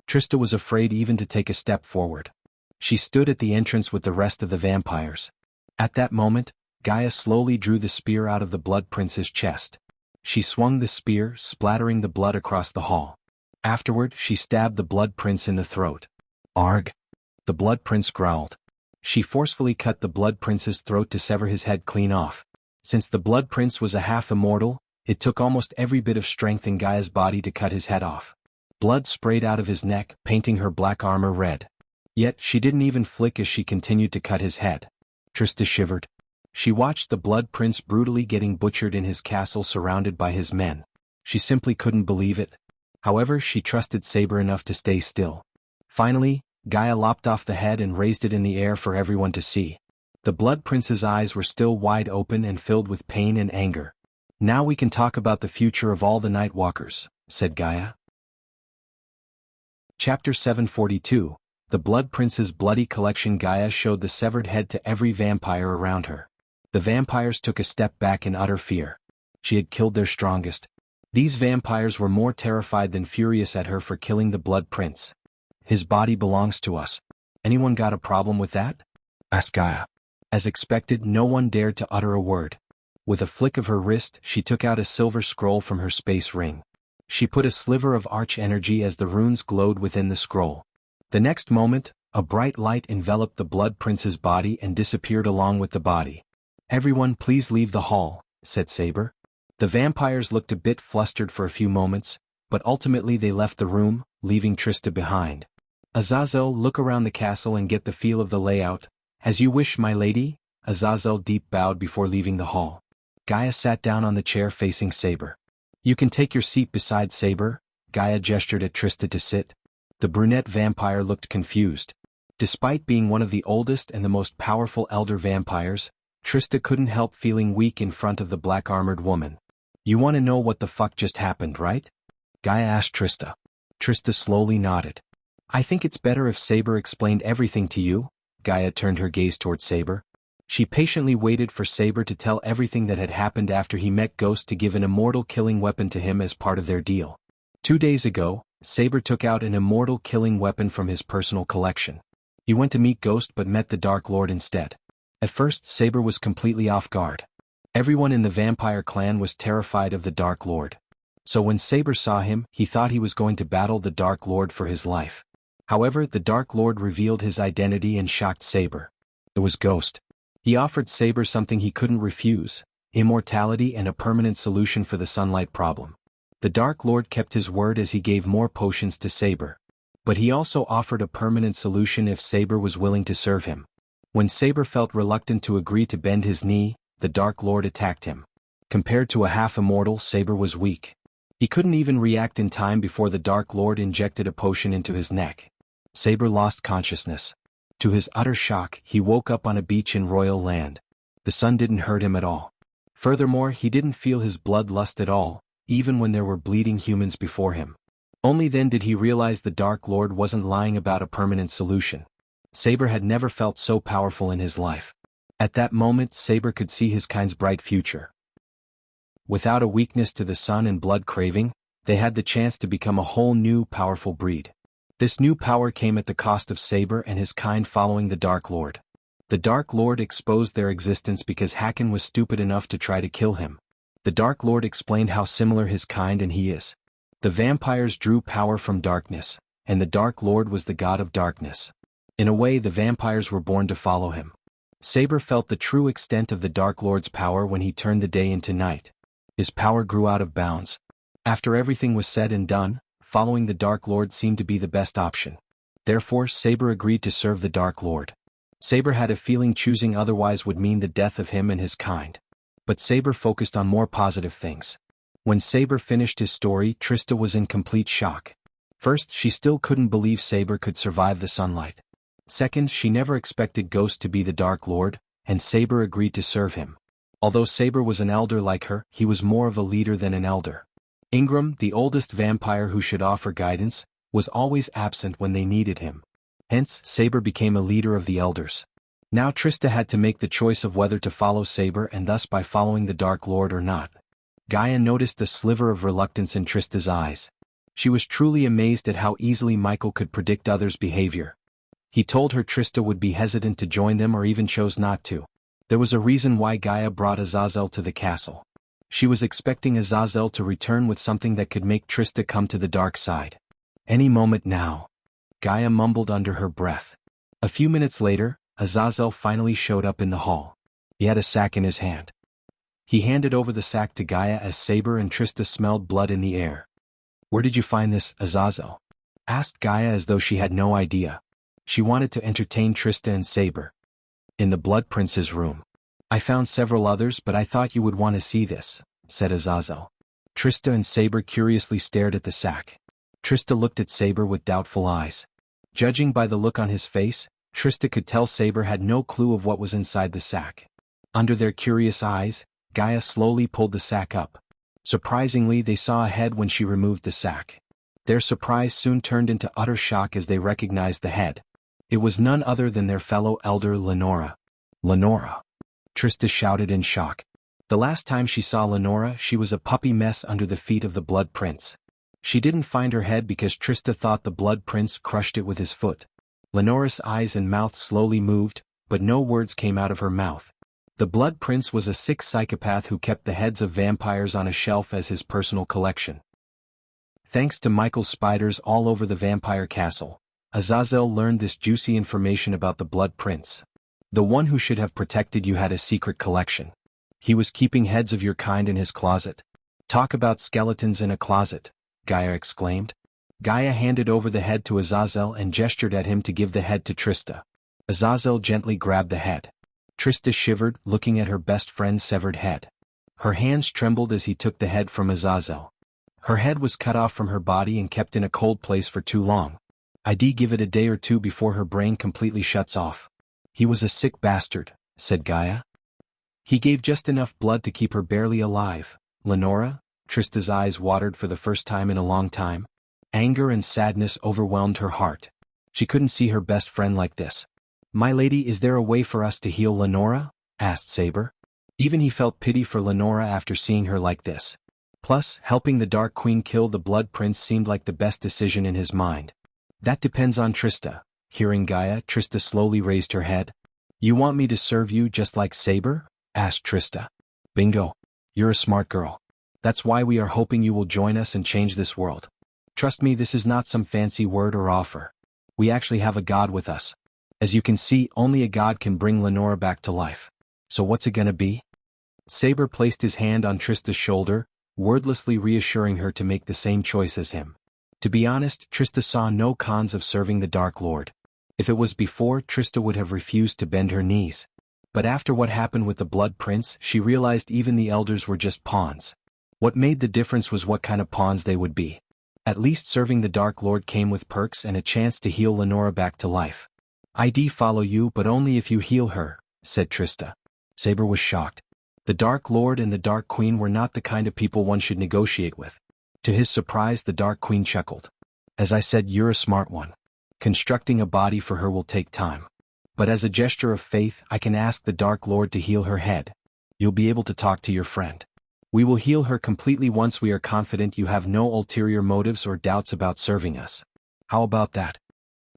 Trista was afraid even to take a step forward. She stood at the entrance with the rest of the vampires. At that moment, Gaia slowly drew the spear out of the Blood Prince's chest. She swung the spear, splattering the blood across the hall. Afterward, she stabbed the Blood Prince in the throat. "Arg!" the Blood Prince growled. She forcefully cut the Blood Prince's throat to sever his head clean off. Since the Blood Prince was a half-immortal, it took almost every bit of strength in Gaia's body to cut his head off. Blood sprayed out of his neck, painting her black armor red. Yet she didn't even flick as she continued to cut his head. Trista shivered. She watched the Blood Prince brutally getting butchered in his castle surrounded by his men. She simply couldn't believe it. However, she trusted Saber enough to stay still. Finally, Gaia lopped off the head and raised it in the air for everyone to see. The Blood Prince's eyes were still wide open and filled with pain and anger. "Now we can talk about the future of all the Nightwalkers," said Gaia. Chapter 742, The Blood Prince's Bloody Collection. Gaia showed the severed head to every vampire around her. The vampires took a step back in utter fear. She had killed their strongest. These vampires were more terrified than furious at her for killing the Blood Prince. "His body belongs to us. Anyone got a problem with that?" asked Gaia. As expected, no one dared to utter a word. With a flick of her wrist, she took out a silver scroll from her space ring. She put a sliver of arch energy as the runes glowed within the scroll. The next moment, a bright light enveloped the Blood Prince's body and disappeared along with the body. "Everyone, please leave the hall," said Saber. The vampires looked a bit flustered for a few moments, but ultimately they left the room, leaving Trista behind. "Azazel, look around the castle and get the feel of the layout." "As you wish, my lady." Azazel deep bowed before leaving the hall. Gaia sat down on the chair facing Saber. "You can take your seat beside Saber." Gaia gestured at Trista to sit. The brunette vampire looked confused. Despite being one of the oldest and the most powerful elder vampires, Trista couldn't help feeling weak in front of the black-armored woman. "You want to know what the fuck just happened, right?" Gaia asked Trista. Trista slowly nodded. "I think it's better if Saber explained everything to you." Gaia turned her gaze toward Saber. She patiently waited for Saber to tell everything that had happened after he met Ghost to give an immortal killing weapon to him as part of their deal. 2 days ago, Saber took out an immortal killing weapon from his personal collection. He went to meet Ghost but met the Dark Lord instead. At first, Saber was completely off guard. Everyone in the vampire clan was terrified of the Dark Lord. So when Saber saw him, he thought he was going to battle the Dark Lord for his life. However, the Dark Lord revealed his identity and shocked Saber. It was Ghost. He offered Saber something he couldn't refuse: immortality and a permanent solution for the sunlight problem. The Dark Lord kept his word as he gave more potions to Saber. But he also offered a permanent solution if Saber was willing to serve him. When Saber felt reluctant to agree to bend his knee, the Dark Lord attacked him. Compared to a half-immortal, Saber was weak. He couldn't even react in time before the Dark Lord injected a potion into his neck. Saber lost consciousness. To his utter shock, he woke up on a beach in Royal Land. The sun didn't hurt him at all. Furthermore, he didn't feel his bloodlust at all, even when there were bleeding humans before him. Only then did he realize the Dark Lord wasn't lying about a permanent solution. Saber had never felt so powerful in his life. At that moment, Saber could see his kind's bright future. Without a weakness to the sun and blood craving, they had the chance to become a whole new powerful breed. This new power came at the cost of Saber and his kind following the Dark Lord. The Dark Lord exposed their existence because Haken was stupid enough to try to kill him. The Dark Lord explained how similar his kind and he is. The vampires drew power from darkness, and the Dark Lord was the god of darkness. In a way, the vampires were born to follow him. Saber felt the true extent of the Dark Lord's power when he turned the day into night. His power grew out of bounds. After everything was said and done, following the Dark Lord seemed to be the best option. Therefore, Saber agreed to serve the Dark Lord. Saber had a feeling choosing otherwise would mean the death of him and his kind. But Saber focused on more positive things. When Saber finished his story, Trista was in complete shock. First, she still couldn't believe Saber could survive the sunlight. Second, she never expected Ghost to be the Dark Lord, and Saber agreed to serve him. Although Saber was an elder like her, he was more of a leader than an elder. Ingram, the oldest vampire who should offer guidance, was always absent when they needed him. Hence, Saber became a leader of the elders. Now Trista had to make the choice of whether to follow Saber and thus by following the Dark Lord or not. Gaia noticed a sliver of reluctance in Trista's eyes. She was truly amazed at how easily Michael could predict others' behavior. He told her Trista would be hesitant to join them or even chose not to. There was a reason why Gaia brought Azazel to the castle. She was expecting Azazel to return with something that could make Trista come to the dark side. Any moment now. Gaia mumbled under her breath. A few minutes later, Azazel finally showed up in the hall. He had a sack in his hand. He handed over the sack to Gaia as Saber and Trista smelled blood in the air. "Where did you find this, Azazel?" asked Gaia as though she had no idea. She wanted to entertain Trista and Saber. "In the Blood Prince's room. I found several others but I thought you would want to see this," said Azazel. Trista and Saber curiously stared at the sack. Trista looked at Saber with doubtful eyes. Judging by the look on his face, Trista could tell Saber had no clue of what was inside the sack. Under their curious eyes, Gaia slowly pulled the sack up. Surprisingly, they saw a head when she removed the sack. Their surprise soon turned into utter shock as they recognized the head. It was none other than their fellow elder Lenora. "Lenora!" Trista shouted in shock. The last time she saw Lenora, she was a puppy mess under the feet of the Blood Prince. She didn't find her head because Trista thought the Blood Prince crushed it with his foot. Lenora's eyes and mouth slowly moved, but no words came out of her mouth. The Blood Prince was a sick psychopath who kept the heads of vampires on a shelf as his personal collection. Thanks to Michael's spiders all over the vampire castle, Azazel learned this juicy information about the Blood Prince. The one who should have protected you had a secret collection. He was keeping heads of your kind in his closet. "Talk about skeletons in a closet," Gaia exclaimed. Gaia handed over the head to Azazel and gestured at him to give the head to Trista. Azazel gently grabbed the head. Trista shivered, looking at her best friend's severed head. Her hands trembled as he took the head from Azazel. Her head was cut off from her body and kept in a cold place for too long. I'd give it a day or two before her brain completely shuts off. "He was a sick bastard," said Gaia. "He gave just enough blood to keep her barely alive." "Lenora?" Trista's eyes watered for the first time in a long time. Anger and sadness overwhelmed her heart. She couldn't see her best friend like this. "My lady, is there a way for us to heal Lenora?" asked Saber. Even he felt pity for Lenora after seeing her like this. Plus, helping the Dark Queen kill the Blood Prince seemed like the best decision in his mind. That depends on Trista. Hearing Gaia, Trista slowly raised her head. You want me to serve you just like Saber? Asked Trista. Bingo. You're a smart girl. That's why we are hoping you will join us and change this world. Trust me, this is not some fancy word or offer. We actually have a god with us. As you can see, only a god can bring Lenora back to life. So what's it gonna be? Saber placed his hand on Trista's shoulder, wordlessly reassuring her to make the same choice as him. To be honest, Trista saw no cons of serving the Dark Lord. If it was before, Trista would have refused to bend her knees. But after what happened with the Blood Prince, she realized even the elders were just pawns. What made the difference was what kind of pawns they would be. At least serving the Dark Lord came with perks and a chance to heal Lenora back to life. I'd follow you, but only if you heal her, said Trista. Saber was shocked. The Dark Lord and the Dark Queen were not the kind of people one should negotiate with. To his surprise, the Dark Queen chuckled. As I said, you're a smart one. Constructing a body for her will take time. But as a gesture of faith, I can ask the Dark Lord to heal her head. You'll be able to talk to your friend. We will heal her completely once we are confident you have no ulterior motives or doubts about serving us. How about that?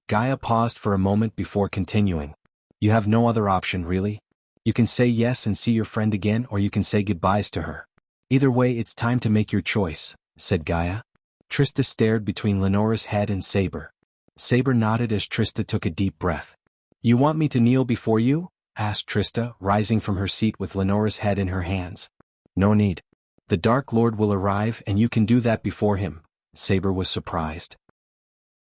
Gaia paused for a moment before continuing. You have no other option, really? You can say yes and see your friend again, or you can say goodbyes to her. Either way, it's time to make your choice, said Gaia. Trista stared between Lenora's head and Saber. Saber nodded as Trista took a deep breath. You want me to kneel before you? Asked Trista, rising from her seat with Lenora's head in her hands. No need. The Dark Lord will arrive and you can do that before him. Saber was surprised.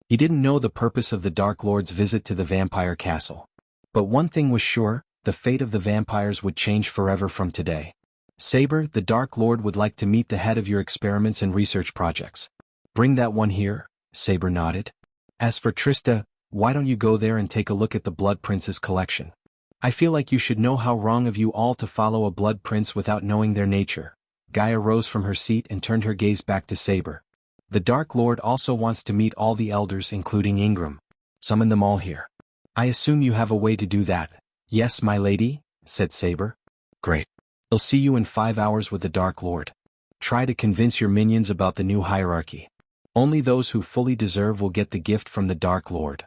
He didn't know the purpose of the Dark Lord's visit to the vampire castle. But one thing was sure, the fate of the vampires would change forever from today. Saber, the Dark Lord would like to meet the head of your experiments and research projects. Bring that one here, Saber nodded. As for Trista, why don't you go there and take a look at the Blood Prince's collection? I feel like you should know how wrong of you all to follow a Blood Prince without knowing their nature. Gaia rose from her seat and turned her gaze back to Saber. The Dark Lord also wants to meet all the elders including Ingram. Summon them all here. I assume you have a way to do that. Yes, my lady, said Saber. Great. I'll see you in 5 hours with the Dark Lord. Try to convince your minions about the new hierarchy. Only those who fully deserve will get the gift from the Dark Lord.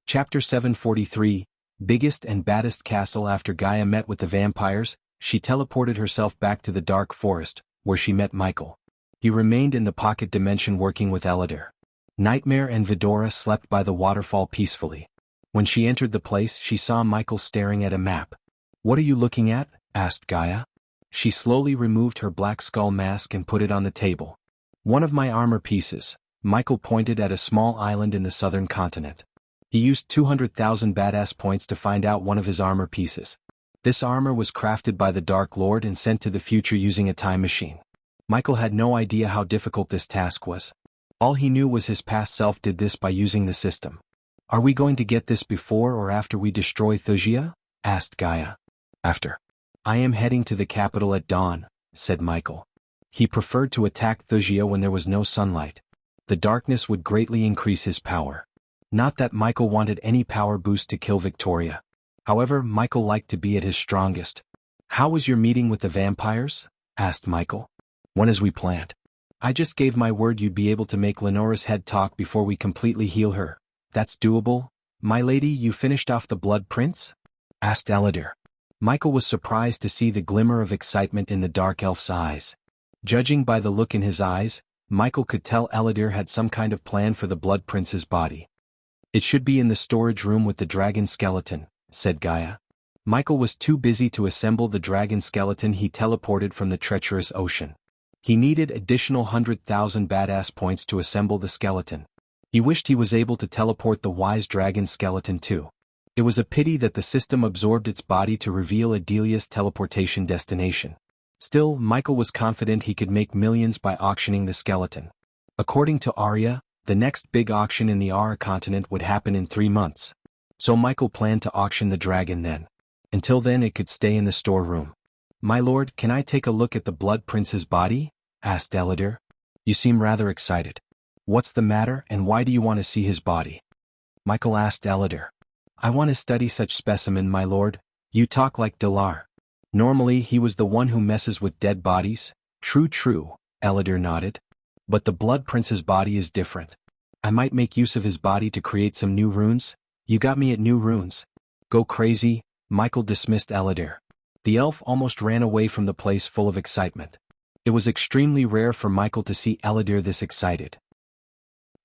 Chapter 743, Biggest and Baddest Castle. After Gaia met with the vampires, she teleported herself back to the Dark Forest, where she met Michael. He remained in the pocket dimension working with Eladir. Nightmare and Vidora slept by the waterfall peacefully. When she entered the place, she saw Michael staring at a map. What are you looking at? Asked Gaia. She slowly removed her black skull mask and put it on the table. One of my armor pieces. Michael pointed at a small island in the southern continent. He used 200,000 badass points to find out one of his armor pieces. This armor was crafted by the Dark Lord and sent to the future using a time machine. Michael had no idea how difficult this task was. All he knew was his past self did this by using the system. Are we going to get this before or after we destroy Thusia? Asked Gaia. After. I am heading to the capital at dawn, said Michael. He preferred to attack Thusia when there was no sunlight. The darkness would greatly increase his power. Not that Michael wanted any power boost to kill Victoria. However, Michael liked to be at his strongest. How was your meeting with the vampires? Asked Michael. When as we planned. I just gave my word you'd be able to make Lenora's head talk before we completely heal her. That's doable. My lady, you finished off the Blood Prince? Asked Eladir. Michael was surprised to see the glimmer of excitement in the dark elf's eyes. Judging by the look in his eyes, Michael could tell Eladir had some kind of plan for the Blood Prince's body. It should be in the storage room with the dragon skeleton, said Gaia. Michael was too busy to assemble the dragon skeleton he teleported from the treacherous ocean. He needed additional 100,000 badass points to assemble the skeleton. He wished he was able to teleport the wise dragon skeleton too. It was a pity that the system absorbed its body to reveal Adelia's teleportation destination. Still, Michael was confident he could make millions by auctioning the skeleton. According to Arya, the next big auction in the Ara continent would happen in 3 months. So Michael planned to auction the dragon then. Until then it could stay in the storeroom. My lord, can I take a look at the Blood Prince's body? Asked Eladir. You seem rather excited. What's the matter and why do you want to see his body? Michael asked Eladir. I want to study such specimen, my lord. You talk like Delar. Normally he was the one who messes with dead bodies. True, Elidar nodded. But the Blood Prince's body is different. I might make use of his body to create some new runes. You got me at new runes. Go crazy, Michael dismissed Elidar. The elf almost ran away from the place full of excitement. It was extremely rare for Michael to see Elidar this excited.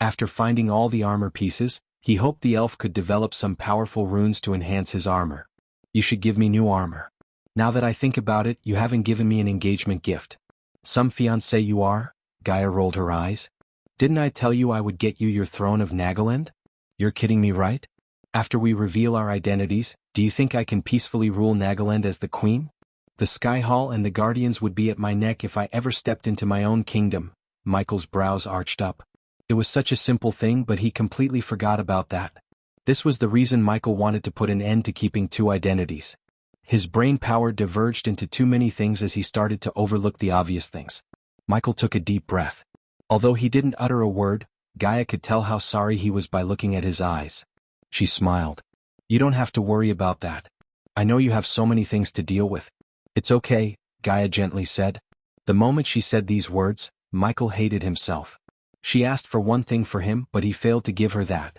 After finding all the armor pieces, he hoped the elf could develop some powerful runes to enhance his armor. You should give me new armor. Now that I think about it, you haven't given me an engagement gift. Some fiancé you are? Gaia rolled her eyes. Didn't I tell you I would get you your throne of Nagaland? You're kidding me, right? After we reveal our identities, do you think I can peacefully rule Nagaland as the queen? The Sky Hall and the Guardians would be at my neck if I ever stepped into my own kingdom. Michael's brows arched up. It was such a simple thing, but he completely forgot about that. This was the reason Michael wanted to put an end to keeping two identities. His brain power diverged into too many things as he started to overlook the obvious things. Michael took a deep breath. Although he didn't utter a word, Gaia could tell how sorry he was by looking at his eyes. She smiled. You don't have to worry about that. I know you have so many things to deal with. It's okay, Gaia gently said. The moment she said these words, Michael hated himself. She asked for one thing for him, but he failed to give her that.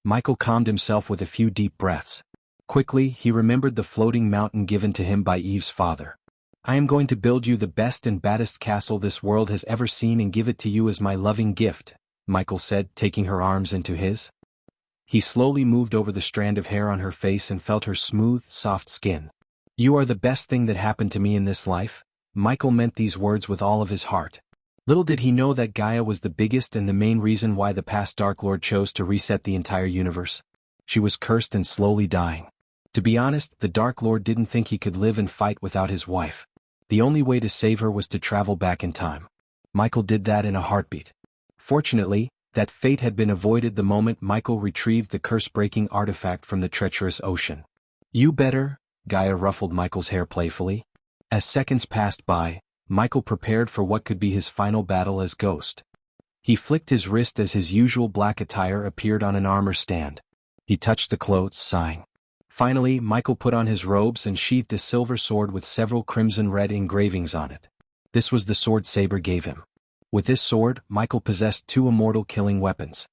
Michael calmed himself with a few deep breaths. Quickly, he remembered the floating mountain given to him by Eve's father. I am going to build you the best and baddest castle this world has ever seen and give it to you as my loving gift, Michael said, taking her arms into his. He slowly moved over the strand of hair on her face and felt her smooth, soft skin. You are the best thing that happened to me in this life. Michael meant these words with all of his heart. Little did he know that Gaia was the biggest and the main reason why the past Dark Lord chose to reset the entire universe. She was cursed and slowly dying. To be honest, the Dark Lord didn't think he could live and fight without his wife. The only way to save her was to travel back in time. Michael did that in a heartbeat. Fortunately, that fate had been avoided the moment Michael retrieved the curse-breaking artifact from the treacherous ocean. You better, Gaia ruffled Michael's hair playfully. As seconds passed by, Michael prepared for what could be his final battle as Ghost. He flicked his wrist as his usual black attire appeared on an armor stand. He touched the clothes, sighing. Finally, Michael put on his robes and sheathed a silver sword with several crimson-red engravings on it. This was the sword Saber gave him. With this sword, Michael possessed two immortal killing weapons.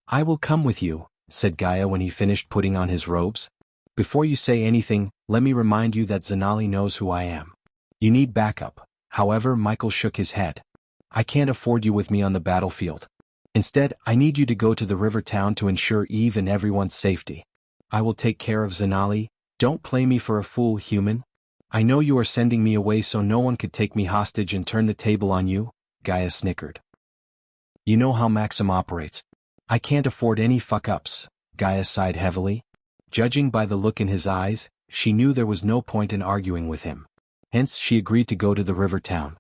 I will come with you, said Gaia when he finished putting on his robes. Before you say anything, let me remind you that Zanali knows who I am. You need backup. However, Michael shook his head. I can't afford you with me on the battlefield. Instead, I need you to go to the river town to ensure Eve and everyone's safety. I will take care of Zanali. Don't play me for a fool, human. I know you are sending me away so no one could take me hostage and turn the table on you, Gaia snickered. You know how Maxim operates. I can't afford any fuck-ups, Gaia sighed heavily. Judging by the look in his eyes, she knew there was no point in arguing with him. Hence, she agreed to go to the river town.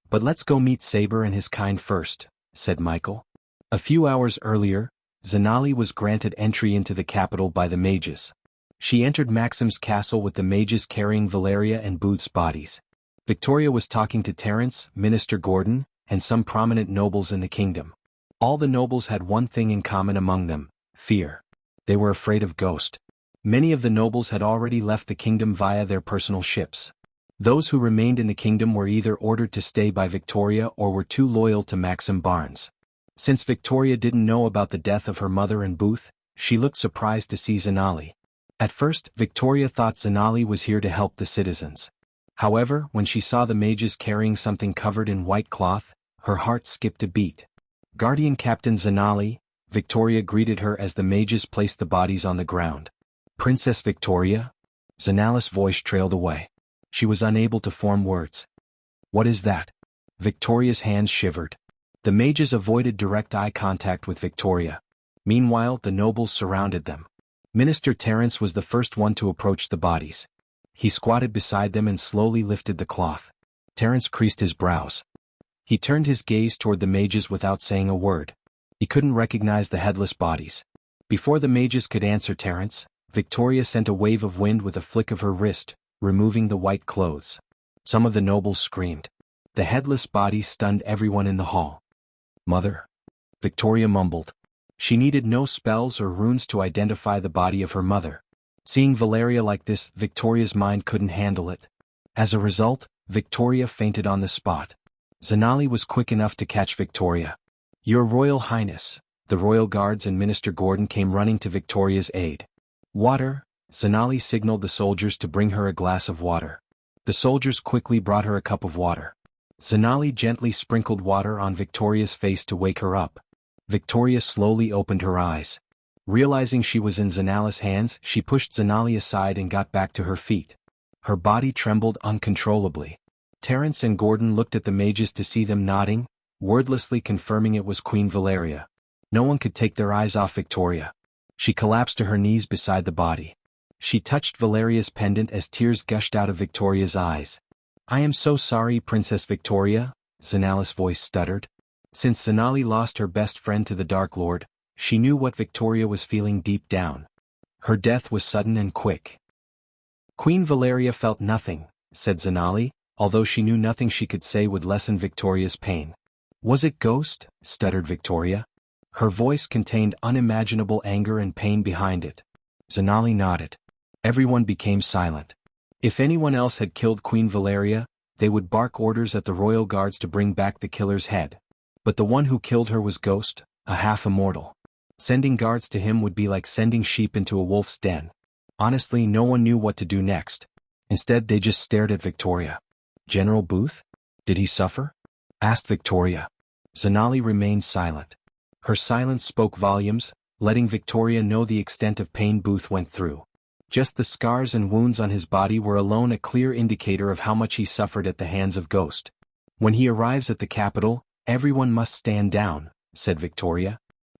But let's go meet Saber and his kind first, said Michael. A few hours earlier, Zanali was granted entry into the capital by the mages. She entered Maxim's castle with the mages carrying Valeria and Booth's bodies. Victoria was talking to Terence, Minister Gordon, and some prominent nobles in the kingdom. All the nobles had one thing in common among them: fear. They were afraid of Ghost. Many of the nobles had already left the kingdom via their personal ships. Those who remained in the kingdom were either ordered to stay by Victoria or were too loyal to Maxim Barnes. Since Victoria didn't know about the death of her mother and Booth, she looked surprised to see Zanali. At first, Victoria thought Zanali was here to help the citizens. However, when she saw the mages carrying something covered in white cloth, her heart skipped a beat. Guardian Captain Zanali, Victoria greeted her as the mages placed the bodies on the ground. Princess Victoria? Zanali's voice trailed away. She was unable to form words. What is that? Victoria's hands shivered. The mages avoided direct eye contact with Victoria. Meanwhile, the nobles surrounded them. Minister Terence was the first one to approach the bodies. He squatted beside them and slowly lifted the cloth. Terence creased his brows. He turned his gaze toward the mages without saying a word. He couldn't recognize the headless bodies. Before the mages could answer Terence, Victoria sent a wave of wind with a flick of her wrist, removing the white clothes. Some of the nobles screamed. The headless bodies stunned everyone in the hall. Mother? Victoria mumbled. She needed no spells or runes to identify the body of her mother. Seeing Valeria like this, Victoria's mind couldn't handle it. As a result, Victoria fainted on the spot. Zanali was quick enough to catch Victoria. "Your Royal Highness." The royal guards and Minister Gordon came running to Victoria's aid. "Water." Zanali signaled the soldiers to bring her a glass of water. The soldiers quickly brought her a cup of water. Zanali gently sprinkled water on Victoria's face to wake her up. Victoria slowly opened her eyes. Realizing she was in Zanali's hands, she pushed Zanali aside and got back to her feet. Her body trembled uncontrollably. Terence and Gordon looked at the mages to see them nodding, wordlessly confirming it was Queen Valeria. No one could take their eyes off Victoria. She collapsed to her knees beside the body. She touched Valeria's pendant as tears gushed out of Victoria's eyes. "I am so sorry, Princess Victoria," Zanali's voice stuttered. Since Zanali lost her best friend to the Dark Lord, she knew what Victoria was feeling deep down. Her death was sudden and quick. "Queen Valeria felt nothing," said Zanali, although she knew nothing she could say would lessen Victoria's pain. "Was it ghost?" stuttered Victoria. Her voice contained unimaginable anger and pain behind it. Zanali nodded. Everyone became silent. If anyone else had killed Queen Valeria, they would bark orders at the royal guards to bring back the killer's head. But the one who killed her was Ghost, a half-immortal. Sending guards to him would be like sending sheep into a wolf's den. Honestly, no one knew what to do next. Instead, they just stared at Victoria. "General Booth? Did he suffer?" asked Victoria. Zanali remained silent. Her silence spoke volumes, letting Victoria know the extent of pain Booth went through. Just the scars and wounds on his body were alone a clear indicator of how much he suffered at the hands of Ghost. "When he arrives at the capital, everyone must stand down," said Victoria.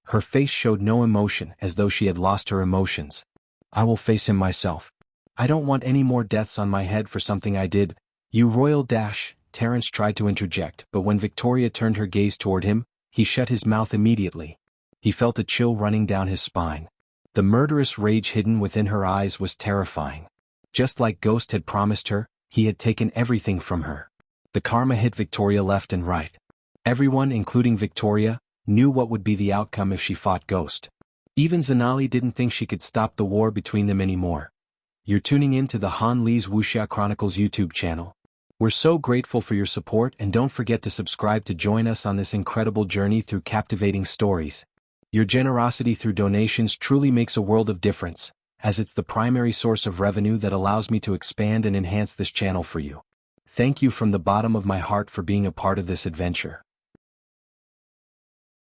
Her face showed no emotion, as though she had lost her emotions. "I will face him myself. I don't want any more deaths on my head for something I did." "You royal dash," Terence tried to interject, but when Victoria turned her gaze toward him, he shut his mouth immediately. He felt a chill running down his spine. The murderous rage hidden within her eyes was terrifying. Just like Ghost had promised her, he had taken everything from her. The karma hit Victoria left and right. Everyone, including Victoria, knew what would be the outcome if she fought Ghost. Even Zanali didn't think she could stop the war between them anymore. You're tuning in to the Han Lee's Wuxia Chronicles YouTube channel. We're so grateful for your support, and don't forget to subscribe to join us on this incredible journey through captivating stories. Your generosity through donations truly makes a world of difference, as it's the primary source of revenue that allows me to expand and enhance this channel for you. Thank you from the bottom of my heart for being a part of this adventure.